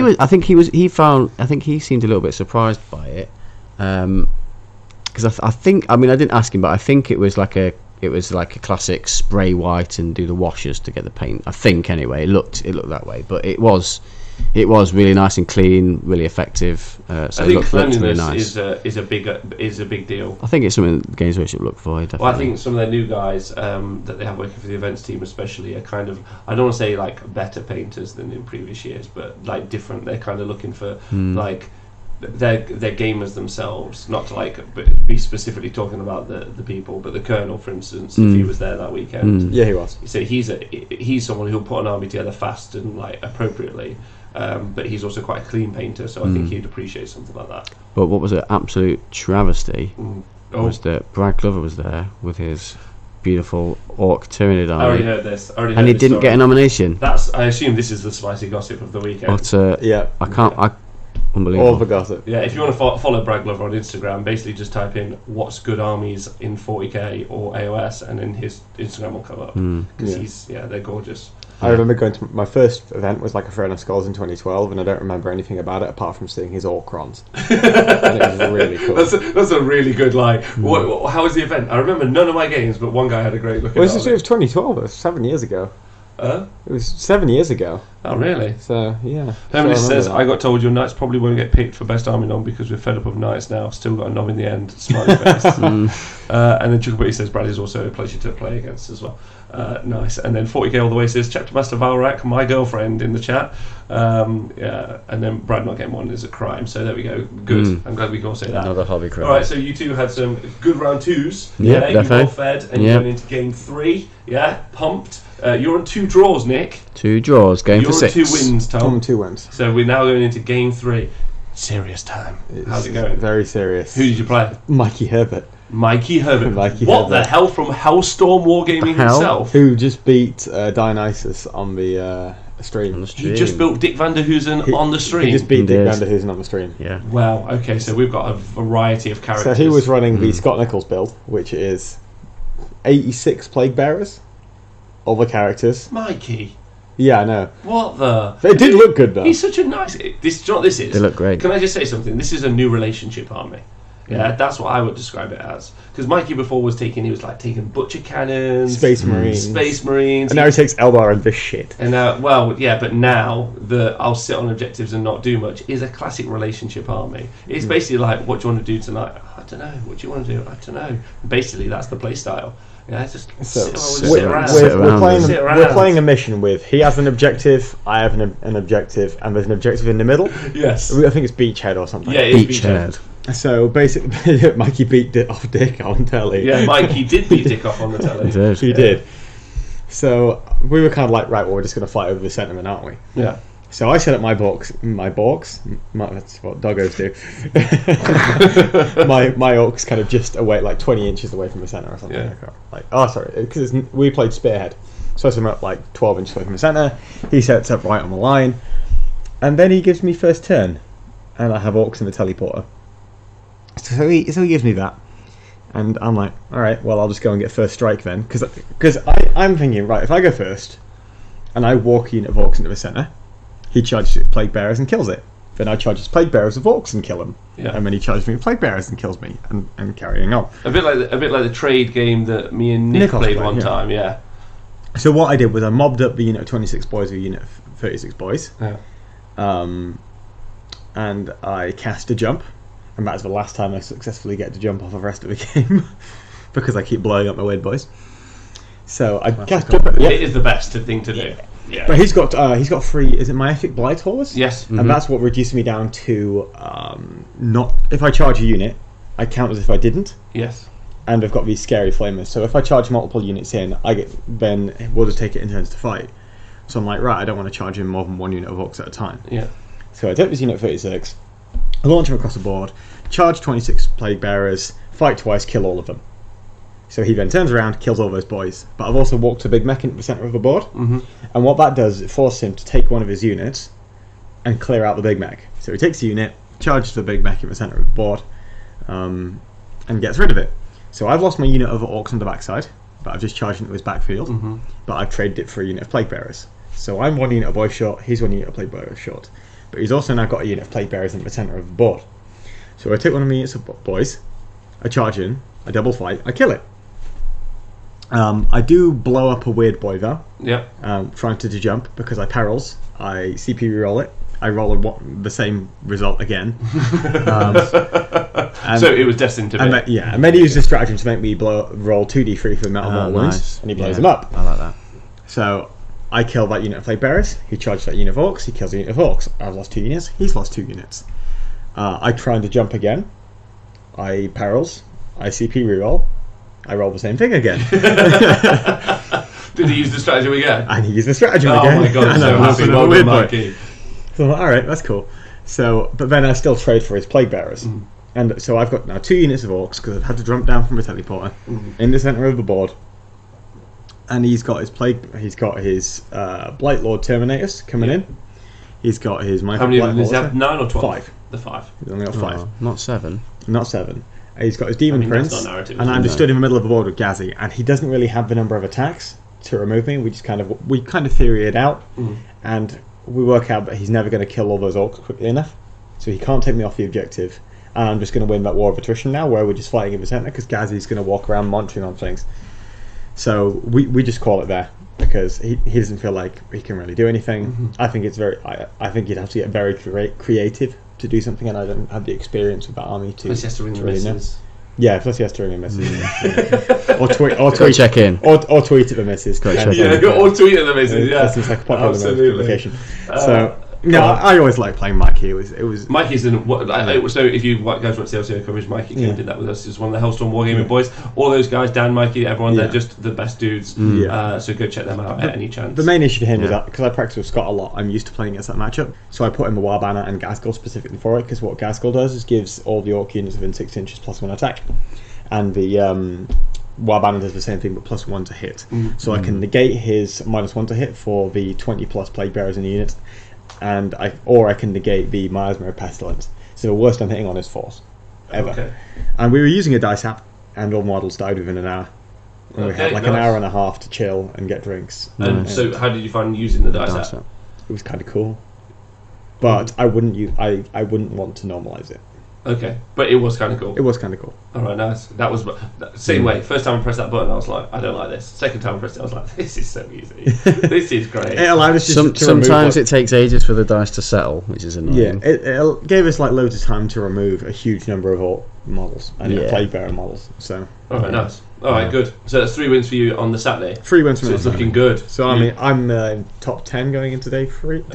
[SPEAKER 3] he seemed a little bit surprised by it. Because I didn't ask him, but I think it was like a classic spray white and do the washes to get the paint. I think anyway, it looked that way, but it was really nice and clean, really effective. So
[SPEAKER 1] I think
[SPEAKER 3] looked really
[SPEAKER 1] cleanliness
[SPEAKER 3] nice.
[SPEAKER 1] is a big deal.
[SPEAKER 3] I think it's something Games Workshop look for. Definitely.
[SPEAKER 1] Well, I think some of their new guys that they have working for the events team, especially, are kind of, I don't want to say like better painters than in previous years, but like different. They're kind of looking for like. They're gamers themselves, not to like be specifically talking about the people, but the Colonel, for instance, if he was there that weekend,
[SPEAKER 2] Yeah, he was.
[SPEAKER 1] so he's someone who'll put an army together fast and like appropriately, but he's also quite a clean painter, so I think he'd appreciate something like that.
[SPEAKER 3] But what was an absolute travesty was
[SPEAKER 1] Oh,
[SPEAKER 3] that Brad Glover was there with his beautiful Orc Tyranid
[SPEAKER 1] I already
[SPEAKER 3] army,
[SPEAKER 1] heard this.
[SPEAKER 3] and he didn't get a nomination.
[SPEAKER 1] I assume this is the spicy gossip of the weekend.
[SPEAKER 3] But
[SPEAKER 2] Yeah.
[SPEAKER 3] unbelievable.
[SPEAKER 2] All the gossip.
[SPEAKER 1] Yeah, if you want to follow Brad Glover on Instagram, basically just type in "what's good armies" in 40k or AOS, and then his Instagram will come up because they're gorgeous.
[SPEAKER 2] I remember going to my first event was like a Friend of Skulls in 2012, and I don't remember anything about it apart from seeing his Orcrons. And it was really cool.
[SPEAKER 1] That's a really good lie. How was the event? I remember none of my games, but one guy had a great look at
[SPEAKER 2] Well, it was 2012. It was 7 years ago. It was 7 years ago.
[SPEAKER 1] Oh, really?
[SPEAKER 2] So yeah.
[SPEAKER 1] Hermes
[SPEAKER 2] So
[SPEAKER 1] says,
[SPEAKER 2] that.
[SPEAKER 1] I got told your knights probably won't get picked for best army nom because we're fed up of knights now. Still got a nom in the end. Smiley face. And then Chukabutty says Brad is also a pleasure to play against as well. Nice. And then 40k all the way says Chapter Master Valrak, my girlfriend, in the chat. Yeah. And then Brad not getting one is a crime. So there we go. Good. I'm glad we can all say that.
[SPEAKER 3] Another hobby crime.
[SPEAKER 1] All right. So you two had some good round twos.
[SPEAKER 3] Yeah,
[SPEAKER 1] you
[SPEAKER 3] definitely.
[SPEAKER 1] got fed, and you're going into game 3. Yeah. Pumped. You're on 2 draws, Nick.
[SPEAKER 3] 2 draws, game for 6.
[SPEAKER 1] You're on 2 wins, Tom.
[SPEAKER 2] 2 wins.
[SPEAKER 1] So we're now going into game 3. Serious time. How's it going?
[SPEAKER 2] Very serious.
[SPEAKER 1] Who did you play?
[SPEAKER 2] Mikey Herbert.
[SPEAKER 1] Mikey Herbert.
[SPEAKER 2] Mikey
[SPEAKER 1] What
[SPEAKER 2] Herbert.
[SPEAKER 1] the hell, from Hellstorm Wargaming
[SPEAKER 3] The hell?
[SPEAKER 1] himself?
[SPEAKER 2] Who just beat Dionysus on the stream.
[SPEAKER 1] He just built Dick Van der Hoosen on the stream.
[SPEAKER 2] He just beat Dick
[SPEAKER 3] Indeed.
[SPEAKER 2] Van der Hoosen on the stream.
[SPEAKER 3] Yeah.
[SPEAKER 1] Wow, okay, so we've got a variety of
[SPEAKER 2] So
[SPEAKER 1] characters.
[SPEAKER 2] he was running the Scott Nichols build, which is 86 Plague Bearers. All the characters.
[SPEAKER 1] Mikey.
[SPEAKER 2] Yeah, I know.
[SPEAKER 1] What the...
[SPEAKER 2] They did look good though.
[SPEAKER 1] He's such a nice... Do you know what this is?
[SPEAKER 3] They look great.
[SPEAKER 1] Can I just say something? This is a new relationship army. Yeah, that's what I would describe it as. Because Mikey before was taking butcher cannons,
[SPEAKER 2] Space Marines.
[SPEAKER 1] and
[SPEAKER 2] And now he takes Eldar and this shit.
[SPEAKER 1] And now, well, yeah, but now the I'll sit on objectives and not do much is a classic relationship army. It's basically like, what do you want to do tonight? I don't know. What do you want to do? I don't know. Basically, that's the play style. Yeah, just
[SPEAKER 2] So
[SPEAKER 1] sit around.
[SPEAKER 2] we're playing a mission with, he has an objective, I have an objective, and there's an objective in the middle.
[SPEAKER 1] Yes.
[SPEAKER 2] I think it's Beachhead or something.
[SPEAKER 1] Yeah, it's
[SPEAKER 3] Beachhead.
[SPEAKER 2] So basically, Mikey beat off Dick on telly.
[SPEAKER 1] Yeah, Mikey did beat Dick off on the telly.
[SPEAKER 2] He did. So we were kind of like, right, well, we're just going to fight over the sentiment, aren't we?
[SPEAKER 1] Yeah.
[SPEAKER 2] So I set up my borks, that's what doggos do. my orcs kind of just away, like 20 inches away from the centre or something.
[SPEAKER 1] Yeah.
[SPEAKER 2] Like, oh, sorry, because we played Spearhead. So I set him up like 12 inches away from the centre. He sets up right on the line. And then he gives me first turn. And I have orcs in the teleporter. So he gives me that. And I'm like, alright, well, I'll just go and get first strike then. Because I'm thinking, right, if I go first, and I walk a unit of orcs into the centre, he charges Plague Bearers and kills it. Then I charge his Plague Bearers of orcs and kill them.
[SPEAKER 1] Yeah.
[SPEAKER 2] And then he charges me with Plague Bearers and kills me, and carrying on.
[SPEAKER 1] A bit like the trade game that me and Nick
[SPEAKER 2] Nichols
[SPEAKER 1] played
[SPEAKER 2] played,
[SPEAKER 1] one
[SPEAKER 2] yeah.
[SPEAKER 1] time. Yeah.
[SPEAKER 2] So what I did was I mobbed up the unit of 26 boys with a unit of 36 boys.
[SPEAKER 1] Yeah.
[SPEAKER 2] And I cast a jump. And that's the last time I successfully get to jump off the rest of the game. Because I keep blowing up my weird boys. So I cast jump.
[SPEAKER 1] It is the best thing to do. Yeah.
[SPEAKER 2] But he's got 3. Is it Malefic Blight Horse?
[SPEAKER 1] Yes.
[SPEAKER 2] And that's what reduced me down to not. If I charge a unit, I count as if I didn't.
[SPEAKER 1] Yes.
[SPEAKER 2] And I've got these scary flamers. So if I charge multiple units in, then we'll just take it in turns to fight. So I'm like, right, I don't want to charge in more than 1 unit of orcs at a time.
[SPEAKER 1] Yeah.
[SPEAKER 2] So I take this unit 36, I launch him across the board, charge 26 Plague Bearers, fight twice, kill all of them. So he then turns around, kills all those boys. But I've also walked a big mech into the centre of the board, and what that does is it forces him to take one of his units and clear out the big mech. So he takes the unit, charges the big mech in the centre of the board, and gets rid of it. So I've lost my unit of orcs on the backside, but I've just charged into his backfield, but I've traded it for a unit of plague bearers. So I'm 1 unit of boys short, he's 1 unit of plague bearers short. But he's also now got a unit of plague bearers in the centre of the board. So I take one of my units of boys, I charge in, I double fight, I kill it. I do blow up a weird boy though.
[SPEAKER 1] Yeah.
[SPEAKER 2] Trying to jump because I perils. I CP reroll it. I roll the same result again.
[SPEAKER 1] So it was destined to be.
[SPEAKER 2] And then he used a stratagem to make me roll 2d3 for metal mortal wounds, and he blows them up.
[SPEAKER 3] I like that.
[SPEAKER 2] So I kill that unit of plague bearers. He charges that unit of orcs. He kills a unit of orcs. I've lost 2 units. He's lost 2 units. I try to jump again. I perils. I CP reroll. I roll the same thing again.
[SPEAKER 1] Did he use the stratagem again?
[SPEAKER 2] And he used the stratagem again.
[SPEAKER 1] Oh my god, I'm so happy. Well done, Mikey.
[SPEAKER 2] So I'm like, alright, that's cool. So, but then I still trade for his plague bearers. And so I've got now 2 units of orcs because I've had to jump down from a teleporter in the centre of the board. And he's got his Blight Lord Terminators coming in. He's got his
[SPEAKER 1] How many of them does he have? 9 or 12?
[SPEAKER 2] 5.
[SPEAKER 1] The 5.
[SPEAKER 2] He's only got 5.
[SPEAKER 3] Not 7.
[SPEAKER 2] Not 7. He's got his Demon Prince,
[SPEAKER 1] that's not narrative,
[SPEAKER 2] and I'm just
[SPEAKER 1] it?
[SPEAKER 2] stood in the middle of the board with Gazzy, and he doesn't really have the number of attacks to remove me. We kind of theory it out, and we work out that he's never going to kill all those orcs quickly enough, so he can't take me off the objective. And I'm just going to win that war of attrition now, where we're just fighting in the centre because Gazzy's going to walk around monitoring on things. So we just call it there because he doesn't feel like he can really do anything. I think it's I think you'd have to get very creative to do something, and I don't have the experience with that army to.
[SPEAKER 1] Plus he has to ring the
[SPEAKER 2] really
[SPEAKER 1] missus.
[SPEAKER 2] Yeah, plus he has to ring a missus. Or tweet
[SPEAKER 3] check in.
[SPEAKER 2] Or tweet at the missus.
[SPEAKER 3] Check in.
[SPEAKER 1] Or tweet at the missus. Yeah,
[SPEAKER 2] that seems like a popular
[SPEAKER 1] absolutely.
[SPEAKER 2] communication. So I always like playing Mikey. It was
[SPEAKER 1] Mikey's in so if you guys want to see LCO coverage, Mikey came and did that with us. He's one of the Hellstorm Wargaming boys. All those guys, Dan, Mikey, everyone, they're just the best dudes. So go check them out at any chance.
[SPEAKER 2] The main issue for him is that because I practice with Scott a lot, I'm used to playing against that matchup. So I put in the War Banner and Gasgul specifically for it, because what Gasgul does is gives all the Orc units within 6 inches +1 attack, and the War Banner does the same thing but +1 to hit. So I can negate his -1 to hit for the 20+ Plague Bearers in the unit. And I can negate the Miasma Pestilence. So the worst I'm hitting on is Force, ever. Okay. And we were using a dice app, and all models died within an hour. And we had like an hour and a half to chill and get drinks.
[SPEAKER 1] And so, how did you find using the dice app?
[SPEAKER 2] It was kind of cool, but I wouldn't want to normalize it.
[SPEAKER 1] Okay, but it was kind of cool.
[SPEAKER 2] It was kind of cool.
[SPEAKER 1] All right, nice. That was same way. First time I pressed that button, I was like, I don't like this. Second time I pressed it, I was like, this is so easy. This is great.
[SPEAKER 2] It allowed us to
[SPEAKER 3] sometimes it takes ages for the dice to settle, which is annoying.
[SPEAKER 2] Yeah, it gave us like loads of time to remove a huge number of orc models and Plague Bearer models. So.
[SPEAKER 1] All right, nice. All right, good. So that's 3 wins for you on the Saturday.
[SPEAKER 2] 3 wins for me.
[SPEAKER 1] So it's looking good.
[SPEAKER 2] So I mean, I'm top 10 going into day 2.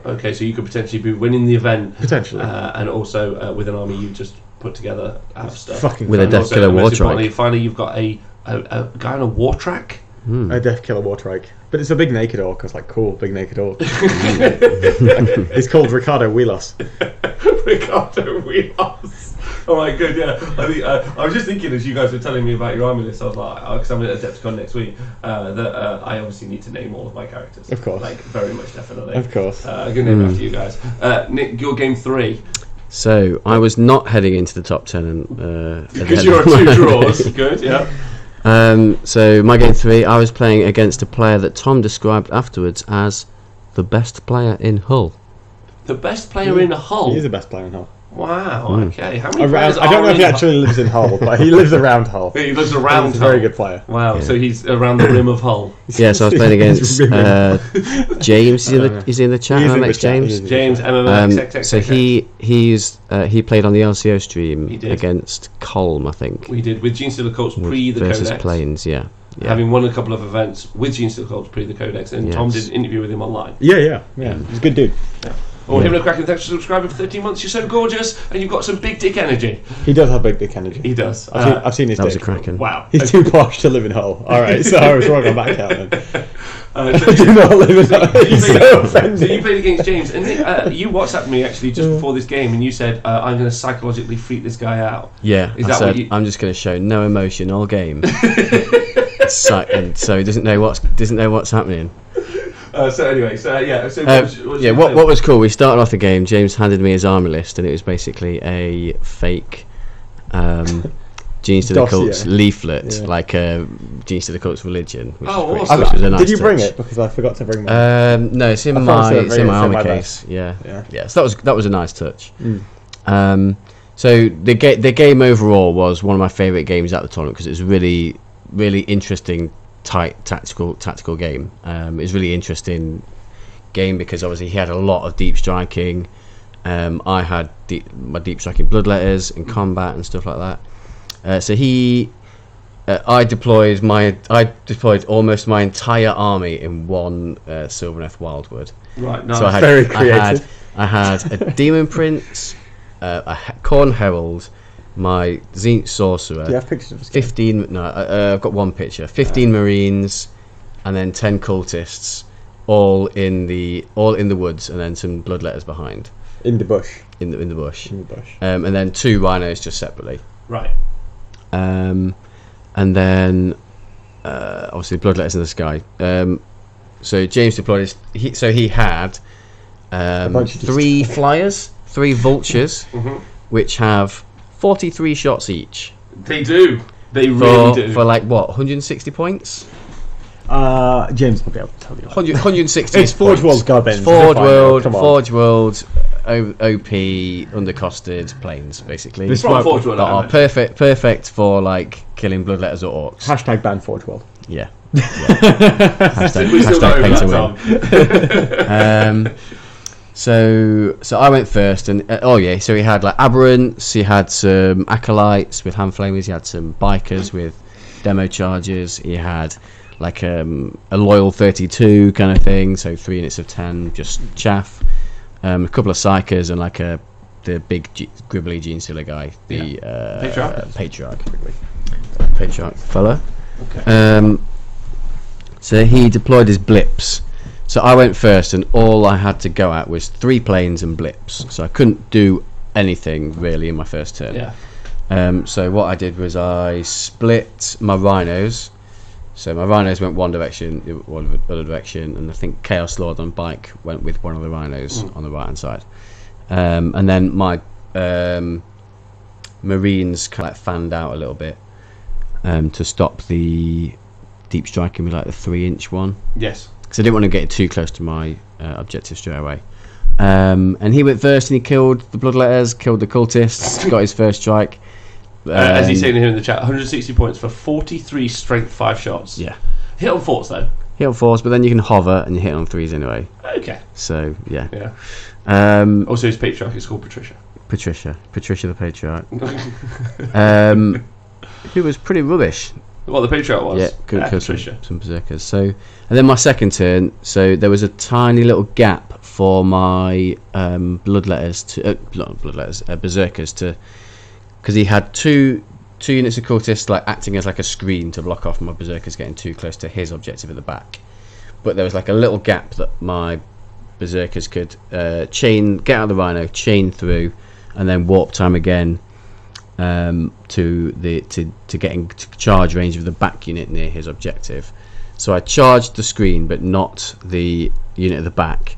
[SPEAKER 1] Okay, so you could potentially be winning the event.
[SPEAKER 2] Potentially.
[SPEAKER 1] And also with an army you just put together out of stuff.
[SPEAKER 2] Fucking
[SPEAKER 3] with a Death Killer War Trike.
[SPEAKER 1] Finally, you've got a guy on a War Track.
[SPEAKER 2] A Death Killer War Trike. But it's a big naked orc. I was like, cool, big naked orc. It's called Ricardo Wheelos.
[SPEAKER 1] Ricardo Wheelos. All right, good. Yeah, I think I was just thinking as you guys were telling me about your army list, I was like, because I'm at AdeptiCon next week, that I obviously need to name all of my characters.
[SPEAKER 2] Of course.
[SPEAKER 1] Like very much, definitely.
[SPEAKER 2] Of course.
[SPEAKER 1] I'm gonna name after you guys. Nick, your game 3.
[SPEAKER 3] So I was not heading into the top 10, and
[SPEAKER 1] because you're on 2 draws. Good. Yeah.
[SPEAKER 3] So my game 3, I was playing against a player that Tom described afterwards as the best player in Hull.
[SPEAKER 1] The best player in Hull?
[SPEAKER 2] He is the best player in Hull.
[SPEAKER 1] Wow, okay. How many players
[SPEAKER 2] I don't know if he actually lives in Hull, but he lives around Hull.
[SPEAKER 1] He lives around Hull.
[SPEAKER 2] He's a very good player.
[SPEAKER 1] Wow, so he's around the rim of Hull.
[SPEAKER 3] Yeah, so I was playing against James. He's in the chat. James.
[SPEAKER 1] James, MMX.
[SPEAKER 3] So he played on the LCO stream against Colm, I think.
[SPEAKER 1] We did, with Gene Stealer Colts pre the
[SPEAKER 3] versus
[SPEAKER 1] Codex.
[SPEAKER 3] Planes, yeah.
[SPEAKER 1] Having won a couple of events with Gene Stealer Colts pre the Codex, and Tom did an interview with him online.
[SPEAKER 2] Yeah. He's a good dude.
[SPEAKER 1] Yeah. Or Him and Kraken, thanks for subscribing for 13 months. You're so gorgeous, and you've got some big dick energy.
[SPEAKER 2] He does have big dick energy.
[SPEAKER 1] He does.
[SPEAKER 2] I've seen his
[SPEAKER 3] That was
[SPEAKER 2] dick.
[SPEAKER 3] a Kraken.
[SPEAKER 1] Wow.
[SPEAKER 2] He's too posh to live in Hull. Alright, so I was wrong on that count then.
[SPEAKER 1] So
[SPEAKER 2] Do not live in Hull. He's so
[SPEAKER 1] so
[SPEAKER 2] offended.
[SPEAKER 1] you played against James, and you WhatsApped me actually just before this game, and you said, I'm going to psychologically freak this guy out.
[SPEAKER 3] Yeah,
[SPEAKER 1] Is
[SPEAKER 3] I
[SPEAKER 1] that
[SPEAKER 3] said
[SPEAKER 1] what you...
[SPEAKER 3] I'm just going to show no emotion all game, and so he doesn't know what's happening.
[SPEAKER 1] So anyway,
[SPEAKER 3] What was cool? We started off the game. James handed me his army list, and it was basically a fake Genes to the
[SPEAKER 2] Dossier.
[SPEAKER 3] Cult's leaflet,
[SPEAKER 2] Yeah.
[SPEAKER 3] like Genes to the Cult's religion. Which
[SPEAKER 1] Oh,
[SPEAKER 3] was
[SPEAKER 1] awesome.
[SPEAKER 3] which was a nice
[SPEAKER 2] Did you bring
[SPEAKER 3] touch.
[SPEAKER 2] it? Because I forgot to bring mine.
[SPEAKER 3] No, it's in
[SPEAKER 2] I thought
[SPEAKER 3] my
[SPEAKER 2] it was in
[SPEAKER 3] army
[SPEAKER 2] my
[SPEAKER 3] case.
[SPEAKER 2] bag.
[SPEAKER 3] Yeah. So that was a nice touch.
[SPEAKER 2] Mm.
[SPEAKER 3] So the game overall was one of my favourite games at the tournament because it was really, really interesting, tight tactical game. It was really interesting game because obviously he had a lot of deep striking. I had my deep striking bloodletters in combat and stuff like that. So I deployed almost my entire army in one Sylvaneth Wildwood.
[SPEAKER 1] Right, nice.
[SPEAKER 3] So I had,
[SPEAKER 2] Very creative.
[SPEAKER 3] I had a Demon Prince, a Khorne Herald, my Zenith Sorcerer.
[SPEAKER 2] Do you have pictures of this game?
[SPEAKER 3] 15. No, I've got one picture. 15 Marines, and then 10 cultists, all in the woods, and then some bloodletters behind.
[SPEAKER 2] In the bush.
[SPEAKER 3] In the bush.
[SPEAKER 2] In the bush.
[SPEAKER 3] And then 2 rhinos just separately.
[SPEAKER 1] Right.
[SPEAKER 3] And then obviously bloodletters in the sky. So James deployed his, he had
[SPEAKER 2] bunch of
[SPEAKER 3] 3 flyers, 3 vultures, which have 43 shots each.
[SPEAKER 1] They do. They really do.
[SPEAKER 3] For like what, 160 points?
[SPEAKER 2] James will be able to tell you.
[SPEAKER 3] 160
[SPEAKER 2] It's Forge World Gubbins.
[SPEAKER 3] Forge
[SPEAKER 2] Come on.
[SPEAKER 3] World, OP, undercosted planes, basically.
[SPEAKER 2] This
[SPEAKER 1] From
[SPEAKER 2] one-
[SPEAKER 1] Forge World,
[SPEAKER 3] that
[SPEAKER 1] I
[SPEAKER 3] are
[SPEAKER 1] imagine.
[SPEAKER 3] perfect for like killing bloodletters or orcs.
[SPEAKER 2] Hashtag ban Forge World.
[SPEAKER 3] Yeah.
[SPEAKER 1] We still got
[SPEAKER 3] Hashtag
[SPEAKER 1] over
[SPEAKER 3] pay to
[SPEAKER 1] that,
[SPEAKER 3] win.
[SPEAKER 1] Tom.
[SPEAKER 3] So I went first, and so he had like aberrants, he had some acolytes with hand flamers, he had some bikers with demo charges, he had like a loyal 32 kind of thing, so 3 units of 10 just chaff, a couple of psychers, and like the big gribbly Gene Stealer guy, the patriarch fella.
[SPEAKER 1] Okay.
[SPEAKER 3] So he deployed his blips. So I went first, and all I had to go at was 3 planes and blips. So I couldn't do anything really in my first turn.
[SPEAKER 1] Yeah.
[SPEAKER 3] So what I did was I split my rhinos. So my rhinos went one direction, one other direction, and I think Chaos Lord on bike went with one of the rhinos on the right hand side. And then my Marines kind of like fanned out a little bit to stop the deep striking with like the 3-inch one.
[SPEAKER 1] Yes.
[SPEAKER 3] Because I didn't want to get too close to my objective straight away. And he went first, and he killed the bloodletters, killed the cultists, got his first strike.
[SPEAKER 1] As he's saying here in the chat, 160 points for 43 strength 5 shots.
[SPEAKER 3] Yeah.
[SPEAKER 1] Hit on 4s though.
[SPEAKER 3] Hit on 4s, but then you can hover and you hit on 3s anyway.
[SPEAKER 1] Okay.
[SPEAKER 3] So yeah.
[SPEAKER 1] Yeah. Also, his patriarch is called Patricia.
[SPEAKER 3] Patricia the patriarch, who was pretty rubbish.
[SPEAKER 1] Well, the patriarch was.
[SPEAKER 3] Yeah, couldn't kill
[SPEAKER 1] Patricia.
[SPEAKER 3] some berserkers. So, and then my second turn. So there was a tiny little gap for my berserkers to, because he had two units of cultists like acting as like a screen to block off my berserkers getting too close to his objective at the back. But there was like a little gap that my berserkers could get out of the rhino, chain through, and then warp time again to getting to charge range of the back unit near his objective. So I charged the screen but not the unit at the back,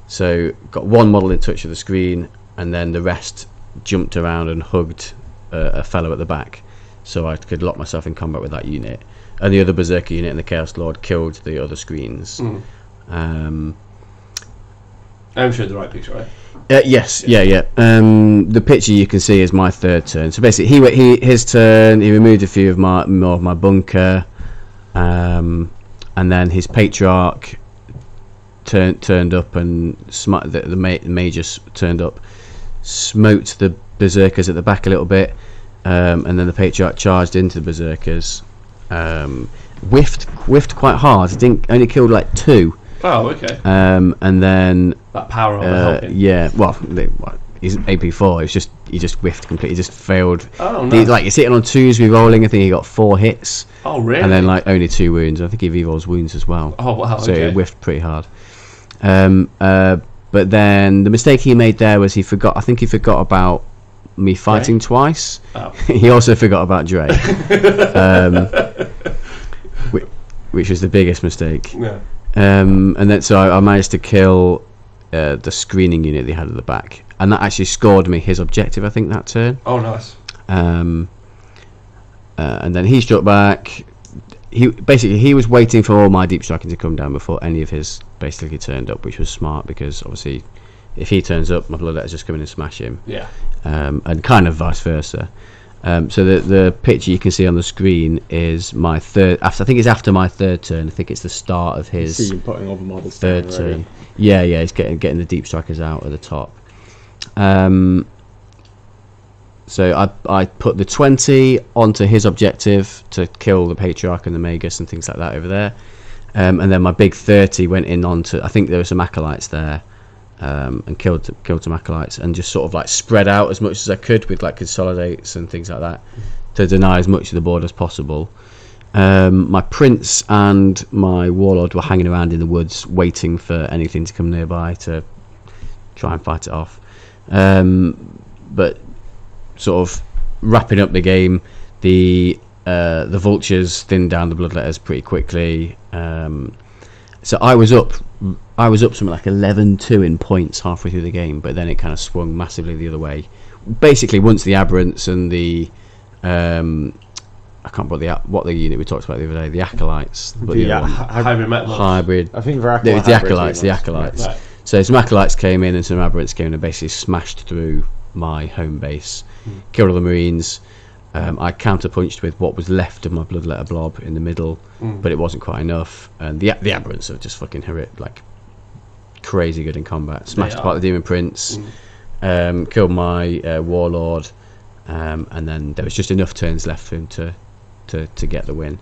[SPEAKER 3] so got one model in touch with the screen, and then the rest jumped around and hugged a fellow at the back, so I could lock myself in combat with that unit, and the other berserker unit and the Chaos Lord killed the other screens.
[SPEAKER 1] I'm sure the right picture, right?
[SPEAKER 3] Yes, yeah. The picture you can see is my third turn. So basically, his turn. He removed a few of more of my bunker, and then his patriarch turned up, and the major turned up, smote the berserkers at the back a little bit, and then the patriarch charged into the berserkers, whiffed quite hard. He only killed like 2.
[SPEAKER 1] Oh, okay.
[SPEAKER 3] And then
[SPEAKER 1] that power armor helping.
[SPEAKER 3] Yeah, well, his AP4, he just whiffed completely. He just failed.
[SPEAKER 1] Oh, nice.
[SPEAKER 3] Like, he's hitting on 2s, re-rolling. I think he got 4 hits.
[SPEAKER 1] Oh, really?
[SPEAKER 3] And then like only 2 wounds. I think he re-rolls wounds as well.
[SPEAKER 1] Oh, wow.
[SPEAKER 3] So
[SPEAKER 1] okay.
[SPEAKER 3] he whiffed pretty hard. But then the mistake he made there was he forgot. I think he forgot about me fighting twice.
[SPEAKER 1] Oh.
[SPEAKER 3] He also forgot about Dre, which was the biggest mistake.
[SPEAKER 1] Yeah.
[SPEAKER 3] And then so I managed to kill the screening unit they had at the back, and that actually scored me his objective, I think, that turn.
[SPEAKER 1] Oh, nice.
[SPEAKER 3] And then he struck back. He was waiting for all my deep striking to come down before any of his basically turned up, which was smart, because obviously if he turns up, my bloodletter's just come in and smash him.
[SPEAKER 1] Yeah.
[SPEAKER 3] And kind of vice versa. So the picture you can see on the screen is my third. I think it's after my third turn. I think it's the start of his
[SPEAKER 2] See you putting all the models
[SPEAKER 3] third
[SPEAKER 2] down
[SPEAKER 3] turn.
[SPEAKER 2] already.
[SPEAKER 3] Yeah, he's getting the deep strikers out at the top. So I put the 20 onto his objective to kill the Patriarch and the Magus and things like that over there. And then my big 30 went in onto, I think there were some Acolytes there, and killed some Acolytes, and just sort of like spread out as much as I could with like consolidates and things like that to deny as much of the board as possible. My Prince and my Warlord were hanging around in the woods waiting for anything to come nearby to try and fight it off. But sort of wrapping up the game, the Vultures thinned down the bloodletters pretty quickly. So I was up something like 11-2 in points halfway through the game, but then it kind of swung massively the other way. Basically, once the Aberrants and the I can't remember what the unit we talked about the other day, the Acolytes, but the other one,
[SPEAKER 1] Hybrid Metal.
[SPEAKER 3] hybrid.
[SPEAKER 2] I think they're
[SPEAKER 3] It was the Acolytes. The Acolytes.
[SPEAKER 1] Right.
[SPEAKER 3] So some Acolytes came in and some Aberrants came in and basically smashed through my home base, killed all the Marines. I counterpunched with what was left of my bloodletter blob in the middle, but it wasn't quite enough. And the Aberrants are just fucking horrific, like crazy good in combat. Smashed apart the Demon Prince, killed my Warlord, and then there was just enough turns left for him to get the win.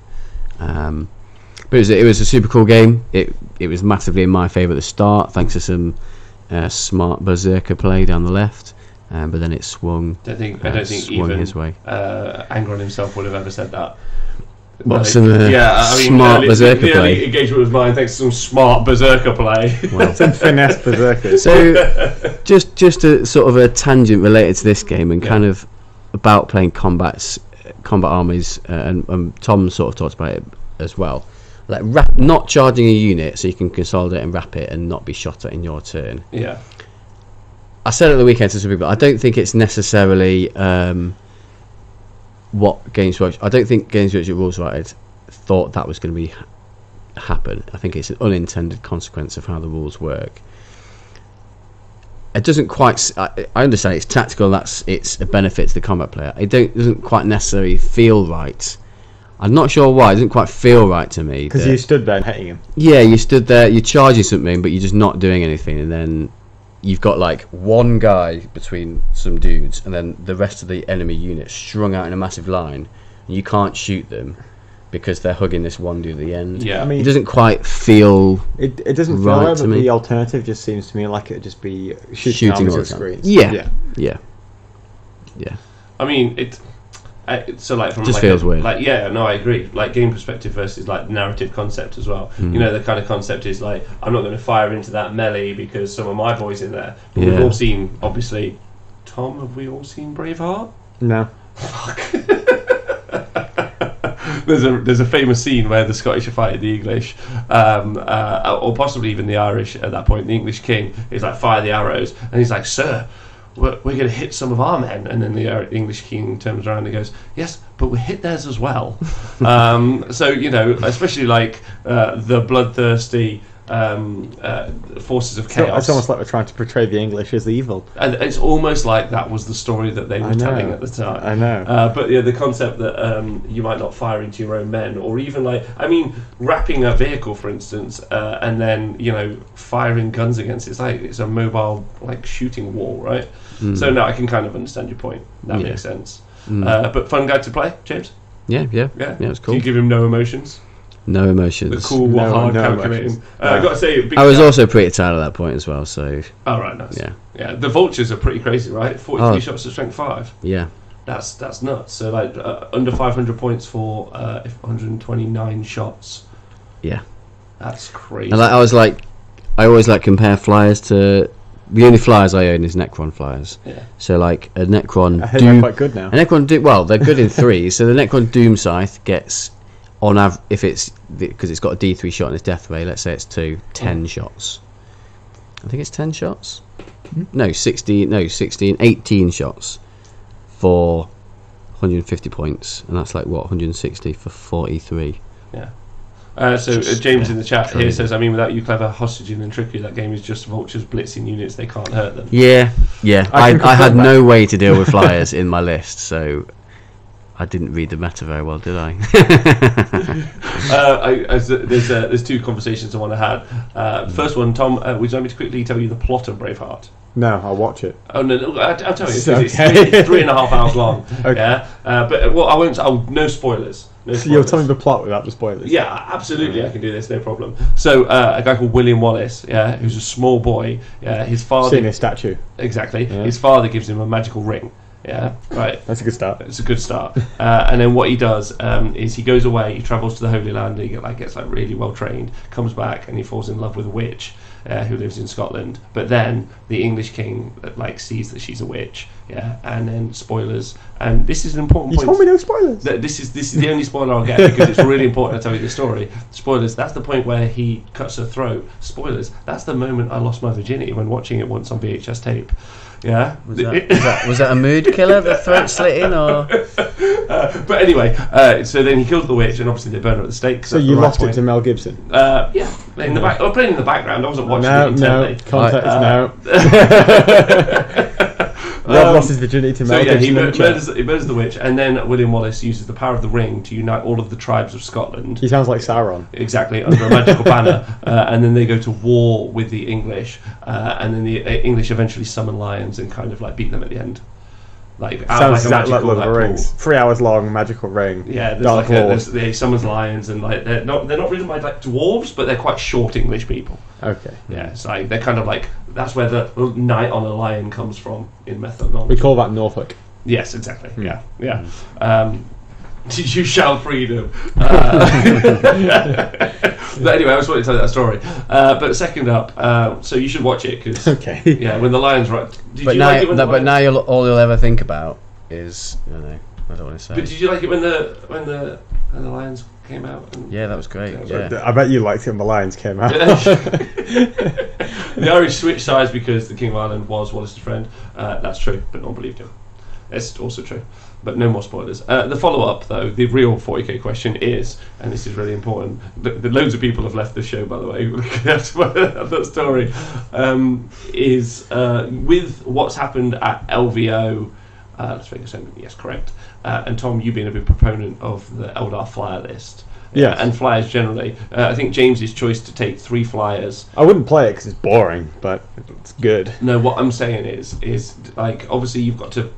[SPEAKER 3] But it was a super cool game. It was massively in my favour at the start, thanks to some smart berserker play down the left. But then it swung. I don't think
[SPEAKER 1] even
[SPEAKER 3] his way.
[SPEAKER 1] Angron himself would have ever said that.
[SPEAKER 3] What, some smart
[SPEAKER 1] early,
[SPEAKER 3] berserker
[SPEAKER 1] the
[SPEAKER 3] play?
[SPEAKER 1] early engagement was mine thanks to some smart berserker play.
[SPEAKER 3] Well,
[SPEAKER 2] Some finesse berserkers.
[SPEAKER 3] so just a sort of a tangent related to this game and kind of about playing combat armies, and Tom sort of talked about it as well. Like not charging a unit so you can consolidate and wrap it and not be shot at in your turn.
[SPEAKER 1] Yeah.
[SPEAKER 3] I said at the weekend to some people, I don't think it's necessarily what Games Workshop. I don't think Games Workshop Rules Writers thought that was going to happen. I think it's an unintended consequence of how the rules work. It doesn't quite. I understand it's tactical. It's a benefit to the combat player. It doesn't quite necessarily feel right. I'm not sure why. It doesn't quite feel right to me.
[SPEAKER 2] Because you stood there and hitting him.
[SPEAKER 3] Yeah, you stood there. You're charging something, but you're just not doing anything, and then you've got like one guy between some dudes, and then the rest of the enemy unit strung out in a massive line, and you can't shoot them because they're hugging this one dude at the end.
[SPEAKER 1] Yeah.
[SPEAKER 2] I mean,
[SPEAKER 3] It doesn't quite feel
[SPEAKER 2] it doesn't feel
[SPEAKER 3] right
[SPEAKER 2] right,
[SPEAKER 3] to
[SPEAKER 2] but
[SPEAKER 3] me.
[SPEAKER 2] the alternative just seems to me like it'd just be shooting
[SPEAKER 3] shooting
[SPEAKER 2] armies
[SPEAKER 3] all
[SPEAKER 2] at
[SPEAKER 3] the time.
[SPEAKER 2] screens.
[SPEAKER 3] Yeah.
[SPEAKER 1] I mean, so like from
[SPEAKER 3] Just
[SPEAKER 1] like
[SPEAKER 3] feels weird.
[SPEAKER 1] Like no, I agree. Like game perspective versus like narrative concept as well. You know, the kind of concept is like I'm not going to fire into that melee because some of my boys in there. But we've
[SPEAKER 3] Yeah.
[SPEAKER 1] all seen, obviously. Tom, have we all seen Braveheart?
[SPEAKER 2] No.
[SPEAKER 1] There's a famous scene where the Scottish are fighting the English, or possibly even the Irish at that point. The English king is like, fire the arrows, and he's like, sir, we're going to hit some of our men. And then the English king turns around and goes, yes, but we hit theirs as well. So, you know, especially like the bloodthirsty forces of chaos.
[SPEAKER 2] It's almost like we're trying to portray the English as evil.
[SPEAKER 1] And it's almost like that was the story that they were telling at the time.
[SPEAKER 2] I know.
[SPEAKER 1] But yeah, the concept that you might not fire into your own men, or even like, I mean, wrapping a vehicle, for instance, and then, you know, firing guns against it's like it's a mobile like shooting wall, right? So no, I can kind of understand your point. That makes sense. But fun guy to play, James.
[SPEAKER 3] Yeah,
[SPEAKER 1] Yeah,
[SPEAKER 3] it's cool.
[SPEAKER 1] Do you give him no emotions?
[SPEAKER 3] No emotions.
[SPEAKER 1] The cool,
[SPEAKER 2] No-
[SPEAKER 1] hard
[SPEAKER 2] no
[SPEAKER 1] calculating.
[SPEAKER 2] emotions.
[SPEAKER 1] I got to say, big
[SPEAKER 3] I was
[SPEAKER 1] shout-
[SPEAKER 3] also pretty tired at that point as well, so
[SPEAKER 1] Oh right, nice.
[SPEAKER 3] yeah.
[SPEAKER 1] Yeah, the vultures are pretty crazy, right? 43
[SPEAKER 3] Oh.
[SPEAKER 1] shots to strength 5.
[SPEAKER 3] Yeah.
[SPEAKER 1] That's nuts. So like under 500 points for 129 shots.
[SPEAKER 3] Yeah.
[SPEAKER 1] That's crazy.
[SPEAKER 3] And I always compare flyers to the only flyers I own is Necron flyers.
[SPEAKER 1] Yeah.
[SPEAKER 3] So like a Necron
[SPEAKER 2] I heard they're quite good now.
[SPEAKER 3] A Necron well, they're good in 3. So the Necron Doom Scythe gets on if it's because it's got a D3 shot in its death ray. Let's say it's 10 shots. I think it's 10 shots. No, 16. No, 16. 18 shots for 150 points, and that's like what 160 for 43.
[SPEAKER 1] Yeah. So James in the chat here says, I mean, without you clever hostage and trickery, that game is just vultures blitzing units. They can't hurt them.
[SPEAKER 3] Yeah.
[SPEAKER 2] I can
[SPEAKER 3] I had
[SPEAKER 2] confirm that.
[SPEAKER 3] no way to deal with flyers in my list, so I didn't read the meta very well, did I?
[SPEAKER 1] There's two conversations I want to have. First one, Tom, would you like me to quickly tell you the plot of Braveheart?
[SPEAKER 2] No, I'll watch it.
[SPEAKER 1] Oh no, I'll tell you. It's
[SPEAKER 2] Okay.
[SPEAKER 1] it's 3.5 hours long.
[SPEAKER 2] Okay.
[SPEAKER 1] Yeah, but well, I won't. No spoilers. No spoilers.
[SPEAKER 2] So you'll tell me the plot without the spoilers.
[SPEAKER 1] Yeah, absolutely, I can do this, no problem. So, a guy called William Wallace, yeah, who's a small boy. Yeah, his father.
[SPEAKER 2] Seeing a statue.
[SPEAKER 1] Exactly.
[SPEAKER 2] Yeah.
[SPEAKER 1] His father gives him a magical ring. Yeah, right.
[SPEAKER 2] That's a good start.
[SPEAKER 1] It's a good start. And then what he does is he goes away, he travels to the Holy Land, and he gets really well trained, comes back, and he falls in love with a witch who lives in Scotland. But then the English king sees that she's a witch. Yeah, and then spoilers. And this is an important
[SPEAKER 2] You
[SPEAKER 1] point.
[SPEAKER 2] told me no spoilers.
[SPEAKER 1] This is the only spoiler I'll get because it's really important to tell you the story. Spoilers. That's the point where he cuts her throat. Spoilers. That's the moment I lost my virginity when watching it once on VHS tape. Yeah.
[SPEAKER 3] Was that a mood killer, the throat slitting, or?
[SPEAKER 1] But anyway, so then he kills the witch, and obviously they burn her at the stake.
[SPEAKER 2] So you lost it to Mel Gibson.
[SPEAKER 1] Yeah, playing the back. I was playing in the background. I wasn't watching it intently.
[SPEAKER 2] Context
[SPEAKER 1] Uh,
[SPEAKER 2] now. Rob lost his virginity to
[SPEAKER 1] So
[SPEAKER 2] Mel
[SPEAKER 1] yeah, he
[SPEAKER 2] Gibson. in the chat.
[SPEAKER 1] murders the witch, and then William Wallace uses the power of the ring to unite all of the tribes of Scotland.
[SPEAKER 2] He sounds like Sauron.
[SPEAKER 1] Exactly, under a magical banner, and then they go to war with the English, and then the English eventually summon lions and kind of beat them at the end.
[SPEAKER 2] Sounds exactly like Lord of the
[SPEAKER 1] pool.
[SPEAKER 2] Rings. 3 hours long, magical ring.
[SPEAKER 1] Yeah,
[SPEAKER 2] Dark Lord.
[SPEAKER 1] they summons lions, and they're not ridden by dwarves, but they're quite short English people.
[SPEAKER 2] Okay.
[SPEAKER 1] Yeah, it's they're kind of that's where the knight on a lion comes from in methodology.
[SPEAKER 2] We call that Norfolk.
[SPEAKER 1] Yes, exactly.
[SPEAKER 2] Hmm.
[SPEAKER 1] Yeah. You shall freedom. But anyway, I just wanted to tell you that story. But second up, so you should watch it because
[SPEAKER 2] Okay.
[SPEAKER 1] yeah, when the lions
[SPEAKER 3] But now all you'll ever think about is I don't want to say.
[SPEAKER 1] But did you like it when the lions came out?
[SPEAKER 3] Yeah, that was great. Yeah.
[SPEAKER 2] I bet you liked it when the Lions came out.
[SPEAKER 1] The Irish switched sides because the King of Ireland was Wallace's friend. That's true, but no one believed him. It's also true. But no more spoilers. The follow-up, though, the real 40k question is, and this is really important, loads of people have left the show, by the way, that's that story, is with what's happened at LVO, Las Vegas Open, yes, correct, and Tom, you being a big proponent of the Eldar flyer list,
[SPEAKER 2] Yes.
[SPEAKER 1] and flyers generally, I think James's choice to take 3 flyers.
[SPEAKER 2] I wouldn't play it because it's boring, but it's good.
[SPEAKER 1] No, what I'm saying is obviously you've got to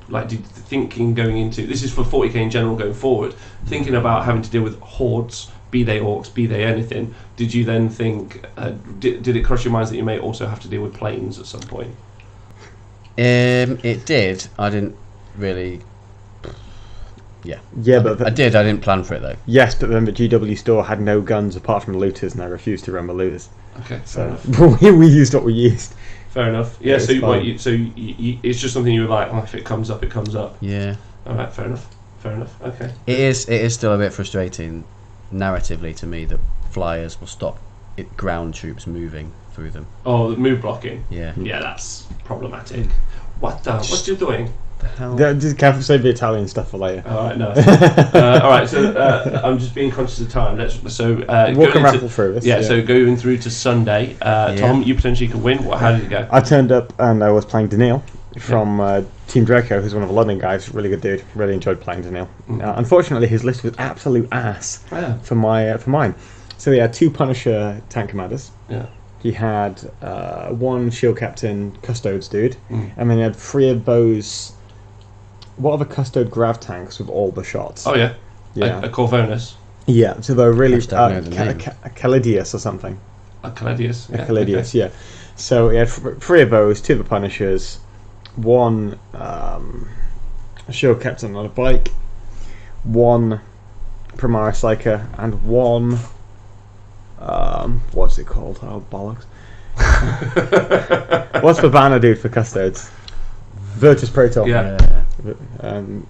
[SPEAKER 1] thinking going into this is for 40k in general going forward, thinking about having to deal with hordes, be they orcs, be they anything. Did you then think did it cross your minds that you may also have to deal with planes at some point?
[SPEAKER 3] It did. I didn't really.
[SPEAKER 2] Yeah, but
[SPEAKER 3] I did. I didn't plan for it though.
[SPEAKER 2] yes, but then the GW store had no guns apart from the looters, and I refused to run the looters.
[SPEAKER 1] Okay, fair
[SPEAKER 2] So
[SPEAKER 1] enough.
[SPEAKER 2] we used what we used.
[SPEAKER 1] Fair enough. Yeah,
[SPEAKER 2] it's
[SPEAKER 1] so
[SPEAKER 2] fine.
[SPEAKER 1] it's just something you were like, if it comes up, it comes up.
[SPEAKER 3] Yeah.
[SPEAKER 1] All right, fair enough. Okay.
[SPEAKER 3] It is still a bit frustrating, narratively to me, that flyers will stop ground troops moving through them.
[SPEAKER 1] Oh, the move blocking.
[SPEAKER 3] Yeah.
[SPEAKER 1] Yeah, that's problematic. What you doing?
[SPEAKER 3] The hell?
[SPEAKER 2] Yeah, just careful, save the Italian stuff for later.
[SPEAKER 1] All right, nice. All right, so I'm just being conscious of time.
[SPEAKER 2] We'll
[SPEAKER 1] Going
[SPEAKER 2] can rattle through this.
[SPEAKER 1] Yeah, so going through to Sunday. Tom, you potentially could win. How did it go?
[SPEAKER 2] I turned up and I was playing Daniil from Team Draco, who's one of the London guys. Really good dude. Really enjoyed playing Daniil. Unfortunately, his list was absolute ass for mine. So he had 2 Punisher tank commanders.
[SPEAKER 1] Yeah.
[SPEAKER 2] He had 1 Shield Captain Custodes dude, and then he had 3 of those. What are the Custode grav tanks with all the shots?
[SPEAKER 1] Oh yeah.
[SPEAKER 2] Yeah.
[SPEAKER 1] A Corvonus.
[SPEAKER 2] Yeah, so they're really
[SPEAKER 3] Hashtag know the name.
[SPEAKER 2] Calidius or something.
[SPEAKER 1] Caladius. Yeah.
[SPEAKER 2] Calidius, yeah. So he had 3 of those, 2 of the Punishers, 1 Shield Captain on a bike, 1 Primaris Psyker, and 1 what's it called? Oh bollocks! What's the banner dude for Custodes? Virtus Praetor.
[SPEAKER 1] Yeah.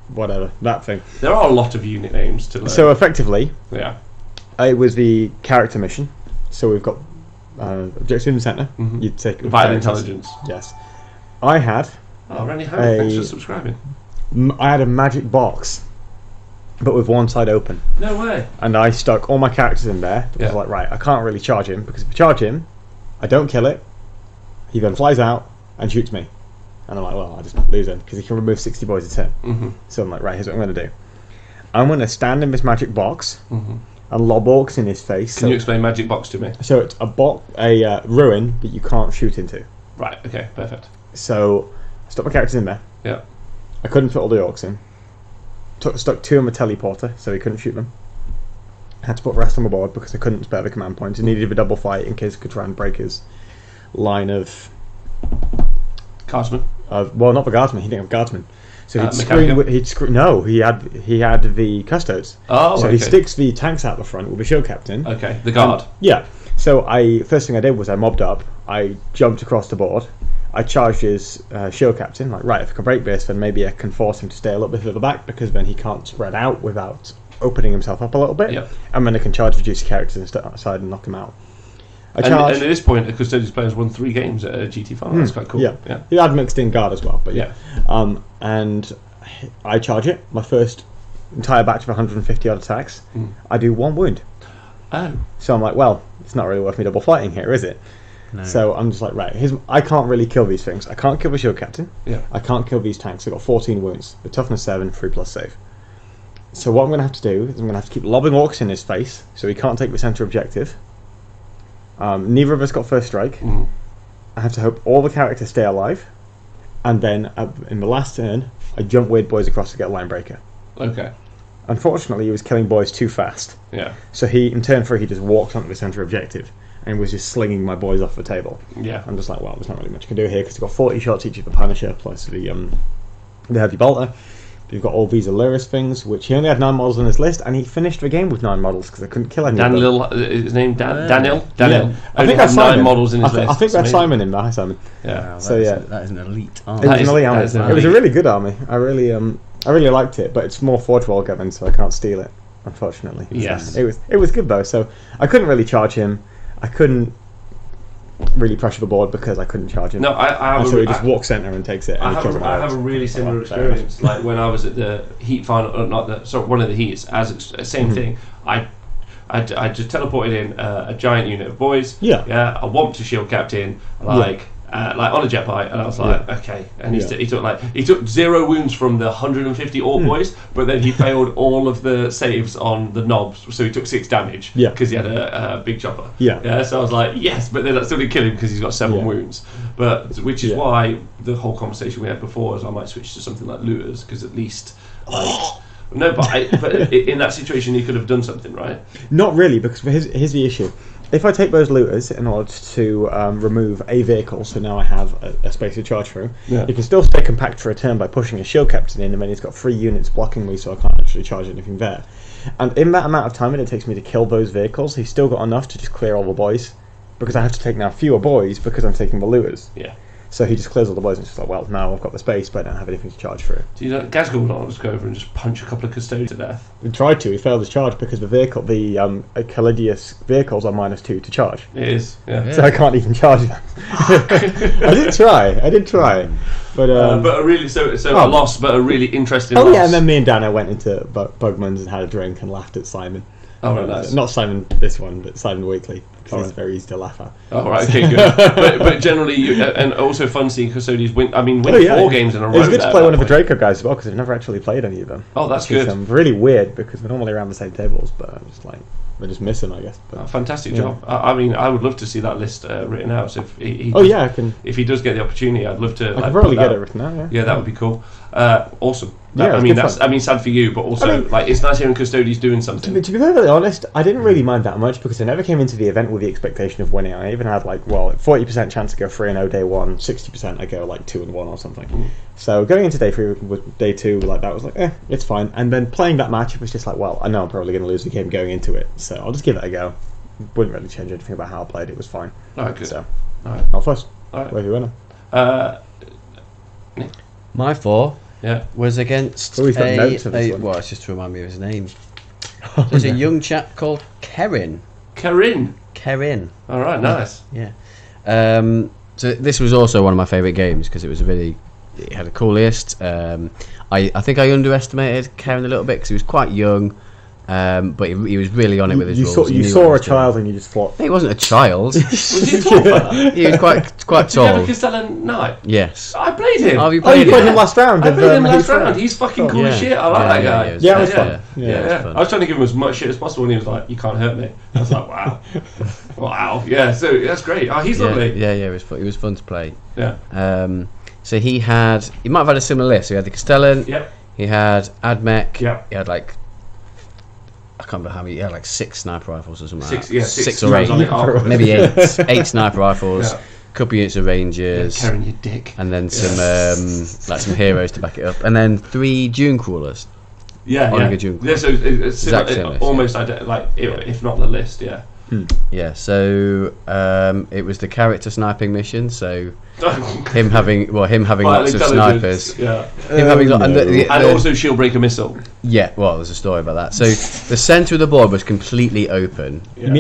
[SPEAKER 2] Whatever that thing.
[SPEAKER 1] There are a lot of unit names to learn.
[SPEAKER 2] So effectively,
[SPEAKER 1] yeah.
[SPEAKER 2] it was the character mission. So we've got objective in the center. You'd take
[SPEAKER 1] Vital intelligence.
[SPEAKER 2] Yes, I had.
[SPEAKER 1] Oh, Randy Howard, thanks for subscribing.
[SPEAKER 2] I had a magic box, but with one side open.
[SPEAKER 1] No way.
[SPEAKER 2] And I stuck all my characters in there because I was like, right, I can't really charge him because if I charge him, I don't kill it. He then flies out and shoots me, and I'm like, well, I just lose him because he can remove 60 boys a turn. So I'm like, right, here's what I'm going to do. I'm going to stand in this magic box and lob orcs in his face.
[SPEAKER 1] Can you explain magic box to me?
[SPEAKER 2] So it's a ruin that you can't shoot into.
[SPEAKER 1] Right. Okay. Perfect.
[SPEAKER 2] So I stuck my characters in there.
[SPEAKER 1] Yeah.
[SPEAKER 2] I couldn't fit all the orcs in. Stuck 2 in my teleporter, so he couldn't shoot them. Had to put the rest on the board because I couldn't spare the command points. He needed a double fight in case I could try and break his line of
[SPEAKER 1] Guardsman.
[SPEAKER 2] Well, not the guardsman. He didn't have guardsman, so he'd
[SPEAKER 1] Mechanical?
[SPEAKER 2] scream. He'd scream. No, he had the custodes.
[SPEAKER 1] Oh,
[SPEAKER 2] so
[SPEAKER 1] okay.
[SPEAKER 2] he sticks the tanks out the front with the shield captain.
[SPEAKER 1] Okay, the guard.
[SPEAKER 2] Yeah. So first thing I did was I mobbed up. I jumped across the board. I charged his shield captain. Like, right, if I can break this, then maybe I can force him to stay a little bit further back because then he can't spread out without opening himself up a little bit.
[SPEAKER 1] Yep.
[SPEAKER 2] And then I can charge the juicy characters and step outside and knock him out.
[SPEAKER 1] And at this point, the Custodians players won 3 games at a GT final. That's quite cool.
[SPEAKER 2] Yeah. He had mixed in guard as well, but
[SPEAKER 1] yeah.
[SPEAKER 2] And I charge it. My first entire batch of 150 odd attacks. I do 1 wound.
[SPEAKER 1] Oh.
[SPEAKER 2] So I'm like, well, it's not really worth me double fighting here, is it?
[SPEAKER 3] No.
[SPEAKER 2] So I'm just like, right, I can't really kill these things. I can't kill the shield captain.
[SPEAKER 1] Yeah.
[SPEAKER 2] I can't kill these tanks. I've got 14 wounds. The toughness 7, 3+ save. So what I'm going to have to do is I'm going to have to keep lobbing orcs in his face so he can't take the center objective. Neither of us got first strike. I have to hope all the characters stay alive. And then in the last turn, I jump weird boys across to get a line breaker.
[SPEAKER 1] Okay.
[SPEAKER 2] Unfortunately, he was killing boys too fast.
[SPEAKER 1] Yeah.
[SPEAKER 2] So in turn 3, he just walked onto the center objective and was just slinging my boys off the table.
[SPEAKER 1] Yeah.
[SPEAKER 2] I'm just like, well, there's not really much I can do here because he's got 40 shots each of the Punisher plus the heavy bolter. You've got all these Illyris things, which he only had 9 models on his list, and he finished the game with 9 models because I couldn't kill any of them.
[SPEAKER 1] His name Daniel.
[SPEAKER 2] Yeah.
[SPEAKER 1] I think that's 9 models in his list.
[SPEAKER 2] I think that's
[SPEAKER 1] amazing.
[SPEAKER 2] Simon in there. Hi, Simon.
[SPEAKER 1] Yeah.
[SPEAKER 3] Wow,
[SPEAKER 2] So,
[SPEAKER 3] that is an elite army.
[SPEAKER 2] It was an elite army.
[SPEAKER 1] that is an
[SPEAKER 2] It was a
[SPEAKER 1] elite.
[SPEAKER 2] really good army. I really liked it, but it's more Forge Wall given, so I can't steal it, unfortunately.
[SPEAKER 1] Yes.
[SPEAKER 2] So it was good though. So I couldn't really charge him. I couldn't really pressure the board because I couldn't charge him.
[SPEAKER 1] No, I have
[SPEAKER 2] so he just walks center and takes it. And
[SPEAKER 1] I
[SPEAKER 2] he kills him
[SPEAKER 1] have a really similar experience. Like when I was at the heat final, one of the heats, same thing. I just teleported in a giant unit of boys.
[SPEAKER 2] Yeah.
[SPEAKER 1] I whomped to shield captain like on a jet bike, and I was like, okay. And he took 0 wounds from the 150 orc boys, but then he failed all of the saves on the knobs, so he took 6 damage.
[SPEAKER 2] Yeah.
[SPEAKER 1] Because he had a big chopper.
[SPEAKER 2] Yeah.
[SPEAKER 1] So I was like, yes, but then that still didn't kill him because he's got 7 wounds. But which is why the whole conversation we had before is I might switch to something like looters because at least. No, but in that situation he could have done something, right?
[SPEAKER 2] Not really, because here's the issue. If I take those looters in order to remove a vehicle, so now I have a space to charge through, he can still stay compact for a turn by pushing a shield captain in, and then he's got 3 units blocking me, so I can't actually charge anything there. And in that amount of time that it takes me to kill those vehicles, he's still got enough to just clear all the boys, because I have to take now fewer boys because I'm taking the looters.
[SPEAKER 1] Yeah.
[SPEAKER 2] So he just clears all the boys and it's just like, well, now I've got the space, but I don't have anything to charge through.
[SPEAKER 1] Do you know Gazgul would not just go over and just punch a couple of custodians to death?
[SPEAKER 2] He tried to, he failed his charge because the Calidius vehicles are -2 to charge.
[SPEAKER 1] It is, yeah.
[SPEAKER 2] So I can't even charge them. I did try. But
[SPEAKER 1] a really a loss, but a really interesting
[SPEAKER 2] oh
[SPEAKER 1] loss.
[SPEAKER 2] yeah, and then me and Dano went into Bugman's and had a drink and laughed at Simon.
[SPEAKER 1] Oh, right, nice.
[SPEAKER 2] Not Simon this one, but Simon Weekly, because he's very easy to laugh at.
[SPEAKER 1] Oh, right, okay, good. but generally, and also fun seeing Custodians win. I mean, 4 games in a row.
[SPEAKER 2] It was good to play one of the Draco guys as well, because I've never actually played any of them.
[SPEAKER 1] Oh, that's
[SPEAKER 2] which
[SPEAKER 1] good.
[SPEAKER 2] is really weird, because we're normally around the same tables, but I'm just like, we're just missing, I guess. But,
[SPEAKER 1] fantastic job. I mean, I would love to see that list written out. So
[SPEAKER 2] I can.
[SPEAKER 1] If he does get the opportunity, I'd love to.
[SPEAKER 2] I can probably get it written out.
[SPEAKER 1] Yeah, that would be cool. Awesome.
[SPEAKER 2] Yeah,
[SPEAKER 1] I
[SPEAKER 2] it's
[SPEAKER 1] mean,
[SPEAKER 2] good
[SPEAKER 1] that's
[SPEAKER 2] fun.
[SPEAKER 1] sad for you, but also like it's nice hearing Custodies doing something.
[SPEAKER 2] To be perfectly honest, I didn't really mind that much because I never came into the event with the expectation of winning. I even had 40% chance to go 3-0 day one, 60% I go 2-1 or something. So going into day 3 with day 2, that was it's fine. And then playing that match, it was just well, I know I'm probably going to lose the game going into it, so I'll just give it a go. Wouldn't really change anything about how I played. It was fine.
[SPEAKER 1] Alright, good.
[SPEAKER 2] So,
[SPEAKER 1] Alright.
[SPEAKER 2] I'll first.
[SPEAKER 1] Alright.
[SPEAKER 2] Where's your winner?
[SPEAKER 3] My 4
[SPEAKER 1] Yeah.
[SPEAKER 3] was against
[SPEAKER 2] He's got notes of this one.
[SPEAKER 3] well, it's just to remind me of his name. There's a young chap called Kerin.
[SPEAKER 1] Karin.
[SPEAKER 3] All
[SPEAKER 1] Alright, nice.
[SPEAKER 3] Yeah. So this was also one of my favourite games because it had a cool list. I think I underestimated Kerin a little bit because he was quite young, but he was really on it with his rules.
[SPEAKER 2] You saw a child and you just thought...
[SPEAKER 3] He wasn't a child.
[SPEAKER 1] Was he tall fella?
[SPEAKER 3] He was quite
[SPEAKER 1] Did you have
[SPEAKER 3] tall.
[SPEAKER 1] a Castellan Knight?
[SPEAKER 3] Yes.
[SPEAKER 1] I played him.
[SPEAKER 3] Oh, you
[SPEAKER 2] Oh,
[SPEAKER 3] played
[SPEAKER 2] you played
[SPEAKER 3] it?
[SPEAKER 2] him last round.
[SPEAKER 1] I played him last
[SPEAKER 2] Heath
[SPEAKER 1] round.
[SPEAKER 2] Road.
[SPEAKER 1] He's fucking cool
[SPEAKER 3] Yeah.
[SPEAKER 1] as shit. I like that guy.
[SPEAKER 3] Yeah,
[SPEAKER 2] it was fun.
[SPEAKER 1] Yeah.
[SPEAKER 3] it was fun.
[SPEAKER 1] I was trying to give him as much shit as possible, and he was like, "You can't hurt me." I was like, "Wow, wow, yeah." So that's great. Oh, he's lovely.
[SPEAKER 3] Yeah, it was fun. It was fun to play.
[SPEAKER 1] Yeah.
[SPEAKER 3] So he might have had a similar list. So he had the Castellan.
[SPEAKER 1] Yep.
[SPEAKER 3] He had Admech.
[SPEAKER 1] Yep.
[SPEAKER 3] He had I can't remember how many. He had 6 sniper rifles or something.
[SPEAKER 1] Six.
[SPEAKER 3] Like that.
[SPEAKER 1] Yeah.
[SPEAKER 3] 6 or 8.
[SPEAKER 1] on it. Oh.
[SPEAKER 3] Maybe 8. 8 sniper rifles.
[SPEAKER 1] Yeah.
[SPEAKER 3] Couple units of rangers.
[SPEAKER 1] Karen, you dick.
[SPEAKER 3] And then some heroes to back it up. And then 3 Dune crawlers.
[SPEAKER 1] Yeah.
[SPEAKER 3] Omega
[SPEAKER 1] Yeah.
[SPEAKER 3] Dune.
[SPEAKER 1] Yeah. So it's
[SPEAKER 3] Exact same list,
[SPEAKER 1] almost if not the list. Yeah.
[SPEAKER 3] Yeah. So it was the character sniping mission. So him having lots of snipers.
[SPEAKER 1] Yeah.
[SPEAKER 3] Him having
[SPEAKER 1] And also shield breaker missile.
[SPEAKER 3] Yeah, well, there's a story about that. So the centre of the board was completely open.
[SPEAKER 1] Yeah.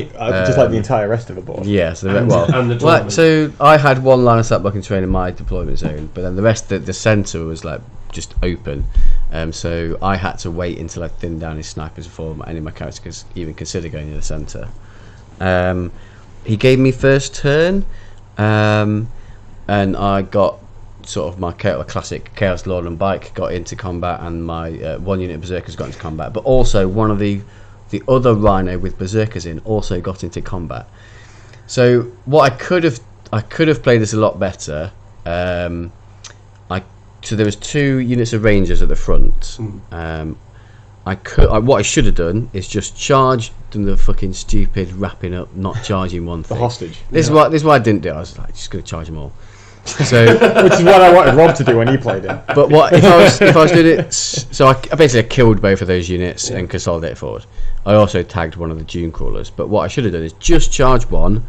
[SPEAKER 2] Just like the entire rest of the board.
[SPEAKER 3] Yeah, so
[SPEAKER 1] And the tournament.
[SPEAKER 3] so I had one line of sight blocking terrain in my deployment zone, but then the rest, the centre was just open. So I had to wait until I thinned down his snipers before any of my characters could even consider going to the centre. He gave me first turn, and I got sort of my classic Chaos Lord and Bike got into combat, and my 1 unit of Berserkers got into combat, but also one of the other Rhino with Berserkers in also got into combat. So what I could have played this a lot better. So there was 2 units of Rangers at the front. What I should have done is just charged them, the fucking stupid wrapping up, not charging one thing.
[SPEAKER 2] The hostage.
[SPEAKER 3] This is why I didn't do it. I was just going to charge them all. So,
[SPEAKER 2] Which is what I wanted Rob to do when he played it.
[SPEAKER 3] but what if I was doing it? So I basically killed both of those units and consolidated forward. I also tagged one of the Dune crawlers. But what I should have done is just charge one,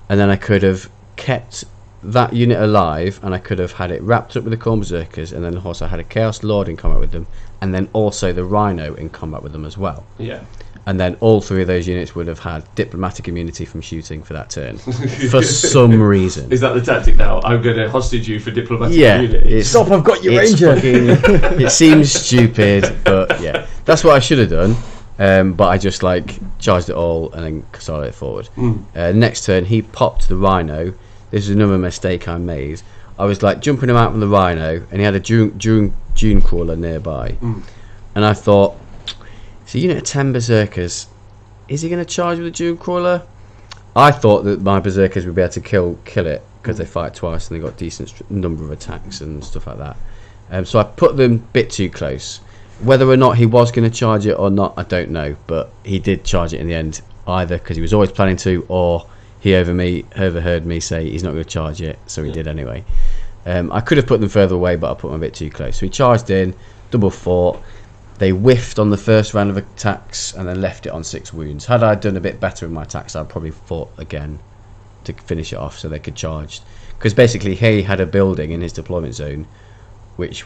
[SPEAKER 3] and then I could have kept that unit alive, and I could have had it wrapped up with the Khorne Berserkers, and then also had a Chaos Lord in combat with them, and then also the Rhino in combat with them as well.
[SPEAKER 1] Yeah.
[SPEAKER 3] And then all 3 of those units would have had diplomatic immunity from shooting for that turn, for some reason.
[SPEAKER 1] Is that the tactic now? I'm going to hostage you for diplomatic
[SPEAKER 3] Yeah,
[SPEAKER 1] immunity.
[SPEAKER 2] Stop, I've got your
[SPEAKER 3] it's
[SPEAKER 2] ranger.
[SPEAKER 3] it seems stupid, but yeah, that's what I should have done. But I just charged it all and then consolidated forward. Next turn, he popped the Rhino. This is another mistake I made. I was jumping him out from the Rhino, and he had a Dune crawler nearby, and I thought, so unit of 10 Berserkers, is he going to charge with a Dune crawler? I thought that my Berserkers would be able to kill it because they fight twice and they got decent number of attacks and stuff like that. So I put them a bit too close. Whether or not he was going to charge it or not, I don't know, but he did charge it in the end, either because he was always planning to, or he overheard me say he's not going to charge it, so he did anyway. I could have put them further away, but I put them a bit too close. So he charged in, double fought. They whiffed on the first round of attacks and then left it on 6 wounds. Had I done a bit better with my attacks, I'd probably fought again to finish it off so they could charge. Because basically he had a building in his deployment zone which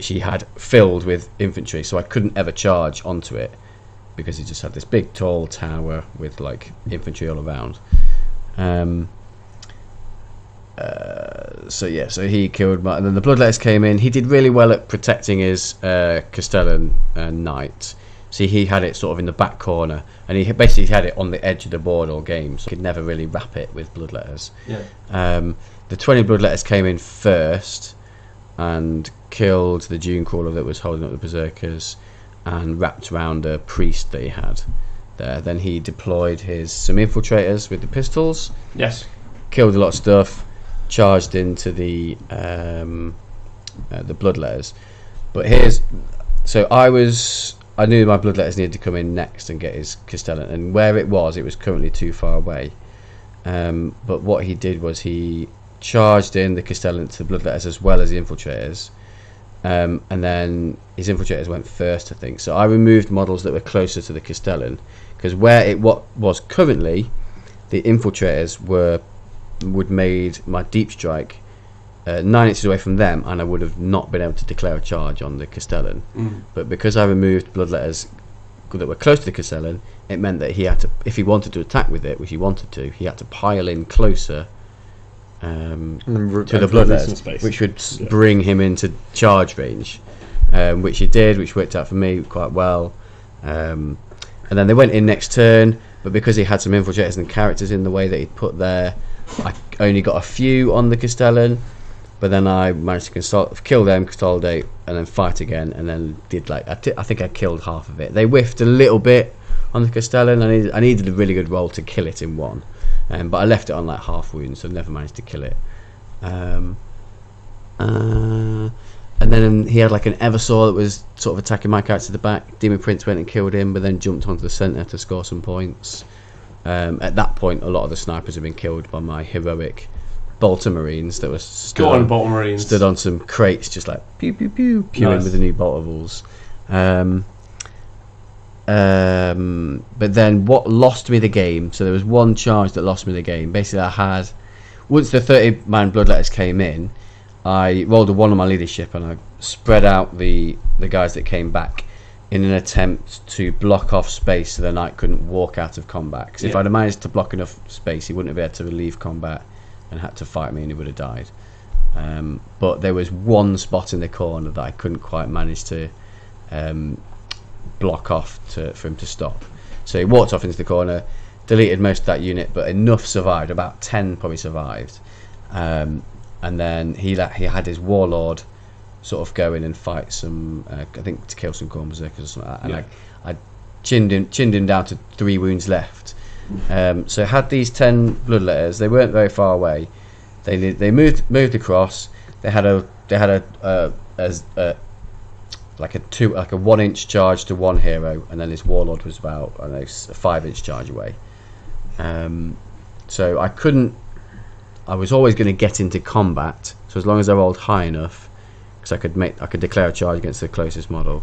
[SPEAKER 3] he had filled with infantry, so I couldn't ever charge onto it because he just had this big tall tower with infantry all around. So he killed and then the Bloodletters came in. He did really well at protecting his Castellan Knight. See, he had it sort of in the back corner, and he basically had it on the edge of the board all game, so he could never really wrap it with Bloodletters.
[SPEAKER 1] Yeah.
[SPEAKER 3] The 20 Bloodletters came in first and killed the Dune crawler that was holding up the Berserkers and wrapped around a priest that he had there. Then he deployed some infiltrators with the pistols.
[SPEAKER 1] Yes.
[SPEAKER 3] Killed a lot of stuff. Charged into the Bloodletters. But I knew my bloodletters needed to come in next and get his Castellan, and where it was currently too far away. But what he did was he charged in the Castellan to the bloodletters as well as the infiltrators, and then his infiltrators went first, I think. So I removed models that were closer to the Castellan, because where it was currently, the infiltrators would made my deep strike 9 inches away from them, and I would have not been able to declare a charge on the Castellan. But because I removed bloodletters that were close to the Castellan, it meant that he had to, if he wanted to attack with it, which he wanted to, he had to pile in closer to the bloodletters, which would bring him into charge range, which he did, which worked out for me quite well. And then they went in next turn, but because he had some infiltrators and characters in the way that he'd put there, I only got a few on the Castellan. But then I managed to kill them, consolidate, and then fight again, and then did I think I killed half of it. They whiffed a little bit on the Castellan. I needed a really good roll to kill it in one, but I left it on like half wounds, so never managed to kill it. And then he had like an Eversaw that was sort of attacking my character at the back. Demon Prince went and killed him, but then jumped onto the centre to score some points. At that point, a lot of the snipers had been killed by my heroic Bolter Marines that was stood on some crates, just like pew pew pew, pewing with the new bolter rules. But then what lost me the game? So there was one charge that lost me the game. Basically, I had, once the 30-man bloodletters came in, I rolled a 1 on my leadership, and I spread out the guys that came back in an attempt to block off space so the knight couldn't walk out of combat. Because if I'd have managed to block enough space, he wouldn't have been able to relieve combat and had to fight me, and he would have died. But there was one spot in the corner that I couldn't quite manage to block off for him to stop. So he walked off into the corner, deleted most of that unit, but enough survived. About 10 probably survived. And then he had his warlord sort of go in and fight some, I think to kill some Khorne berserkers or something like that. And I chinned him down to 3 wounds left. So I had these 10 bloodletters. They weren't very far away. They moved across. They had a 1-inch charge to one hero, and then his warlord was about a 5-inch charge away. So I was always going to get into combat. So as long as I rolled high enough, because I could declare a charge against the closest model.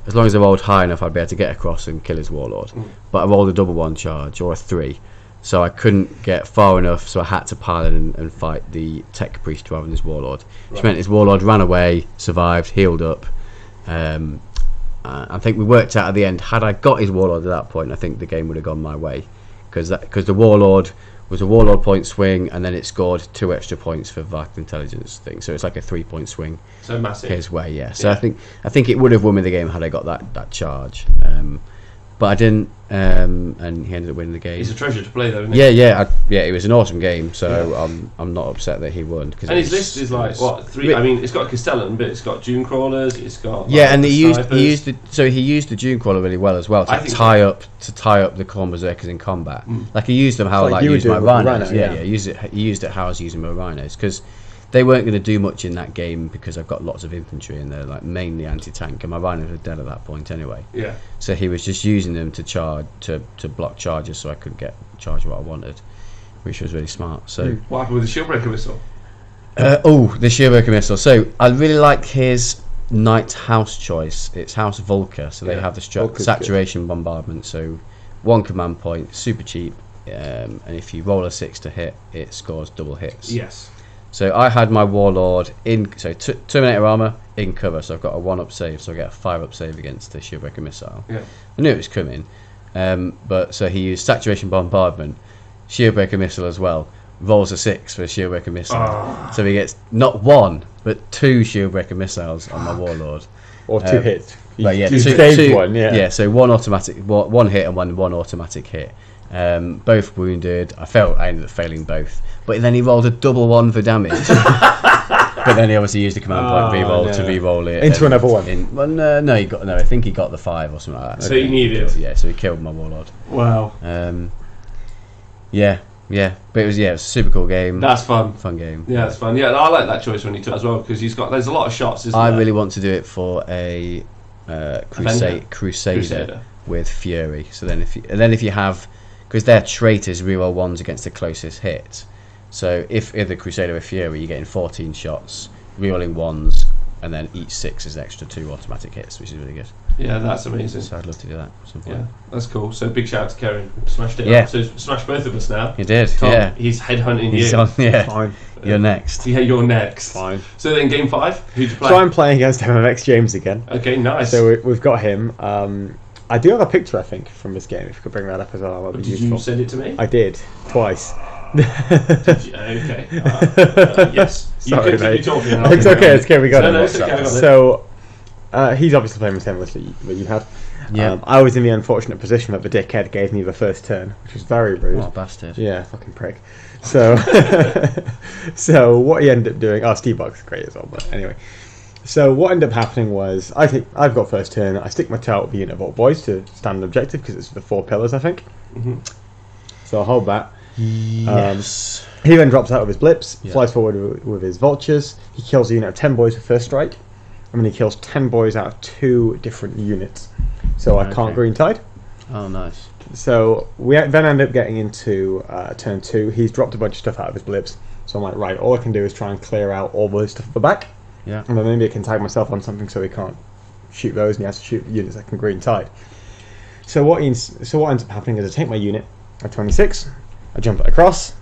[SPEAKER 3] As long as I rolled high enough, I'd be able to get across and kill his warlord. But I rolled a double 1 charge, or a 3, so I couldn't get far enough, so I had to pile in and fight the tech priest rather than his warlord, which meant his warlord ran away, survived, healed up. I think we worked out at the end, had I got his warlord at that point, I think the game would have gone my way, because the warlord was a warlord point swing, and then it scored 2 extra points for vital intelligence thing. So it's like a 3-point swing.
[SPEAKER 1] So massive.
[SPEAKER 3] His way, yeah. So I think it would have won me the game had I got that charge. But I didn't, and he ended up winning the game.
[SPEAKER 1] He's a treasure to play, though, isn't he?
[SPEAKER 3] Yeah. It was an awesome game. So I'm not upset that he won.
[SPEAKER 1] And his list is like what 3? I mean, it's got Castellan, but it's got Dune crawlers. It's got
[SPEAKER 3] and he used the Dune crawler really well as well to tie up the Khorne berserkers in combat. Like he used them how I used my rhinos. He used it how I was using my rhinos, because they weren't going to do much in that game because I've got lots of infantry and they're like mainly anti-tank, and my rhinos were dead at that point anyway. Yeah. So he was just using them to charge to block charges, so I could get charge what I wanted, which was really smart. So
[SPEAKER 1] what happened with the Shieldbreaker missile?
[SPEAKER 3] The Shieldbreaker missile. So I really like his Knight House choice. It's House Volker, so they have the saturation bombardment. So 1 command point, super cheap, and if you roll a 6 to hit, it scores double hits.
[SPEAKER 1] Yes.
[SPEAKER 3] So I had my warlord in, Terminator armor in cover, so I've got a 1-up save, so I get a 5-up save against the Shieldbreaker missile. Yeah. I knew it was coming, but so he used saturation bombardment, Shieldbreaker missile as well. Rolls a 6 for a Shieldbreaker missile, so he gets not 1 but 2 Shieldbreaker missiles on my warlord.
[SPEAKER 2] Or 2 hits.
[SPEAKER 3] But yeah,
[SPEAKER 2] two, 1, yeah.
[SPEAKER 3] Yeah, so 1 hit and one automatic hit. Both wounded. I ended up failing both. But then he rolled a double 1 for damage. But then he obviously used a command point reroll to reroll it
[SPEAKER 2] into another one.
[SPEAKER 3] I think he got the 5 or something like that.
[SPEAKER 1] So he needed.
[SPEAKER 3] Yeah, so he killed my warlord.
[SPEAKER 1] Wow.
[SPEAKER 3] Yeah. Yeah, but it was a super cool game.
[SPEAKER 1] That's fun.
[SPEAKER 3] Fun game.
[SPEAKER 1] Yeah, it's fun. Yeah, I like that choice when you took it as well because there's a lot of shots. Isn't
[SPEAKER 3] I
[SPEAKER 1] there?
[SPEAKER 3] really want to do it for a Crusader with Fury. So then if you have, because their trait is reroll ones against the closest hit. So if the Crusader with Fury, you're getting 14 shots, rerolling ones, and then each 6 is an extra 2 automatic hits, which is really good.
[SPEAKER 1] Yeah, that's amazing.
[SPEAKER 3] So I'd love to do that at some point.
[SPEAKER 1] Yeah, that's cool. So big shout out to Karen. Smashed it
[SPEAKER 3] Yeah.
[SPEAKER 1] up. So smashed both of us now.
[SPEAKER 3] You did,
[SPEAKER 1] Tom,
[SPEAKER 3] yeah.
[SPEAKER 1] He's headhunting
[SPEAKER 3] He's
[SPEAKER 1] you.
[SPEAKER 3] on, yeah.
[SPEAKER 2] Fine.
[SPEAKER 3] You're next.
[SPEAKER 1] Yeah, you're next.
[SPEAKER 2] Fine.
[SPEAKER 1] So then game 5, who'd you play?
[SPEAKER 2] So I'm playing against MMX James again.
[SPEAKER 1] Okay, nice.
[SPEAKER 2] So we've got him. I do have a picture, I think, from this game. If you could bring that up as well, that would be
[SPEAKER 1] Did
[SPEAKER 2] useful.
[SPEAKER 1] you send it to me?
[SPEAKER 2] I did, twice.
[SPEAKER 1] Okay. Yes.
[SPEAKER 2] Sorry,
[SPEAKER 1] you could
[SPEAKER 2] mate.
[SPEAKER 1] keep talking.
[SPEAKER 2] It's okay, we got
[SPEAKER 1] No,
[SPEAKER 2] it.
[SPEAKER 1] no, it's okay, I got it.
[SPEAKER 2] So, he's obviously playing the same list that you had.
[SPEAKER 3] Yeah.
[SPEAKER 2] I was in the unfortunate position that the dickhead gave me the first turn, which was very rude.
[SPEAKER 3] What a bastard.
[SPEAKER 2] Yeah, fucking prick. So, so what he ended up doing... Oh, Steve Buck's great as well, but anyway. So what ended up happening was, I've got first turn, I stick my toe out with the unit of Alt Boys to stand an objective, because it's the 4 pillars, I think.
[SPEAKER 1] Mm-hmm.
[SPEAKER 2] So I'll hold that.
[SPEAKER 3] Yes.
[SPEAKER 2] He then drops out with his blips,
[SPEAKER 3] Yeah.
[SPEAKER 2] flies forward with his vultures. He kills a unit of 10 boys with first strike. And then he kills 10 boys out of 2 different units. So I can't
[SPEAKER 3] Okay.
[SPEAKER 2] green tide.
[SPEAKER 3] Oh, nice.
[SPEAKER 2] So we then end up getting into turn 2. He's dropped a bunch of stuff out of his blips. So I'm like, right, all I can do is try and clear out all those stuff at the back.
[SPEAKER 3] Yeah.
[SPEAKER 2] And then maybe I can tag myself on something so he can't shoot those and he has to shoot units that can green tide. So what ends up happening is I take my unit at 26, I jump it across,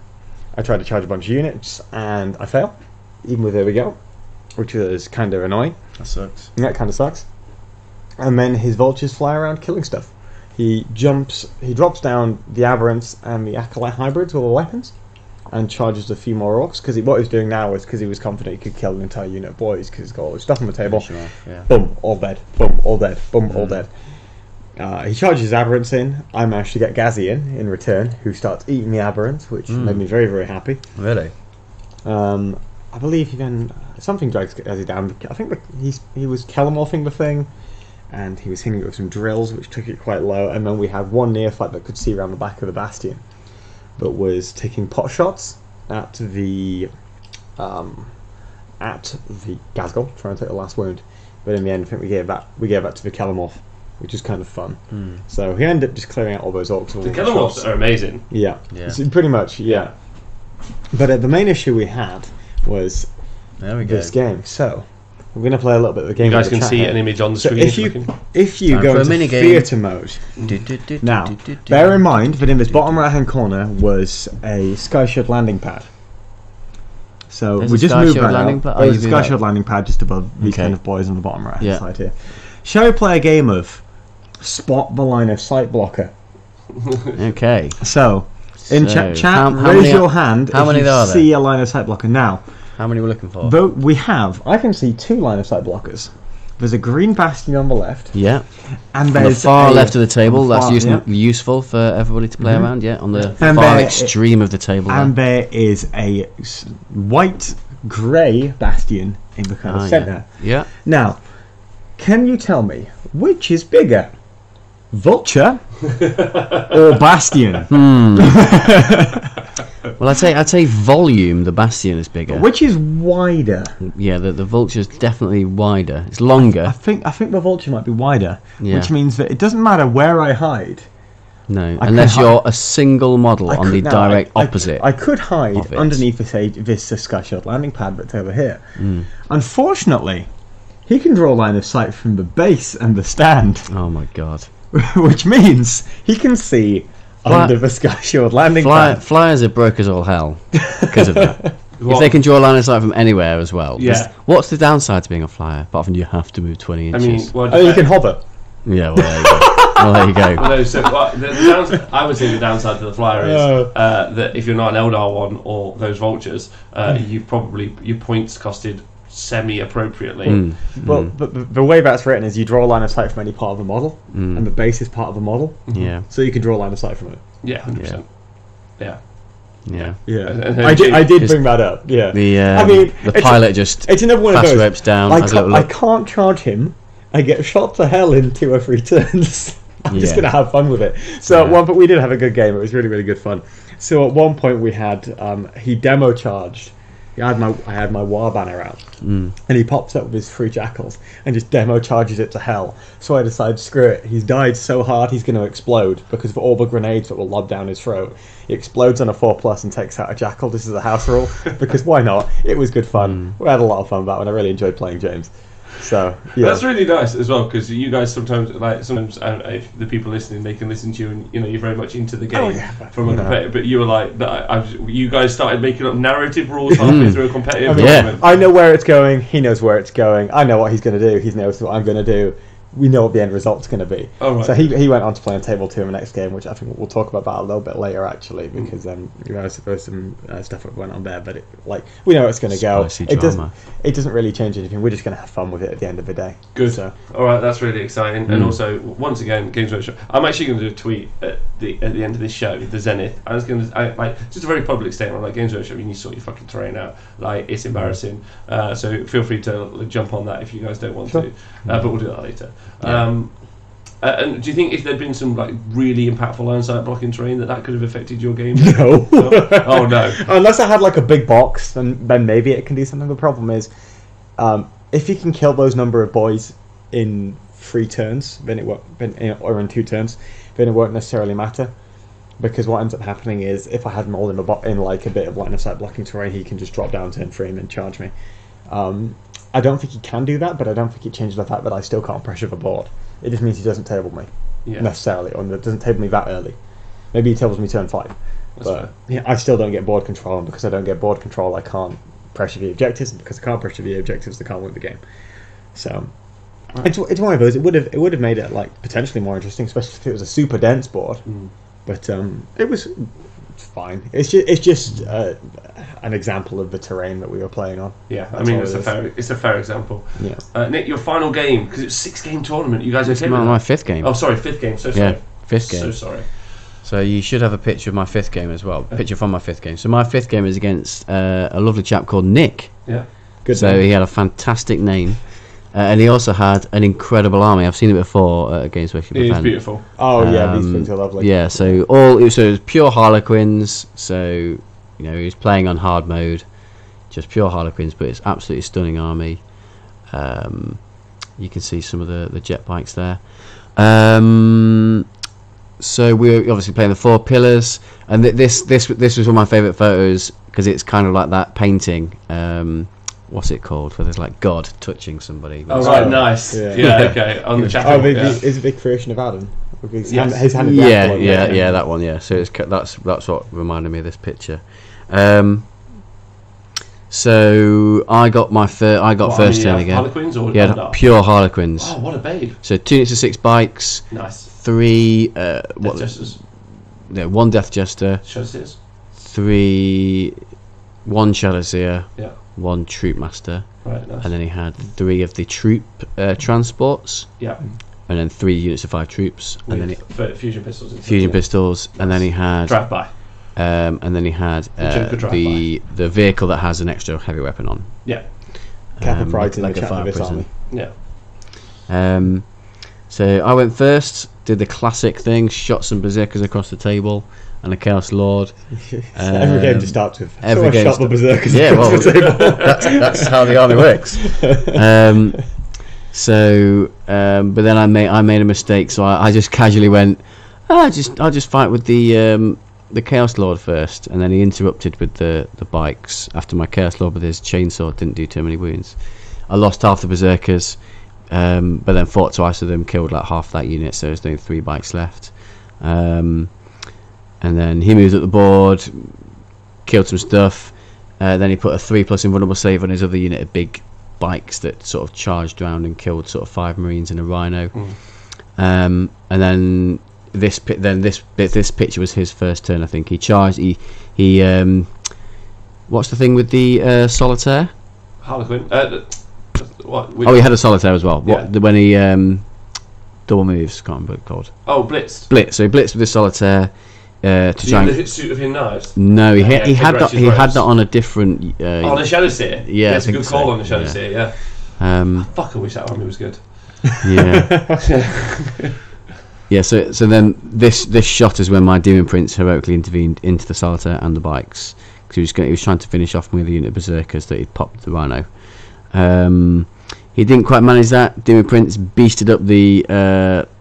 [SPEAKER 2] I try to charge a bunch of units, and I fail. Even with there we go, which is kind of annoying.
[SPEAKER 3] That sucks.
[SPEAKER 2] And that kind of sucks. And then his vultures fly around killing stuff. He drops down the Aberrants and the Acolyte hybrids with all the weapons, and charges a few more orcs, because what he's doing now is because he was confident he could kill an entire unit of boys, because he's got all his stuff on the table.
[SPEAKER 3] Sure, yeah.
[SPEAKER 2] Boom, all dead. Boom, all dead. Boom, all dead. He charges his Aberrants in. I managed to get Ghazi in return, who starts eating the Aberrants, which made me very, very happy.
[SPEAKER 3] Really?
[SPEAKER 2] I believe he then something drags Ghazi down. I think he was kelomorphing the thing, and he was hitting it with some drills, which took it quite low. And then we had one neophyte that could see around the back of the bastion, but was taking pot shots at the Gazgul, trying to take the last wound. But in the end, I think we gave that to the Kelomorph, which is kind of fun. So he ended up just clearing out all those orcs.
[SPEAKER 1] The Kelomorphs are amazing.
[SPEAKER 2] Yeah.
[SPEAKER 3] Yeah.
[SPEAKER 2] So pretty much, yeah. But the main issue we had was
[SPEAKER 3] There we go.
[SPEAKER 2] this game. So we're going to play a little bit of the game.
[SPEAKER 1] You guys
[SPEAKER 2] in the
[SPEAKER 1] can
[SPEAKER 2] chat
[SPEAKER 1] see
[SPEAKER 2] here.
[SPEAKER 1] an image on the
[SPEAKER 2] So
[SPEAKER 1] screen.
[SPEAKER 2] if you
[SPEAKER 3] Time
[SPEAKER 2] go
[SPEAKER 3] for a
[SPEAKER 2] into
[SPEAKER 3] minigame.
[SPEAKER 2] theatre mode, now bear in mind that in this bottom right hand corner was a Skyshot landing pad. So
[SPEAKER 3] There's
[SPEAKER 2] we
[SPEAKER 3] a
[SPEAKER 2] just
[SPEAKER 3] Sky
[SPEAKER 2] moved
[SPEAKER 3] Shield
[SPEAKER 2] that
[SPEAKER 3] landing
[SPEAKER 2] out.
[SPEAKER 3] pad? Oh,
[SPEAKER 2] There's
[SPEAKER 3] you
[SPEAKER 2] a
[SPEAKER 3] do
[SPEAKER 2] Skyshot
[SPEAKER 3] that.
[SPEAKER 2] landing pad just above these
[SPEAKER 3] Okay.
[SPEAKER 2] kind of boys on the bottom right hand
[SPEAKER 3] Yeah.
[SPEAKER 2] side here. Shall we play a game of Spot the Line of Sight Blocker?
[SPEAKER 3] Okay.
[SPEAKER 2] So in
[SPEAKER 3] So,
[SPEAKER 2] chat,
[SPEAKER 3] how
[SPEAKER 2] raise
[SPEAKER 3] many-
[SPEAKER 2] your hand
[SPEAKER 3] how
[SPEAKER 2] if
[SPEAKER 3] many
[SPEAKER 2] you
[SPEAKER 3] are there?
[SPEAKER 2] see a line of sight blocker. Now,
[SPEAKER 3] How many we're looking for?
[SPEAKER 2] though I can see 2 line of sight blockers. There's a green bastion on the left,
[SPEAKER 3] Yeah.
[SPEAKER 2] and
[SPEAKER 3] On the
[SPEAKER 2] there's
[SPEAKER 3] far
[SPEAKER 2] a-
[SPEAKER 3] left of the table,
[SPEAKER 2] on the
[SPEAKER 3] that's
[SPEAKER 2] far-
[SPEAKER 3] useful for everybody to play around, yeah. On the
[SPEAKER 2] And
[SPEAKER 3] far
[SPEAKER 2] there-
[SPEAKER 3] extreme of the table.
[SPEAKER 2] and
[SPEAKER 3] there.
[SPEAKER 2] there is a white grey bastion in the kind of
[SPEAKER 3] Ah,
[SPEAKER 2] centre.
[SPEAKER 3] Yeah.
[SPEAKER 2] Now, can you tell me which is bigger, Vulture or Bastion?
[SPEAKER 3] Well, I'd say volume, the Bastion is bigger.
[SPEAKER 2] Which is wider?
[SPEAKER 3] Yeah, the Vulture's definitely wider. It's
[SPEAKER 2] I
[SPEAKER 3] longer.
[SPEAKER 2] think the Vulture might be wider,
[SPEAKER 3] Yeah.
[SPEAKER 2] which means that it doesn't matter where I hide.
[SPEAKER 3] No,
[SPEAKER 2] I
[SPEAKER 3] unless
[SPEAKER 2] could
[SPEAKER 3] you're a single model on the direct opposite.
[SPEAKER 2] I could hide
[SPEAKER 3] of it.
[SPEAKER 2] underneath this Skyshot landing pad that's over here.
[SPEAKER 3] Mm.
[SPEAKER 2] Unfortunately, he can draw a line of sight from the base and the stand,
[SPEAKER 3] Oh my god.
[SPEAKER 2] which means he can see under the Skyshot landing pad.
[SPEAKER 3] Flyers are broke as all hell because of that. If
[SPEAKER 1] What?
[SPEAKER 3] they can draw a line of sight from anywhere as well.
[SPEAKER 1] Yeah.
[SPEAKER 3] What's the downside to being a flyer, apart from you have to move 20
[SPEAKER 1] I mean,
[SPEAKER 3] inches?
[SPEAKER 1] well,
[SPEAKER 2] Oh, you can hover.
[SPEAKER 3] Yeah, well, there you go. Well, there you go.
[SPEAKER 1] No, so I would think the downside to the flyer is that if you're not an Eldar one or those vultures, your points costed semi-appropriately.
[SPEAKER 2] Well, the way that's written is you draw a line of sight from any part of the model, and the base is part of the model,
[SPEAKER 3] Yeah,
[SPEAKER 2] so you can draw a line of sight from it.
[SPEAKER 1] Yeah, 100%. Yeah.
[SPEAKER 3] yeah.
[SPEAKER 2] Yeah,
[SPEAKER 1] And
[SPEAKER 2] I did
[SPEAKER 3] Just
[SPEAKER 2] bring that up. Yeah,
[SPEAKER 3] The
[SPEAKER 2] I mean,
[SPEAKER 3] the
[SPEAKER 2] it's
[SPEAKER 3] pilot just
[SPEAKER 2] it's another one of
[SPEAKER 3] fast
[SPEAKER 2] those.
[SPEAKER 3] ropes down.
[SPEAKER 2] I
[SPEAKER 3] has a little
[SPEAKER 2] can't, I
[SPEAKER 3] look.
[SPEAKER 2] can't charge him. I get shot to hell in 2 or 3 turns. I'm just going to have fun with it. So at one point, we did have a good game. It was really, really good fun. So at one point, we had, he demo charged. I had my war banner out, and he pops up with his 3 jackals and just demo charges it to hell. So I decided, screw it. He's died so hard he's going to explode because of all the grenades that will lob down his throat. He explodes on a 4+ and takes out a jackal. This is a house rule because why not? It was good fun. We had a lot of fun with that one. I really enjoyed playing James. So yeah,
[SPEAKER 1] that's really nice as well because you guys sometimes if the people listening, they can listen to you and you're very much into the game from a competitive. But you were like, you guys started making up narrative rules halfway through a competitive tournament.
[SPEAKER 2] I know where it's going. He knows where it's going. I know what he's going to do. He knows what I'm going to do. We know what the end result's going to be.
[SPEAKER 1] Oh, right.
[SPEAKER 2] So he went on to play on table 2 in the next game, which I think we'll talk about that a little bit later, actually, because there's some stuff that went on there. But we know it's going to go. It doesn't really change anything. We're just going to have fun with it at the end of the day.
[SPEAKER 1] Good.
[SPEAKER 2] So.
[SPEAKER 1] All right, that's really exciting. And also, once again, Games Workshop. I'm actually going to do a tweet at the end of this show, the Zenith. I was going to just a very public statement like Games Workshop. You need to sort your fucking terrain out. Like it's embarrassing. So feel free to jump on that if you guys don't want to. But we'll do that later. And do you think if there'd been some really impactful line sight blocking terrain that could have affected your game?
[SPEAKER 2] No.
[SPEAKER 1] Oh no.
[SPEAKER 2] Unless I had a big box, then maybe it can do something. The problem is, if you can kill those number of boys in 3 turns, then it won't, or in 2 turns, then it won't necessarily matter. Because what ends up happening is, if I had them all in a bit of line of sight blocking terrain, he can just drop down turn 3 and then charge me. I don't think he can do that, but I don't think it changes the fact that I still can't pressure the board. It just means he doesn't table me necessarily, or doesn't table me that early. Maybe he tables me turn 5, but I still don't get board control, and because I don't get board control, I can't pressure the objectives, and because I can't pressure the objectives, I can't win the game. So it's one of those. It would have made it potentially more interesting, especially if it was a super dense board. But it was fine. It's just an example of the terrain that we were playing on.
[SPEAKER 1] Yeah, I mean it's a fair example.
[SPEAKER 2] Yeah.
[SPEAKER 1] Nick, your final game, because it's a 6-game tournament. You guys okay with that?
[SPEAKER 3] My 5th game.
[SPEAKER 1] Oh, sorry, 5th game. So sorry.
[SPEAKER 3] Yeah, 5th game.
[SPEAKER 1] So sorry.
[SPEAKER 3] So you should have a picture of my 5th game as well. Picture from my 5th game. So my 5th game is against a lovely chap called Nick.
[SPEAKER 1] Yeah.
[SPEAKER 2] Good.
[SPEAKER 3] So he had a fantastic name. And he also had an incredible army. I've seen it before at Games Workshop.
[SPEAKER 1] It is beautiful.
[SPEAKER 2] Oh yeah, these things are lovely.
[SPEAKER 3] Yeah, so it was pure Harlequins. So he was playing on hard mode, just pure Harlequins, but it's absolutely stunning army. You can see some of the jet bikes there. So we're obviously playing the 4 pillars, and this was one of my favourite photos because it's kind of like that painting. What's it called? Where there's God touching somebody.
[SPEAKER 1] Oh right, nice. Yeah, okay. On the chapel.
[SPEAKER 2] Is it the creation of Adam? His hand
[SPEAKER 3] Yeah, that one. Yeah. So that's what reminded me of this picture. So I got first turn again.
[SPEAKER 1] Harlequins or
[SPEAKER 3] pure Harlequins.
[SPEAKER 1] Oh, what a babe!
[SPEAKER 3] So 2 units of 6 bikes.
[SPEAKER 1] Nice.
[SPEAKER 3] 3
[SPEAKER 1] Death Jesters.
[SPEAKER 3] 1 Death Jester.
[SPEAKER 1] Chassis.
[SPEAKER 3] 1 Chalizier.
[SPEAKER 1] Yeah.
[SPEAKER 3] 1 Troop Master.
[SPEAKER 1] Right, nice.
[SPEAKER 3] And then he had 3 of the troop transports.
[SPEAKER 1] Yeah.
[SPEAKER 3] And then 3 units of 5 troops.
[SPEAKER 1] With
[SPEAKER 3] and then
[SPEAKER 1] fusion pistols.
[SPEAKER 3] Fusion pistols. Nice. And then he had
[SPEAKER 1] drive-by.
[SPEAKER 3] And then he had the vehicle that has an extra heavy weapon on.
[SPEAKER 1] Yeah.
[SPEAKER 2] Cap of Pride in
[SPEAKER 3] like
[SPEAKER 2] the
[SPEAKER 3] a fire prison.
[SPEAKER 1] Yeah.
[SPEAKER 3] So I went first, did the classic thing, shot some berserkers across the table, and a Chaos Lord.
[SPEAKER 2] Every game just starts with
[SPEAKER 3] every game
[SPEAKER 2] shot the berserkers
[SPEAKER 3] yeah,
[SPEAKER 2] across
[SPEAKER 3] well,
[SPEAKER 2] the table.
[SPEAKER 3] that's how the army works. But then I made a mistake, so I just casually went, I'll just fight with the Chaos Lord first, and then he interrupted with the bikes after my Chaos Lord with his chainsaw didn't do too many wounds. I lost half the berserkers, but then fought twice with them, killed half that unit, so there's only 3 bikes left. And then he moved up the board, killed some stuff. Then he put a 3+ invulnerable save on his other unit of big bikes that sort of charged around and killed sort of 5 Marines and a Rhino. And then this picture was his first turn. I think he charged. He what's the thing with the solitaire?
[SPEAKER 1] Harlequin.
[SPEAKER 3] He had a solitaire as well.
[SPEAKER 1] Yeah.
[SPEAKER 3] When he double moves, can't remember what it's called.
[SPEAKER 1] Oh, blitzed.
[SPEAKER 3] So he blitzed with his solitaire to try and.
[SPEAKER 1] The suit of him knives.
[SPEAKER 3] No, he had that on a different.
[SPEAKER 1] On a Shadow Seer.
[SPEAKER 3] Yeah,
[SPEAKER 1] that's a good call on the Shadow Seer. Yeah. Fuck, I wish that army was good.
[SPEAKER 3] Yeah. Yeah, so then this shot is when my Demon Prince heroically intervened into the Solitaire and the bikes, because he was trying to finish off with a unit of Berserkers that he'd popped the Rhino. He didn't quite manage that. Demon Prince beasted up the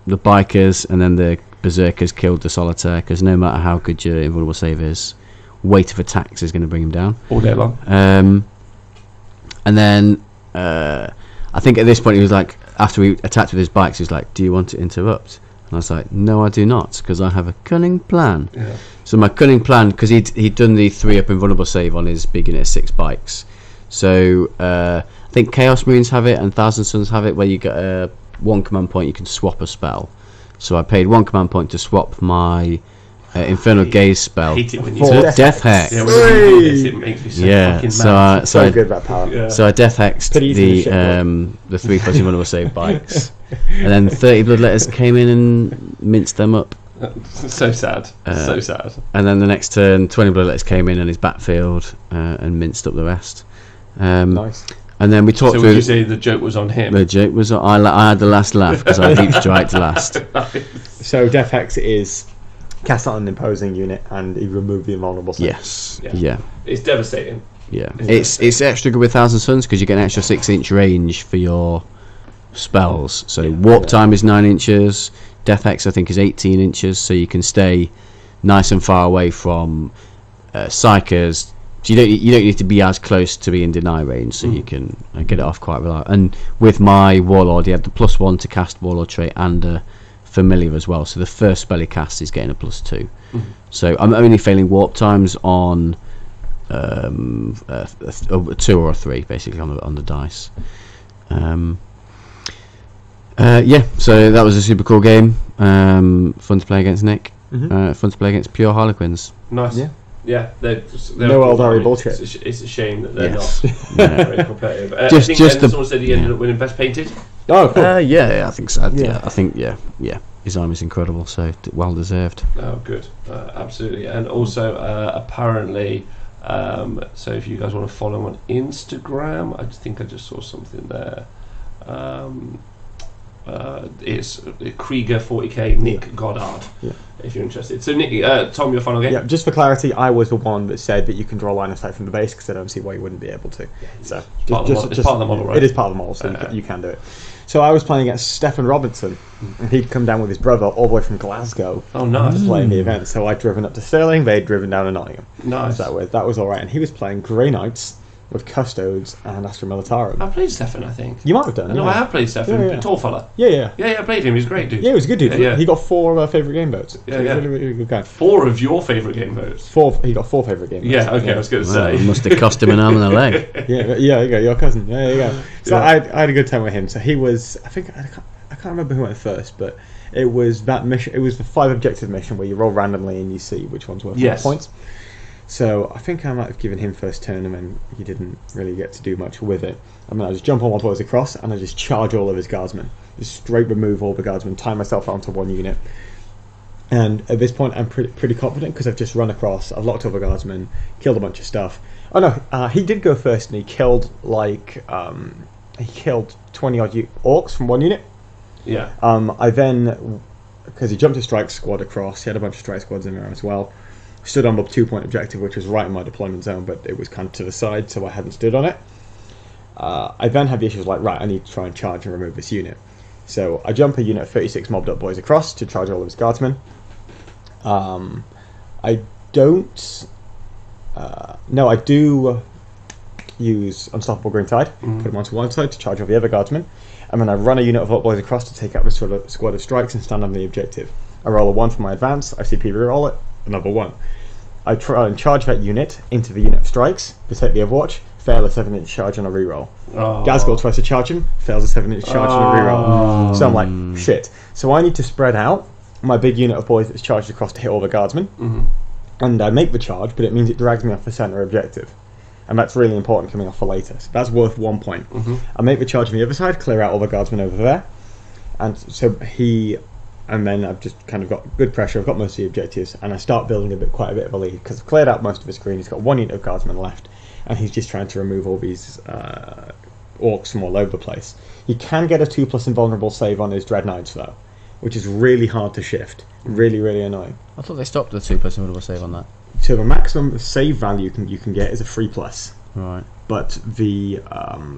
[SPEAKER 3] bikers, and then the Berserkers killed the Solitaire, because no matter how good your invulnerable save is, weight of attacks is going to bring him down
[SPEAKER 1] all day long.
[SPEAKER 3] And then I think at this point he was like, after we attacked with his bikes, he was like, "Do you want to interrupt?" And I was like, "No, I do not, because I have a cunning plan."
[SPEAKER 1] Yeah.
[SPEAKER 3] So my cunning plan, because he'd done the 3-up invulnerable save on his big unit of 6 bikes. So I think Chaos Marines have it and Thousand Suns have it, where you get one command point, you can swap a spell. So I paid 1 command point to swap my Infernal Gaze spell
[SPEAKER 1] I hate it when you
[SPEAKER 3] to
[SPEAKER 1] say
[SPEAKER 3] Death Hex.
[SPEAKER 1] Yeah, when you do this, it makes me so fucking mad.
[SPEAKER 2] So good about power.
[SPEAKER 1] Yeah.
[SPEAKER 3] So I Death Hexed
[SPEAKER 2] Pretty easy to
[SPEAKER 3] the 3+ invulnerable save bikes, and then 30 Bloodletters came in and minced them up.
[SPEAKER 1] So sad. So sad.
[SPEAKER 3] And then the next turn, 20 Bloodletters came in on his backfield and minced up the rest.
[SPEAKER 2] Nice.
[SPEAKER 3] And then we talked
[SPEAKER 1] So
[SPEAKER 3] through.
[SPEAKER 1] would you say the joke was on him?
[SPEAKER 3] The joke was I had the last laugh because I deep striked last.
[SPEAKER 2] So Death Hex is cast on an imposing unit, and he removed the invulnerable save.
[SPEAKER 3] Yes.
[SPEAKER 1] Yeah.
[SPEAKER 3] Yeah.
[SPEAKER 1] It's devastating.
[SPEAKER 3] Yeah. It's extra good with Thousand Suns because you get an extra 6-inch range for your spells. So warp time is 9 inches. Death Hex I think is 18 inches, so you can stay nice and far away from Psychers. So you don't need to be as close to be in deny range, so you can get it off quite reliably. And with my Warlord, he had the +1 to cast Warlord trait and a Familiar as well. So the first spell he casts is getting a +2. So I'm only failing warp times on a 2 or a 3 basically on the dice. So that was a super cool game. Fun to play against Nick. Fun to play against pure Harlequins.
[SPEAKER 1] Nice.
[SPEAKER 2] Yeah.
[SPEAKER 1] They're
[SPEAKER 2] No Eldari bullshit.
[SPEAKER 1] It's a shame that they're
[SPEAKER 3] Yes.
[SPEAKER 1] not very competitive. I think someone said he ended up winning Best Painted.
[SPEAKER 2] Oh, cool.
[SPEAKER 3] Yeah, I think so.
[SPEAKER 2] Yeah.
[SPEAKER 3] I think his army's incredible, so well deserved.
[SPEAKER 1] Oh, good. Absolutely. And also, apparently, so if you guys want to follow him on Instagram, I think I just saw something there. It's Krieger 40k Nick Goddard. Yeah. If you're interested. So Nick, Tom, your final game.
[SPEAKER 2] Yeah, just for clarity, I was the one that said that you can draw line of sight from the base, because I don't see why you wouldn't be able to. So
[SPEAKER 1] it's part of the model, right?
[SPEAKER 2] It is part of the model, so you can do it. So I was playing against Stefan Robinson, and he'd come down with his brother all the way from Glasgow.
[SPEAKER 1] Oh, nice.
[SPEAKER 2] To play in the event. So I'd driven up to Stirling, they'd driven down to Nottingham.
[SPEAKER 1] Nice.
[SPEAKER 2] So that was all right. And he was playing Grey Knights with Custodes and Astra Militarum.
[SPEAKER 1] I played Stefan, I think.
[SPEAKER 2] You might have done.
[SPEAKER 1] No,
[SPEAKER 2] yeah.
[SPEAKER 1] I have played Stefan.
[SPEAKER 2] Yeah.
[SPEAKER 1] Tall fella.
[SPEAKER 2] Yeah.
[SPEAKER 1] Yeah, I played him. He's a great dude.
[SPEAKER 2] Yeah, he was a good dude.
[SPEAKER 1] Yeah.
[SPEAKER 2] He got 4 of our favourite game votes.
[SPEAKER 1] Yeah.
[SPEAKER 2] Really, really good guy.
[SPEAKER 1] 4 of your favourite game votes.
[SPEAKER 2] 4. He got 4 favourite game votes.
[SPEAKER 1] Yeah, okay, I was going to
[SPEAKER 3] Well,
[SPEAKER 1] say.
[SPEAKER 3] it must have cost him an arm and a leg.
[SPEAKER 2] Yeah, you go, your cousin. Yeah, there you go. So I had a good time with him. So he was, I can't remember who went first, but it was that mission. It was the 5 objective mission where you roll randomly and you see which one's worth more points. So I think I might have given him first turn, and then he didn't really get to do much with it. I mean, I just jump on my boys across and I just charge all of his guardsmen. Just straight remove all the guardsmen, tie myself onto one unit. And at this point I'm pretty confident, because I've just run across, I've locked all the guardsmen, killed a bunch of stuff. Oh no, he did go first, and he killed 20 odd orcs from one unit.
[SPEAKER 1] Yeah.
[SPEAKER 2] I then, because he jumped a strike squad across, he had a bunch of strike squads in there as well. Stood on the 2-point objective, which was right in my deployment zone, but it was kind of to the side, so I hadn't stood on it. I then had the issues like, right, I need to try and charge and remove this unit. So I jump a unit of 36 mobbed up boys across to charge all of his guardsmen. I don't... no, I do use Unstoppable Green Tide, put them onto one side to charge all the other guardsmen, and then I run a unit of up boys across to take out the sort of squad of strikes and stand on the objective. I roll a 1 for my advance, I CP reroll it, another 1. I try and charge that unit into the unit of strikes, protect the Overwatch, fail a 7-inch charge on a reroll. Gazgul tries to charge him, fails a 7-inch charge on a reroll. So I'm like, shit. So I need to spread out my big unit of boys that's charged across to hit all the guardsmen. And I make the charge, but it means it drags me off the centre objective. And that's really important coming off for later. So that's worth 1 point. I make the charge on the other side, clear out all the guardsmen over there. And so and then I've just kind of got good pressure, I've got most of the objectives, and I start building quite a bit of a lead, because I've cleared out most of his screen, he's got 1 unit of guardsmen left, and he's just trying to remove all these orcs from all over the place. He can get a 2+ invulnerable save on his Dread Knights though, which is really hard to shift. Really, really annoying.
[SPEAKER 3] I thought they stopped the 2+ invulnerable save on that.
[SPEAKER 2] So the maximum save value you can get is a 3+.
[SPEAKER 3] Right.
[SPEAKER 2] But the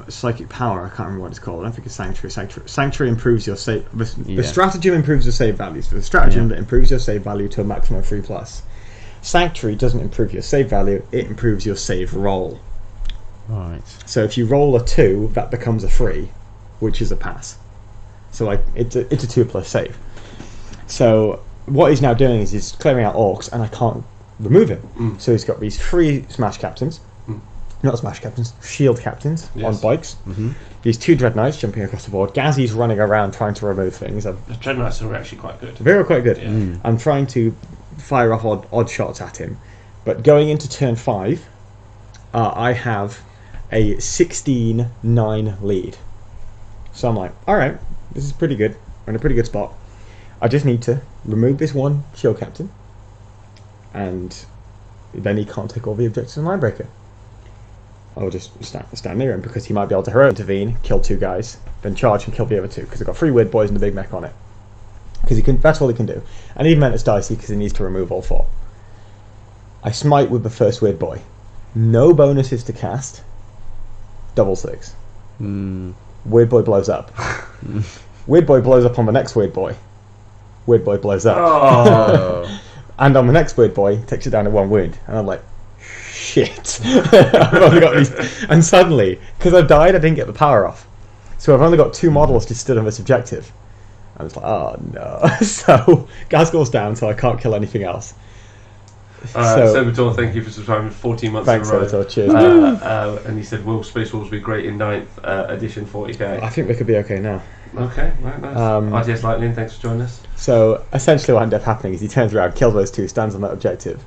[SPEAKER 2] psychic power, I can't remember what it's called. I don't think it's Sanctuary. Sanctuary improves your save. The stratagem improves your save values. So the stratagem that improves your save value to a maximum of 3+. Sanctuary doesn't improve your save value; it improves your save roll.
[SPEAKER 3] Right.
[SPEAKER 2] So if you roll a 2, that becomes a 3, which is a pass. So like it's a 2+ save. So what he's now doing is he's clearing out orcs, and I can't remove him. So he's got these 3 smash captains. Not smash captains, shield captains on bikes. These 2 dread knights jumping across the board. Gazzy's running around trying to remove things.
[SPEAKER 1] The dread knights are actually quite good.
[SPEAKER 2] They were quite good. I'm trying to fire off odd shots at him, but going into turn 5, I have a 16-9 lead. So I'm like, all right, this is pretty good. We're in a pretty good spot. I just need to remove this 1 shield captain, and then he can't take all the objectives in Linebreaker. I'll just stand near him because he might be able to hero intervene, kill 2 guys, then charge and kill the other 2 because I've got 3 weird boys and a big mech on it. Because that's all he can do. And even then it's dicey because he needs to remove all 4. I smite with the first weird boy. No bonuses to cast. Double 6. Weird boy blows up. Weird boy blows up on the next weird boy. Weird boy blows up.
[SPEAKER 3] Oh.
[SPEAKER 2] And on the next weird boy, takes it down to 1 wound. And I'm like, shit. I've only got these. And suddenly, because I died, I didn't get the power off. So I've only got 2 models just stood on this objective. And it's like, oh no. So Gaz goes down, so I can't kill anything else.
[SPEAKER 1] Sebator, thank you for subscribing 14 months
[SPEAKER 2] Thanks,
[SPEAKER 1] in a row.
[SPEAKER 2] Sebator, cheers.
[SPEAKER 1] And he said, will Space Wolves be great in 9th edition 40k?
[SPEAKER 2] I think they could be okay now.
[SPEAKER 1] Okay, right, nice. RTS Lightning, thanks for joining us.
[SPEAKER 2] So essentially what ended up happening is he turns around, kills those 2, stands on that objective,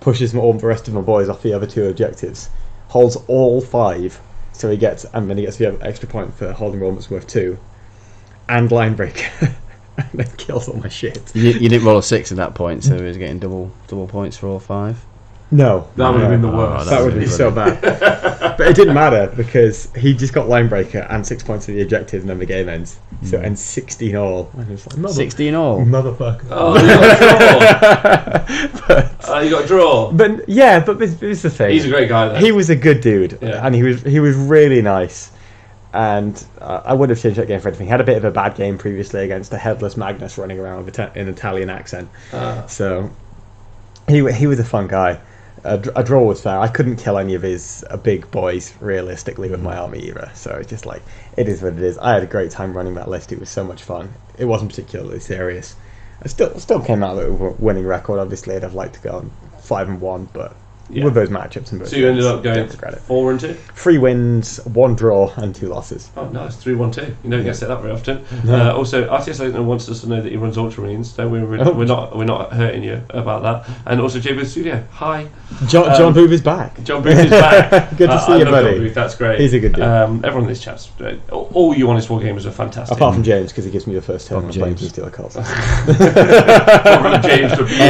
[SPEAKER 2] pushes all the rest of my boys off the other 2 objectives, holds all 5, so he gets the extra point for holding all that's worth 2, and Linebreaker, and then kills all my shit.
[SPEAKER 3] You didn't roll a 6 at that point, so he was getting double points for all 5.
[SPEAKER 2] No.
[SPEAKER 1] That would have been the worst.
[SPEAKER 2] That would be so bad. But it didn't matter because he just got Linebreaker and 6 points of the objective and then the game ends. So it ends 16 all. And it was like,
[SPEAKER 3] 16 all?
[SPEAKER 2] Motherfucker.
[SPEAKER 1] Oh, you got a draw. You got a draw.
[SPEAKER 2] But yeah, but this is the thing.
[SPEAKER 1] He's a great guy though.
[SPEAKER 2] He was a good dude.
[SPEAKER 1] Yeah.
[SPEAKER 2] And he was really nice. And I would have changed that game for anything. He had a bit of a bad game previously against a headless Magnus running around with an Italian accent. So he was a fun guy. A draw was fair. I couldn't kill any of his big boys realistically with my army either. So it's just like, it is what it is. I had a great time running that list. It was so much fun. It wasn't particularly serious. I still came out with a winning record. Obviously, I'd have liked to go on 5-1, but with those matchups and both.
[SPEAKER 1] So you ended up going 4-2?
[SPEAKER 2] 3 wins, 1 draw, and 2 losses.
[SPEAKER 1] Oh, nice. 3-1-2. You don't get set up very often. Also, RTS Leighton wants us to know that he runs Ultramarines. So we're not hurting you about that. And also, J Booth Studio. Hi.
[SPEAKER 2] John Booth is back.
[SPEAKER 1] John Booth is back.
[SPEAKER 2] Good to see you, buddy.
[SPEAKER 1] John Booth, that's great.
[SPEAKER 2] He's a good dude.
[SPEAKER 1] Everyone in this chat's all you honest war gamers are fantastic.
[SPEAKER 2] Apart from James, because he gives me the first turn on playing Steel Calls.
[SPEAKER 1] James to be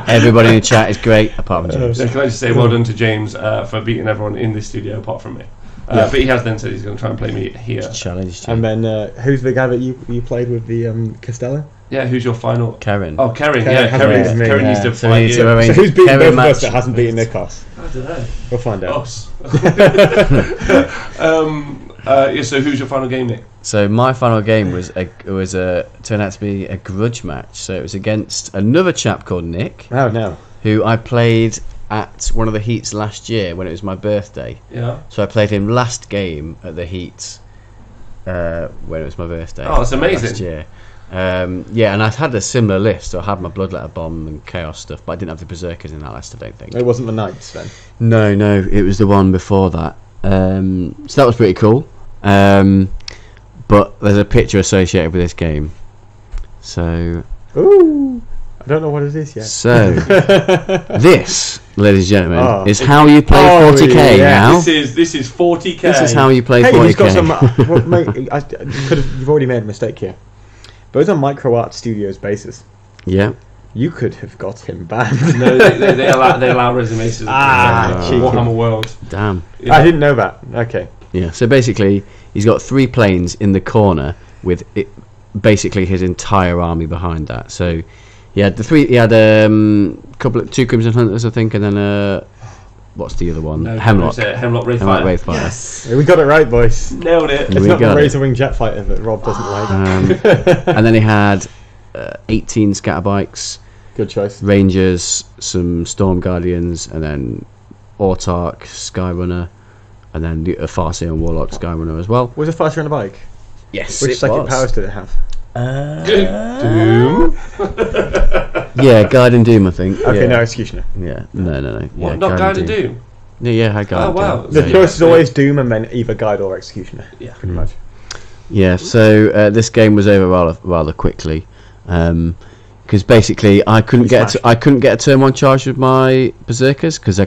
[SPEAKER 3] everybody in the chat is great, apart from James.
[SPEAKER 1] So can I just say well done to James for beating everyone in this studio apart from me. But he has then said he's going to try and play me here.
[SPEAKER 3] Challenge.
[SPEAKER 2] And then who's the guy that you played with the Castello?
[SPEAKER 1] Yeah, who's your final?
[SPEAKER 3] Karen.
[SPEAKER 1] Oh, Karen.
[SPEAKER 2] Karen
[SPEAKER 1] Needs to
[SPEAKER 3] So
[SPEAKER 1] fight
[SPEAKER 3] we need
[SPEAKER 1] you.
[SPEAKER 3] to arrange
[SPEAKER 2] So who's beating
[SPEAKER 3] Karen
[SPEAKER 2] both of us
[SPEAKER 3] match.
[SPEAKER 2] that hasn't beaten Nikos?
[SPEAKER 1] I don't know.
[SPEAKER 2] We'll find out.
[SPEAKER 1] So who's your final game, Nick?
[SPEAKER 3] So my final game turned out to be a grudge match. So it was against another chap called Nick,
[SPEAKER 2] Oh no.
[SPEAKER 3] who I played at one of the heats last year when it was my birthday.
[SPEAKER 1] Yeah.
[SPEAKER 3] So I played him last game at the heats when it was my birthday.
[SPEAKER 1] Oh, that's amazing.
[SPEAKER 3] Last year. And I had a similar list. So I had my Bloodletter Bomb and Chaos stuff, but I didn't have the Berserkers in that list, I don't think.
[SPEAKER 2] It wasn't the Knights then.
[SPEAKER 3] No, it was the one before that. So that was pretty cool. But there's a picture associated with this game. So...
[SPEAKER 2] Ooh! I don't know what it is yet.
[SPEAKER 3] So, this, ladies and gentlemen, is how you play
[SPEAKER 2] Oh,
[SPEAKER 3] 40k
[SPEAKER 2] yeah.
[SPEAKER 3] now.
[SPEAKER 1] This is 40k.
[SPEAKER 3] This is how you play
[SPEAKER 2] Hey,
[SPEAKER 3] 40k.
[SPEAKER 2] he's got some. Well, mate, you've already made a mistake here. But it's on Micro Art Studios basis.
[SPEAKER 3] Yeah.
[SPEAKER 2] You could have got him banned.
[SPEAKER 1] No, they allow resumes to
[SPEAKER 2] cheeky.
[SPEAKER 1] Warhammer World.
[SPEAKER 3] Damn.
[SPEAKER 1] Yeah.
[SPEAKER 2] I didn't know that. Okay.
[SPEAKER 3] Yeah, so basically, he's got 3 planes in the corner with basically his entire army behind that. So he had two Crimson Hunters, I think, and then what's the other one?
[SPEAKER 1] No,
[SPEAKER 3] Hemlock.
[SPEAKER 1] Hemlock Wraithfire.
[SPEAKER 3] Hemlock Wraithfire.
[SPEAKER 1] Yes.
[SPEAKER 2] We got it right, boys.
[SPEAKER 1] Nailed it.
[SPEAKER 2] It's not the Razor Wing Jet Fighter that Rob doesn't like.
[SPEAKER 3] And then he had 18 Scatterbikes,
[SPEAKER 2] Good choice.
[SPEAKER 3] Rangers, some Storm Guardians, and then Autarch, Skyrunner, and then a Farseer and Warlock Skyrunner as well.
[SPEAKER 2] Was it faster on a bike?
[SPEAKER 3] Yes,
[SPEAKER 2] Which second powers did it have?
[SPEAKER 1] Doom.
[SPEAKER 3] Yeah, Guide and Doom, I think.
[SPEAKER 2] Okay,
[SPEAKER 3] yeah.
[SPEAKER 2] no, Executioner.
[SPEAKER 3] Yeah, no.
[SPEAKER 1] What,
[SPEAKER 3] Yeah,
[SPEAKER 1] not Guide and Doom?
[SPEAKER 3] Yeah, had Guide
[SPEAKER 1] Oh,
[SPEAKER 3] and
[SPEAKER 1] wow.
[SPEAKER 3] Doom.
[SPEAKER 2] The
[SPEAKER 3] Yeah.
[SPEAKER 2] choice is always Doom and then either Guide or Executioner.
[SPEAKER 1] Yeah.
[SPEAKER 2] Pretty much.
[SPEAKER 3] Yeah, so this game was over rather quickly, because basically I couldn't get a turn one charge with my berserkers because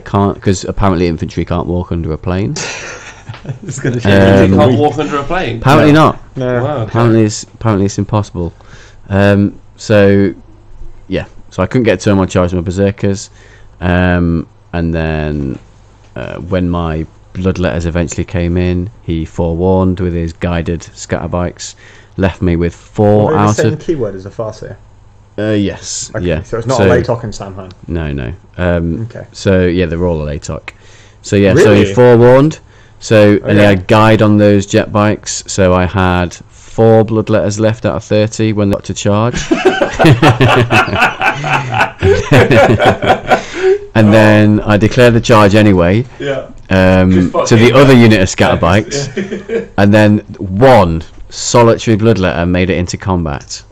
[SPEAKER 3] apparently infantry can't walk under a plane.
[SPEAKER 2] It's going to
[SPEAKER 1] You can't walk under a plane.
[SPEAKER 3] Apparently not.
[SPEAKER 2] No.
[SPEAKER 1] Wow, okay.
[SPEAKER 3] Apparently it's impossible. So I couldn't get a turn one charge with my berserkers, and then when my Bloodletters eventually came in, he forewarned with his guided Scatterbikes, left me with 4
[SPEAKER 2] Are they
[SPEAKER 3] out
[SPEAKER 2] the same
[SPEAKER 3] of.
[SPEAKER 2] keyword as a Farseer?
[SPEAKER 3] Yes.
[SPEAKER 2] Okay,
[SPEAKER 3] Yeah.
[SPEAKER 2] so it's not a Laytok and Samhain.
[SPEAKER 3] No.
[SPEAKER 2] Okay.
[SPEAKER 3] So yeah, they're all a Laytok. So yeah, so
[SPEAKER 2] Really?
[SPEAKER 3] he forewarned. So and he
[SPEAKER 2] Okay.
[SPEAKER 3] had guide on those jet bikes. So I had 4 Bloodletters left out of 30 when they got to charge. And then I declared the charge anyway.
[SPEAKER 1] Yeah.
[SPEAKER 3] To the other unit of Scatterbikes, and then one solitary Bloodletter made it into combat.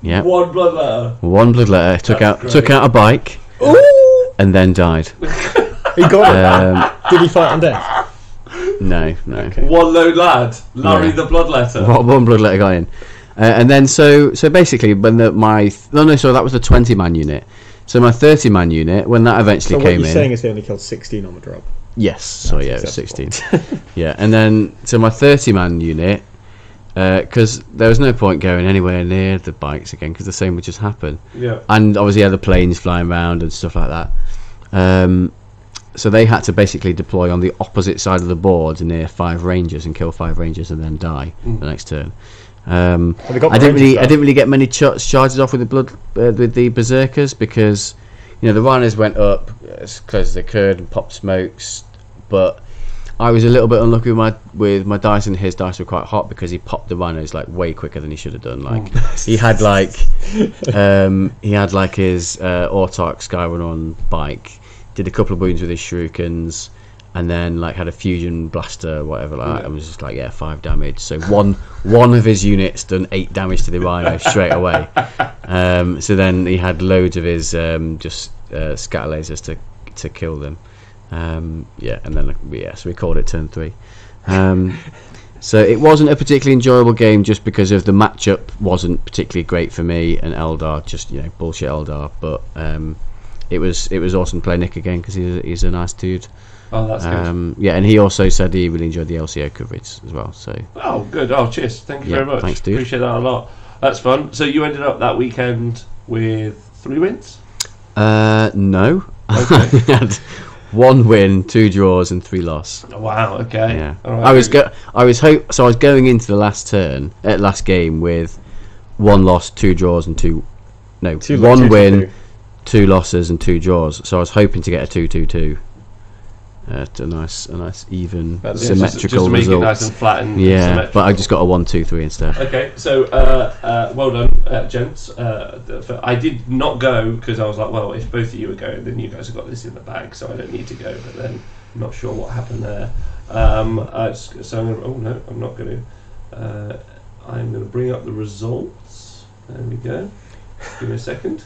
[SPEAKER 3] Yeah.
[SPEAKER 1] One Bloodletter.
[SPEAKER 3] One Bloodletter took out a bike, and then died.
[SPEAKER 2] He got it. Did he fight on death?
[SPEAKER 3] No.
[SPEAKER 1] One lone lad. Larry
[SPEAKER 3] Yeah.
[SPEAKER 1] the Bloodletter.
[SPEAKER 3] One Bloodletter got in, and then so basically when that was the 20-man unit. So my 30-man unit, when that eventually
[SPEAKER 2] So
[SPEAKER 3] came
[SPEAKER 2] what you're
[SPEAKER 3] in.
[SPEAKER 2] saying is they only killed 16 on the drop.
[SPEAKER 3] Yes, so
[SPEAKER 2] That's
[SPEAKER 3] yeah, it was
[SPEAKER 2] acceptable.
[SPEAKER 3] 16. Yeah, and then so my 30-man unit, because there was no point going anywhere near the bikes again, because the same would just happen.
[SPEAKER 1] Yeah.
[SPEAKER 3] And obviously, the planes flying around and stuff like that. So they had to basically deploy on the opposite side of the board near 5 Rangers and kill 5 Rangers and then die the next turn.
[SPEAKER 2] they got
[SPEAKER 3] I didn't
[SPEAKER 2] Rangers
[SPEAKER 3] really get many charges off with the Berserkers because the Rhinos went up as close as they could and popped smokes, but I was a little bit unlucky with my dice, and his dice were quite hot because he popped the Rhinos like way quicker than he should have done. Like he had like his Autarch Skyrunner on bike, did a couple of wounds with his Shurikens, and then like had a fusion blaster, whatever like that, and was just like 5 damage. So one of his units done 8 damage to the Rhino straight away. So then he had loads of his scatter lasers to kill them. And then so we called it turn 3. So it wasn't a particularly enjoyable game just because of the matchup wasn't particularly great for me, and Eldar just bullshit Eldar, but it was awesome to play Nick again because he's a nice dude.
[SPEAKER 1] Oh, that's good.
[SPEAKER 3] Yeah, and he also said he really enjoyed the LCO coverage as well. So
[SPEAKER 1] Oh, good. Oh, cheers. Thank you very much.
[SPEAKER 3] thanks, dude.
[SPEAKER 1] Appreciate that a lot. That's fun. So you ended up that weekend with 3 wins?
[SPEAKER 3] no,
[SPEAKER 1] Okay.
[SPEAKER 3] I had 1 win, 2 draws, and 3 loss.
[SPEAKER 1] Wow. Okay.
[SPEAKER 3] Yeah,
[SPEAKER 1] All right.
[SPEAKER 3] I was going into the last game with 1 loss, 2 draws, and 2 1 win, 2 losses, and 2 draws. So I was hoping to get a 2-2-2. A nice even symmetrical
[SPEAKER 1] just to make
[SPEAKER 3] result.
[SPEAKER 1] it nice and flat and
[SPEAKER 3] Yeah,
[SPEAKER 1] symmetrical.
[SPEAKER 3] but I just got a 1-2-3 instead.
[SPEAKER 1] Okay, so well done, gents. I did not go because I was like, well, if both of you are going, then you guys have got this in the bag, so I don't need to go. But then I'm not sure what happened there. So I'm gonna, I'm not going to. I'm going to bring up the results. There we go. Give me a second.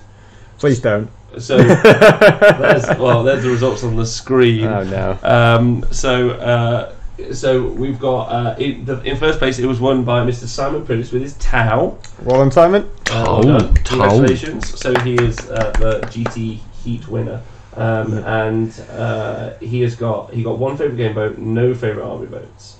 [SPEAKER 2] Please don't.
[SPEAKER 1] So there's the results on the screen.
[SPEAKER 2] Oh no.
[SPEAKER 1] So we've got in first place it was won by Mr. Simon Prince with his Tau.
[SPEAKER 2] Well done, Simon.
[SPEAKER 1] Well done.
[SPEAKER 3] Tau.
[SPEAKER 1] Congratulations. So he is the GT Heat winner, and he got 1 favourite game vote, no favourite army votes.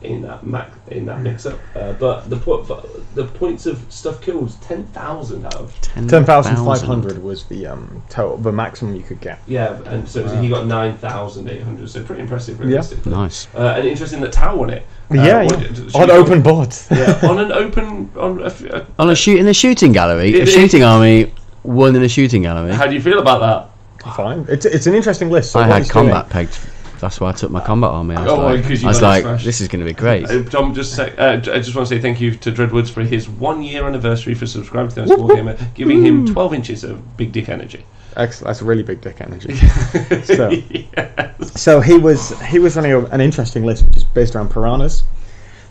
[SPEAKER 1] in that mix-up. But the points of stuff killed 10,000 out of
[SPEAKER 2] 10,500 was the total, the maximum you could get.
[SPEAKER 1] Yeah, and so he got 9,800. So pretty impressive, realistically.
[SPEAKER 3] Nice.
[SPEAKER 1] And interesting that Tao won it.
[SPEAKER 2] On open boards.
[SPEAKER 1] Yeah, on an open
[SPEAKER 3] in a shooting gallery. A shooting army won in a shooting gallery.
[SPEAKER 1] How do you feel about that?
[SPEAKER 2] Fine. It's an interesting list. So
[SPEAKER 3] I had combat pegged. That's why I took my combat army. I was like, this is going to be great.
[SPEAKER 1] Tom, I just want to say thank you to Dreadwoods for his 1 year anniversary for subscribing to the Wargamer, giving him 12 inches of big dick energy.
[SPEAKER 2] Excellent. That's really big dick energy. So he was running an interesting list, which is based around piranhas.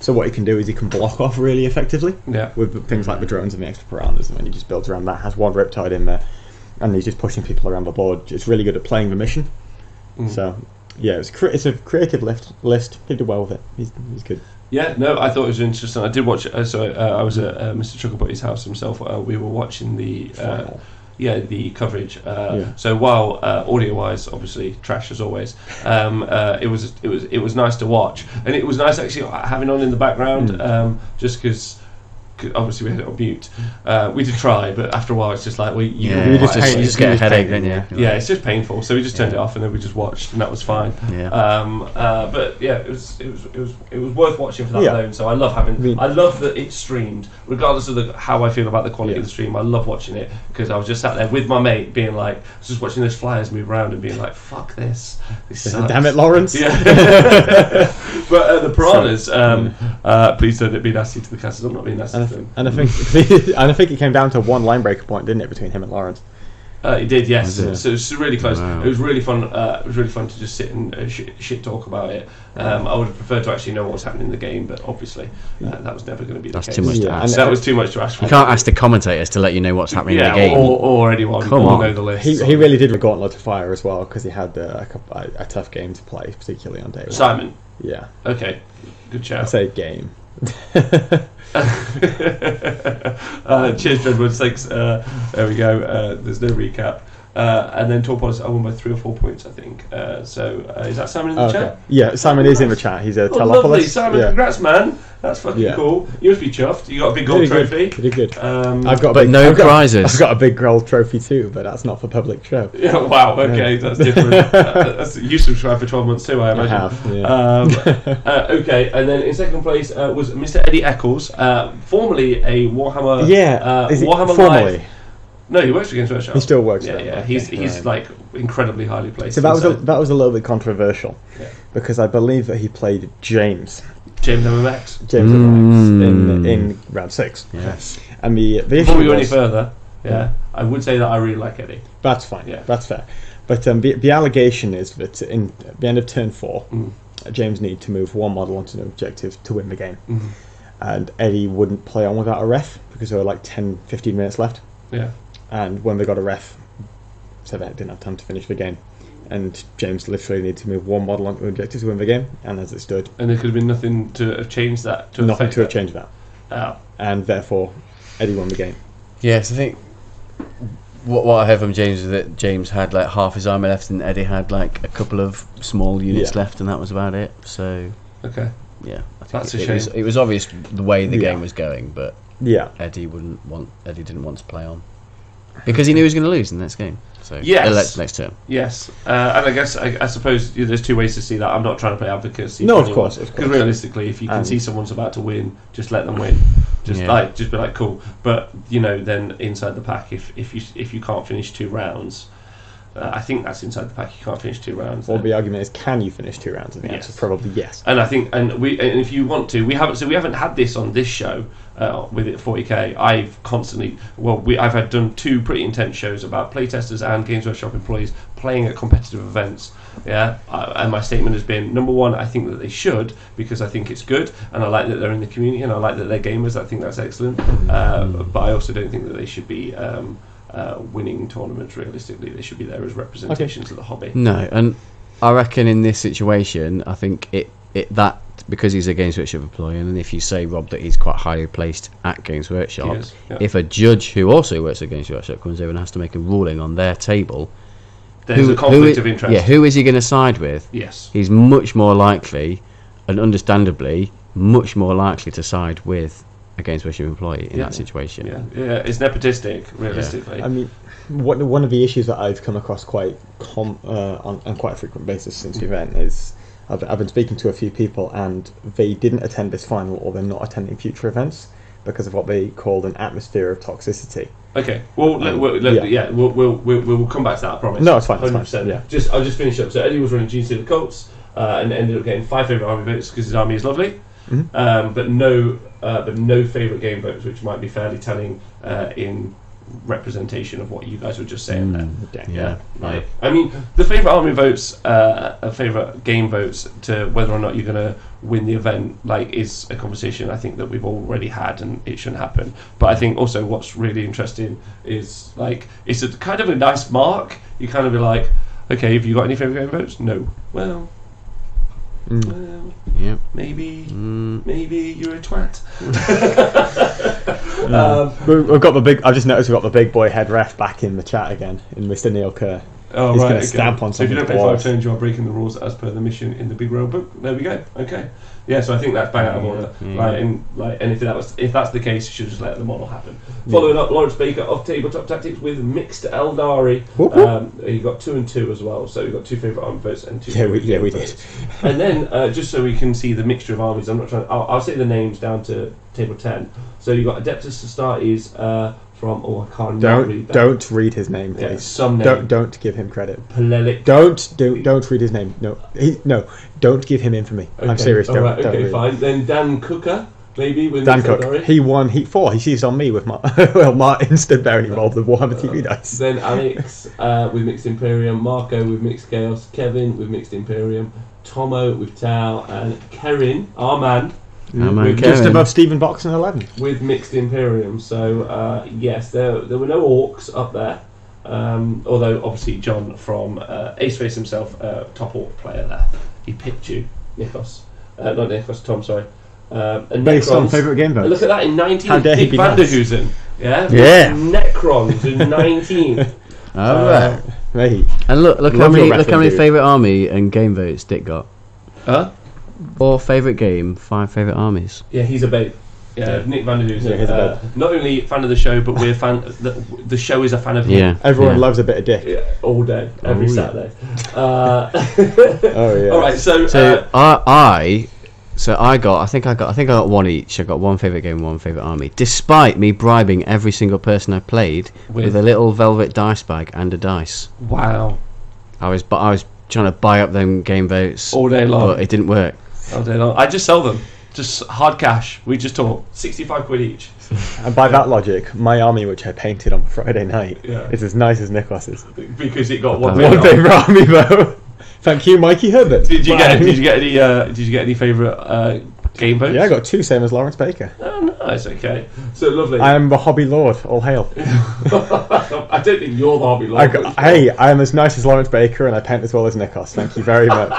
[SPEAKER 2] So what he can do is he can block off really effectively with things like the drones and the extra piranhas, and then he just builds around that. Has one Riptide in there, and he's just pushing people around the board. It's really good at playing the mission. So yeah, it's a creative list. He did well with it. He's good.
[SPEAKER 1] Yeah, no, I thought it was interesting. I did watch. I was at Mr. Chucklebutty's house himself. We were watching the coverage. So while audio-wise, obviously trash as always, it was nice to watch, and it was nice actually having on in the background, just because. Obviously we had it on mute. We did try, but after a while it's just like you
[SPEAKER 3] just get a headache, don't you?
[SPEAKER 1] Yeah, it's just painful. So we just turned it off and then we just watched, and that was fine. But yeah, it was worth watching for that alone. So I love that it's streamed, regardless of how I feel about the quality of the stream. I love watching it because I was just sat there with my mate, being like, just watching those flyers move around and being like, "Fuck this sucks."
[SPEAKER 2] Damn it, Lawrence.
[SPEAKER 1] Yeah. But the piranhas, please don't be nasty to the casters. I'm not being nasty.
[SPEAKER 2] And I think it came down to one line breaker point, didn't it, between him and Lawrence?
[SPEAKER 1] It did, yes. So it was really close. Wow. It was really fun. It was really fun to just sit and shit talk about it. I would have preferred to actually know what was happening in the game, but obviously that was never going to be the case.
[SPEAKER 3] That's too much to ask.
[SPEAKER 1] That was too much to ask for.
[SPEAKER 3] You can't ask the commentators to let you know what's happening in the game.
[SPEAKER 1] or anyone.
[SPEAKER 3] Come on.
[SPEAKER 1] Know the list.
[SPEAKER 2] He really did a gauntlet to fire as well, because he had a tough game to play, particularly on day one.
[SPEAKER 1] Simon.
[SPEAKER 2] Yeah.
[SPEAKER 1] Okay. Good shout.
[SPEAKER 2] I say game.
[SPEAKER 1] Cheers, Dreadwoods. Thanks. There we go. There's no recap. And then Torpos, I won by 3 or 4 points, I think. So is that Simon in the chat?
[SPEAKER 2] Yeah, Simon is in the chat. He's a Telopolis.
[SPEAKER 1] Lovely, Simon. Congrats, man. That's fucking cool. You must be chuffed. You got a big gold trophy.
[SPEAKER 2] Pretty good.
[SPEAKER 3] I've got prizes.
[SPEAKER 2] I've got a big gold trophy too, but that's not for public show.
[SPEAKER 1] Yeah. Wow. Okay, that's different. You subscribed for 12 months too, I imagine.
[SPEAKER 2] I have.
[SPEAKER 1] Okay, and then in second place was Mr. Eddie Eccles, formerly a Warhammer. Warhammer
[SPEAKER 2] formerly.
[SPEAKER 1] Live. No, he works for Games Workshop.
[SPEAKER 2] He still works.
[SPEAKER 1] Yeah. He's like incredibly highly placed.
[SPEAKER 2] So that was a little bit controversial, because I believe that he played James
[SPEAKER 1] MMX
[SPEAKER 2] in round 6.
[SPEAKER 3] Yes.
[SPEAKER 2] And the
[SPEAKER 1] before we go any further, I would say that I really like Eddie.
[SPEAKER 2] That's fine. Yeah, that's fair. But the allegation is that in the end of turn 4, James needed to move one model onto an objective to win the game, and Eddie wouldn't play on without a ref because there were like 10-15 minutes left.
[SPEAKER 1] Yeah.
[SPEAKER 2] And when they got a ref, said they didn't have time to finish the game. And James literally needed to move one model onto an objective to win the game, and as it stood...
[SPEAKER 1] And there could have been nothing to have changed that.
[SPEAKER 2] Nothing to have changed that.
[SPEAKER 1] Oh.
[SPEAKER 2] And therefore, Eddie won the game.
[SPEAKER 3] Yes, I think what I heard from James is that James had like half his army left, and Eddie had like a couple of small units left, and that was about it. So...
[SPEAKER 1] Okay.
[SPEAKER 3] Yeah. I think
[SPEAKER 1] that's a shame.
[SPEAKER 3] It was obvious the way the game was going, but...
[SPEAKER 2] Yeah,
[SPEAKER 3] Eddie didn't want to play on because he knew he was going to lose in the next game. So next turn.
[SPEAKER 1] Yes, and I guess I suppose there's two ways to see that. I'm not trying to play advocacy.
[SPEAKER 2] No, of course.
[SPEAKER 1] Because realistically, if you can see someone's about to win, just let them win. Just be like cool. But then inside the pack, if you can't finish 2 rounds. I think that's inside the pack. You can't finish 2 rounds.
[SPEAKER 2] Well, the argument is, can you finish 2 rounds? And the answer is probably yes.
[SPEAKER 1] And I think, and if you want to, we haven't had this on this show with it 40k. I've done 2 pretty intense shows about playtesters and Games Workshop employees playing at competitive events. Yeah, and my statement has been, number 1, I think that they should, because I think it's good, and I like that they're in the community, and I like that they're gamers. I think that's excellent. But I also don't think that they should be. Winning tournaments. Realistically, they should be there as representations of the hobby.
[SPEAKER 3] No, and I reckon in this situation, I think that because he's a Games Workshop employee, and if you say, Rob, that he's quite highly placed at Games Workshop, if a judge who also works at Games Workshop comes over and has to make a ruling on their table,
[SPEAKER 1] there's a conflict of interest.
[SPEAKER 3] Yeah, who is he going to side with?
[SPEAKER 1] Yes,
[SPEAKER 3] he's much more likely. and understandably much more likely to side with a Games Workshop employee in that situation.
[SPEAKER 1] Yeah, it's nepotistic, realistically.
[SPEAKER 2] I mean, one of the issues that I've come across on quite a frequent basis since the event is I've been speaking to a few people and they didn't attend this final, or they're not attending future events because of what they called an atmosphere of toxicity.
[SPEAKER 1] Okay, well, we'll come back to that, I promise.
[SPEAKER 2] No, it's fine.
[SPEAKER 1] 100%.
[SPEAKER 2] It's fine. Yeah.
[SPEAKER 1] I'll just finish up. So Eddie was running GC the Colts and ended up getting 5 favourite army votes because his army is lovely, but no favourite game votes, which might be fairly telling in representation of what you guys were just saying there.
[SPEAKER 2] Yeah.
[SPEAKER 1] Right. I mean, the favourite army votes, favourite game votes to whether or not you're going to win the event, like, is a conversation I think that we've already had, and it shouldn't happen. But I think also what's really interesting is, like, it's a kind of a nice mark. You kind of be like, okay, have you got any favourite game votes? No. Well, maybe you're a twat.
[SPEAKER 2] We've got the big. I've just noticed we've got the big boy head ref back in the chat again, in Mr. Neil Kerr.
[SPEAKER 1] Oh,
[SPEAKER 2] He's
[SPEAKER 1] right,
[SPEAKER 2] going to stamp on
[SPEAKER 1] so if you
[SPEAKER 2] something.
[SPEAKER 1] don't play 5 turns, you are breaking the rules as per the mission in the Big Road Book. There we go. Okay. Yeah, so I think that's bang out of order. And if that's the case, you should just let the model happen. Following up, Lawrence Baker of Tabletop Tactics with Mixed Eldari. He got 2 and 2 as well, so we got 2 favourite army votes and 2.
[SPEAKER 2] We did.
[SPEAKER 1] And then just so we can see the mixture of armies, I'm not trying. I'll say the names down to table 10. So you got Adeptus Astartes from. Oh, I can't read that.
[SPEAKER 2] Don't read his name, please.
[SPEAKER 1] Yeah, some name.
[SPEAKER 2] Don't give him credit.
[SPEAKER 1] Pelelic.
[SPEAKER 2] Don't read his name. No, don't give him infamy.
[SPEAKER 1] Okay.
[SPEAKER 2] I'm serious. Don't
[SPEAKER 1] Okay, fine. Then Dan Cooker, maybe with
[SPEAKER 2] Dan Cook. He won Heat 4. He seized on me with Martin Studberry involved with Warhammer TV dice.
[SPEAKER 1] Then Alex with Mixed Imperium, Marco with Mixed Chaos, Kevin with Mixed Imperium, Tomo with Tau, and Kerin, our man.
[SPEAKER 2] Just above Stephen Box and 11
[SPEAKER 1] with Mixed Imperium. So yes, there were no orcs up there, although obviously John from Ace Face himself, top orc player there, he picked you, Nikos, not Nikos, Tom, sorry. And
[SPEAKER 2] based
[SPEAKER 1] Necrons,
[SPEAKER 2] on favourite game votes.
[SPEAKER 1] Look at that in 19th.
[SPEAKER 2] How dare he
[SPEAKER 1] Dick
[SPEAKER 2] be
[SPEAKER 1] Vanderhusen,
[SPEAKER 2] nice.
[SPEAKER 1] yeah. Necrons in 19th.
[SPEAKER 3] Alright.
[SPEAKER 2] Mate.
[SPEAKER 3] And look how many favourite army and game votes Dick got.
[SPEAKER 1] Huh?
[SPEAKER 3] Or favourite game, 5 favourite armies.
[SPEAKER 1] Yeah, he's a babe. Yeah, Nick Vanderhusen.
[SPEAKER 2] Yeah, he's a babe.
[SPEAKER 1] Not only fan of the show, but we're fan. The show is a fan of him.
[SPEAKER 3] Yeah.
[SPEAKER 2] Everyone loves a bit of Dick.
[SPEAKER 1] Yeah, all day, every Saturday.
[SPEAKER 2] Oh yeah.
[SPEAKER 1] All right, so
[SPEAKER 3] I got 1 each. I got 1 favourite game, 1 favourite army, despite me bribing every single person I played with a little velvet dice bag and a dice.
[SPEAKER 1] Wow.
[SPEAKER 3] I was trying to buy up them game votes
[SPEAKER 1] all day long,
[SPEAKER 3] but it didn't work.
[SPEAKER 1] All day long. I just sell them, just hard cash. We just talk 65 quid each.
[SPEAKER 2] And by that logic, my army, which I painted on Friday night, is as nice as Nicholas's.
[SPEAKER 1] Because it got one
[SPEAKER 2] favourite army vote. Thank you, Mikey Herbert.
[SPEAKER 1] Did you get any favourite game votes?
[SPEAKER 2] Yeah, I got 2, same as Lawrence Baker.
[SPEAKER 1] Oh, nice. Okay, so lovely.
[SPEAKER 2] I am the hobby lord. All hail.
[SPEAKER 1] I don't think you're the hobby lord.
[SPEAKER 2] Hey, I am as nice as Lawrence Baker, and I paint as well as Nikos. Thank you very much.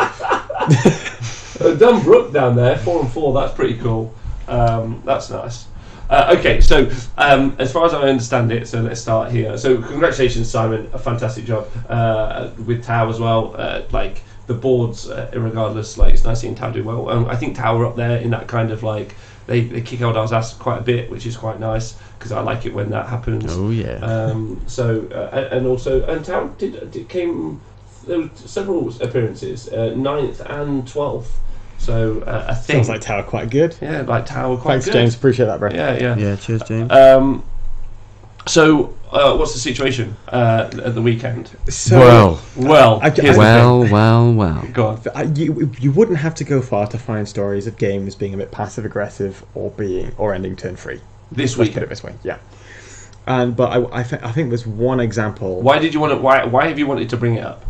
[SPEAKER 1] Dunn Brook down there, 4 and 4. That's pretty cool. That's nice. Okay, so as far as I understand it, so let's start here. So congratulations, Simon, a fantastic job with Tau as well. Like the boards, irregardless, like it's nice seeing Tau do well. I think Tau are up there in that kind of like they kick Eldar's ass quite a bit, which is quite nice because I like it when that happens.
[SPEAKER 3] Oh yeah.
[SPEAKER 1] And Tau came. There were several appearances, 9th and 12th. So I think
[SPEAKER 2] sounds like Tower quite good.
[SPEAKER 1] Yeah, like Tower quite
[SPEAKER 2] Thanks,
[SPEAKER 1] good.
[SPEAKER 2] James. Appreciate that, bro.
[SPEAKER 3] Yeah. Cheers, James.
[SPEAKER 1] So what's the situation at the weekend?
[SPEAKER 3] Well.
[SPEAKER 1] Go on.
[SPEAKER 2] You wouldn't have to go far to find stories of games being a bit passive aggressive or ending turn free.
[SPEAKER 1] This
[SPEAKER 2] week.
[SPEAKER 1] Let's
[SPEAKER 2] put it this way, yeah. But I think there's one example.
[SPEAKER 1] Why did you want to? Why have you wanted to bring it up?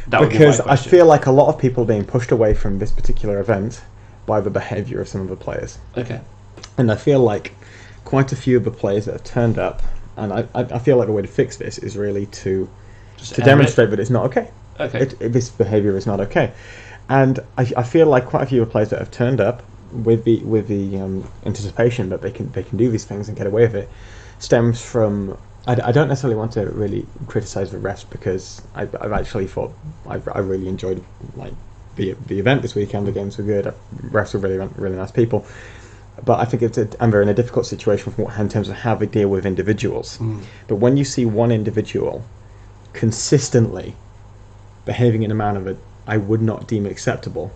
[SPEAKER 2] Because I feel like a lot of people are being pushed away from this particular event by the behaviour of some of the players.
[SPEAKER 1] Okay.
[SPEAKER 2] And I feel like quite a few of the players that have turned up, and I feel like the way to fix this is really to demonstrate that it's not okay.
[SPEAKER 1] Okay.
[SPEAKER 2] This behaviour is not okay. And I feel like quite a few of the players that have turned up with the anticipation that they can do these things and get away with it stems from... I don't necessarily want to really criticise the refs because I've actually thought I really enjoyed like the event this weekend. The games were good. Refs were really nice people. But I think and they're in a difficult situation in terms of how they deal with individuals. But when you see one individual consistently behaving in a manner that I would not deem acceptable,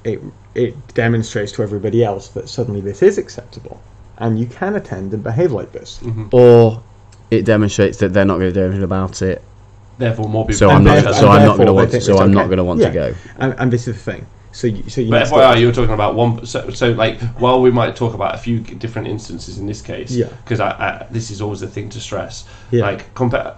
[SPEAKER 2] it demonstrates to everybody else that suddenly this is acceptable, and you can attend and behave like this.
[SPEAKER 3] Or it demonstrates that they're not going to do anything about it.
[SPEAKER 1] Therefore, more people.
[SPEAKER 3] So I'm not going to want. So I'm not going to want to go.
[SPEAKER 2] And this is the thing. So you
[SPEAKER 1] but FYI, you were talking about one. So like, while we might talk about a few different instances in this case, because this is always the thing to stress. Like,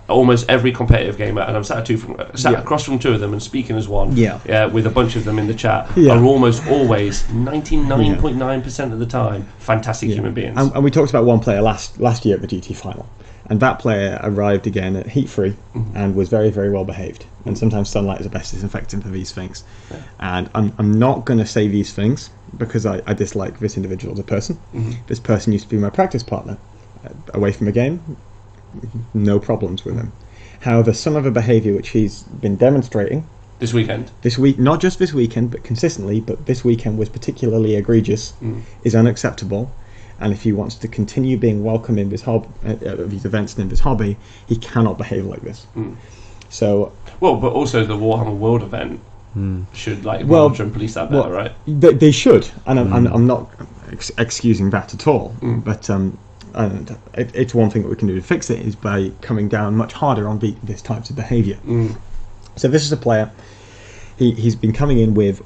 [SPEAKER 1] almost every competitive gamer, and I'm sat across from two of them and speaking as one. With a bunch of them in the chat, are almost always 99.9% of the time fantastic human beings.
[SPEAKER 2] And we talked about one player last year at the GT final. And that player arrived again at heat free and was very, very well behaved. And sometimes sunlight is the best disinfectant for these things. And I'm not going to say these things because I dislike this individual as a person. This person used to be my practice partner. Away from the game, no problems with him. However, some of the behaviour which he's been demonstrating
[SPEAKER 1] this weekend,
[SPEAKER 2] not just this weekend, but consistently, but this weekend was particularly egregious, is unacceptable. And if he wants to continue being welcome in this these events and in this hobby, he cannot behave like this. So,
[SPEAKER 1] but also the Warhammer World event should monitor and police that better, right?
[SPEAKER 2] They should, and I'm not excusing that at all. But and it's one thing that we can do to fix it is by coming down much harder on this types of behaviour. So this is a player. He's been coming in with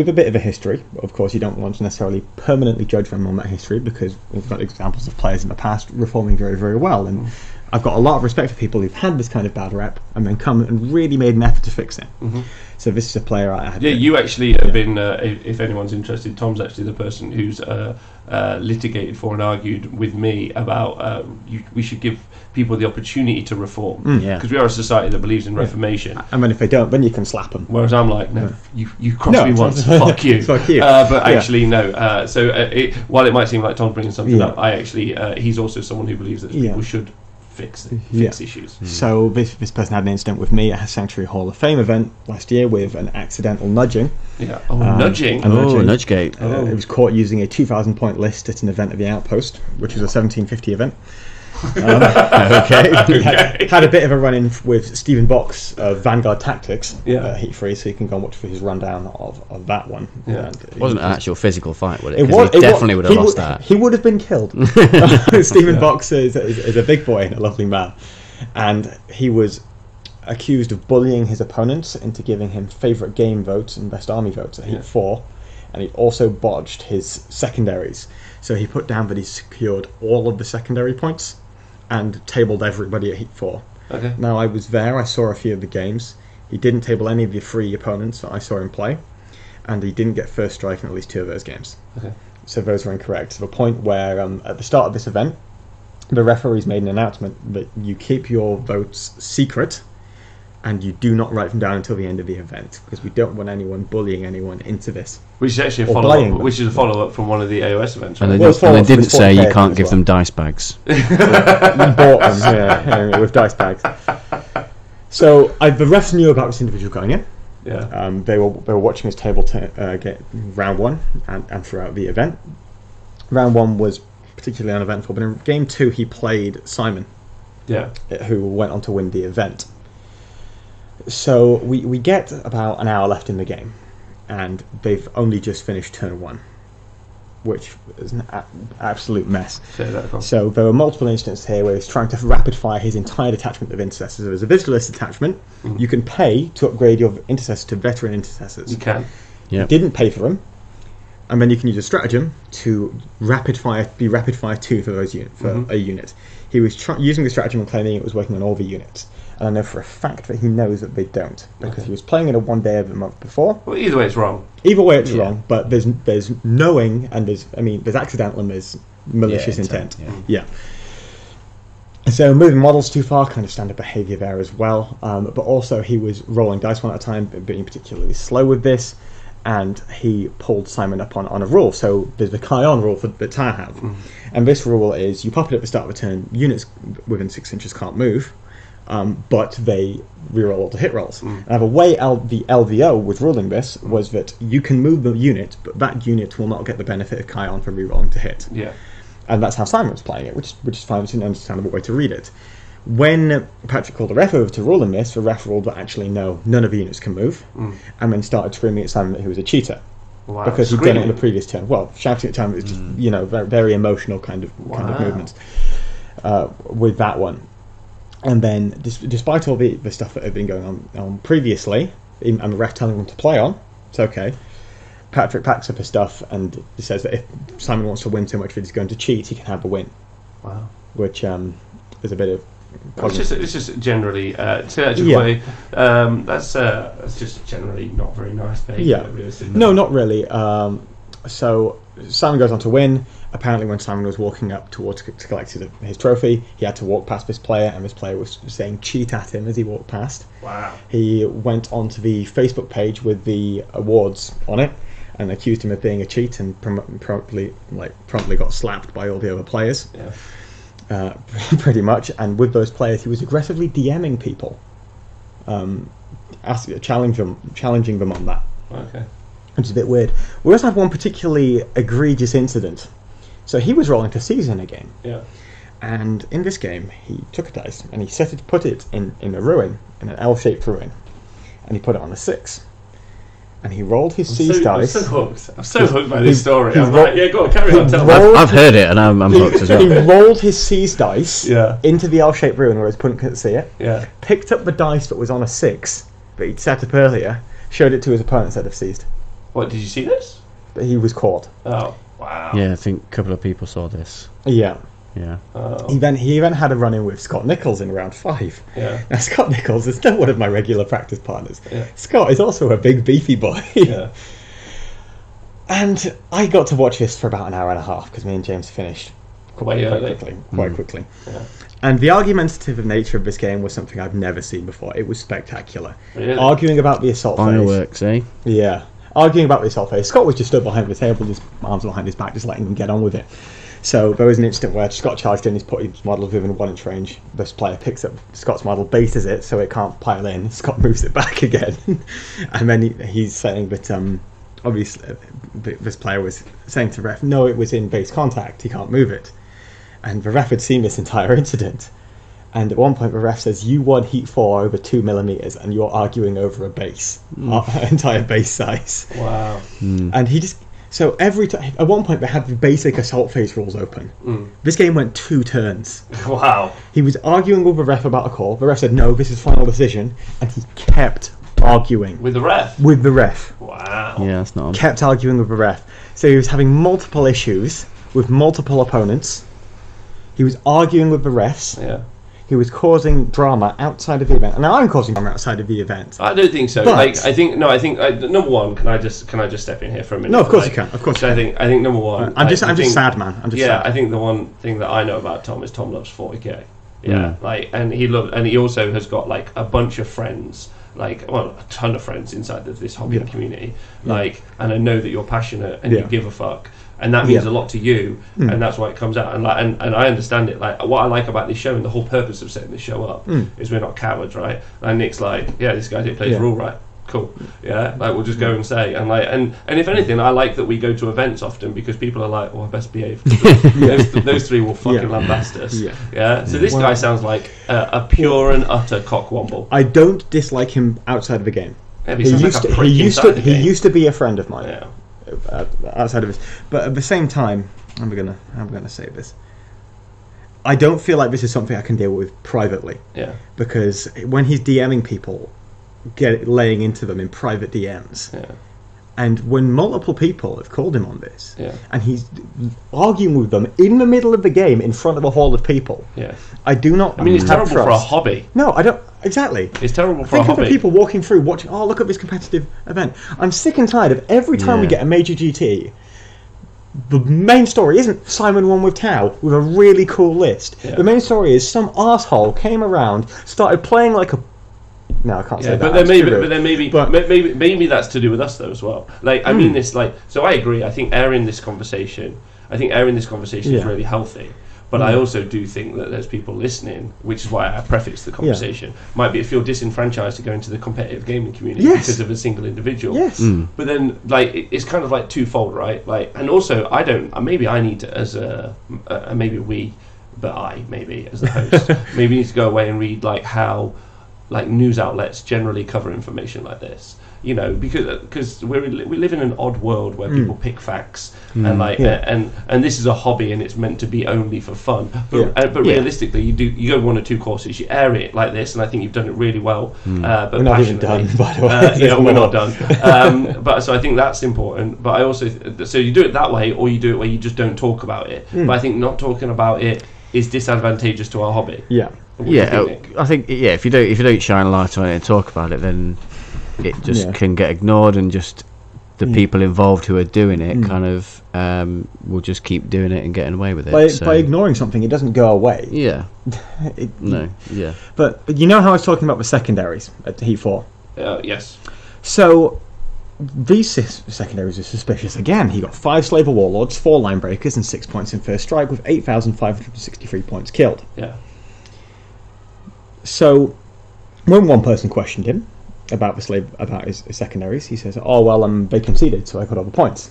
[SPEAKER 2] a bit of a history. Of course, you don't want to necessarily permanently judge them on that history because we've got examples of players in the past reforming very, very well. And I've got a lot of respect for people who've had this kind of bad rep and then come and really made an effort to fix it. So this is a player I had.
[SPEAKER 1] You actually have been, if anyone's interested, Tom's actually the person who's litigated for and argued with me about we should give people the opportunity to reform because we are a society that believes in reformation.
[SPEAKER 2] And then if they don't, then you can slap them.
[SPEAKER 1] Whereas I'm like, no, you crossed me once, fuck you.
[SPEAKER 2] Fuck you.
[SPEAKER 1] But actually, no. While it might seem like Tom's bringing something up, I actually he's also someone who believes that people should fix issues.
[SPEAKER 2] So this person had an incident with me at a Sanctuary Hall of Fame event last year with an accidental nudging.
[SPEAKER 1] Nudging.
[SPEAKER 3] Nudgegate.
[SPEAKER 2] It was caught using a 2,000 point list at an event at the Outpost, which was a 1750 event. Had a bit of a run-in with Stephen Box of Vanguard Tactics Heat Free, so you can go and watch for his rundown of that one.
[SPEAKER 3] It wasn't an actual physical fight, would it? Because he definitely would have lost that.
[SPEAKER 2] He would have been killed. Stephen Box is a big boy and a lovely man, and he was accused of bullying his opponents into giving him favourite game votes and best army votes at Heat 4, and he also botched his secondaries. So he put down that he secured all of the secondary points and tabled everybody at Heat 4. Now I was there, I saw a few of the games. He didn't table any of the free opponents that I saw him play, and he didn't get first strike in at least 2 of those games. So those were incorrect. To the point where at the start of this event, the referees made an announcement that you keep your votes secret and you do not write them down until the end of the event because we don't want anyone bullying anyone into this.
[SPEAKER 1] Which is actually a follow-up from one of the AOS events, right?
[SPEAKER 3] And they didn't say you can't give them dice bags.
[SPEAKER 2] You bought them, with dice bags. So the refs knew about this individual going in. They were watching his table get round 1 and throughout the event. Round 1 was particularly uneventful, but in game 2 he played Simon, who went on to win the event. So we get about an hour left in the game, and they've only just finished turn 1, which is an absolute mess. So there were multiple instances here where he's trying to rapid fire his entire detachment of intercessors. There's a visitalist detachment. You can pay to upgrade your intercessors to veteran intercessors.
[SPEAKER 1] You can.
[SPEAKER 2] You didn't pay for them, and then you can use a stratagem to rapid fire 2 for those a unit. He was using the stratagem and claiming it was working on all the units. And I know for a fact that he knows that they don't, because he was playing it a 1 day of the month before.
[SPEAKER 1] Well, either way it's wrong.
[SPEAKER 2] Either way it's wrong, but there's knowing and there's accidental and there's malicious intent. So moving models too far, kind of standard behaviour there as well. But also he was rolling dice one at a time, being particularly slow with this, and he pulled Simon up on a rule. So there's the Kion rule that I have, and this rule is you pop it at the start of a turn. Units within 6 inches can't move. but they reroll all the hit rolls. And the way the LVO was ruling this was that you can move the unit, but that unit will not get the benefit of Kion for rerolling to hit.
[SPEAKER 1] Yeah.
[SPEAKER 2] And that's how Simon was playing it, which is fine. It's an understandable way to read it. When Patrick called the ref over to rule in this, the ref ruled that actually no, none of the units can move, and then started screaming at Simon that he was a cheater.
[SPEAKER 1] Wow.
[SPEAKER 2] Because he'd done it in the previous turn. Well, shouting at Simon was just, very, very emotional kind of movements with that one. And then, despite all the stuff that had been going on previously, and the ref telling him to play on, it's okay. Patrick packs up his stuff and says that if Simon wants to win so much that he's going to cheat, he can have the win.
[SPEAKER 1] Wow.
[SPEAKER 2] Which is a bit of...
[SPEAKER 1] It's just generally way. That's just generally not very nice behaviour.
[SPEAKER 2] Yeah. No, not really. So Simon goes on to win. Apparently, when Simon was walking up towards to collect his trophy, he had to walk past this player, and this player was saying "cheat" at him as he walked past.
[SPEAKER 1] Wow.
[SPEAKER 2] He went onto the Facebook page with the awards on it and accused him of being a cheat, and promptly got slapped by all the other players.
[SPEAKER 1] Yeah.
[SPEAKER 2] Pretty much, and with those players, he was aggressively DMing people, challenging them on that.
[SPEAKER 1] Okay.
[SPEAKER 2] Which is a bit weird. We also have one particularly egregious incident. So he was rolling to seize in a game.
[SPEAKER 1] Yeah.
[SPEAKER 2] And in this game, he took a dice and he put it in a ruin, in an L-shaped ruin, and he put it on a 6. And he rolled his seize dice.
[SPEAKER 1] I'm so hooked by this story. I'm like, yeah, go on, carry on. Tell me.
[SPEAKER 3] I've heard it, and I'm hooked as well.
[SPEAKER 2] He rolled his seize dice
[SPEAKER 1] Yeah.
[SPEAKER 2] into the L-shaped ruin where his opponent couldn't see it.
[SPEAKER 1] Yeah.
[SPEAKER 2] Picked up the dice that was on a 6 that he'd set up earlier, showed it to his opponent instead of seized.
[SPEAKER 1] What, did you see this?
[SPEAKER 2] But he was caught.
[SPEAKER 1] Oh, wow.
[SPEAKER 3] Yeah, I think a couple of people saw this.
[SPEAKER 2] Yeah.
[SPEAKER 3] Yeah.
[SPEAKER 1] Oh.
[SPEAKER 2] He then had a run-in with Scott Nichols in round 5.
[SPEAKER 1] Yeah.
[SPEAKER 2] Now, Scott Nichols is not one of my regular practice partners.
[SPEAKER 1] Yeah.
[SPEAKER 2] Scott is also a big, beefy boy.
[SPEAKER 1] Yeah.
[SPEAKER 2] And I got to watch this for about an hour and a half because me and James finished quite quickly.
[SPEAKER 1] Yeah.
[SPEAKER 2] And the argumentative nature of this game was something I've never seen before. It was spectacular.
[SPEAKER 1] Really?
[SPEAKER 2] Arguing about the assault phase.
[SPEAKER 3] Fireworks, eh?
[SPEAKER 2] Yeah. Arguing about the assault phase. Scott was just stood behind the table, his arms behind his back, just letting him get on with it. So there was an instant where Scott charged in, he's put his model within 1-inch range. This player picks up Scott's model, bases it so it can't pile in. Scott moves it back again. And then he's saying that, obviously, this player was saying to the ref, no, it was in base contact, he can't move it. And the ref had seen this entire incident. And at one point the ref says, you won heat 4 over 2 millimeters and you're arguing over a base. Entire base size.
[SPEAKER 1] Wow.
[SPEAKER 2] And he just... So every time, at one point they had the basic assault phase rules open. This game went 2 turns.
[SPEAKER 1] Wow.
[SPEAKER 2] He was arguing with the ref about a call. The ref said, no, this is final decision. And he kept arguing.
[SPEAKER 1] With the ref?
[SPEAKER 2] With the ref.
[SPEAKER 1] Wow.
[SPEAKER 3] Yeah, that's not on.
[SPEAKER 2] Kept arguing with the ref. So he was having multiple issues with multiple opponents. He was arguing with the refs.
[SPEAKER 1] Yeah.
[SPEAKER 2] He was causing drama outside of the event. And now I'm causing drama outside of the event.
[SPEAKER 1] I don't think so.
[SPEAKER 2] But,
[SPEAKER 1] I think number one. Can I just step in here for a minute?
[SPEAKER 2] No, of course you can. Of course.
[SPEAKER 1] I think number one.
[SPEAKER 2] I'm just sad, man. I'm just sad.
[SPEAKER 1] I think the one thing that I know about Tom is Tom loves 40k. Yeah, and he also has got like a bunch of friends, a ton of friends inside of this hobby community. And I know that you're passionate and you give a fuck. And that means a lot to you, and that's why it comes out. And I understand it. Like, what I like about this show, and the whole purpose of setting this show up, is we're not cowards, right? And Nick's like, yeah, this guy didn't play his rule right. Cool. Yeah, we'll just go and say, and if anything, I like that we go to events often because people are like, oh, I best behave. Those 3 will fucking lambast us. Yeah. So this guy sounds like a pure and utter cockwomble.
[SPEAKER 2] I don't dislike him outside of the game.
[SPEAKER 1] Yeah,
[SPEAKER 2] he used to be a friend of mine.
[SPEAKER 1] Yeah.
[SPEAKER 2] Outside of this, but at the same time, I'm gonna say this. I don't feel like this is something I can deal with privately.
[SPEAKER 1] Yeah.
[SPEAKER 2] Because when he's DMing people, laying into them in private DMs.
[SPEAKER 1] Yeah.
[SPEAKER 2] And when multiple people have called him on this,
[SPEAKER 1] and
[SPEAKER 2] he's arguing with them in the middle of the game in front of a hall of people.
[SPEAKER 1] Yeah.
[SPEAKER 2] I do not.
[SPEAKER 1] I mean, it's terrible for a hobby.
[SPEAKER 2] No, I don't. Exactly.
[SPEAKER 1] It's terrible for a hobby.
[SPEAKER 2] Think of the people walking through, watching. Oh, look at this competitive event. I'm sick and tired of every time we get a major GT. The main story isn't Simon won with Tau with a really cool list. Yeah. The main story is some arsehole came around, started playing like a. No, I can't say that.
[SPEAKER 1] But maybe that's to do with us though as well. I mean this so I agree. I think airing this conversation is really healthy. But I also do think that there's people listening, which is why I prefaced the conversation, might feel disenfranchised to go into the competitive gaming community because of a single individual.
[SPEAKER 2] Yes.
[SPEAKER 1] But then, like, it's kind of like twofold, right? Like, and also, I don't. Maybe I need to, as maybe we, but I maybe as the host, maybe need to go away and read like how, like, news outlets generally cover information like this. You know, because we live in an odd world where people pick facts and like and this is a hobby and it's meant to be only for fun. But realistically, you go 1 or 2 courses, you air it like this, and I think you've done it really well. But
[SPEAKER 2] we're not even done, by the way.
[SPEAKER 1] We're not done. But so I think that's important. But I also so you do it that way, or you do it where you just don't talk about it. But I think not talking about it is disadvantageous to our hobby.
[SPEAKER 2] Yeah.
[SPEAKER 3] I think if you don't shine a light on it and talk about it, then it just can get ignored, and just the people involved who are doing it kind of will just keep doing it and getting away with it.
[SPEAKER 2] By ignoring something, it doesn't go away.
[SPEAKER 3] Yeah.
[SPEAKER 2] But you know how I was talking about the secondaries at Heat 4?
[SPEAKER 1] Yes.
[SPEAKER 2] So these secondaries are suspicious. Again, he got 5 Slaver Warlords, 4 Line Breakers, and 6 points in First Strike with 8,563 points killed.
[SPEAKER 1] Yeah.
[SPEAKER 2] So when one person questioned him about his secondaries, he says, "Oh well, they conceded, so I got all the points."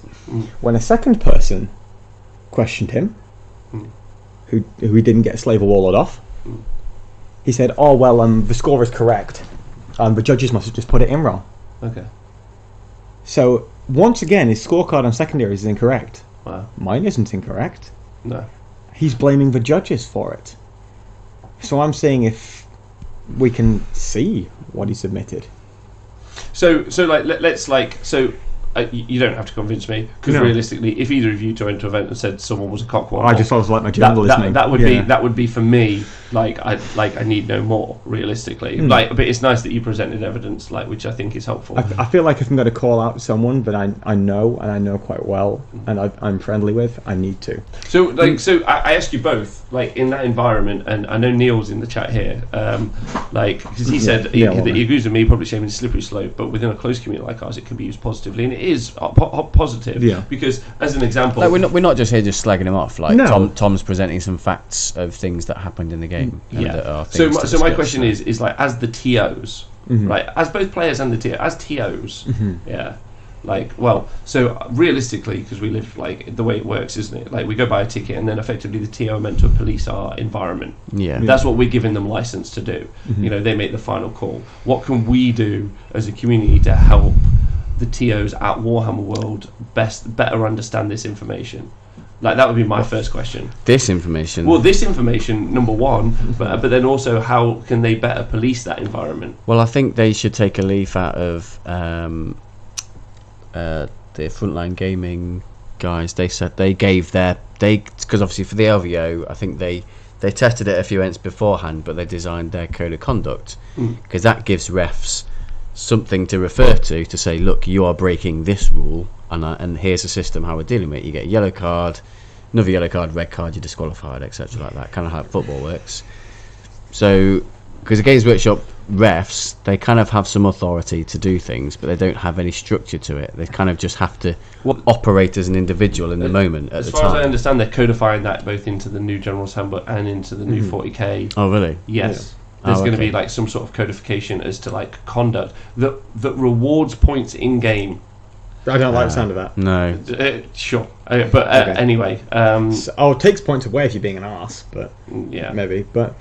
[SPEAKER 2] When a second person questioned him, who he didn't get Slaver Warlord off, he said, "Oh well, the score is correct. The judges must have just put it in wrong."
[SPEAKER 1] Okay.
[SPEAKER 2] So once again, his scorecard on secondaries is incorrect.
[SPEAKER 1] Wow.
[SPEAKER 2] Mine isn't incorrect.
[SPEAKER 1] No.
[SPEAKER 2] He's blaming the judges for it. So I'm saying if we can see what he submitted.
[SPEAKER 1] So like let's like so. You don't have to convince me, because realistically, if either of you went to an event and said someone was a cockwomble,
[SPEAKER 2] I just always like my journalism.
[SPEAKER 1] That would be for me. Like I need no more realistically. But it's nice that you presented evidence, like, which I think is helpful.
[SPEAKER 2] I feel like if I'm going to call out someone that I know quite well and I'm friendly with, I need to.
[SPEAKER 1] So I ask you both, like, in that environment, and I know Neil's in the chat here, like, because he said that he agrees with me, probably shaming a slippery slope, but within a close community like ours, it can be used positively, and it is positive. Yeah. Because as an example,
[SPEAKER 3] like, we're not just here just slagging him off. Like, Tom's presenting some facts of things that happened in the game. That are
[SPEAKER 1] so my question is like, as the TOs, right, as both players and the TO, as TOs, like, well, so realistically, because we live, like, the way it works, isn't it? Like, we go buy a ticket, and then effectively the TO are meant to police our environment. That's what we're giving them license to do. You know, they make the final call. What can we do as a community to help the TOs at Warhammer World better understand this information? Like, that would be my first question.
[SPEAKER 3] This information?
[SPEAKER 1] Well, this information, number one, but then also, how can they better police that environment?
[SPEAKER 3] Well, I think they should take a leaf out of the Frontline Gaming guys. They said they gave because obviously for the LVO, I think they tested it a few events beforehand, but they designed their code of conduct, because that gives refs something to refer to say, look, you are breaking this rule, and here's a system how we're dealing with it. You get a yellow card, another yellow card, red card, you're disqualified, etc. like that, kind of how football works. So, because the Games Workshop refs, they kind of have some authority to do things, but they don't have any structure to it. They kind of just have to operate as an individual in the moment at the time.
[SPEAKER 1] As far as I understand, they're codifying that both into the new General's Handbook and into the new 40k.
[SPEAKER 3] Oh, really?
[SPEAKER 1] Yes. There's going to be, like, some sort of codification as to, like, conduct that rewards points in game.
[SPEAKER 2] I don't like the sound of that.
[SPEAKER 3] No.
[SPEAKER 1] Sure. Anyway.
[SPEAKER 2] It takes points away if you're being an arse, but maybe. But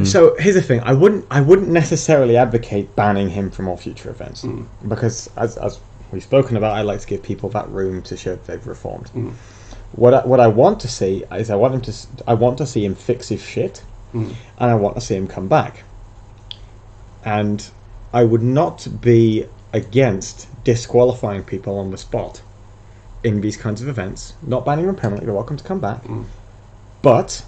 [SPEAKER 2] so here's the thing: I wouldn't necessarily advocate banning him from all future events, because as we've spoken about, I like to give people that room to show they've reformed. What I want to see is I want to see him fix his shit, and I want to see him come back. And I would not be against disqualifying people on the spot in these kinds of events, not banning them permanently. You're welcome to come back, but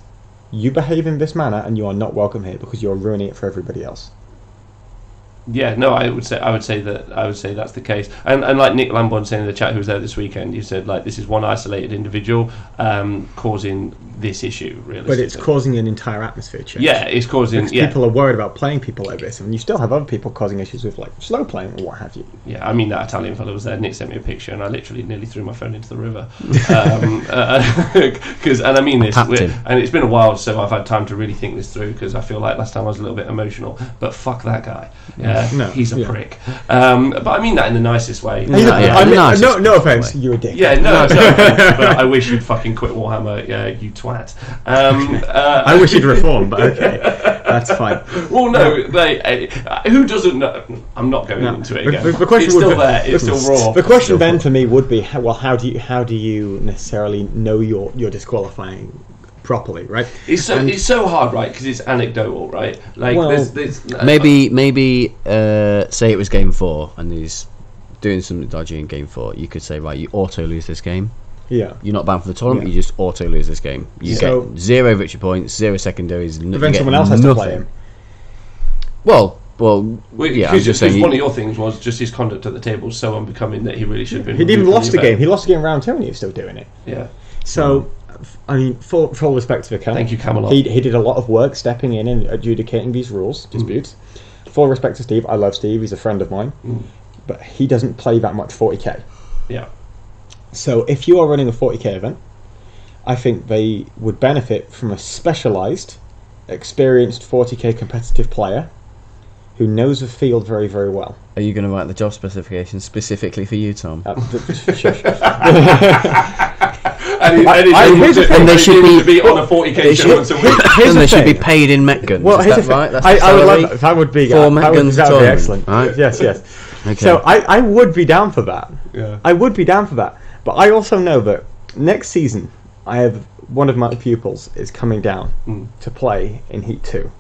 [SPEAKER 2] you behave in this manner and you are not welcome here because you're ruining it for everybody else.
[SPEAKER 1] Yeah, no, I would say that's the case, and like Nick Lamborn saying in the chat, who was there this weekend, he said like this is one isolated individual causing this issue, really.
[SPEAKER 2] But it's causing an entire atmosphere change.
[SPEAKER 1] Yeah, it's causing.
[SPEAKER 2] Because people are worried about playing people like this, and you still have other people causing issues with like slow playing or what have you.
[SPEAKER 1] Yeah, I mean that Italian fellow was there. Nick sent me a picture, and I literally nearly threw my phone into the river. Because and I mean this, and it's been a while, so I've had time to really think this through. Because I feel like last time I was a little bit emotional, but fuck that guy. He's a prick. But I mean that in the nicest way.
[SPEAKER 2] No offense, you're a dick.
[SPEAKER 1] Yeah, no offense, but I wish you'd fucking quit Warhammer. Yeah, you twat.
[SPEAKER 2] I wish you'd reform, but okay, that's fine.
[SPEAKER 1] Well, no, who doesn't know? I'm not going into it again.
[SPEAKER 2] The question
[SPEAKER 1] it's still there. It's still raw.
[SPEAKER 2] The question then for me would be, well, how do you necessarily know you're disqualifying properly, right?
[SPEAKER 1] It's so hard, right? Because it's anecdotal, right? Like, there's
[SPEAKER 3] maybe say it was game 4 and he's doing something dodgy in game 4. You could say, right, you auto lose this game.
[SPEAKER 2] Yeah,
[SPEAKER 3] you're not banned for the tournament. You just auto lose this game. You get 0 victory points, 0 secondaries.
[SPEAKER 2] But then someone else has to play him.
[SPEAKER 3] Well, yeah. I'm just saying.
[SPEAKER 1] One of your things was just his conduct at the table so unbecoming that he really should have been.
[SPEAKER 2] He'd even lost the game. He lost the game round 2, and he was still doing it.
[SPEAKER 1] Yeah.
[SPEAKER 2] So, I mean, full respect to Vicar.
[SPEAKER 1] Thank you, Camelot.
[SPEAKER 2] He did a lot of work stepping in and adjudicating these rules disputes. Full respect to Steve. I love Steve. He's a friend of mine, but he doesn't play that much 40k.
[SPEAKER 1] Yeah.
[SPEAKER 2] So if you are running a 40k event, I think they would benefit from a specialised, experienced 40k competitive player who knows the field very, very well.
[SPEAKER 3] Are you going to write the job specifications specifically for you, Tom?
[SPEAKER 2] Shush.
[SPEAKER 3] And they should be
[SPEAKER 1] on a 40k show once a week.
[SPEAKER 3] And they should be paid in Met Guns.
[SPEAKER 2] Well,
[SPEAKER 3] is that right? That's
[SPEAKER 2] I would love that. That would be excellent.
[SPEAKER 3] Right?
[SPEAKER 2] Yes.
[SPEAKER 3] Okay.
[SPEAKER 2] So I would be down for that.
[SPEAKER 1] Yeah.
[SPEAKER 2] I would be down for that. But I also know that next season, I have one of my pupils is coming down to play in Heat 2.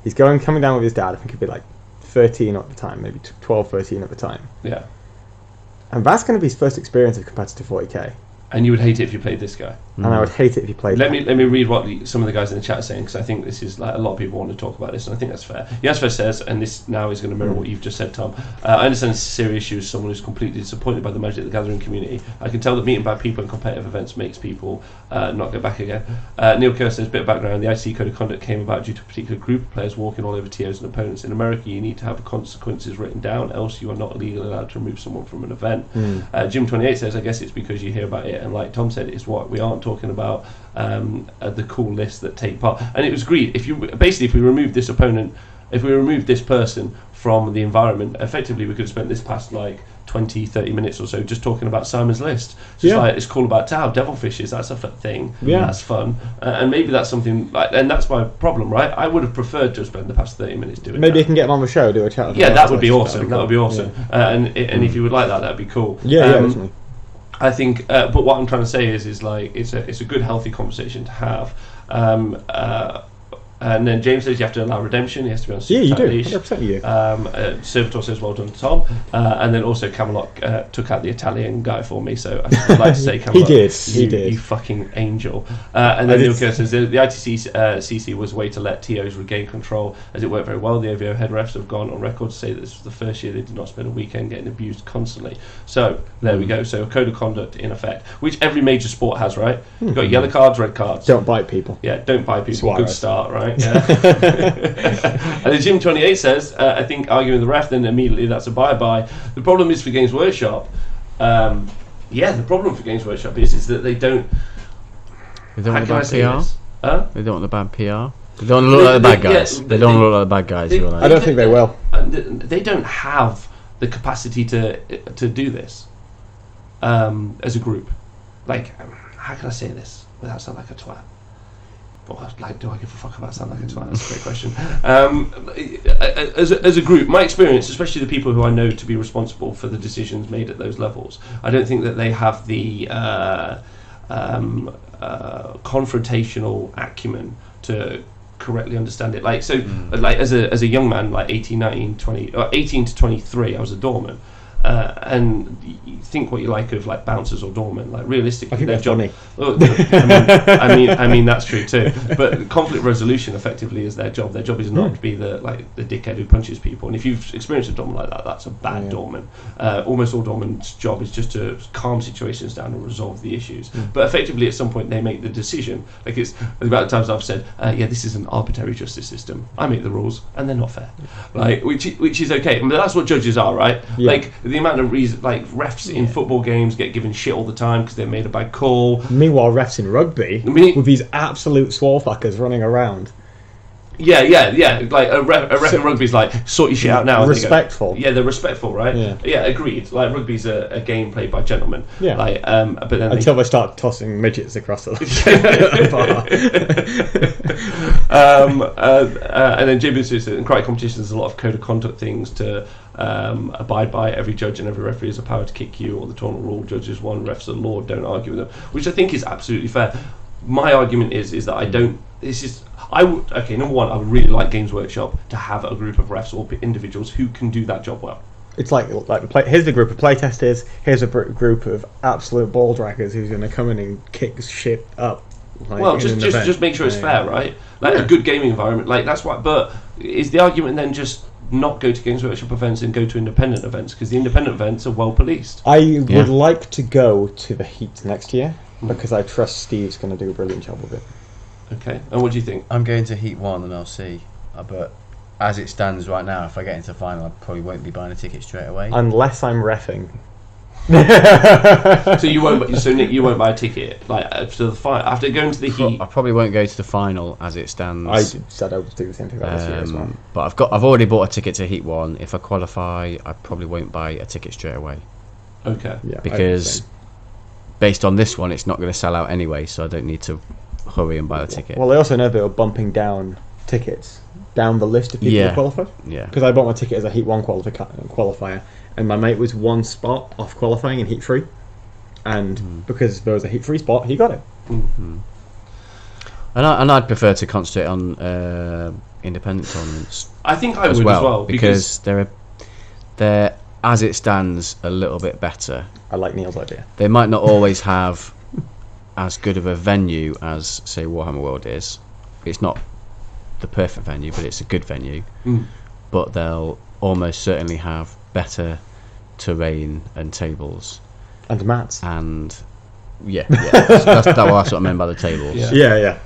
[SPEAKER 2] He's coming down with his dad. I think he'd be like 13 at the time, maybe 12, 13 at the time.
[SPEAKER 1] Yeah.
[SPEAKER 2] And that's going to be his first experience of competitive 40k.
[SPEAKER 1] And you would hate it if you played this guy.
[SPEAKER 2] And I would hate it if you played.
[SPEAKER 1] Let me read what some of the guys in the chat are saying, because I think this is like a lot of people want to talk about this, and I think that's fair. Yasfer says, and this now is going to mirror what you've just said, Tom. I understand it's a serious issue as someone who's completely disappointed by the Magic the Gathering community. I can tell that meeting bad people in competitive events makes people not go back again. Neil Kerr says, bit of background, the IC Code of Conduct came about due to a particular group of players walking all over TOs and opponents. In America, you need to have consequences written down, else you are not legally allowed to remove someone from an event. Jim28 says, I guess it's because you hear about it, and like Tom said, it's what we aren't talking about the cool lists that take part. And it was agreed, if we remove this opponent, if we remove this person from the environment, effectively we could have spent this past like 20-30 minutes or so just talking about Simon's list. Just like it's cool about Tau, Devilfishes, that's a thing. That's fun. And maybe that's something like, and that's my problem, right? I would have preferred to spend the past 30 minutes doing
[SPEAKER 2] maybe
[SPEAKER 1] that.
[SPEAKER 2] you can get him on the show, do a chat.
[SPEAKER 1] Yeah, that would be awesome. That would be awesome. And if you would like that, that'd be cool.
[SPEAKER 2] Definitely.
[SPEAKER 1] I think, but what I'm trying to say is like it's a good, healthy conversation to have. And then James says you have to allow redemption. He has to be on super
[SPEAKER 2] you do.
[SPEAKER 1] leash.
[SPEAKER 2] 100% you do.
[SPEAKER 1] Servitor says well done, Tom. And then also Camelot took out the Italian guy for me. So I'd like to say Camelot,
[SPEAKER 2] he did.
[SPEAKER 1] You fucking angel. And then Neil Kerr says the ITC CC was a way to let TOs regain control, as it worked very well. The OVO head refs have gone on record to say that this was the first year they did not spend a weekend getting abused constantly. So there we go. So a code of conduct in effect, which every major sport has, right? You've got yellow cards, red cards.
[SPEAKER 2] Don't bite people.
[SPEAKER 1] Yeah, don't bite people.
[SPEAKER 2] Suarez.
[SPEAKER 1] Good start, right? Yeah. And then Jim28 says, I think arguing the ref, then immediately that's a bye-bye. The problem is for Games Workshop, the problem for Games Workshop is that they don't...
[SPEAKER 3] They don't want the bad PR?
[SPEAKER 1] Huh?
[SPEAKER 3] They don't want the bad PR? They don't look like the bad guys. They don't look like the bad guys.
[SPEAKER 2] I don't think they will.
[SPEAKER 1] They don't have the capacity to do this as a group. Like, how can I say this without sounding like a twat? Like, do I give a fuck about sound like a twat? That's a great question. As a group, my experience, especially the people who I know to be responsible for the decisions made at those levels, I don't think that they have the confrontational acumen to correctly understand it. Like, so, like as a young man, like 18, 19, 20, or 18 to 23, I was a doorman. and you think what you like of like bouncers or doormen. Like realistically,
[SPEAKER 2] I think
[SPEAKER 1] their
[SPEAKER 2] that's
[SPEAKER 1] job.
[SPEAKER 2] funny.
[SPEAKER 1] Look, I mean that's true too. But conflict resolution effectively is their job. Their job is not to be the dickhead who punches people. And if you've experienced a doorman like that, that's a bad doorman. Almost all doormen's job is just to calm situations down and resolve the issues. But effectively, at some point, they make the decision. Like it's about the times I've said, this is an arbitrary justice system. I make the rules, and they're not fair. Like which is okay. But that's what judges are, right?
[SPEAKER 2] Yeah.
[SPEAKER 1] Like the amount of reason, like refs in football games get given shit all the time because they made a bad call.
[SPEAKER 2] Meanwhile, refs in rugby with these absolute swallfuckers running around.
[SPEAKER 1] Yeah. Like a ref in rugby's like, sort your shit out now.
[SPEAKER 2] Respectful.
[SPEAKER 1] They're respectful, right? Yeah, agreed. Like rugby's a game played by gentlemen. Yeah. Like, but then
[SPEAKER 2] until they start tossing midgets across the
[SPEAKER 1] and then Jim says in karate competitions, there's a lot of code of conduct things to abide by. Every judge and every referee has a power to kick you, or the tournament rule judges one, refs are the law, don't argue with them, which I think is absolutely fair. My argument is that I don't. Number one, I would really like Games Workshop to have a group of refs or individuals who can do that job well.
[SPEAKER 2] It's like here's the group of playtesters, here's a group of absolute ball draggers who's going to come in and kick shit up. Like,
[SPEAKER 1] well, just make sure it's fair, right? Like a good gaming environment. Like that's why. But is the argument then just not go to Games Workshop events and go to independent events, because the independent events are well policed?
[SPEAKER 2] I would like to go to the Heat next year because I trust Steve's going to do a brilliant job with it.
[SPEAKER 1] Okay, and what do you think?
[SPEAKER 3] I'm going to Heat 1 and I'll see. But as it stands right now, if I get into the final, I probably won't be buying a ticket straight away.
[SPEAKER 2] Unless I'm reffing.
[SPEAKER 1] So you won't. So Nick, you won't buy a ticket like to the final after going to the Heat.
[SPEAKER 3] I probably won't go to the final as it stands.
[SPEAKER 2] I said I would do the same thing about this year as well.
[SPEAKER 3] But I've already bought a ticket to Heat 1. If I qualify, I probably won't buy a ticket straight away.
[SPEAKER 1] Okay.
[SPEAKER 2] Yeah.
[SPEAKER 3] Because based on this one, it's not going to sell out anyway, so I don't need to hurry and buy the ticket.
[SPEAKER 2] Well, I also know they were bumping down tickets down the list of people who qualified.
[SPEAKER 3] Yeah.
[SPEAKER 2] Because I bought my ticket as a Heat 1 qualifier, and my mate was one spot off qualifying in Heat 3, and because there was a Heat 3 spot, he got it.
[SPEAKER 3] And I'd prefer to concentrate on independent tournaments.
[SPEAKER 1] I think I would as well
[SPEAKER 3] because they're as it stands a little bit better.
[SPEAKER 2] I like Neil's idea.
[SPEAKER 3] They might not always have as good of a venue as, say, Warhammer World is. It's not the perfect venue, but it's a good venue. But they'll almost certainly have better terrain and tables
[SPEAKER 2] and mats.
[SPEAKER 3] And that's what I sort of meant by the tables.
[SPEAKER 2] Yeah.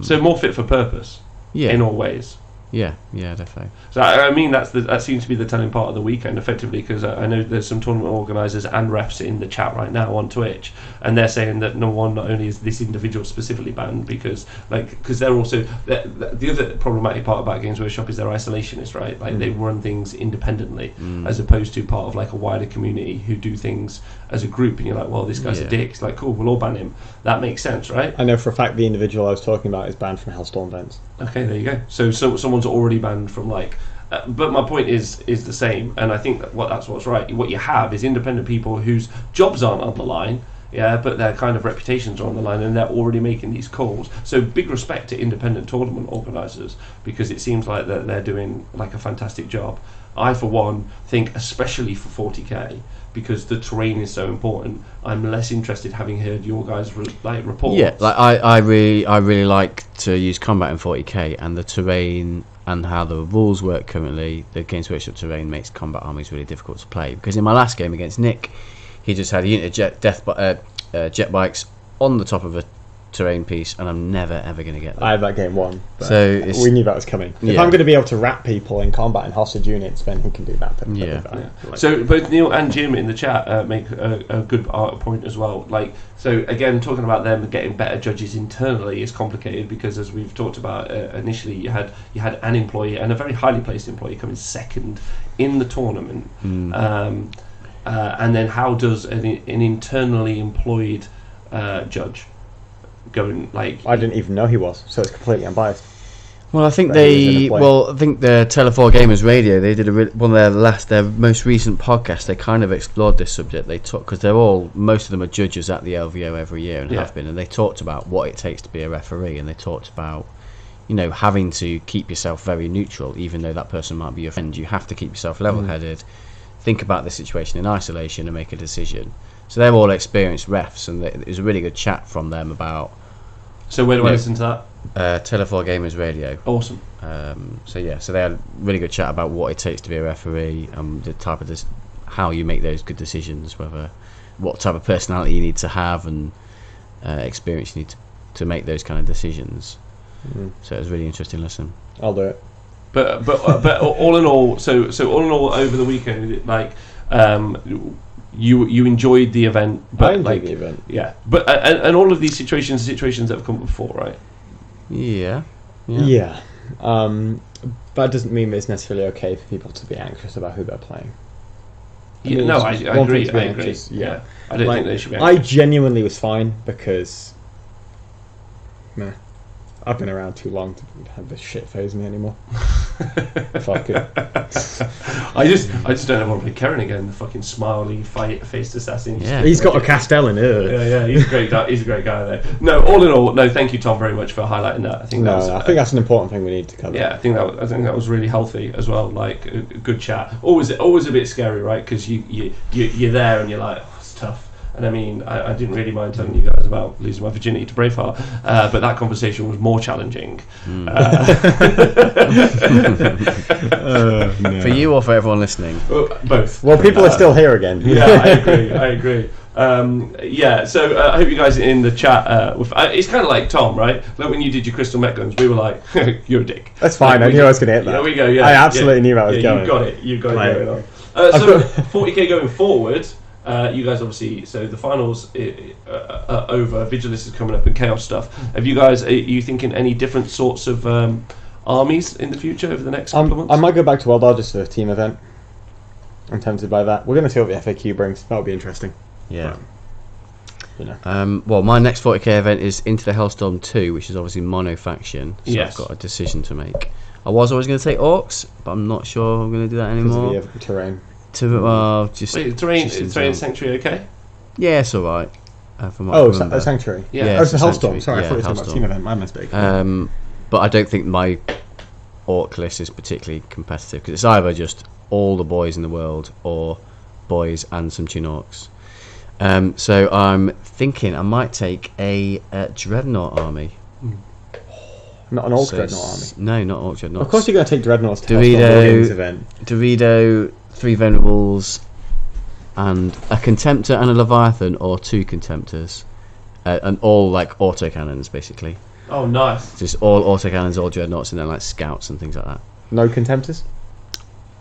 [SPEAKER 1] So more fit for purpose. In all ways.
[SPEAKER 3] Yeah, definitely.
[SPEAKER 1] So I mean that seems to be the telling part of the weekend, effectively, because I know there's some tournament organisers and refs in the chat right now on Twitch, and they're saying that not only is this individual specifically banned because they're also the other problematic part about Games Workshop is they're isolationist, right? Like they run things independently as opposed to part of like a wider community who do things as a group, and you're like, well, this guy's a dick. It's like, cool, we'll all ban him. That makes sense, right?
[SPEAKER 2] I know for a fact the individual I was talking about is banned from Hellstorm events.
[SPEAKER 1] Okay, there you go. So someone's already banned from like. But my point is the same, and I think that's what's right. What you have is independent people whose jobs aren't on the line, but their kind of reputations are on the line, and they're already making these calls. So big respect to independent tournament organisers, because it seems like they're doing like a fantastic job. I, for one, think especially for 40k, because the terrain is so important, I'm less interested, having heard your guys' reports.
[SPEAKER 3] Yeah, like I really like to use combat in 40k, and the terrain and how the rules work currently. The Games Workshop terrain makes combat armies really difficult to play. Because in my last game against Nick, he just had a unit of jet bikes on the top of a terrain piece, and I'm never ever going to get that.
[SPEAKER 2] I had that game won,
[SPEAKER 3] so
[SPEAKER 2] we knew that was coming. If I'm going to be able to wrap people in combat and hostage units, then he can do that.
[SPEAKER 1] So both Neil and Jim in the chat make a good point as well. Like, so again, talking about them getting better judges internally is complicated, because as we've talked about initially, you had an employee, and a very highly placed employee, coming second in the tournament. And then how does an internally employed judge going, like...
[SPEAKER 2] I didn't even know he was, so it's completely unbiased.
[SPEAKER 3] Well, I think the Tele4 Gamers Radio, they did one of their most recent podcasts. They kind of explored this subject. They talked, because most of them are judges at the LVO every year and have been, and they talked about what it takes to be a referee, and they talked about, having to keep yourself very neutral, even though that person might be your friend. You have to keep yourself level-headed think about the situation in isolation and make a decision. So they're all experienced refs, and it was a really good chat from them about.
[SPEAKER 1] So where do I listen to that?
[SPEAKER 3] Tele4 Gamers Radio.
[SPEAKER 1] Awesome.
[SPEAKER 3] So they had a really good chat about what it takes to be a referee, and the type of how you make those good decisions, what type of personality you need to have, and experience you need to make those kind of decisions. So it was a really interesting listen.
[SPEAKER 2] I'll do it.
[SPEAKER 1] But all in all, so all in all, over the weekend, like you enjoyed the event. But
[SPEAKER 2] I enjoyed the event.
[SPEAKER 1] Yeah, but and all of these situations that have come before, right?
[SPEAKER 3] Yeah.
[SPEAKER 2] That doesn't mean that it's necessarily okay for people to be anxious about who they're playing.
[SPEAKER 1] I agree. I agree.
[SPEAKER 2] Yeah.
[SPEAKER 1] I don't think they should be
[SPEAKER 2] I
[SPEAKER 1] anxious.
[SPEAKER 2] genuinely was fine because I've been around too long to have this shit phase me anymore. Fuck it.
[SPEAKER 1] I just don't ever want to play Karen again. The fucking smiley faced assassin.
[SPEAKER 3] Yeah.
[SPEAKER 2] He's got a Castellan.
[SPEAKER 1] Yeah, he's a great guy. He's a great guy there. No, all in all, no. Thank you, Tom, very much for highlighting that. I think
[SPEAKER 2] that's an important thing we need to cover.
[SPEAKER 1] Yeah, I think that was really healthy as well. Like a good chat. Always a bit scary, right? Because you're there and you're like, oh, it's tough. And I mean, I didn't really mind telling you guys about losing my virginity to Braveheart, but that conversation was more challenging.
[SPEAKER 3] For you or for everyone listening?
[SPEAKER 1] Both.
[SPEAKER 2] Well, people are still here again.
[SPEAKER 1] Yeah, I agree. So I hope you guys in the chat. It's kind of like Tom, right? Like when you did your crystal mech guns, we were like, "You're a dick."
[SPEAKER 2] That's fine.
[SPEAKER 1] Like,
[SPEAKER 2] I knew I was going to hit that.
[SPEAKER 1] There we go. Yeah,
[SPEAKER 2] I absolutely knew I was going.
[SPEAKER 1] You got it going on. So 40k going forward. You guys obviously, so the finals are over. Vigilus is coming up and chaos stuff. Are you thinking any different sorts of armies in the future over the next couple of months?
[SPEAKER 2] I might go back to Eldar just for a team event. I'm tempted by that. We're going to see what the FAQ brings. That'll be interesting.
[SPEAKER 3] Yeah.
[SPEAKER 2] But,
[SPEAKER 3] well, my next 40k event is Into the Hellstorm 2, which is obviously mono faction. So
[SPEAKER 1] yes.
[SPEAKER 3] I've got a decision to make. I was always going to take orcs, but I'm not sure I'm going to do that anymore.
[SPEAKER 2] Because of the terrain.
[SPEAKER 1] Terrain sanctuary, okay?
[SPEAKER 3] Yeah, it's alright.
[SPEAKER 2] Sanctuary.
[SPEAKER 1] Yeah.
[SPEAKER 2] It's the Hellstorm.
[SPEAKER 3] Sanctuary.
[SPEAKER 2] Sorry, I thought you were talking
[SPEAKER 3] Hellstorm.
[SPEAKER 2] about team event. My mistake.
[SPEAKER 3] But I don't think my orc list is particularly competitive, because it's either just all the boys in the world or boys and some Chinorks. So I'm thinking I might take a Dreadnought army.
[SPEAKER 2] Not an Orc Dreadnought army.
[SPEAKER 3] No, not Orc Dreadnoughts.
[SPEAKER 2] Of course you're going to take Dreadnoughts to Hellstorm Wargames event.
[SPEAKER 3] Dorito, 3 Venerables, and a Contemptor and a Leviathan, or 2 Contemptors. And all like autocannons, basically.
[SPEAKER 1] Oh, nice.
[SPEAKER 3] Just all autocannons, all Dreadnoughts, and then like scouts and things like that.
[SPEAKER 2] No Contemptors?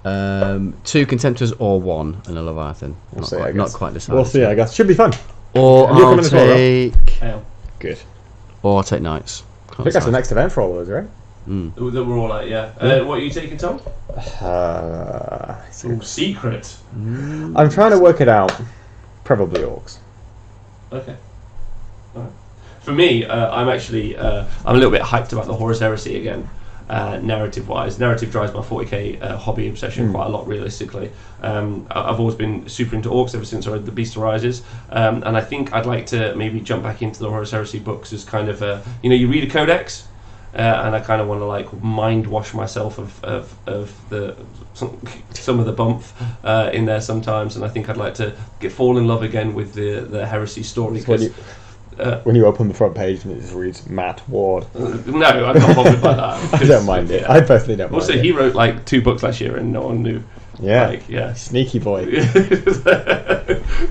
[SPEAKER 3] 2 Contemptors or 1 and a Leviathan. Not quite decided.
[SPEAKER 2] We'll see, I guess. Should be fun.
[SPEAKER 3] Or I'll take...
[SPEAKER 2] Good.
[SPEAKER 3] Or I'll take Knights.
[SPEAKER 2] I think that's the next event for all of us, right?
[SPEAKER 1] That we're all like, yeah. What are you taking, Tom? Secret.
[SPEAKER 2] I'm trying to work it out. Probably Orcs.
[SPEAKER 1] Okay. All right. For me, I'm actually I'm a little bit hyped about the Horus Heresy again. Narrative-wise, narrative drives my 40k hobby obsession quite a lot. Realistically, I've always been super into orcs ever since I read The Beast Arises, and I think I'd like to maybe jump back into the Horus Heresy books as kind of you read a codex, and I kind of want to like mind wash myself of some of the bump in there sometimes, and I think I'd like to fall in love again with the heresy story.
[SPEAKER 2] When you open the front page and it just reads Matt Ward.
[SPEAKER 1] No, I'm not bothered by that.
[SPEAKER 2] I don't mind it. I personally don't mind it.
[SPEAKER 1] Also, he wrote like 2 books last year and no one knew.
[SPEAKER 2] Yeah. Sneaky boy.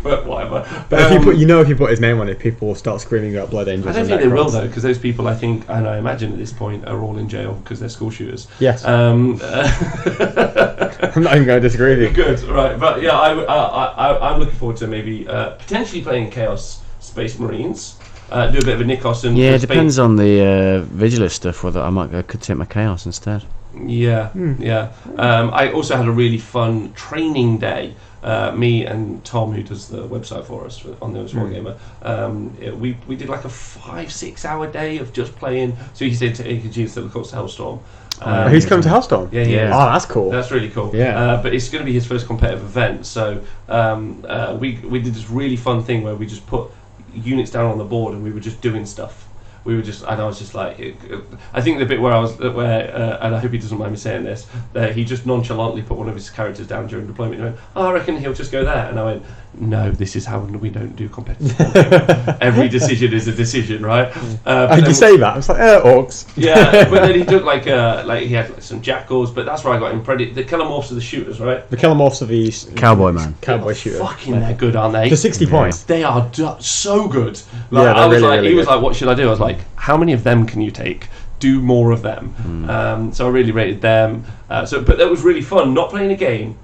[SPEAKER 1] But whatever.
[SPEAKER 2] But if you put his name on it, people will start screaming about Blood Angels.
[SPEAKER 1] I don't think they will though, because those people, I think, and I imagine at this point, are all in jail because they're school shooters.
[SPEAKER 2] Yes. I'm not even going to disagree with you.
[SPEAKER 1] Good, right. But yeah, I'm looking forward to maybe potentially playing Chaos Space Marines. Do a bit of a Nikos and
[SPEAKER 3] it depends on the Vigilus stuff. Whether I could take my Chaos instead.
[SPEAKER 1] Yeah. I also had a really fun training day. Me and Tom, who does the website for us on the Sport Gamer, we did like a 5-6 hour day of just playing. So he said he could use the course to Hellstorm.
[SPEAKER 2] He's coming to Hellstorm.
[SPEAKER 1] Yeah.
[SPEAKER 2] Oh, that's cool.
[SPEAKER 1] That's really cool.
[SPEAKER 2] Yeah.
[SPEAKER 1] But it's going to be his first competitive event. So we did this really fun thing where we just put units down on the board and we were just doing stuff. we were just, and I was just like, I think the bit where and I hope he doesn't mind me saying this, he just nonchalantly put one of his characters down during deployment. He went, "Oh, I reckon he'll just go there," and I went, "No, this is how we don't do competitive ball. Every decision is a decision, right?"
[SPEAKER 2] Did you say that? I was like, orcs.
[SPEAKER 1] Yeah, but then he took like he had like some jackals, but that's where I got him. The Killamorphs are the shooters, right?
[SPEAKER 2] The Killamorphs of the East.
[SPEAKER 3] Cowboy man.
[SPEAKER 2] Cowboy shooter.
[SPEAKER 1] Fucking, they're good, aren't they?
[SPEAKER 2] For 60 points.
[SPEAKER 1] They are so good.
[SPEAKER 2] Yeah,
[SPEAKER 1] Like, I was
[SPEAKER 2] really,
[SPEAKER 1] like,
[SPEAKER 2] really
[SPEAKER 1] he was
[SPEAKER 2] good.
[SPEAKER 1] like, "What should I do?" I was like, "How many of them can you take? Do more of them." So I really rated them. But that was really fun. Not playing a game,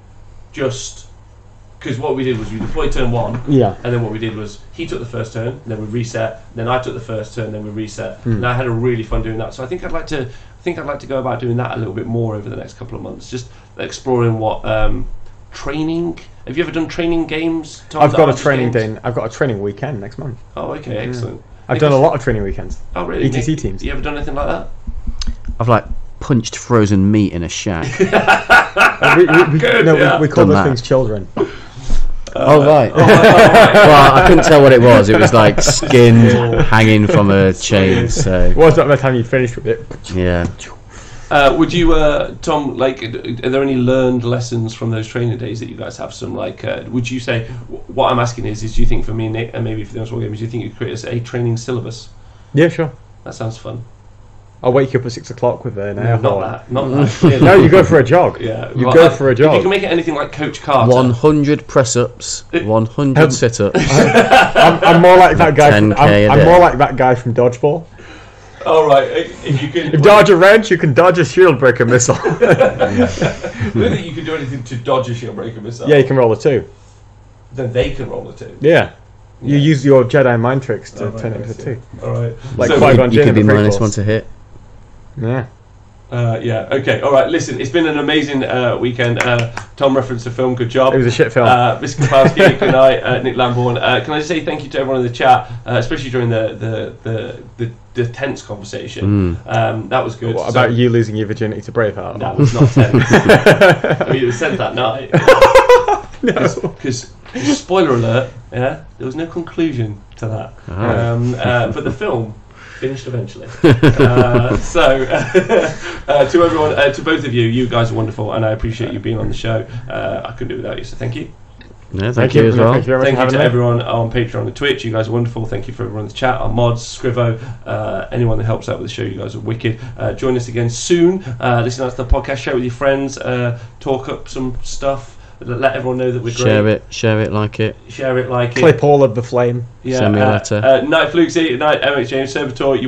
[SPEAKER 1] just because what we did was we deployed turn 1.
[SPEAKER 2] Yeah.
[SPEAKER 1] And then what we did was he took the first turn, then we reset. Then I took the first turn, then we reset. And I had a really fun doing that. So I think I'd like to go about doing that a little bit more over the next couple of months. Just exploring what training. Have you ever done training games, Tom?
[SPEAKER 2] I've got a training day. I've got a training weekend next month.
[SPEAKER 1] Oh, okay, excellent.
[SPEAKER 2] I've done a lot of training weekends.
[SPEAKER 1] Oh, really?
[SPEAKER 2] ETC
[SPEAKER 1] Nick,
[SPEAKER 2] teams.
[SPEAKER 1] You ever done anything like that?
[SPEAKER 3] I've like punched frozen meat in a shack.
[SPEAKER 2] We call
[SPEAKER 3] Done
[SPEAKER 2] those
[SPEAKER 3] that.
[SPEAKER 2] things children.
[SPEAKER 3] Oh right. Well, I couldn't tell what it was. It was like skinned, hanging from a chain. So
[SPEAKER 2] What was that by the time you finished with it?
[SPEAKER 3] yeah.
[SPEAKER 1] Would you, Tom? Like, are there any learned lessons from those training days that you guys have? Some like, would you say? What I'm asking is do you think for me, Nick, and maybe for the Oswald Games, do you think you could create a training syllabus?
[SPEAKER 2] Yeah, sure.
[SPEAKER 1] That sounds fun.
[SPEAKER 2] I'll wake you up at 6 o'clock with an air horn.
[SPEAKER 1] Not that. Clearly.
[SPEAKER 2] No, you go for a jog.
[SPEAKER 1] Yeah,
[SPEAKER 2] You
[SPEAKER 1] well,
[SPEAKER 2] go for a
[SPEAKER 1] If you
[SPEAKER 2] jog.
[SPEAKER 1] can make it anything like Coach Carter.
[SPEAKER 3] 100 press-ups, 100 sit-ups.
[SPEAKER 2] I'm more like that guy.
[SPEAKER 3] 10K a
[SPEAKER 2] I'm
[SPEAKER 3] day.
[SPEAKER 2] more like that guy from Dodgeball.
[SPEAKER 1] All right, if you can.
[SPEAKER 2] If dodge a wrench, you can dodge a shield breaker missile.
[SPEAKER 1] I don't think you can do anything to dodge a shield breaker missile.
[SPEAKER 2] Yeah, you can roll a 2.
[SPEAKER 1] Then they can roll the 2.
[SPEAKER 2] Yeah. You use your Jedi mind tricks to turn it
[SPEAKER 1] I
[SPEAKER 2] into
[SPEAKER 1] see.
[SPEAKER 2] a 2.
[SPEAKER 1] All right.
[SPEAKER 2] Like
[SPEAKER 1] So-
[SPEAKER 2] Qui-Gon
[SPEAKER 3] You
[SPEAKER 2] Jinn
[SPEAKER 3] could
[SPEAKER 2] in
[SPEAKER 3] be
[SPEAKER 2] the
[SPEAKER 3] -1
[SPEAKER 2] prequels.
[SPEAKER 3] to hit.
[SPEAKER 2] Yeah.
[SPEAKER 1] Yeah, okay, alright, listen, it's been an amazing weekend. Tom referenced the film, good job.
[SPEAKER 2] It was a shit film.
[SPEAKER 1] Mr. Kapowski, good night, Nick Lambourne. Can I just say thank you to everyone in the chat, especially during the tense conversation. That was good.
[SPEAKER 2] What about you losing your virginity to Braveheart?
[SPEAKER 1] That was not tense. I mean, it was said that night. Because, spoiler alert, yeah, there was no conclusion to that. But the film finished eventually. To everyone, to both of you, you guys are wonderful, and I appreciate you being on the show. I couldn't do it without you, so thank you.
[SPEAKER 3] Yeah, thank you as well.
[SPEAKER 2] Thank you very much
[SPEAKER 1] Thank
[SPEAKER 2] for
[SPEAKER 1] you to
[SPEAKER 2] having me.
[SPEAKER 1] everyone on Patreon and Twitch. You guys are wonderful. Thank you for everyone in the chat, our mods, Scrivo, anyone that helps out with the show. You guys are wicked. Join us again soon. Listen to the podcast, share it with your friends, talk up some stuff. Let everyone know that we're great.
[SPEAKER 3] Share it, like it.
[SPEAKER 1] Share it, like it.
[SPEAKER 2] Clip all of the flame.
[SPEAKER 1] Yeah,
[SPEAKER 3] Send me a letter.
[SPEAKER 1] Night Flukesy, night MX James Servitor. You